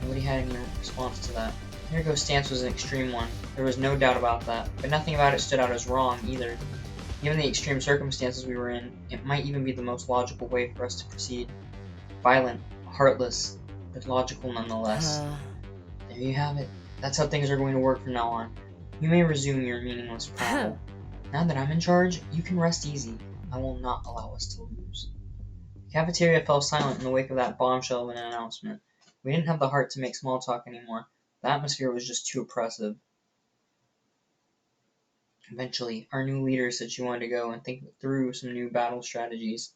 Speaker 1: Nobody had any response to that. Hiriko's stance was an extreme one. There was no doubt about that, but nothing about it stood out as wrong either. Given the extreme circumstances we were in, it might even be the most logical way for us to proceed. Violent, heartless, but logical nonetheless. There you have it. That's how things are going to work from now on. You may resume your meaningless prattle. Now that I'm in charge, you can rest easy. I will not allow us to lose. The cafeteria fell silent in the wake of that bombshell of an announcement. We didn't have the heart to make small talk anymore. The atmosphere was just too oppressive. Eventually, our new leader said she wanted to go and think through some new battle strategies,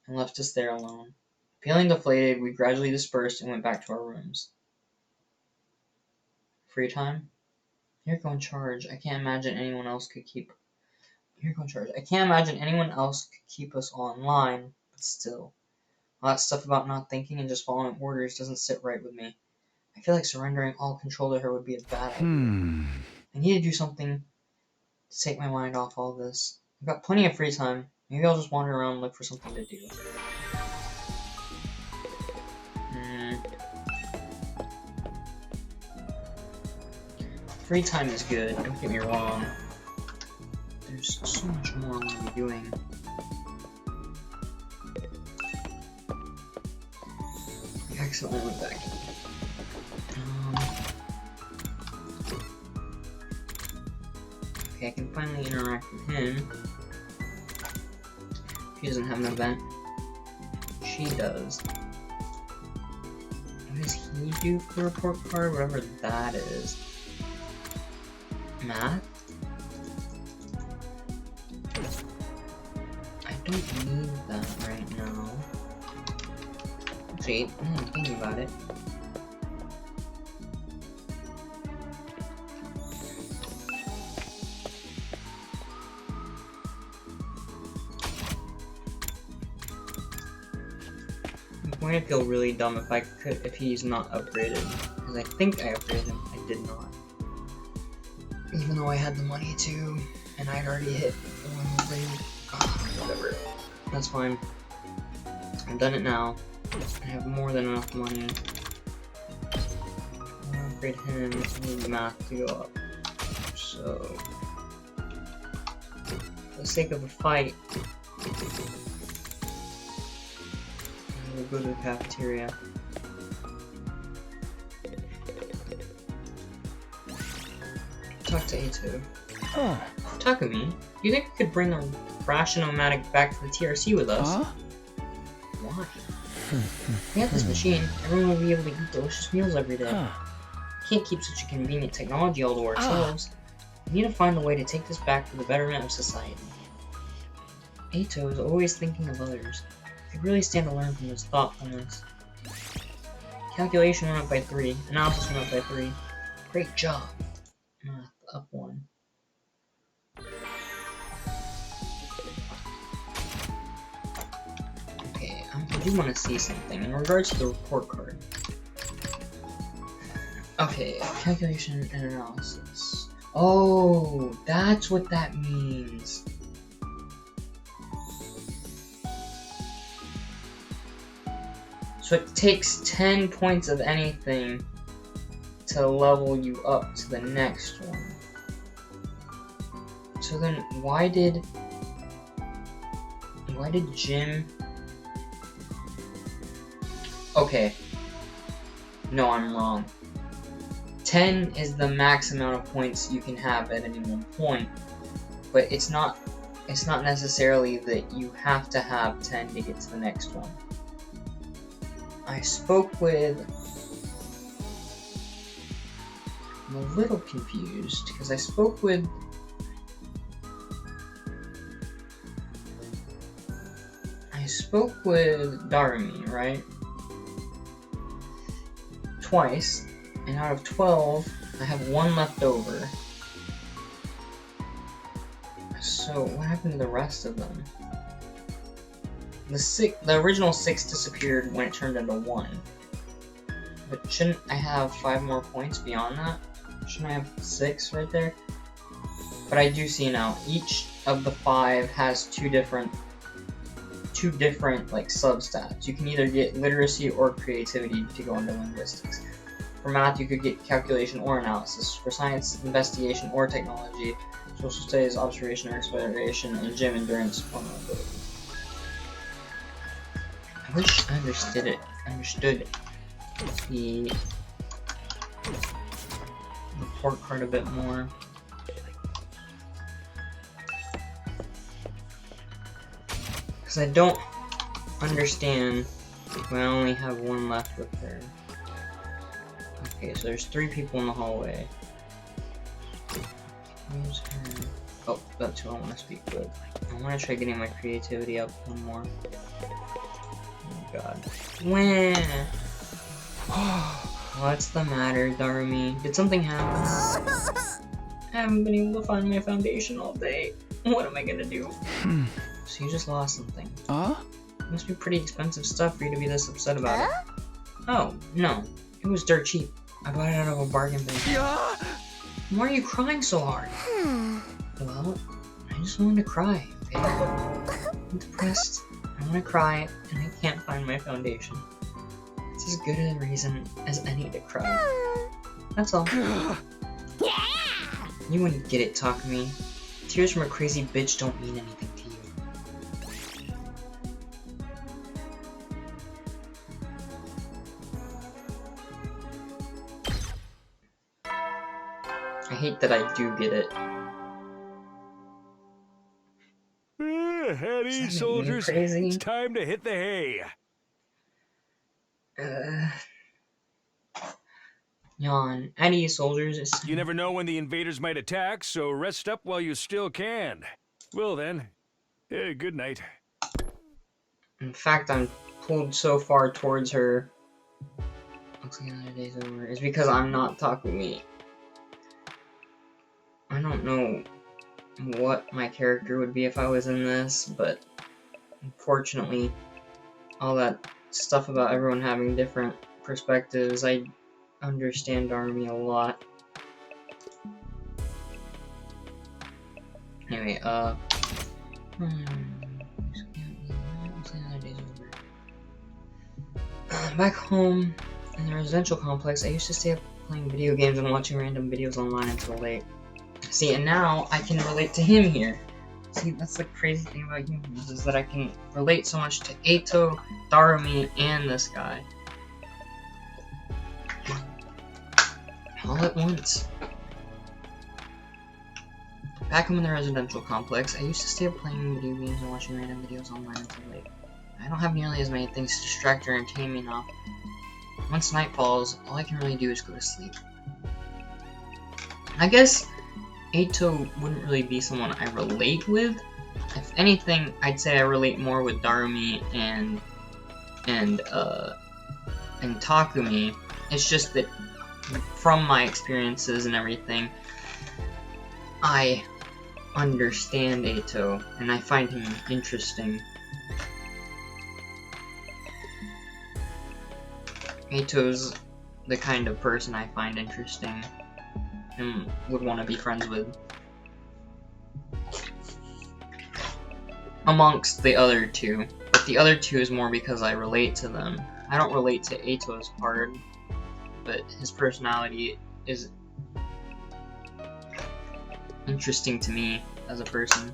Speaker 1: and left us there alone. Feeling deflated, we gradually dispersed and went back to our rooms. Free time? Hiriko in charge. I can't imagine anyone else could keep... Hiriko in charge. I can't imagine anyone else could keep us online, but still. All that stuff about not thinking and just following orders doesn't sit right with me. I feel like surrendering all control to her would be a bad idea. I need to do something to take my mind off all this. I've got plenty of free time. Maybe I'll just wander around and look for something to do. Free time is good, don't get me wrong. There's so much more I want to be doing. I accidentally went back. Okay, I can finally interact with him. He doesn't have an event. She does. What does he do for the report card? Whatever that is. Math? I don't need that right now. Actually, I'm thinking about it. I'm going to feel really dumb if he's not upgraded. Because I think I upgraded him. I did not. Even though I had the money to, and I'd already hit one thing. Whatever. That's fine. I've done it now. I have more than enough money. I'll upgrade him. I need the math to go up. So, for the sake of the fight, we'll go to the cafeteria. Talk to Ato.
Speaker 8: Huh.
Speaker 1: Takumi, you think we could bring the Ration-O-Matic back to the TRC with us?
Speaker 8: Huh?
Speaker 1: Why? If we had this machine, everyone would be able to eat delicious meals every day.
Speaker 8: Huh.
Speaker 1: We can't keep such a convenient technology all to ourselves. We need to find a way to take this back for the betterment of society. Ato is always thinking of others. We could really stand to learn from his thoughtfulness. Calculation went up by 3. Analysis went up by 3. Great job. Math up 1. Okay, I do want to see something in regards to the report card. Okay, calculation and analysis. Oh, that's what that means. So it takes 10 points of anything to level you up to the next one. So then why did Jim... Okay. No, I'm wrong. 10 is the max amount of points you can have at any one point, but it's not necessarily that you have to have 10 to get to the next one. I spoke with... I'm a little confused, because I spoke with... Darumi, right? Twice, and out of 12, I have 1 left over. So, what happened to the rest of them? The original 6 disappeared when it turned into 1. But shouldn't I have 5 more points beyond that? Shouldn't I have 6 right there? But I do see now, each of the 5 has two different like substats. You can either get literacy or creativity to go into linguistics. For math, you could get calculation or analysis. For science, investigation or technology. Social studies, observation or exploration, and gym endurance or mobility. I wish I understood the report card a bit more. Because I don't understand when I only have 1 left with her. Okay, so there's 3 people in the hallway. Where's her? Oh, that's who I want to speak with. I want to try getting my creativity up 1 more. Oh god. When? What's the matter, Darumi? Did something happen? I haven't been able to find my foundation all day. What am I gonna do? So you just lost something. It must be pretty expensive stuff for you to be this upset about it. Oh, no. It was dirt cheap. I bought it out of a bargain bin. Why are you crying so hard? Well, I just wanted to cry, okay? I'm depressed. I want to cry, and I can't find my foundation. It's as good a reason as any to cry. That's all. You wouldn't get it, Takumi. Tears from a crazy bitch don't mean anything to you. I hate that I do get it.
Speaker 2: At ease, soldiers.
Speaker 1: Crazy?
Speaker 2: It's time to hit the hay.
Speaker 1: Yawn. At ease, soldiers.
Speaker 2: You never know when the invaders might attack, so rest up while you still can. Well then, good night.
Speaker 1: In fact, I'm pulled so far towards her. Looks like another day's over. It's because I'm not Takumi. I don't know what my character would be if I was in this, but unfortunately, all that stuff about everyone having different perspectives. I understand Darumi a lot. Anyway, back home in the residential complex, I used to stay up playing video games and watching random videos online until late. See, and now I can relate to him here. See, that's the crazy thing about humans, is that I can relate so much to Eito, Darumi, and this guy. All at once. Back home in the residential complex, I used to stay up playing video games and watching random videos online until late. I don't have nearly as many things to distract or entertain me now. Once night falls, all I can really do is go to sleep. I guess Eito wouldn't really be someone I relate with. If anything, I'd say I relate more with Darumi and Takumi. It's just that from my experiences and everything, I understand Eito and I find him interesting. Eito's the kind of person I find interesting and would want to be friends with. Amongst the other two. But the other two is more because I relate to them. I don't relate to Eito's part, but his personality is interesting to me as a person.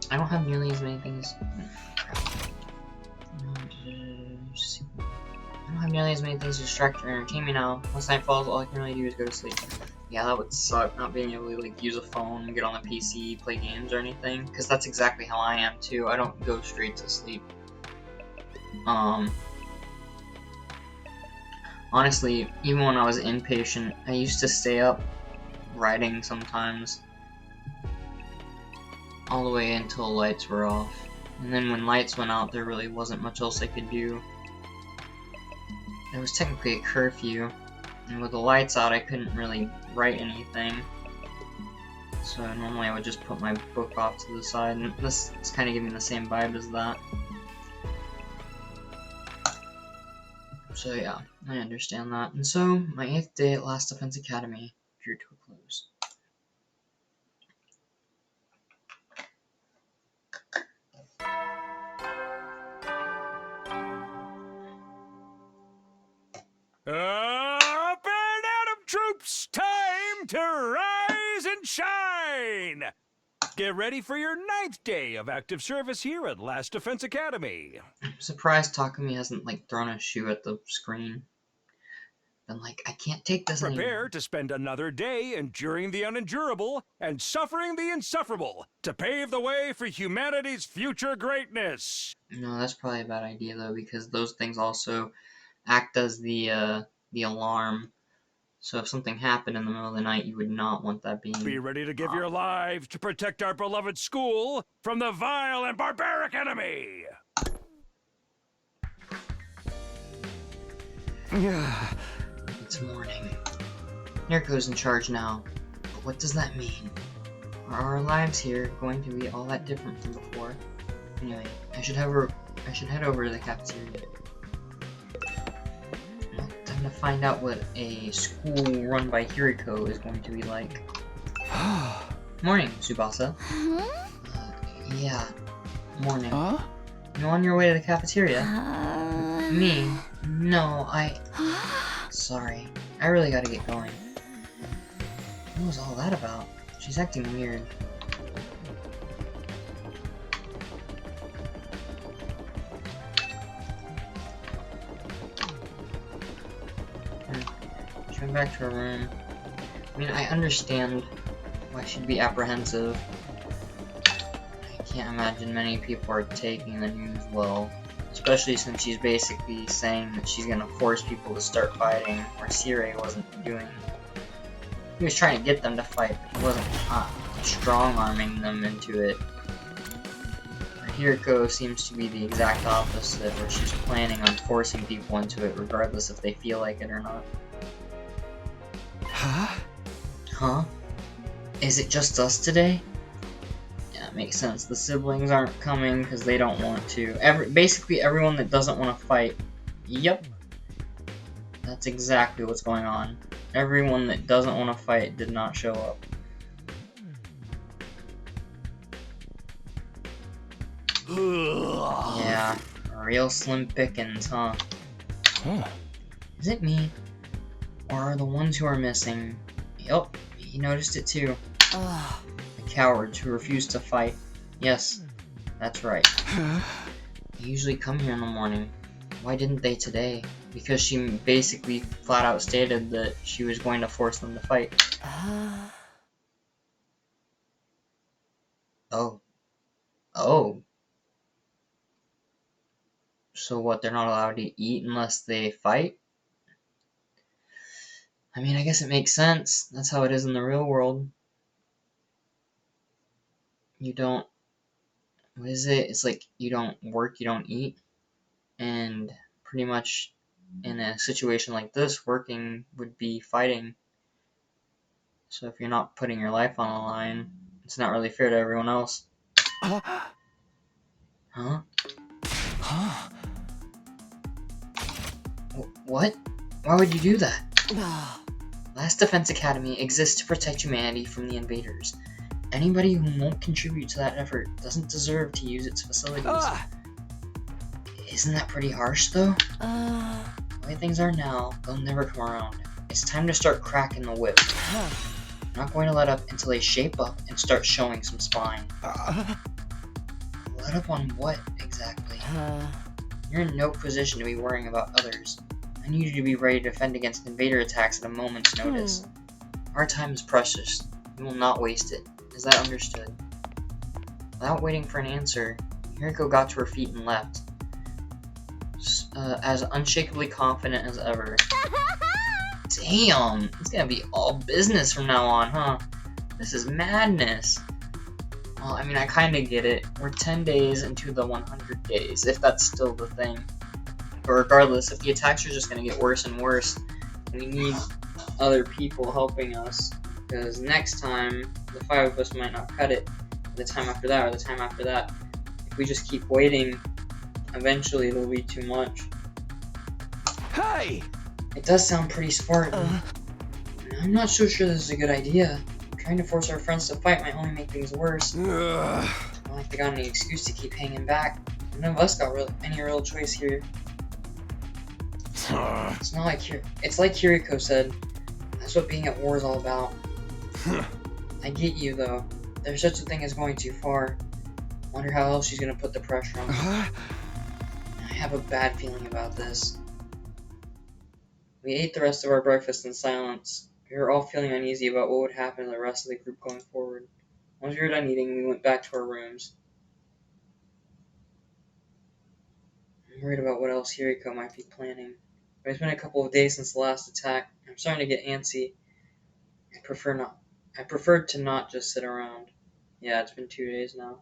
Speaker 1: I don't have nearly as many things. I don't have nearly as many things to distract or entertain me now. Once night falls, all I can really do is go to sleep. Yeah, that would suck, not being able to like use a phone, get on the PC, play games or anything, because that's exactly how I am too. I don't go straight to sleep. Honestly, even when I was inpatient, I used to stay up writing sometimes, all the way until lights were off. And then when lights went out, there really wasn't much else I could do. There was technically a curfew, and with the lights out I couldn't really write anything. So normally I would just put my book off to the side, and this is kind of giving me the same vibe as that. So yeah, I understand that. And so, my 8th day at Last Defense Academy drew to a close.
Speaker 2: Up and Adam troops, time to rise and shine! Get ready for your 9th day of active service here at Last Defense Academy.
Speaker 1: I'm surprised Takumi hasn't like thrown a shoe at the screen. Been like, I can't take this anymore.
Speaker 2: Prepare to spend another day enduring the unendurable and suffering the insufferable to pave the way for humanity's future greatness.
Speaker 1: No, that's probably a bad idea though, because those things also act as the alarm. So if something happened in the middle of the night, you would not want that being...
Speaker 2: Be ready to give your lives to protect our beloved school from the vile and barbaric enemy!
Speaker 1: It's morning. Mirko's in charge now. But what does that mean? Are our lives here going to be all that different from before? Anyway, I should head over to the cafeteria. Well, time to find out what a school run by Hiriko is going to be like. Morning, Tsubasa. Yeah. Morning.
Speaker 3: Huh?
Speaker 1: You on your way to the cafeteria? Me? No, Sorry. I really gotta get going. What was all that about? She's acting weird. She went back to her room. I mean, I understand why she'd be apprehensive. I can't imagine many people are taking the news well. Especially since she's basically saying that she's gonna force people to start fighting, where Sirei wasn't doing. He was trying to get them to fight, but he wasn't strong-arming them into it. Hiriko seems to be the exact opposite, where she's planning on forcing people into it, regardless if they feel like it or not. Huh? Huh? Is it just us today? Yeah, makes sense. The siblings aren't coming because they don't want to. Basically everyone that doesn't want to fight. Yep. That's exactly what's going on. Everyone that doesn't want to fight did not show up. Yeah, real slim pickings, huh? Is it me? Or are the ones who are missing? Yup, he noticed it too. The cowards who refuse to fight. Yes, that's right. They usually come here in the morning. Why didn't they today? Because she basically flat out stated that she was going to force them to fight. Oh. Oh. So what, they're not allowed to eat unless they fight? I mean, I guess it makes sense. That's how it is in the real world. You don't... What is it? It's like you don't work, you don't eat. And pretty much in a situation like this, working would be fighting. So if you're not putting your life on the line, it's not really fair to everyone else. Huh? What? Why would you do that? Last Defense Academy exists to protect humanity from the invaders. Anybody who won't contribute to that effort doesn't deserve to use its facilities. Isn't that pretty harsh, though? The way things are now, they'll never come around. It's time to start cracking the whip. I'm not going to let up until they shape up and start showing some spine. Let up on what, exactly? You're in no position to be worrying about others. I need you to be ready to defend against invader attacks at a moment's notice. Our time is precious. We will not waste it. Is that understood? Without waiting for an answer, Hiriko got to her feet and left. As unshakably confident as ever. Damn! It's gonna be all business from now on, huh? This is madness. Well, I mean, I kinda get it. We're 10 days into the 100 days, if that's still the thing. But regardless, if the attacks are just gonna get worse and worse, we need other people helping us. Because next time, the 5 of us might not cut it. The time after that, or the time after that. If we just keep waiting, eventually it'll be too much.
Speaker 8: Hey!
Speaker 1: It does sound pretty Spartan. I'm not so sure this is a good idea. Trying to force our friends to fight might only make things worse. It's not like they got any excuse to keep hanging back. None of us got any real choice here. It's not like it's like Hiriko said. That's what being at war is all about. I get you though. There's such a thing as going too far. Wonder how else she's gonna put the pressure on. I have a bad feeling about this. We ate the rest of our breakfast in silence. We were all feeling uneasy about what would happen to the rest of the group going forward. Once we were done eating, we went back to our rooms. I'm worried about what else Hiriko might be planning. But it's been a couple of days since the last attack. I'm starting to get antsy. I prefer to not just sit around. Yeah, it's been 2 days now.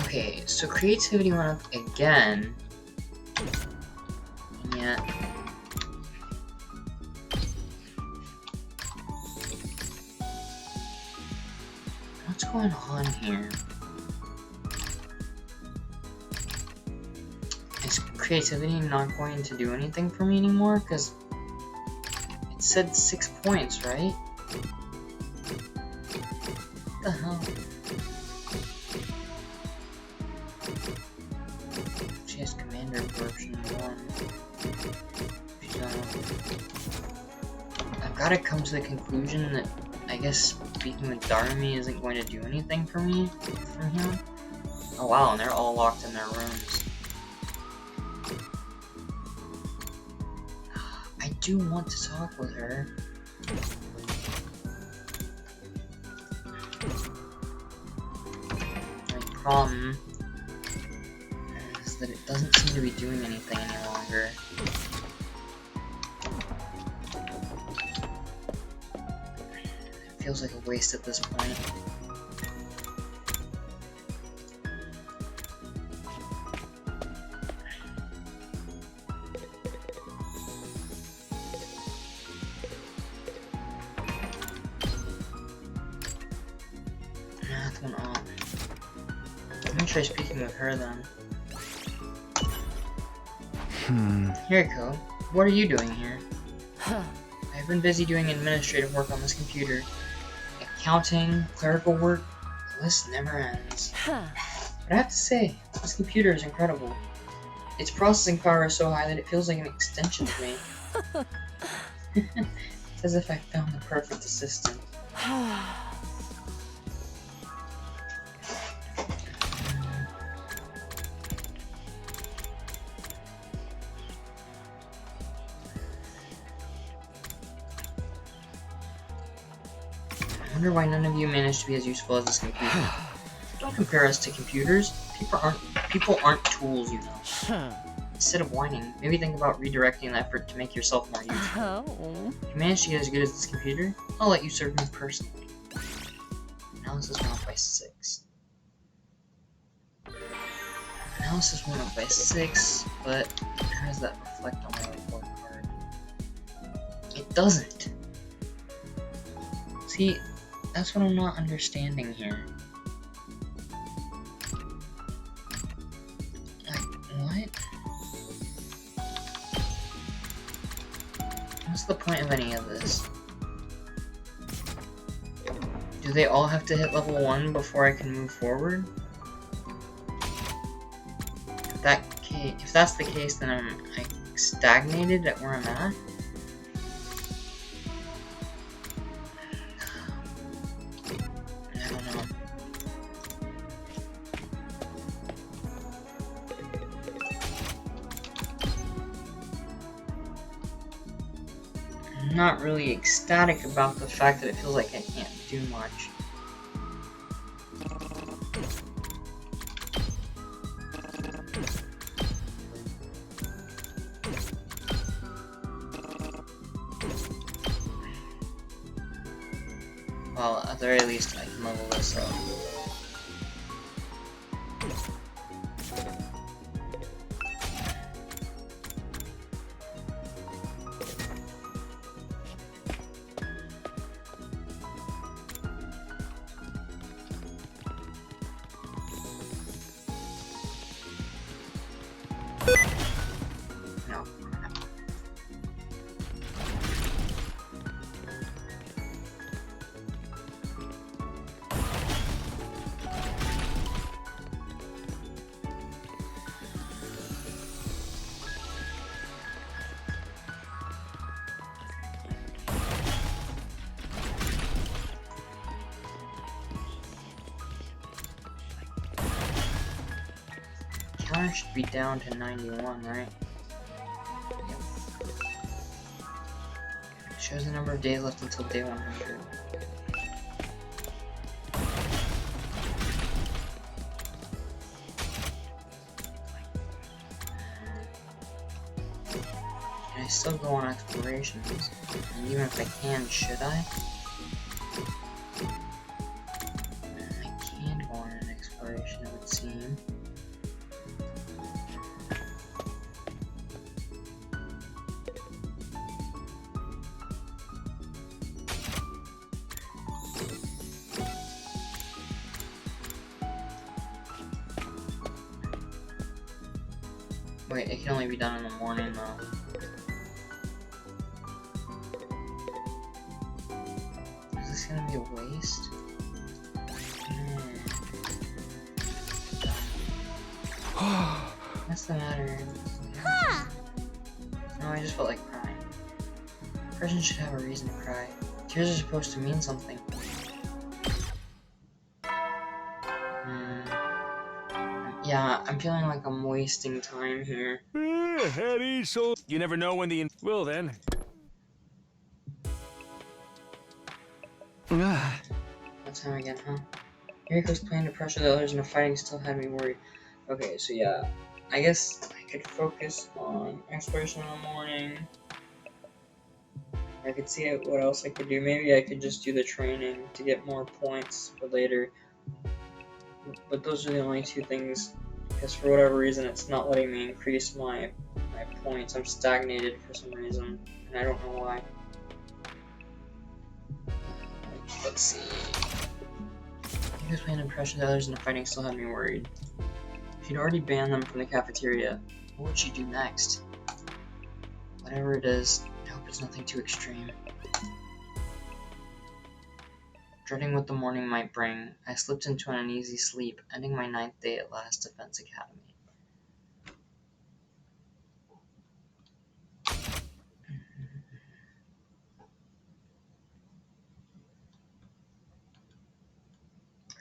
Speaker 1: Okay, so creativity went up again. And yet... What's going on here? Is creativity not going to do anything for me anymore? Because it said 6 points, right? What the hell? She has commander absorption 1. I've got to come to the conclusion that I guess speaking with Darumi isn't going to do anything for me from here. Oh wow, and they're all locked in their rooms. I do want to talk with her. My problem is that it doesn't seem to be doing anything any longer. It feels like a waste at this point. one up. I'm gonna try speaking with her then. Hiriko, what are you doing here? I've been busy doing administrative work on this computer. Accounting, clerical work, the list never ends. But I have to say, this computer is incredible. Its processing power is so high that it feels like an extension of me. It's as if I found the perfect assistant. I wonder why none of you managed to be as useful as this computer. Don't compare us to computers. People aren't tools, you know. Instead of whining, maybe think about redirecting the effort to make yourself more useful. If you manage to get as good as this computer, I'll let you serve me personally. Analysis went up by 6. Analysis went up by 6, but how does that reflect on my report card? It doesn't. See, that's what I'm not understanding here. Like, what? What's the point of any of this? Do they all have to hit level 1 before I can move forward? If that's the case, then I'm like stagnated at where I'm at. I don't know. I'm not really ecstatic about the fact that it feels like I can't do much. Well, at the very least, I can level this up. No. Counter should be down to 91, right? Yep. Shows the number of days left until day 100. Can I still go on explorations? And even if I can, should I? I can go on an exploration, it would seem. Wait, it can only be done in the morning though. Is this gonna be a waste? What's the matter? No, I just felt like crying. A person should have a reason to cry. Tears are supposed to mean something. Yeah, I'm feeling like I'm wasting time here.
Speaker 2: Heavy soul. You never know when the well then.
Speaker 1: What time again, huh? Hiriko's plan to pressure the others into fighting still had me worried. Okay, so yeah, I guess I could focus on exploration in the morning. I could see what else I could do. Maybe I could just do the training to get more points for later. But those are the only two things, because for whatever reason it's not letting me increase my points. I'm stagnated for some reason, and I don't know why. Let's see. Yuka's playing to pressure the others in the fighting still had me worried. If you'd already banned them from the cafeteria, what would she do next? Whatever it is, I hope it's nothing too extreme. Dreading what the morning might bring, I slipped into an uneasy sleep, ending my 9th day at Last Defense Academy.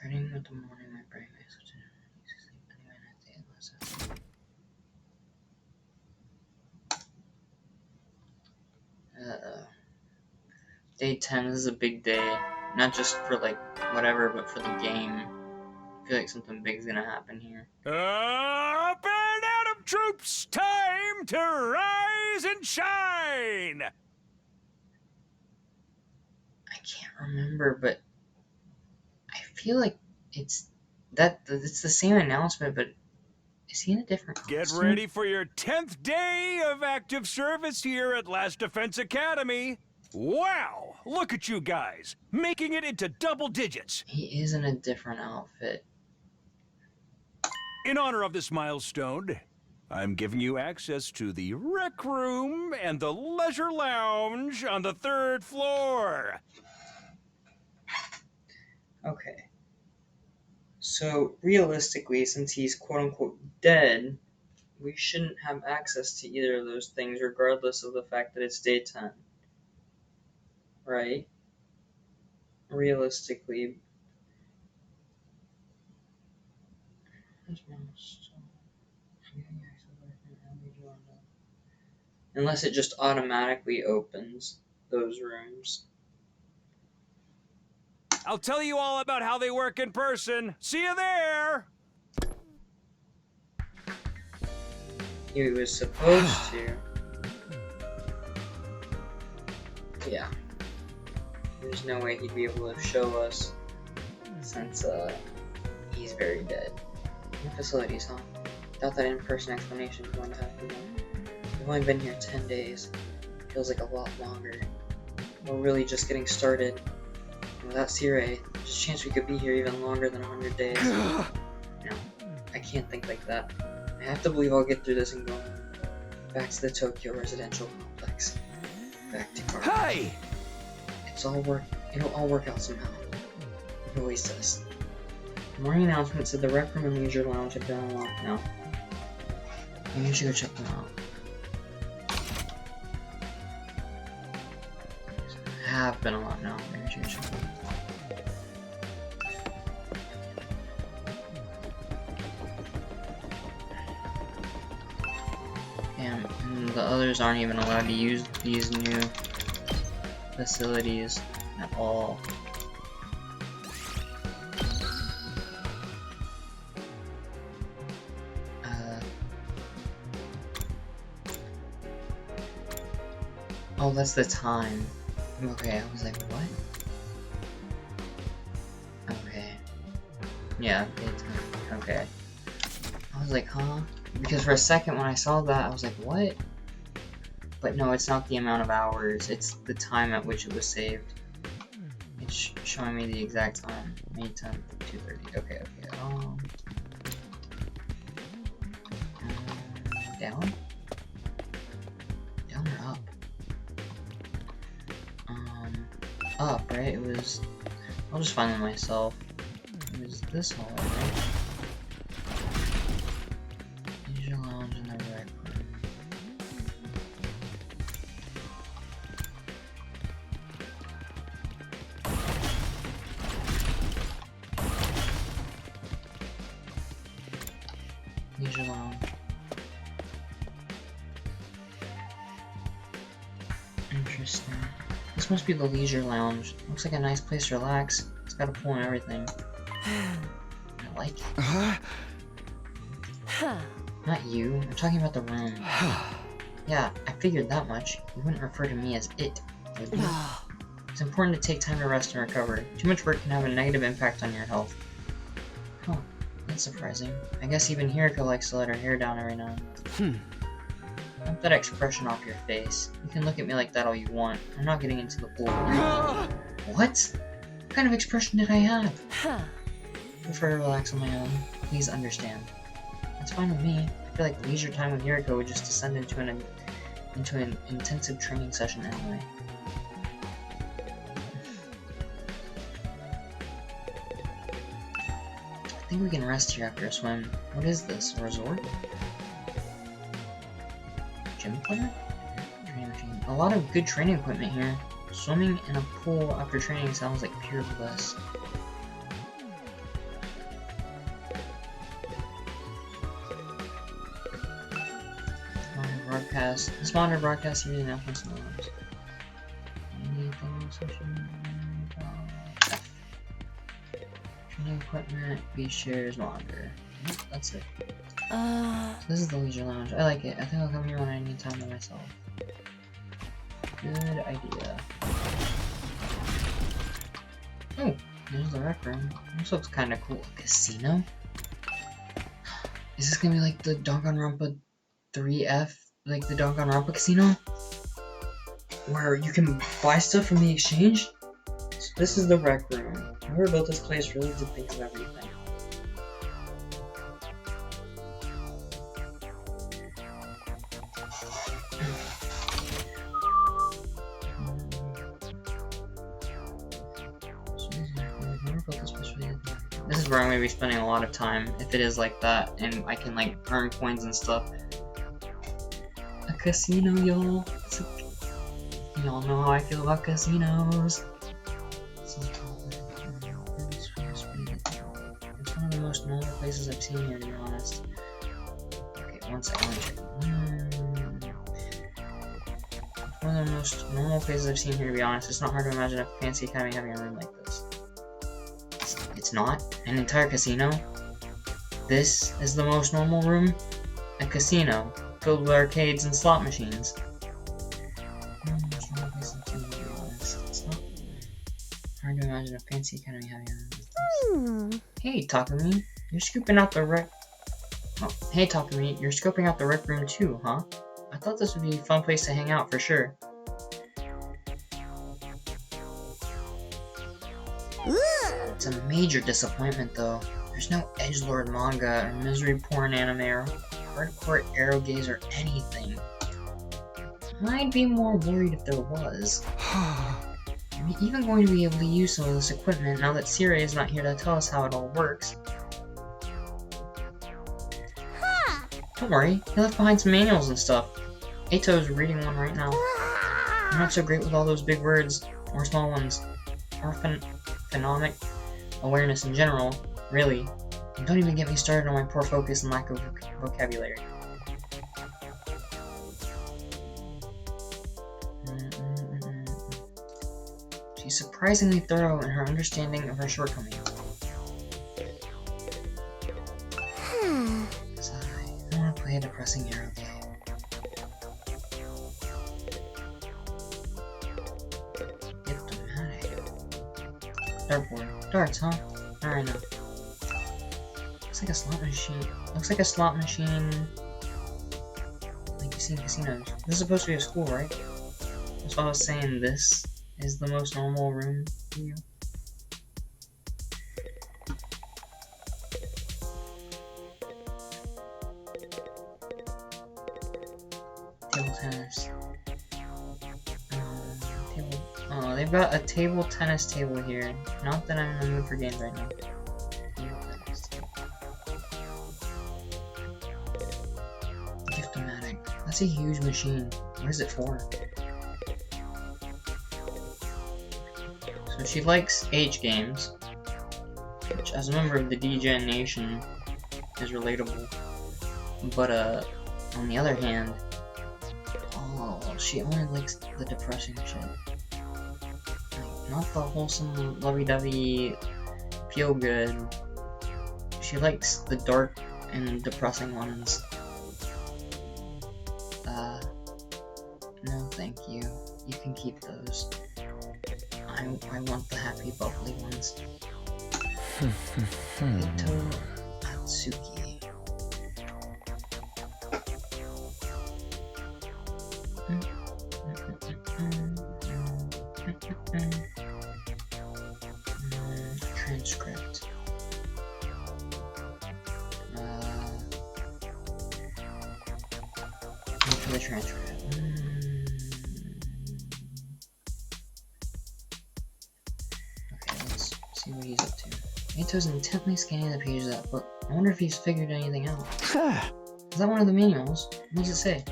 Speaker 1: Dreading what the morning might bring, I slipped into an uneasy sleep, ending my 9th day at Last Defense Academy. Day 10, this is a big day. Not just for, like, whatever, but for the game. I feel like something big's gonna happen here.
Speaker 2: Up and out of troops! Time to rise and shine!
Speaker 1: I can't remember, but I feel like it's the same announcement, but is he in a different costume?
Speaker 2: Get ready for your 10th day of active service here at Last Defense Academy. Wow! Look at you guys, making it into double digits.
Speaker 1: He is in a different outfit.
Speaker 2: In honor of this milestone, I'm giving you access to the rec room and the leisure lounge on the 3rd floor.
Speaker 1: Okay. So, realistically, since he's quote-unquote dead, we shouldn't have access to either of those things, regardless of the fact that it's day 10. Right? Realistically. Unless it just automatically opens those rooms.
Speaker 2: I'll tell you all about how they work in person. See you there!
Speaker 1: He was supposed to. Yeah. There's no way he'd be able to show us since he's very dead. New facilities, huh? Doubt that in-person explanation is going to happen. We've only been here 10 days. Feels like a lot longer. We're really just getting started. And without Cirei, there's a chance we could be here even longer than 100 days. No, I can't think like that. I have to believe I'll get through this and go back to the Tokyo residential complex. Back to Car.
Speaker 2: Hey!
Speaker 1: It'll all work out somehow. It always does. The morning announcement said the rec room and leisure lounge had been unlocked now. Maybe we should go check them out. Have been unlocked now. Maybe we should go check them out. Damn, and the others aren't even allowed to use these new facilities at all. Oh, that's the time. Okay, I was like, what? Okay. Yeah, daytime. Okay. I was like, huh? Because for a second when I saw that, I was like, what? But no, it's not the amount of hours, it's the time at which it was saved. It's showing me the exact time. May 10th, 2:30. Okay, okay. Down? Down or up? Up, right? It was... I'll just find it myself. It was this hall, right? Leisure lounge in the rec room. Leisure lounge. Interesting. This must be the leisure lounge. Looks like a nice place to relax. It's got a pool and everything. I like it. Not you. I'm talking about the room. Yeah, I figured that much. You wouldn't refer to me as it, would you? It's important to take time to rest and recover. Too much work can have a negative impact on your health. Huh. That's surprising. I guess even Hiriko likes to let her hair down every now and then. Wipe that expression off your face. You can look at me like that all you want. I'm not getting into the pool. What? What kind of expression did I have? prefer to relax on my own. Please understand. That's fine with me. I feel like leisure time with Yuriko would just descend into an intensive training session anyway. I think we can rest here after a swim. What is this? A resort? Gym equipment? Training machine. A lot of good training equipment here. Swimming in a pool after training sounds like pure bliss. Broadcast. This monitor broadcasts TV announcements and alarms. Anything session? Training equipment, beach chairs, monitor. Yep, that's it. So this is the leisure lounge. I like it. I think I'll come here when I need time to myself. Good idea. Oh, there's the rec room. This looks kind of cool. A casino? Is this gonna be like the Danganronpa 3F? Like the Danganronpa casino? Where you can buy stuff from the exchange? So this is the rec room. Whoever built this place really did think of everything. This is where I'm going to be spending a lot of time, if it is like that, and I can like earn coins and stuff. A casino, y'all. Y'all know how I feel about casinos. It's one of the most normal places I've seen here, to be honest. Okay, one second. It's one of the most normal places I've seen here, to be honest. It's not hard to imagine a fancy academy having a room like this. It's not an entire casino. This is the most normal room. A casino filled with arcades and slot machines. It's not hard to imagine a fancy academy having a room like this. Hey, Takumi, you're scooping out the rec. Oh, hey, Takumi, you're scoping out the rec room too, huh? I thought this would be a fun place to hang out for sure. It's a major disappointment though. There's no edgelord manga or misery porn anime or hardcore arrow gaze or anything. I'd be more worried if there was. Are we even going to be able to use some of this equipment now that Sirei is not here to tell us how it all works? Don't worry, he left behind some manuals and stuff. Eito's reading one right now. I'm not so great with all those big words, or small ones, or phonemic awareness in general, really. And don't even get me started on my poor focus and lack of vocabulary. She's surprisingly thorough in her understanding of her shortcomings. I don't want to play a depressing arrow game. Dartboard. Darts, huh? Alright, no. Looks like a slot machine. Looks like a slot machine like you see in casinos. This is supposed to be a school, right? That's why I was saying this is the most normal room for you. Table tennis. Oh, they've got a table tennis table here. Not that I'm in the mood for games right now. Gift-o-matic. That's a huge machine. What is it for? So she likes H games, which as a member of the D-Gen Nation is relatable. But on the other hand, oh, she only likes the depressing shit. Not the wholesome, lovey-dovey, feel-good. She likes the dark and depressing ones. No thank you. You can keep those. I want the happy, bubbly ones. Ito Atsuki. Transcript. transfer it. Okay, let's see what he's up to. Ato's intently scanning the pages of that book. I wonder if he's figured anything out. Is that one of the manuals? What does it say?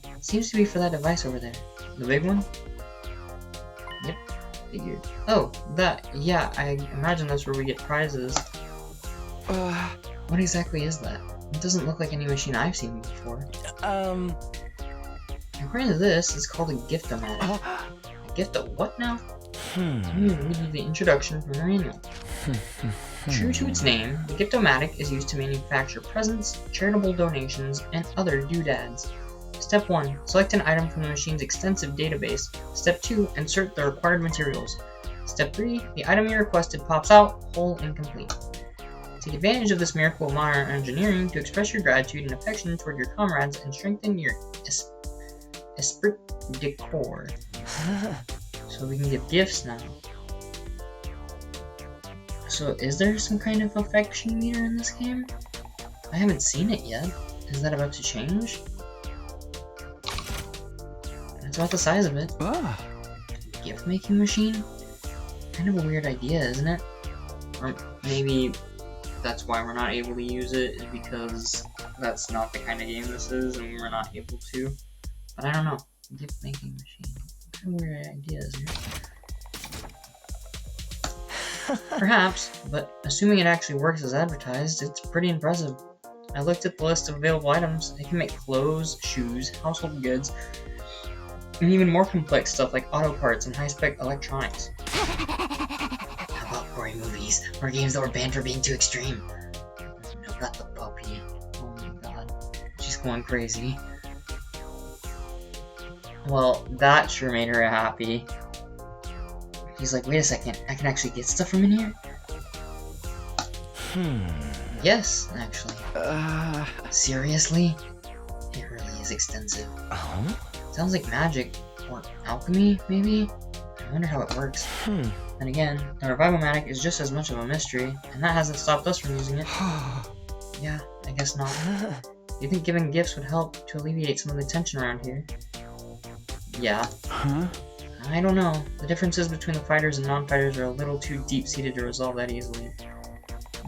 Speaker 1: It seems to be for that device over there. The big one? Yep, figured. Oh, that. Yeah, I imagine that's where we get prizes. What exactly is that? It doesn't look like any machine I've seen before. According to this, it's called a gift-o-matic. A gift of what now? Let me read you the introduction from the manual. True to its name, the gift-o-matic is used to manufacture presents, charitable donations, and other doodads. Step 1. Select an item from the machine's extensive database. Step 2. Insert the required materials. Step 3. The item you requested pops out, whole and complete. Take advantage of this miracle of modern engineering to express your gratitude and affection toward your comrades and strengthen your esprit de corps. So we can give gifts now. So is there some kind of affection meter in this game? I haven't seen it yet. Is that about to change? That's about the size of it. Gift making machine? Kind of a weird idea, isn't it? Or maybe that's why we're not able to use it, is because that's not the kind of game this is and we're not able to. But I don't know. Gift making machine. Kind of weird idea, isn't it? Perhaps, but assuming it actually works as advertised, it's pretty impressive. I looked at the list of available items. It can make clothes, shoes, household goods, and even more complex stuff like auto parts and high-spec electronics. How about gory movies, or games that were banned for being too extreme? No, not the puppy. Oh my god. She's going crazy. Well, that sure made her happy. He's like, wait a second, I can actually get stuff from in here? Yes, actually. Seriously? It really is extensive. Sounds like magic, or alchemy, maybe? I wonder how it works. Then again, the Revival-matic is just as much of a mystery, and that hasn't stopped us from using it. Yeah, I guess not. Do you think giving gifts would help to alleviate some of the tension around here? Yeah. I don't know. The differences between the fighters and non-fighters are a little too deep-seated to resolve that easily.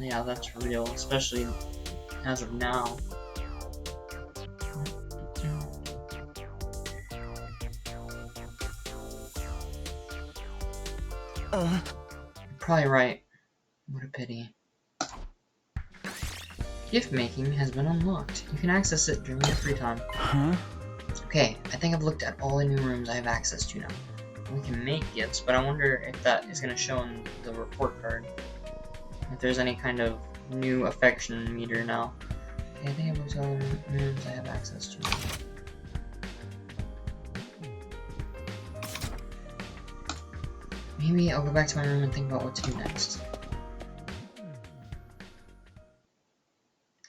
Speaker 1: Yeah, that's real, especially as of now. You're probably right. What a pity. Gift making has been unlocked. You can access it during your free time. Okay, I think I've looked at all the new rooms I have access to now. We can make gifts, but I wonder if that is going to show in the report card. If there's any kind of new affection meter now. Okay, I think I've looked at all the rooms I have access to now. Maybe I'll go back to my room and think about what to do next.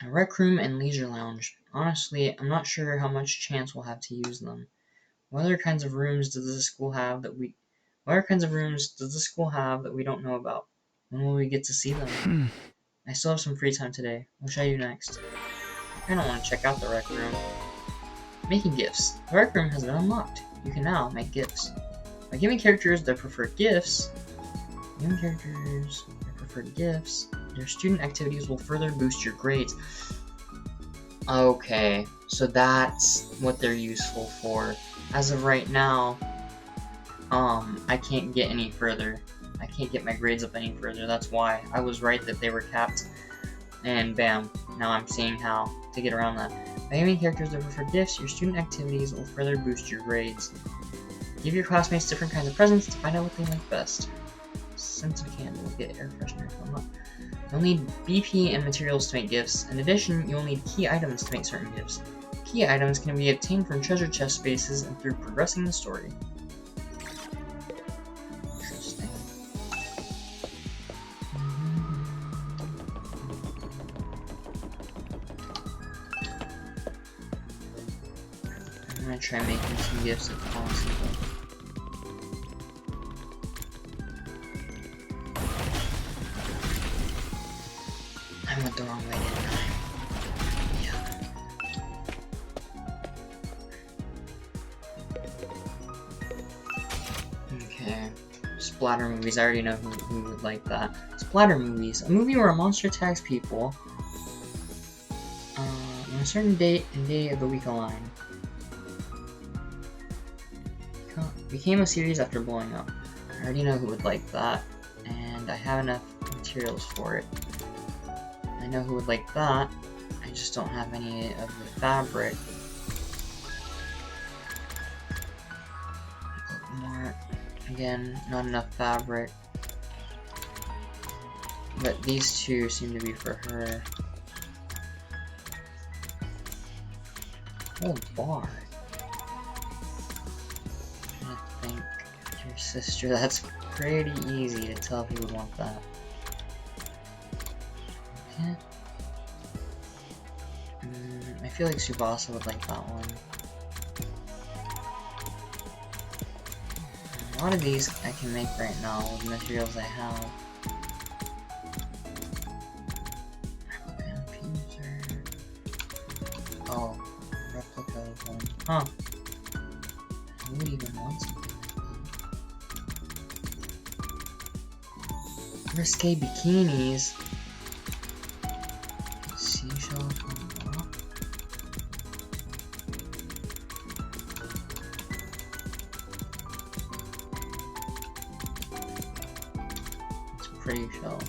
Speaker 1: A rec room and leisure lounge. Honestly, I'm not sure how much chance we'll have to use them. What other kinds of rooms does the school have that we don't know about? When will we get to see them? I still have some free time today. What should I do next? I kinda wanna check out the rec room. Making gifts. The rec room has been unlocked. You can now make gifts. By giving characters their preferred gifts, their student activities will further boost your grades. Okay, so that's what they're useful for. As of right now, I can't get any further. I can't get my grades up any further. That's why I was right that they were capped. And bam, now I'm seeing how to get around that. By giving characters their preferred gifts, your student activities will further boost your grades. Give your classmates different kinds of presents to find out what they like best. Scented candle, get air freshener from up. You'll need BP and materials to make gifts. In addition, you'll need key items to make certain gifts. Key items can be obtained from treasure chest spaces and through progressing the story. Interesting. I'm gonna try making some gifts if possible. I went the wrong way, didn't I? Yeah. Splatter movies. I already know who would like that. Splatter movies. A movie where a monster attacks people on a certain date and day of the week align. Became a series after blowing up. I already know who would like that, and I have enough materials for it. I know who would like that. I just don't have any of the fabric. More, again, not enough fabric. But these two seem to be for her. Oh, bar. I think your sister. That's pretty easy to tell who would want that. Okay. I feel like Tsubasa would like that one. A lot of these I can make right now with materials I have. Replica infuser. Oh, replica of one. Huh. Who would even want something like that? Risque bikinis. Seashell from rock. It's pretty shell.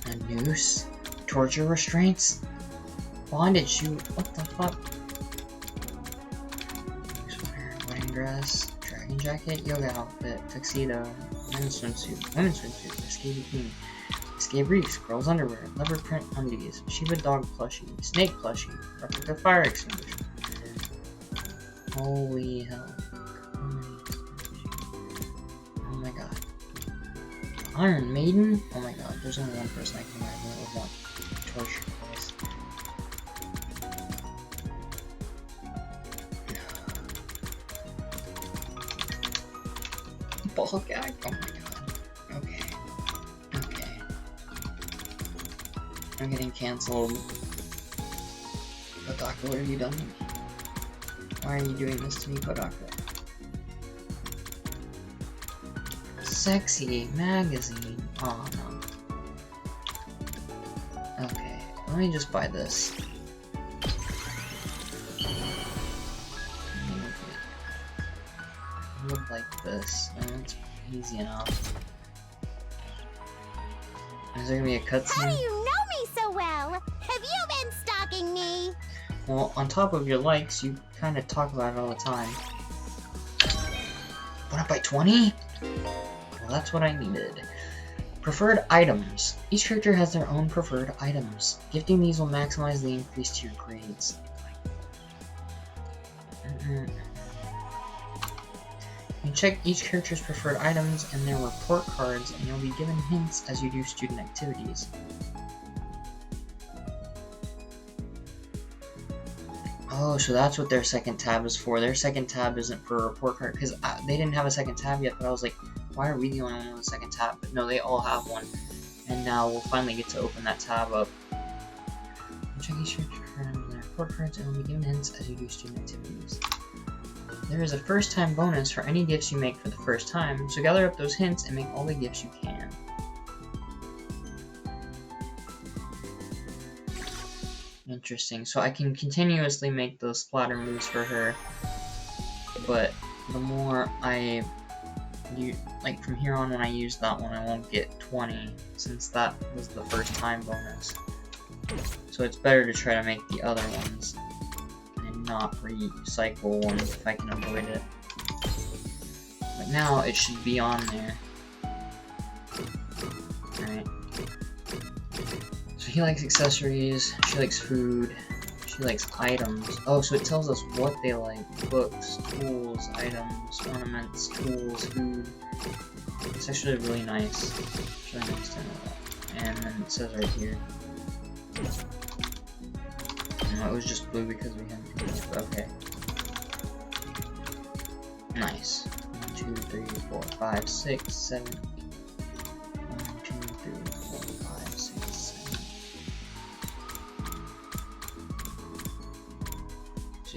Speaker 1: A noose? Torture restraints? Bondage shoot? What the fuck? Sweater, wedding dress, dragon jacket, yoga outfit, tuxedo, men's swimsuit, women's swimsuit, risque bikini, risque briefs, girls underwear, leopard print undies, Shiba dog plushie, snake plushie, replica fire extinguisher. Holy hell. Oh my god. Iron Maiden? Oh my god, there's only one person I can imagine that would want torture device. Ball gag? Oh my god. Okay. Okay. I'm getting cancelled. Kodaka, what have you done to me? Why are you doing this to me, Kodaka? Sexy magazine. Oh no. Okay, let me just buy this. I would like this. It's easy enough. Is there gonna be a cutscene?
Speaker 7: How do you know me so well? Have you been stalking me?
Speaker 1: Well, on top of your likes, you kind of talk about it all the time. Went up by 20? Well, that's what I needed. Preferred items. Each character has their own preferred items. Gifting these will maximize the increase to your grades. You can check each character's preferred items and their report cards, and you'll be given hints as you do student activities. Oh, so that's what their second tab is for. Their second tab isn't for a report card, because they didn't have a second tab yet, but I was like, why are we the only one with a second tab? But no, they all have one. And now we'll finally get to open that tab up. Check each character and their report cards, and will be given hints as you do student activities. There is a first time bonus for any gifts you make for the first time, so gather up those hints and make all the gifts you can. Interesting, so I can continuously make those splatter moves for her, but the more I like from here on when I use that one I won't get 20 since that was the first time bonus. So it's better to try to make the other ones and not recycle ones if I can avoid it. But now it should be on there. Alright. So he likes accessories, she likes food, she likes items. Oh, so it tells us what they like. Books, tools, items, ornaments, tools, food. It's actually really nice. It's really nice to know that. And then it says right here. No, it was just blue because we hadn't finished, but okay. Nice. 1, 2, 3, 4, 5, 6, 7, 8. 1, 2, 3, 4, 5, 6, 7.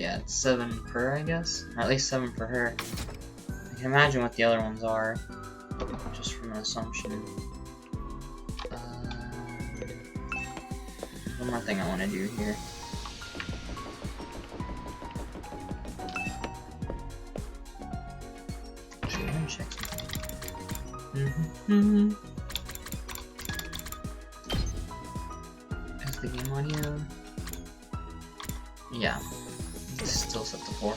Speaker 1: yeah, it's 7 per, I guess, or at least 7 for her. I can imagine what the other ones are, just from an assumption. One more thing I want to do here. Actually, let me check something. Is the game audio? Yeah, it's still set to 4.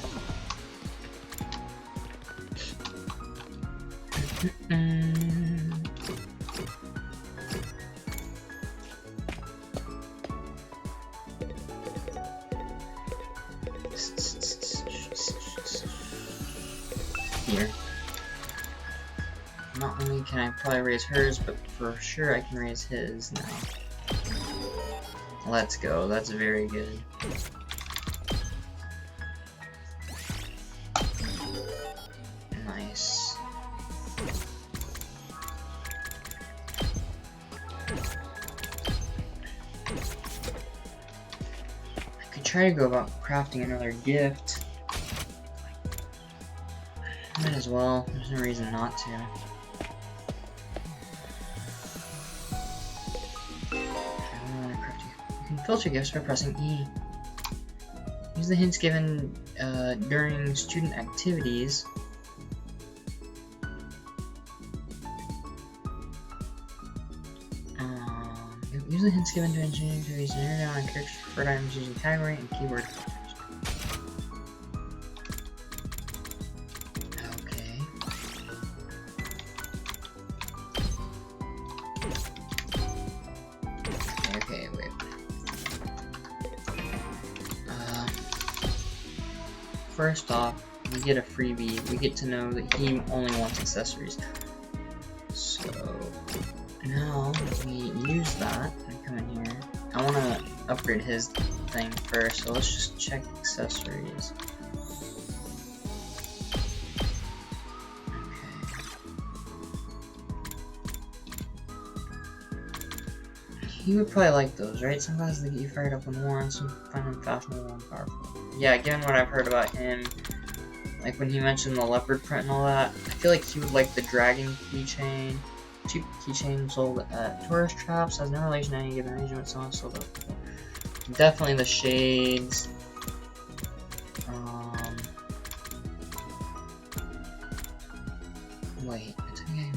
Speaker 1: Here. Not only can I probably raise hers, but for sure I can raise his now. Let's go, that's very good. Nice. I could try to go about crafting another gift. Might as well, there's no reason not to. You can filter gifts by pressing E. Use the hints given during student activities. Use the hints given during student activities and enter down on characters' preferred items using category and keyword filters. Okay, wait. First off, we get a freebie. We get to know that he only wants accessories. So now we use that and come in here. I want to upgrade his thing first, so let's just check accessories. He would probably like those, right? Sometimes they get you fired up when worn, some find them fashionable and powerful. Yeah, given what I've heard about him, like when he mentioned the leopard print and all that, I feel like he would like the dragon keychain. Cheap keychain sold at tourist traps, has no relation to any given region, but someone sold up. Definitely the shades. Wait, it's okay,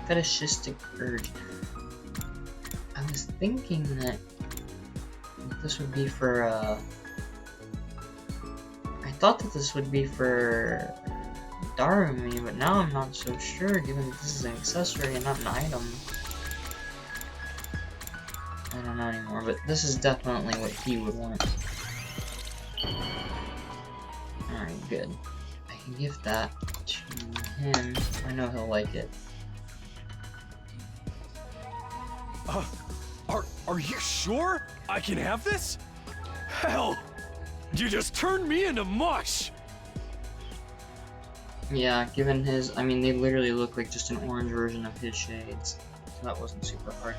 Speaker 1: fetishistic urge. I was thinking that this would be for, I thought that this would be for Darumi, but now I'm not so sure, given that this is an accessory and not an item. I don't know anymore, but this is definitely what he would want. Alright, good. I can gift that to him. I know he'll like it.
Speaker 6: Are you sure I can have this? Hell, you just turned me into mush!
Speaker 1: Yeah, given his, I mean, they literally look like just an orange version of his shades, so that wasn't super hard.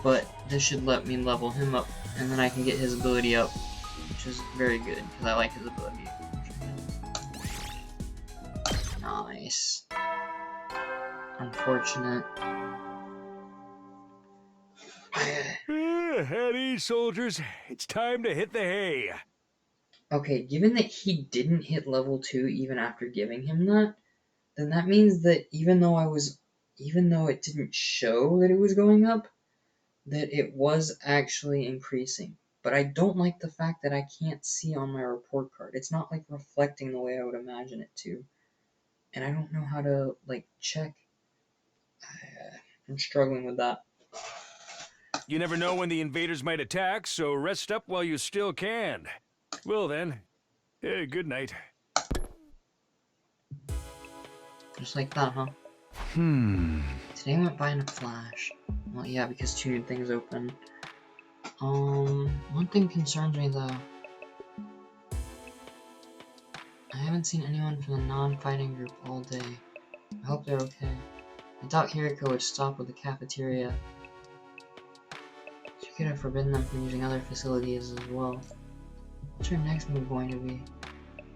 Speaker 1: But this should let me level him up, and then I can get his ability up, which is very good, because I like his ability. Nice. Unfortunate.
Speaker 2: At ease, soldiers. It's time to hit the hay.
Speaker 1: Okay, given that he didn't hit level 2 even after giving him that, then that means that even though it didn't show that it was going up, that it was actually increasing. But I don't like the fact that I can't see on my report card. It's not like reflecting the way I would imagine it to. And I don't know how to, like, check. I'm struggling with that.
Speaker 2: You never know when the invaders might attack, so rest up while you still can. Well then, good night.
Speaker 1: Just like that, huh? Today went by in a flash. Well, yeah, because 2 new things open. One thing concerns me though. I haven't seen anyone from the non-fighting group all day. I hope they're okay. I doubt Hiriko would stop with the cafeteria. could have forbidden them from using other facilities as well. What's your next move going to be?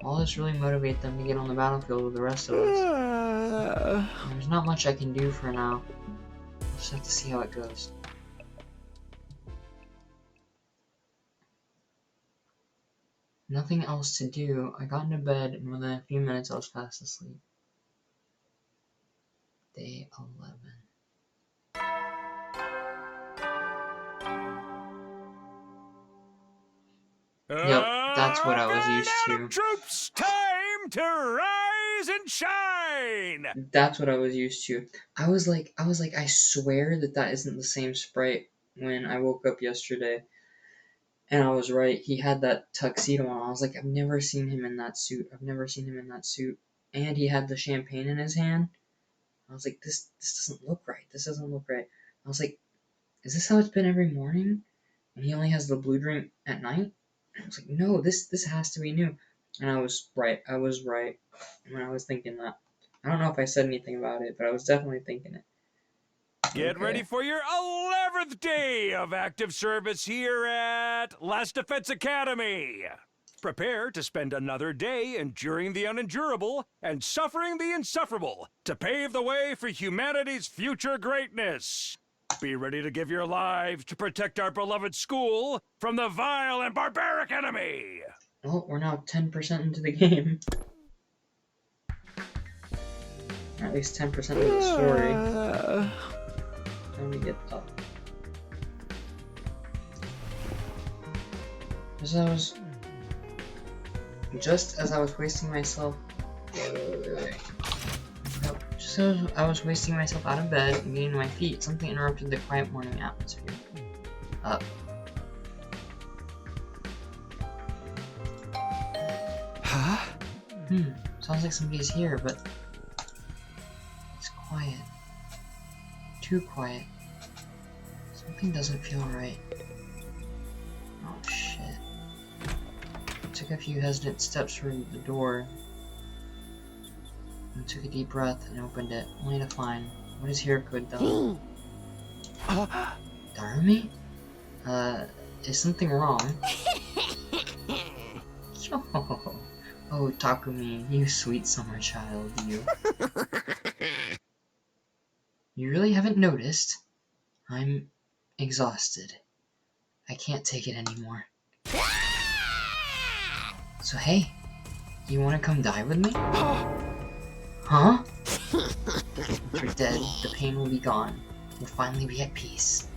Speaker 1: Will this really motivate them to get on the battlefield with the rest of us? There's not much I can do for now. We'll just have to see how it goes. Nothing else to do. I got into bed, and within a few minutes I was fast asleep. Day 11. Yep, that's what I was used to.
Speaker 2: Troops, time to rise and shine!
Speaker 1: That's what I was used to. I was like, I swear that isn't the same sprite when I woke up yesterday. And I was right. He had that tuxedo on. I was like, I've never seen him in that suit. I've never seen him in that suit. And he had the champagne in his hand. I was like, this doesn't look right. This doesn't look right. I was like, is this how it's been every morning? And he only has the blue drink at night? I was like, no, this has to be new. And I was right. I was right when I was thinking that. I don't know if I said anything about it, but I was definitely thinking it.
Speaker 2: Get ready for your 11th day of active service here at Last Defense Academy. Prepare to spend another day enduring the unendurable and suffering the insufferable to pave the way for humanity's future greatness. Be ready to give your lives to protect our beloved school from the vile and barbaric enemy.
Speaker 1: Well, we're now 10% into the game. Or at least 10% of the story. Let me get up. Just as I was wasting myself I was wasting myself out of bed and getting to my feet, something interrupted the quiet morning atmosphere.
Speaker 8: Huh?
Speaker 1: Sounds like somebody's here, but it's quiet. Too quiet. Something doesn't feel right. Oh shit. I took a few hesitant steps toward the door and took a deep breath and opened it, only to find what is here good though. Darumi? Is something wrong? Yo! Oh, Takumi, you sweet summer child, you. You really haven't noticed? I'm exhausted. I can't take it anymore. So hey, you wanna come die with me? Huh? If you're dead, the pain will be gone. We'll finally be at peace.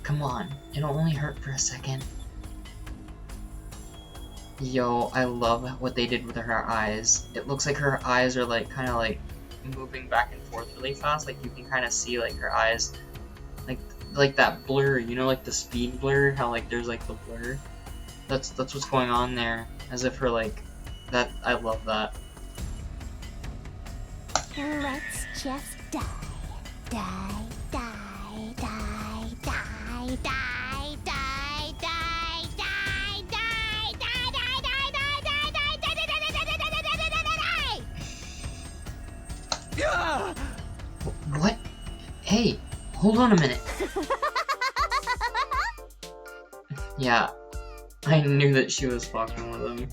Speaker 1: Come on, it'll only hurt for a second. Yo, I love what they did with her eyes. It looks like her eyes are like kind of like moving back and forth really fast. Like you can kind of see like her eyes, like that blur. You know, like the speed blur. How like there's like the blur. That's what's going on there. As if her like that. I love that.
Speaker 7: Let's just die. Die, die, die, die, die, die, die, die, die, die, die, die, die,
Speaker 1: What? Hey, hold on a minute. Yeah, I knew that she was fucking with him.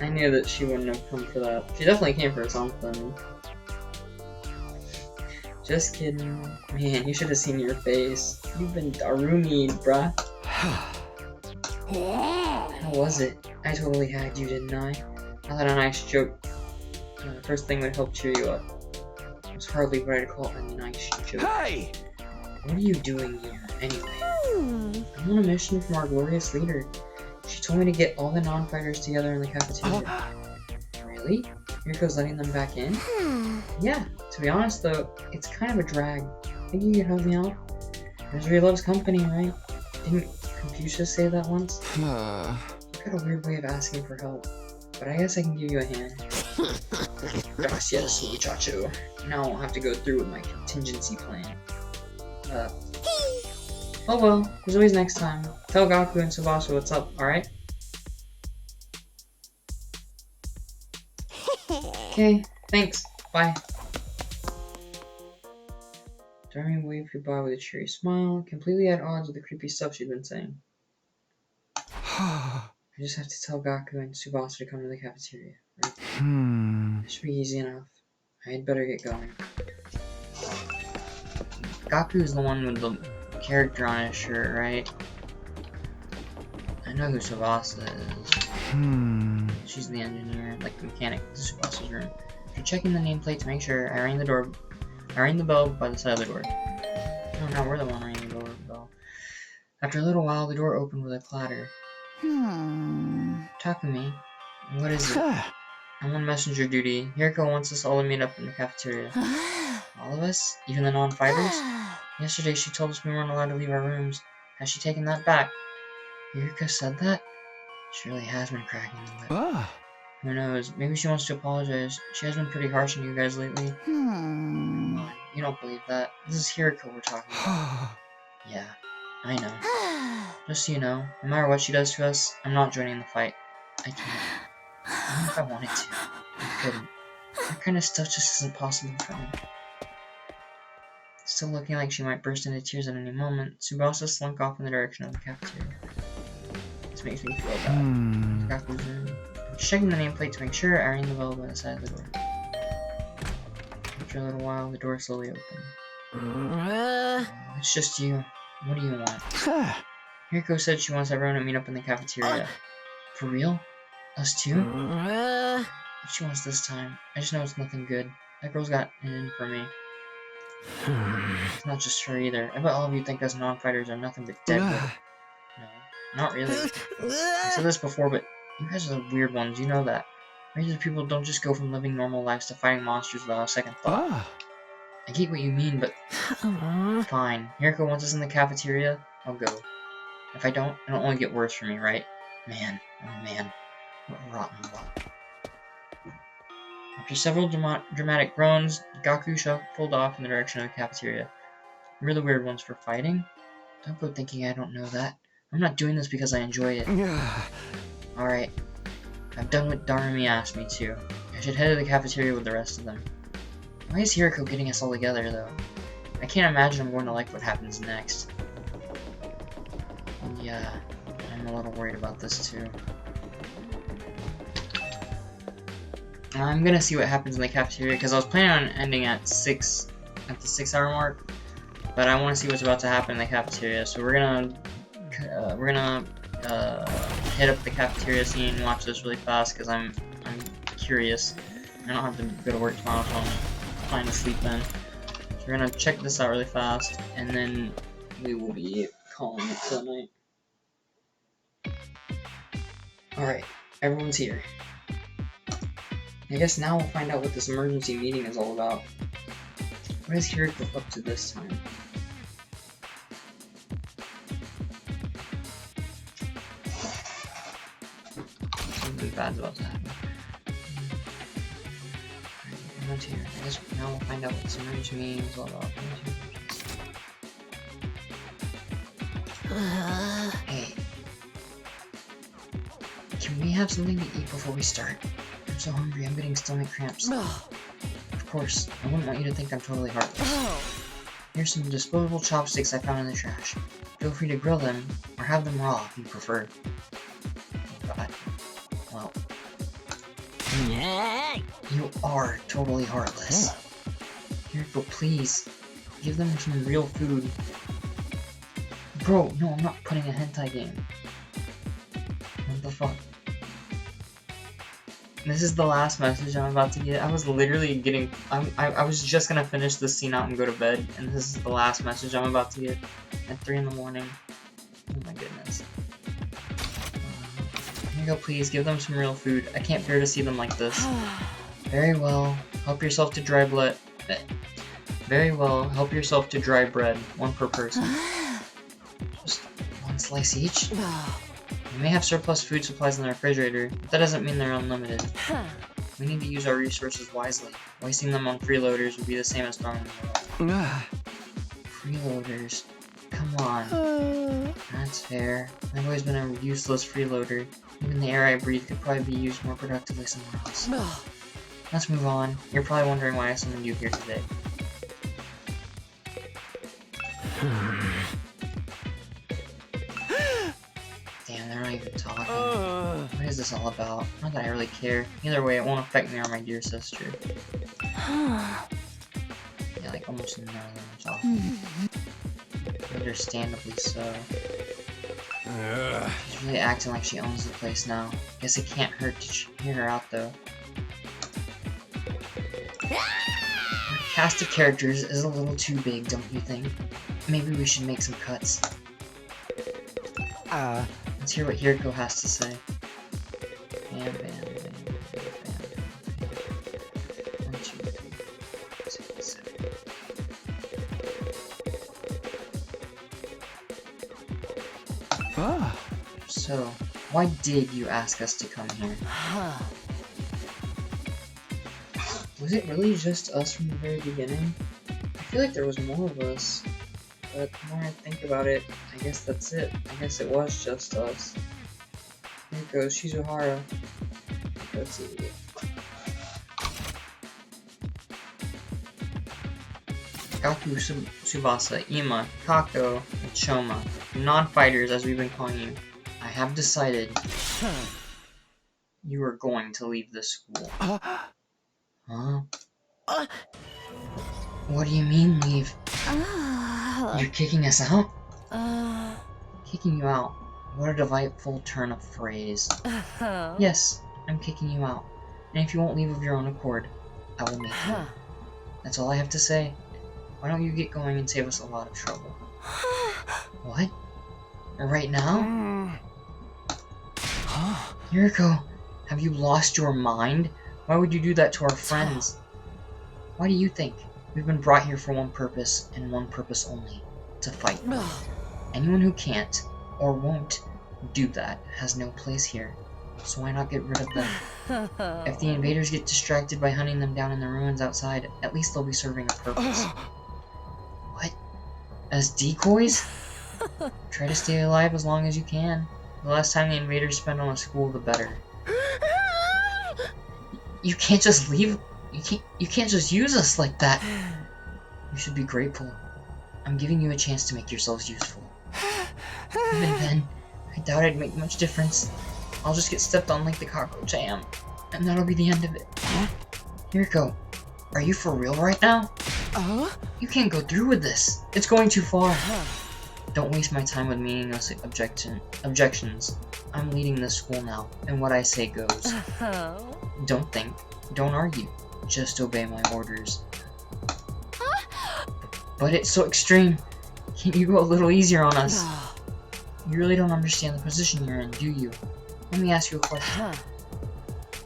Speaker 1: I knew that she wouldn't have come for that. She definitely came for something. Just kidding. Man, you should have seen your face. You've been Darumi, bruh. How was it? I totally had you, didn't I? I thought a nice joke. The first thing would help cheer you up. It was hardly what I'd call a nice joke.
Speaker 8: Hey!
Speaker 1: What are you doing here, anyway? I'm on a mission from our glorious leader. She told me to get all the non-fighters together in the cafeteria. Really? Mirko's letting them back in? Yeah, to be honest though, it's kind of a drag. Think you could help me out? Misery loves company, right? Didn't Confucius say that once? I've got a weird way of asking for help, but I guess I can give you a hand. Gracias, muchacho. Now I won't have to go through with my contingency plan. Oh well, there's always next time. Tell Gaku and Tsubasa what's up, alright? Okay, thanks. Bye. Doremi waved goodbye with a cheery smile, completely at odds with the creepy stuff she'd been saying. I just have to tell Gaku and Tsubasa to come to the cafeteria. Right? That should be easy enough. I'd better get going. Gaku's the one with the character on his shirt, right? I know who Tsubasa is. She's the engineer, like the mechanic in Tsubasa's room. After checking the nameplate to make sure, I rang the bell by the side of the door. Oh no, we're the one ringing the doorbell. After a little while, the door opened with a clatter. Takumi, what is it? I'm on messenger duty. Hiriko wants us all to meet up in the cafeteria. All of us? Even the non-fighters? Yesterday she told us we weren't allowed to leave our rooms. Has she taken that back? Hiriko said that? She really has been cracking the whip. Who knows? Maybe she wants to apologize. She has been pretty harsh on you guys lately. Come on, you don't believe that. This is Hiriko we're talking about. Yeah, I know. Just so you know, no matter what she does to us, I'm not joining the fight. I can't. Even if I wanted to, I couldn't. That kind of stuff just isn't possible for me. Still looking like she might burst into tears at any moment, Tsubasa slunk off in the direction of the cafeteria. This makes me feel bad. Gaku's room. Checking the nameplate to make sure, I rang the bell by the side of the door. After a little while, the door slowly opened. It's just you. What do you want? Hiriko said she wants everyone to meet up in the cafeteria. For real? Us too? What she wants this time? I just know it's nothing good. That girl's got it in for me. It's not just her either. I bet all of you think us non-fighters are nothing but dead weight. No, not really. I said this before, but you guys are the weird ones, you know that. Regular people don't just go from living normal lives to fighting monsters without a second thought. I get what you mean, but... Fine. Hiriko wants us in the cafeteria, I'll go. If I don't, it'll only get worse for me, right? Man, oh man. What rotten luck. After several dramatic groans, Gaku shuffled off in the direction of the cafeteria. We're the weird ones for fighting? Don't go thinking I don't know that. I'm not doing this because I enjoy it. Alright. I've done what Doremi asked me to. I should head to the cafeteria with the rest of them. Why is Hiriko getting us all together, though? I can't imagine I'm going to like what happens next. And yeah, I'm a little worried about this too. I'm gonna see what happens in the cafeteria, because I was planning on ending at the 6-hour mark, but I want to see what's about to happen in the cafeteria. So we're gonna hit up the cafeteria scene and watch this really fast, because I'm curious. I don't have to go to work tomorrow, so I'm fine to sleep then. So we're gonna check this out really fast, and then we will be calling it for the night. Alright, everyone's here. I guess now we'll find out what this emergency meeting is all about. What is Hiriko up to this time? Something bad's about to happen. Alright, everyone's here. I guess now we'll find out what this emergency meeting is all about. Hey. Can we have something to eat before we start? I'm so hungry, I'm getting stomach cramps. Of course, I wouldn't want you to think I'm totally heartless. Here's some disposable chopsticks I found in the trash. Feel free to grill them, or have them raw if you prefer. Oh god. Well. You are totally heartless. Hiriko, please. Give them some real food. Bro, no, I'm not putting a hentai game. What the fuck? This is the last message I'm about to get. I was literally getting... I was just gonna finish this scene out and go to bed, and this is the last message I'm about to get at 3 in the morning. Oh my goodness. Here you go, please. Give them some real food. I can't bear to see them like this. Very well. Help yourself to dry blood. Very well. Help yourself to dry bread. 1 per person. Just 1 slice each? We may have surplus food supplies in the refrigerator, but that doesn't mean they're unlimited. We need to use our resources wisely. Wasting them on freeloaders would be the same as throwing them away. Freeloaders? Come on. That's fair. I've always been a useless freeloader. Even the air I breathe could probably be used more productively somewhere else. Let's move on. You're probably wondering why I summoned you here today. Damn, they're not even talking. What is this all about? Not that I really care. Either way, it won't affect me or my dear sister. Yeah, like almost none of them are talking. Understandably so. She's really acting like she owns the place now. Guess it can't hurt to hear her out though. Our cast of characters is a little too big, don't you think? Maybe we should make some cuts. Let's hear what Hiriko has to say. Bam, bam, bam, bam, bam. 1, 2, 3, 4, 6, 7. So, why did you ask us to come here? Was it really just us from the very beginning? I feel like there was more of us. But the more I think about it, I guess that's it. I guess it was just us. Here goes Shizuhara. Let's see. Gaku, Tsubasa, Ima, Kako, and Shoma. The non-fighters, as we've been calling you. I have decided you are going to leave this school. Huh? What do you mean, leave? You're kicking us out? Kicking you out. What a delightful turn of phrase. Yes, I'm kicking you out. And if you won't leave of your own accord, I will make you. That's all I have to say. Why don't you get going and save us a lot of trouble? What? Right now? Hiriko, have you lost your mind? Why would you do that to our friends? Why do you think? We've been brought here for one purpose, and one purpose only. To fight. Anyone who can't, or won't, do that has no place here. So why not get rid of them? If the invaders get distracted by hunting them down in the ruins outside, at least they'll be serving a purpose. What? As decoys? Try to stay alive as long as you can. The less time the invaders spend on a school, the better. You can't just leave. You can't just use us like that. You should be grateful. I'm giving you a chance to make yourselves useful. Even then, I doubt I'd make much difference. I'll just get stepped on like the cockroach I am, and that'll be the end of it. Hiriko, are you for real right now? You can't go through with this. It's going too far. Don't waste my time with meaningless objections. I'm leading this school now, and what I say goes. Don't think. Don't argue. Just obey my orders. But it's so extreme. Can't you go a little easier on us? You really don't understand the position you're in, do you? Let me ask you a question.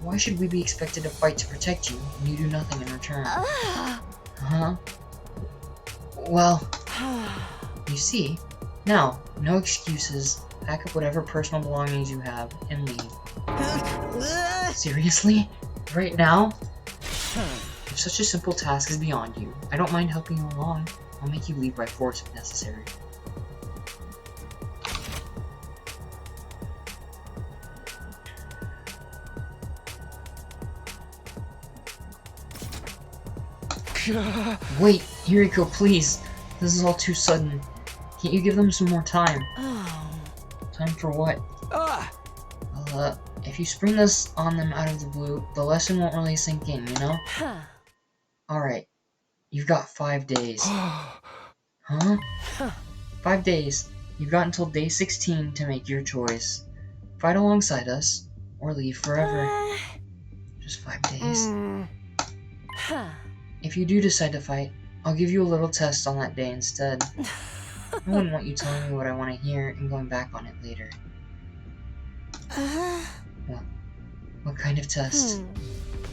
Speaker 1: Why should we be expected to fight to protect you when you do nothing in return? Huh? Well, you see, now, no excuses. Pack up whatever personal belongings you have and leave. Seriously? Right now? If such a simple task is beyond you, I don't mind helping you along. I'll make you leave by force if necessary. Wait, Hiriko, please. This is all too sudden. Can't you give them some more time? Time for what? Well, if you spring this on them out of the blue, the lesson won't really sink in, you know? Alright. You've got 5 days. Huh? 5 days. You've got until day 16 to make your choice. Fight alongside us, or leave forever. Just 5 days. If you do decide to fight, I'll give you a little test on that day instead. I wouldn't want you telling me what I want to hear and going back on it later. What kind of test?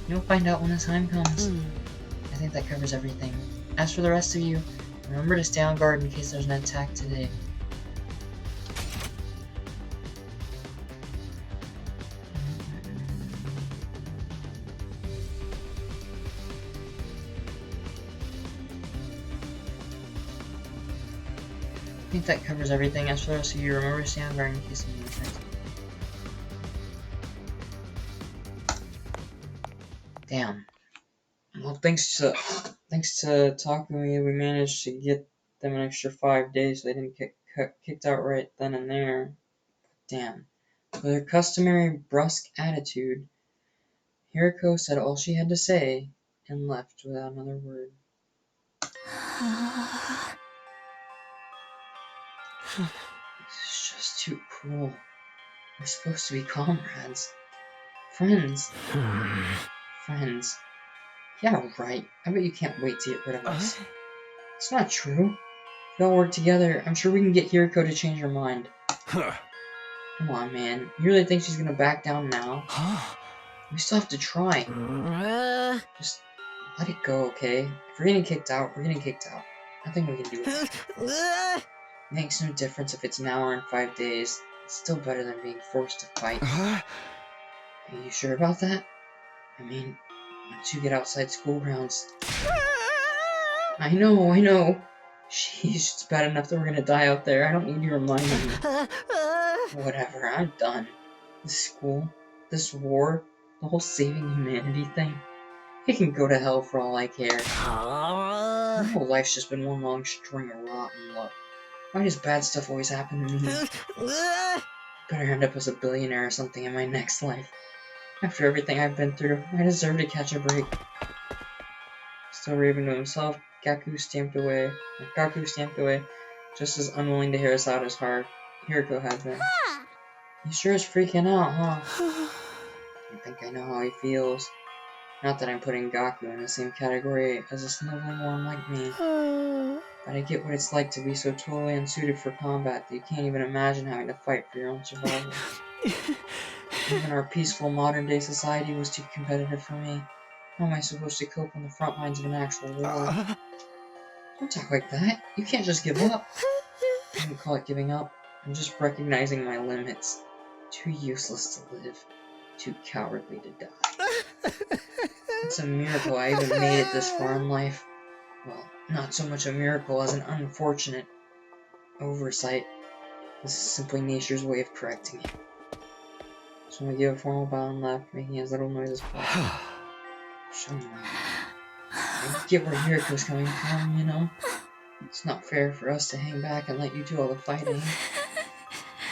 Speaker 1: You'll find out when the time comes. I think that covers everything. As for the rest of you, remember to stay on guard in case there's an attack today. I think that covers everything. As for the rest of you, remember to stay on guard in case of an attack. Damn. Well, thanks to Takumi, we managed to get them an extra 5 days so they didn't get kicked out right then and there. Damn. With her customary brusque attitude, Hiriko said all she had to say and left without another word. This is just too cruel. We're supposed to be comrades. Friends. Friends. Yeah, right. I bet you can't wait to get rid of us. It's not true. If we all work together, I'm sure we can get Hiriko to change her mind. Come on, man. You really think she's gonna back down now? We still have to try. Just let it go, okay? If we're getting kicked out, we're getting kicked out. Nothing we can do about it. It makes no difference if it's now or in 5 days. It's still better than being forced to fight. Are you sure about that? I mean, once you get outside school grounds... I know. Sheesh, it's bad enough that we're gonna die out there. I don't need you reminding me. Whatever, I'm done. This school, this war, the whole saving humanity thing. It can go to hell for all I care. My whole life's just been one long string of rotten luck. Why does bad stuff always happen to me? Better end up as a billionaire or something in my next life. After everything I've been through, I deserve to catch a break. Still raving to himself, Gaku stamped away, just as unwilling to hear us out as Hiriko had been. He sure is freaking out, huh? I think I know how he feels. Not that I'm putting Gaku in the same category as a sniveling one like me. But I get what it's like to be so totally unsuited for combat that you can't even imagine having to fight for your own survival. Even our peaceful modern-day society was too competitive for me. How am I supposed to cope on the front lines of an actual war? Don't talk like that. You can't just give up. I wouldn't call it giving up. I'm just recognizing my limits. Too useless to live. Too cowardly to die. It's a miracle I even made it this far in life. Well, not so much a miracle as an unfortunate oversight. This is simply nature's way of correcting it. So I gave a formal bow and left, making as little noise as possible. Show me. I get where Hiriko's coming from, you know? It's not fair for us to hang back and let you do all the fighting.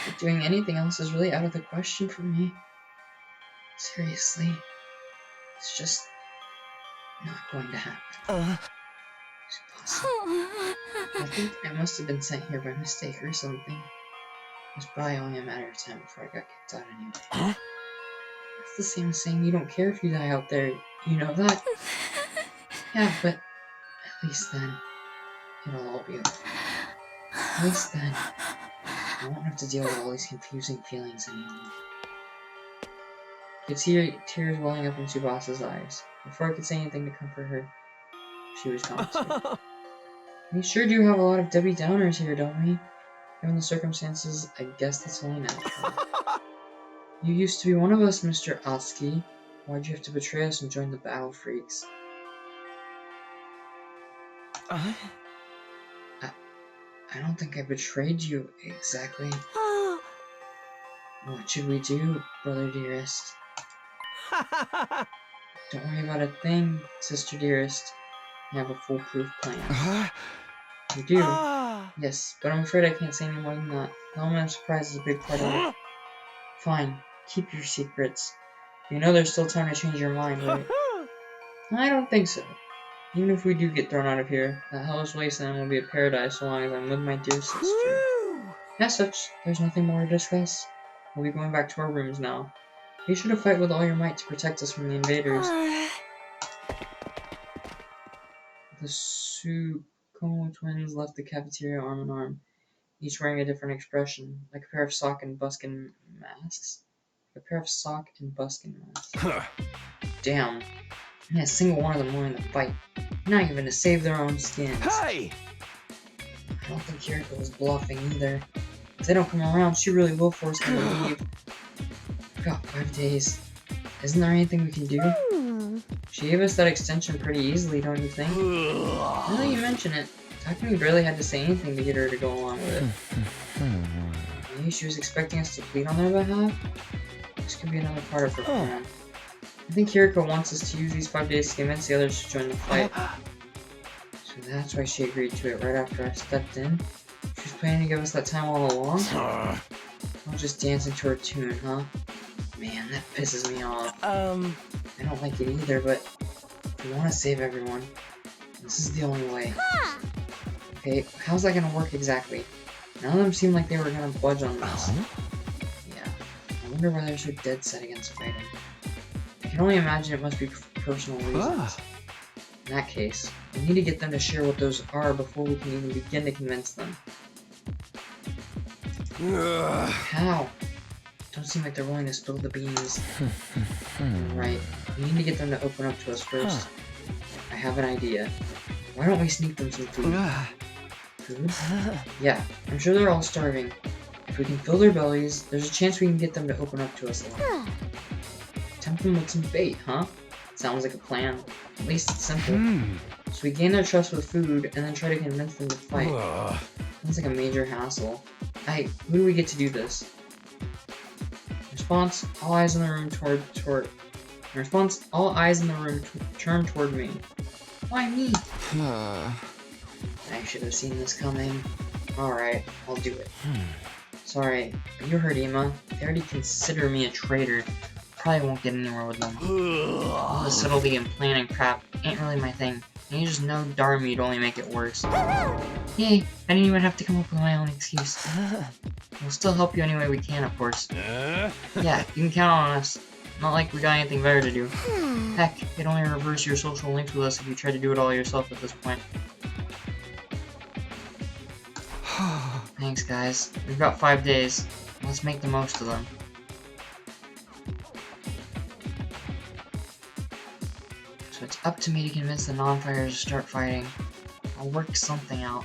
Speaker 1: But doing anything else is really out of the question for me. Seriously. It's just not going to happen. It's possible. I think I must have been sent here by mistake or something. It was probably only a matter of time before I got kicked out anyway. That's the same as saying you don't care if you die out there. You know that? Yeah, but at least then, it'll all be over. At least then, I won't have to deal with all these confusing feelings anymore. I could see her tears welling up in Tsubasa's eyes. Before I could say anything to comfort her, she was gone too. We sure do have a lot of Debbie Downers here, don't we? Given the circumstances, I guess that's only natural. You used to be one of us, Mr. Atsuki. Why'd you have to betray us and join the Battle Freaks? I don't think I betrayed you, exactly. What should we do, brother dearest? Don't worry about a thing, sister dearest. I have a foolproof plan. You do? Yes, but I'm afraid I can't say any more than that. The element of surprise is a big part of it. Fine, keep your secrets. You know there's still time to change your mind, right? I don't think so. Even if we do get thrown out of here, that Hellish Wasteland will be a paradise so long as I'm with my dear sister. As such, there's nothing more to discuss. We'll be going back to our rooms now. Be sure to fight with all your might to protect us from the invaders. The Tsukumo twins left the cafeteria arm in arm, each wearing a different expression, like a pair of sock and buskin masks. Damn. And a single one of them willing to fight. Not even to save their own skins. Hey! I don't think Hiriko was bluffing either. If they don't come around, she really will force them to leave. We've got 5 days. Isn't there anything we can do? She gave us that extension pretty easily, don't you think? Now that you mention it, Takumi barely had to say anything to get her to go along with it. Maybe she was expecting us to plead on their behalf? This could be another part of her plan. I think Hiriko wants us to use these 5 days to convince the others to join the fight. So And that's why she agreed to it right after I stepped in. She was planning to give us that time all along. I'll just dancing to her tune, huh? Man, that pisses me off. I don't like it either, but if we want to save everyone, this is the only way. Okay, how's that gonna work exactly? None of them seemed like they were gonna budge on this. Yeah, I wonder why they're so dead set against fighting. I can only imagine it must be for personal reasons. In that case, we need to get them to share what those are before we can even begin to convince them. How? Don't seem like they're willing to spill the beans. Right, we need to get them to open up to us first. I have an idea. Why don't we sneak them some food? Food? Yeah, I'm sure they're all starving. If we can fill their bellies, there's a chance we can get them to open up to us a lot. Tempt them with some bait, huh? Sounds like a plan. At least it's simple. So we gain their trust with food, and then try to convince them to fight. Sounds like a major hassle. Hey, who do we get to do this? Response, all eyes in the room turn toward me. Why me? I should have seen this coming. Alright, I'll do it. Sorry, but you heard Ima. They already consider me a traitor. Probably won't get anywhere with them. All the subtlety and planning crap ain't really my thing. And you just know Darmy would only make it worse. Yay, I didn't even have to come up with my own excuse. We'll still help you any way we can, of course. Yeah, you can count on us. Not like we got anything better to do. Heck, you'd only reverse your social links with us if you try to do it all yourself at this point. Thanks, guys. We've got 5 days. Let's make the most of them. So it's up to me to convince the non-fighters to start fighting. I'll work something out.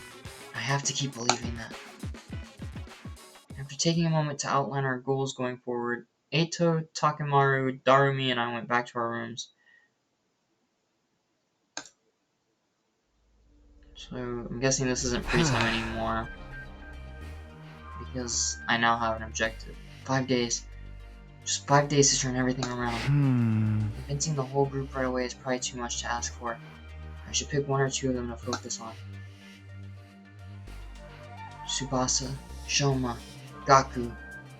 Speaker 1: I have to keep believing that. After taking a moment to outline our goals going forward, Eito, Takemaru, Darumi, and I went back to our rooms. So I'm guessing this isn't free time anymore, because I now have an objective. 5 days. Just 5 days to turn everything around. Convincing the whole group right away is probably too much to ask for. I should pick 1 or 2 of them to focus on. Tsubasa, Shoma, Gaku,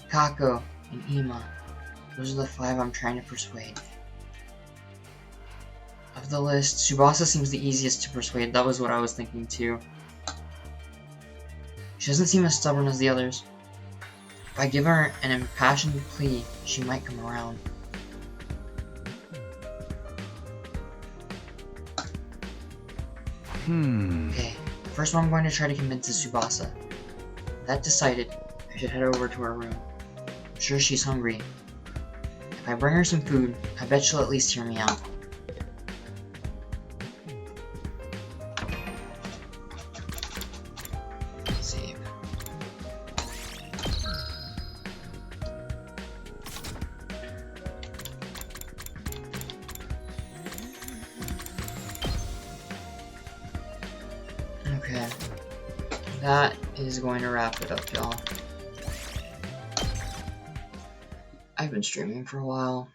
Speaker 1: Kako, and Ima. Those are the 5 I'm trying to persuade. Of the list, Tsubasa seems the easiest to persuade. That was what I was thinking too. She doesn't seem as stubborn as the others. If I give her an impassioned plea, she might come around. Okay, the first one I'm going to try to convince is Tsubasa. That decided, I should head over to her room. I'm sure she's hungry. If I bring her some food, I bet she'll at least hear me out. Save. Okay. That is going to wrap it up, y'all. I've been streaming for a while.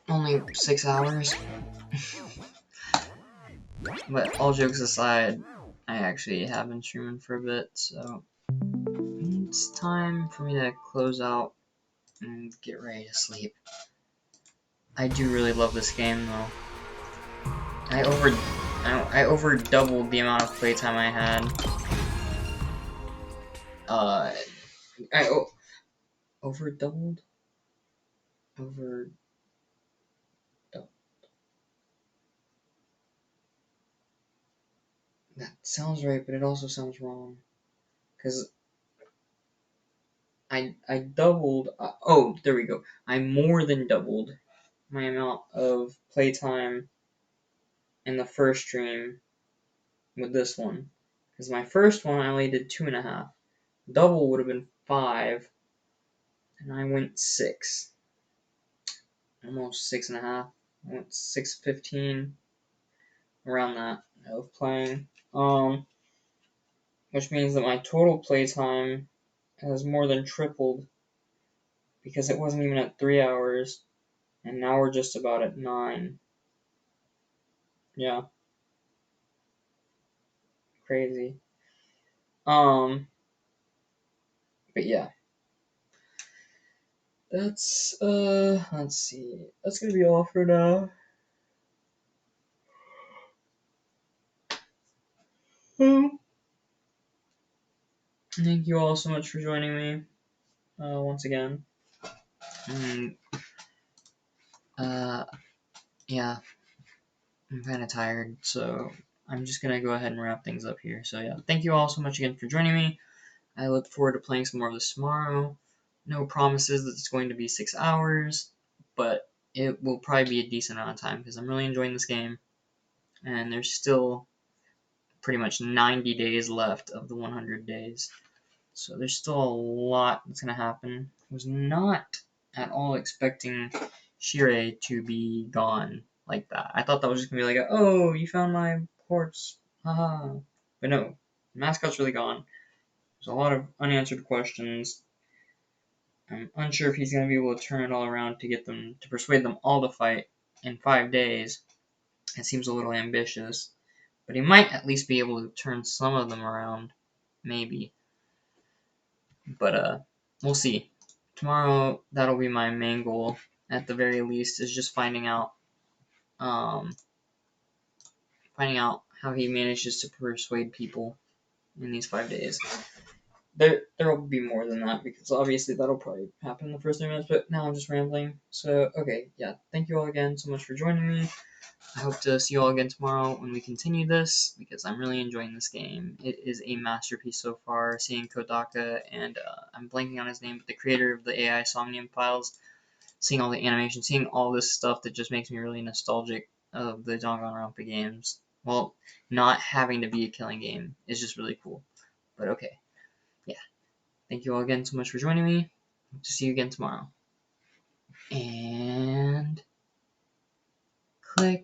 Speaker 1: Only 6 hours. But all jokes aside, I actually have been streaming for a bit, so it's time for me to close out and get ready to sleep. I do really love this game though. I over doubled the amount of playtime I had. Over doubled? Over doubled. That sounds right, but it also sounds wrong. Because I doubled, oh, there we go. I more than doubled my amount of playtime in the first stream with this one. Because my first one I only did 2.5. Double would have been 5. And I went 6. Almost 6.5. I went 6:15. Around that of playing. Which means that my total playtime has more than tripled. Because it wasn't even at 3 hours. And now we're just about at 9. Yeah. crazy. But yeah. That's, let's see. That's gonna be all for now. Thank you all so much for joining me, once again. Yeah, I'm kind of tired, so I'm just gonna go ahead and wrap things up here. So yeah, thank you all so much again for joining me. I look forward to playing some more of this tomorrow. No promises that it's going to be 6 hours, but it will probably be a decent amount of time because I'm really enjoying this game, and there's still pretty much 90 days left of the 100 days. So there's still a lot that's going to happen. I was not at all expecting Shirei to be gone like that. I thought that was just going to be like, oh, you found my corpse, haha. But no, the mascot's really gone. There's a lot of unanswered questions. I'm unsure if he's going to be able to turn it all around to get them, to persuade them all to fight in 5 days. It seems a little ambitious. But he might at least be able to turn some of them around. Maybe. But, we'll see. Tomorrow, that'll be my main goal, at the very least, is just finding out how he manages to persuade people in these 5 days. There will be more than that, because obviously that'll probably happen in the first 3 minutes, but now I'm just rambling. So, okay, yeah, thank you all again so much for joining me. I hope to see you all again tomorrow when we continue this, because I'm really enjoying this game. It is a masterpiece so far, seeing Kodaka and, I'm blanking on his name, but the creator of the AI Somnium Files, seeing all the animation, seeing all this stuff that just makes me really nostalgic of the Danganronpa games. Well, not having to be a killing game is just really cool. But okay. Yeah. Thank you all again so much for joining me. Hope to see you again tomorrow. And click.